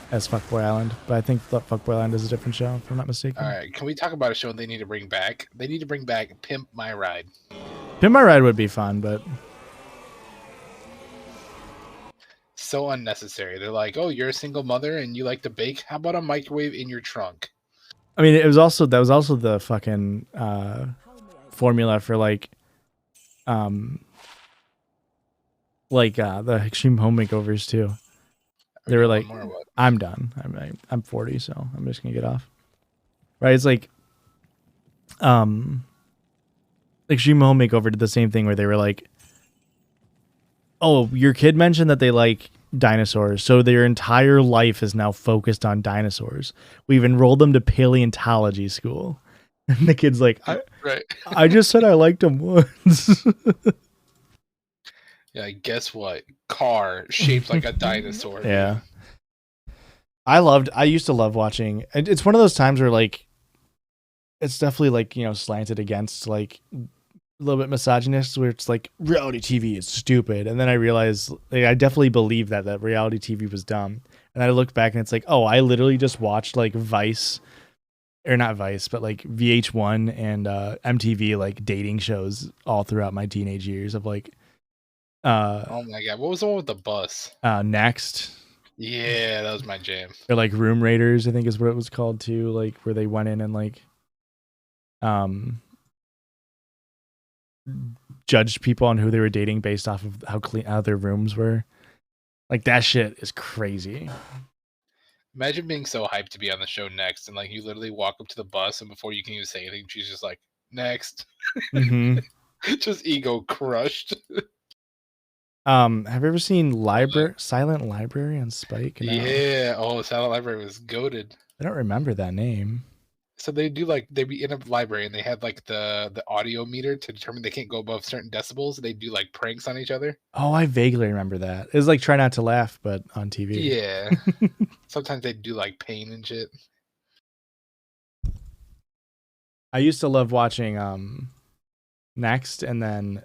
as Fuckboy Island. But I think Fuckboy Island is a different show, if I'm not mistaken. All right, can we talk about a show they need to bring back? They need to bring back Pimp My Ride. Pimp My Ride would be fun, but So unnecessary. They're like, oh, you're a single mother and you like to bake. How about a microwave in your trunk? I mean, that was also the fucking formula for the Extreme Home Makeovers too. They were like, I'm done. I'm 40, so I'm just gonna get off. Right? It's like, Extreme Home Makeover did the same thing where they were like, oh, your kid mentioned that they like dinosaurs, so their entire life is now focused on dinosaurs. We've enrolled them to paleontology school. And the kid's like, I just said I liked them once. Yeah, guess what? Car shaped like a dinosaur. Yeah. I used to love watching, and it's one of those times where like it's definitely like, slanted against like a little bit misogynist, where it's like reality TV is stupid. And then I realized I definitely believed that reality TV was dumb. And I looked back and it's like, oh, I literally just watched like Vice, or not Vice, but like VH1 and MTV like dating shows all throughout my teenage years of like oh my god, what was the one with the bus? Next. Yeah, that was my jam. Or like Room Raiders, I think is what it was called too, like where they went in and like judged people on who they were dating based off of how clean how their rooms were. Like that shit is crazy. Imagine being so hyped to be on the show Next, and like you literally walk up to the bus, and before you can even say anything, she's just like, next. Mm-hmm. Just ego crushed. Have you ever seen Silent Library on Spike? No. Yeah. Oh, Silent Library was goated. I don't remember that name. So they do like they'd be in a library and they had like the audio meter to determine they can't go above certain decibels. They do like pranks on each other. Oh, I vaguely remember that. It was like Try Not to Laugh, but on TV. Yeah. Sometimes they do like pain and shit. I used to love watching Next, and then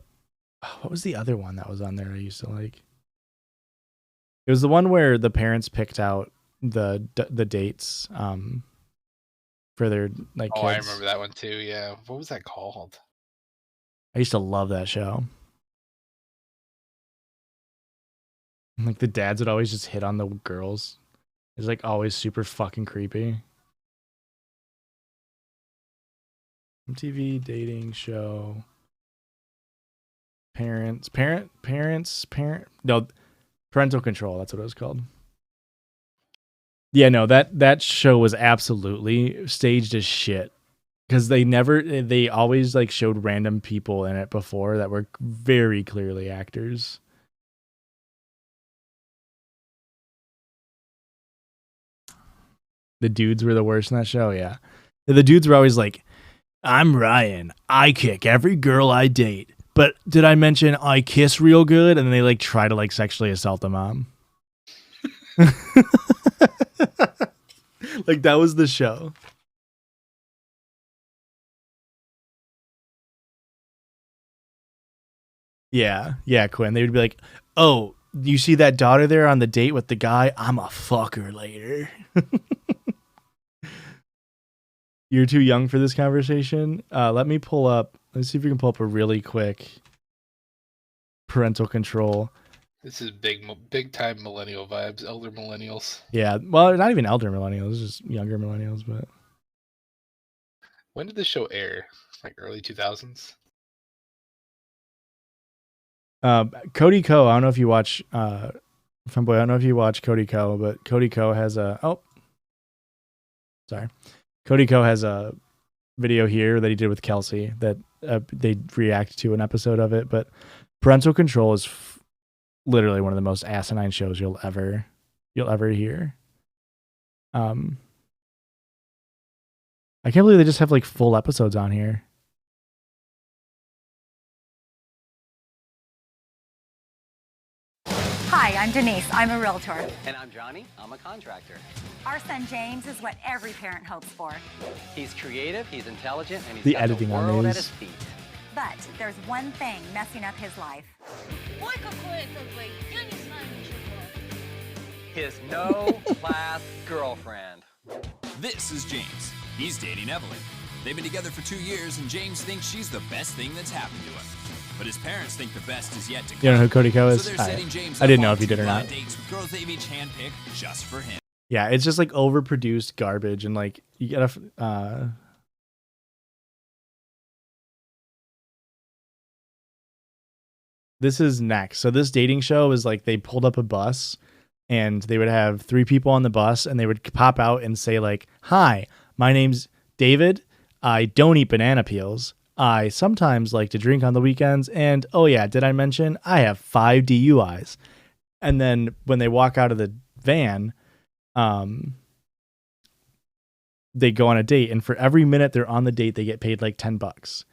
what was the other one that was on there I used to like? It was the one where the parents picked out the dates for their like kids. I remember that one too. Yeah. What was that called? I used to love that show. Like the dads would always just hit on the girls. It's like always super fucking creepy. MTV dating show. No, Parental Control. That's what it was called. Yeah, no, that show was absolutely staged as shit. Because they always like showed random people in it before that were very clearly actors. The dudes were the worst in that show, yeah. The dudes were always like, I'm Ryan. I kick every girl I date. But did I mention I kiss real good? And then they like try to like sexually assault the mom. Like that was the show. Yeah, Quinn. They would be like, "Oh, you see that daughter there on the date with the guy? I'm a fucker later." You're too young for this conversation. Let me pull up. Let's see if we can pull up a really quick Parental Control. This is big time millennial vibes, elder millennials. Yeah, well, not even elder millennials, just younger millennials. But when did this show air? Like early 2000s. Cody Ko. I don't know if you watch Funboy. I don't know if you watch Cody Ko, but Cody Ko has a Cody Ko has a video here that he did with Kelsey that they react to an episode of it. But Parental Control is literally one of the most asinine shows you'll ever hear. I can't believe they just have like full episodes on here. Hi, I'm Denise. I'm a realtor. And I'm Johnny. I'm a contractor. Our son James is what every parent hopes for. He's creative, he's intelligent, and he's The got editing the on world at these. his feet. But there's one thing messing up his life. His no-class girlfriend. This is James. He's dating Evelyn. They've been together for 2 years, and James thinks she's the best thing that's happened to him. But his parents think the best is yet to come. You don't know who Cody Ko is? So they're setting James I didn't up know on if you did or 2 not. dates with girls they've each handpicked just for him. Yeah, it's just like overproduced garbage, and like you gotta. This is next. So this dating show is like they pulled up a bus, and they would have 3 people on the bus, and they would pop out and say like, "Hi, my name's David. I don't eat banana peels. I sometimes like to drink on the weekends, and oh yeah, did I mention I have 5 DUIs?" And then when they walk out of the van, they go on a date, and for every minute they're on the date, they get paid like $10.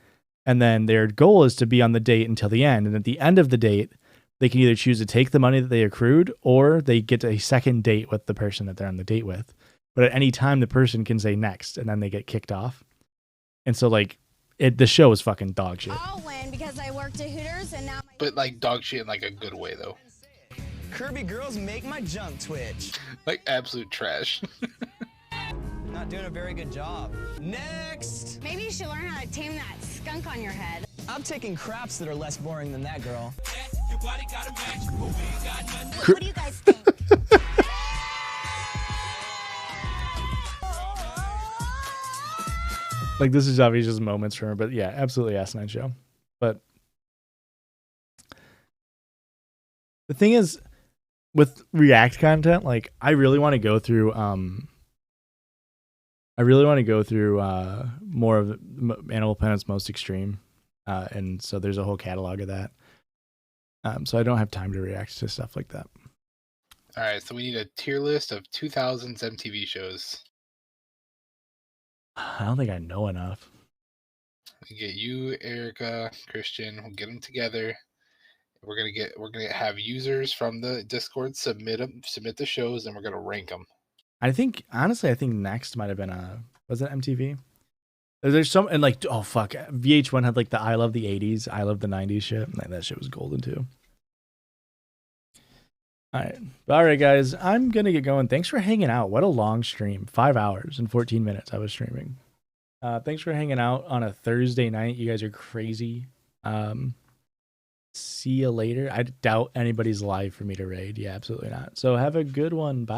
And then their goal is to be on the date until the end. And at the end of the date, they can either choose to take the money that they accrued, or they get a second date with the person that they're on the date with. But at any time, the person can say next, and then they get kicked off. And so like the show is fucking dog shit. I'll win because I worked at Hooters and now But like dog shit in like a good way though. Kirby girls make my junk twitch. Like absolute trash. Not doing a very good job. Next! maybe you should learn how to tame that skunk on your head. I'm taking craps that are less boring than that girl. What do you guys think? Like this is obviously just moments from her, but yeah, absolutely asinine show. But the thing is, with React content, like I really want to go through more of Animal Planet's Most Extreme, and so there's a whole catalog of that. So I don't have time to react to stuff like that. All right, so we need a tier list of 2000s MTV shows. I don't think I know enough. We get you, Erica, Christian. We'll get them together. We're gonna have users from the Discord submit the shows, and we're gonna rank them. I think honestly, I think Next might have been was it MTV? There's some and like oh fuck, VH1 had like the I love the 80s, I love the 90s shit. Like, that shit was golden too. All right, guys. I'm gonna get going. Thanks for hanging out. What a long stream. 5 hours and 14 minutes I was streaming. Thanks for hanging out on a Thursday night. You guys are crazy. See you later. I doubt anybody's live for me to raid. Yeah, absolutely not. So have a good one. Bye.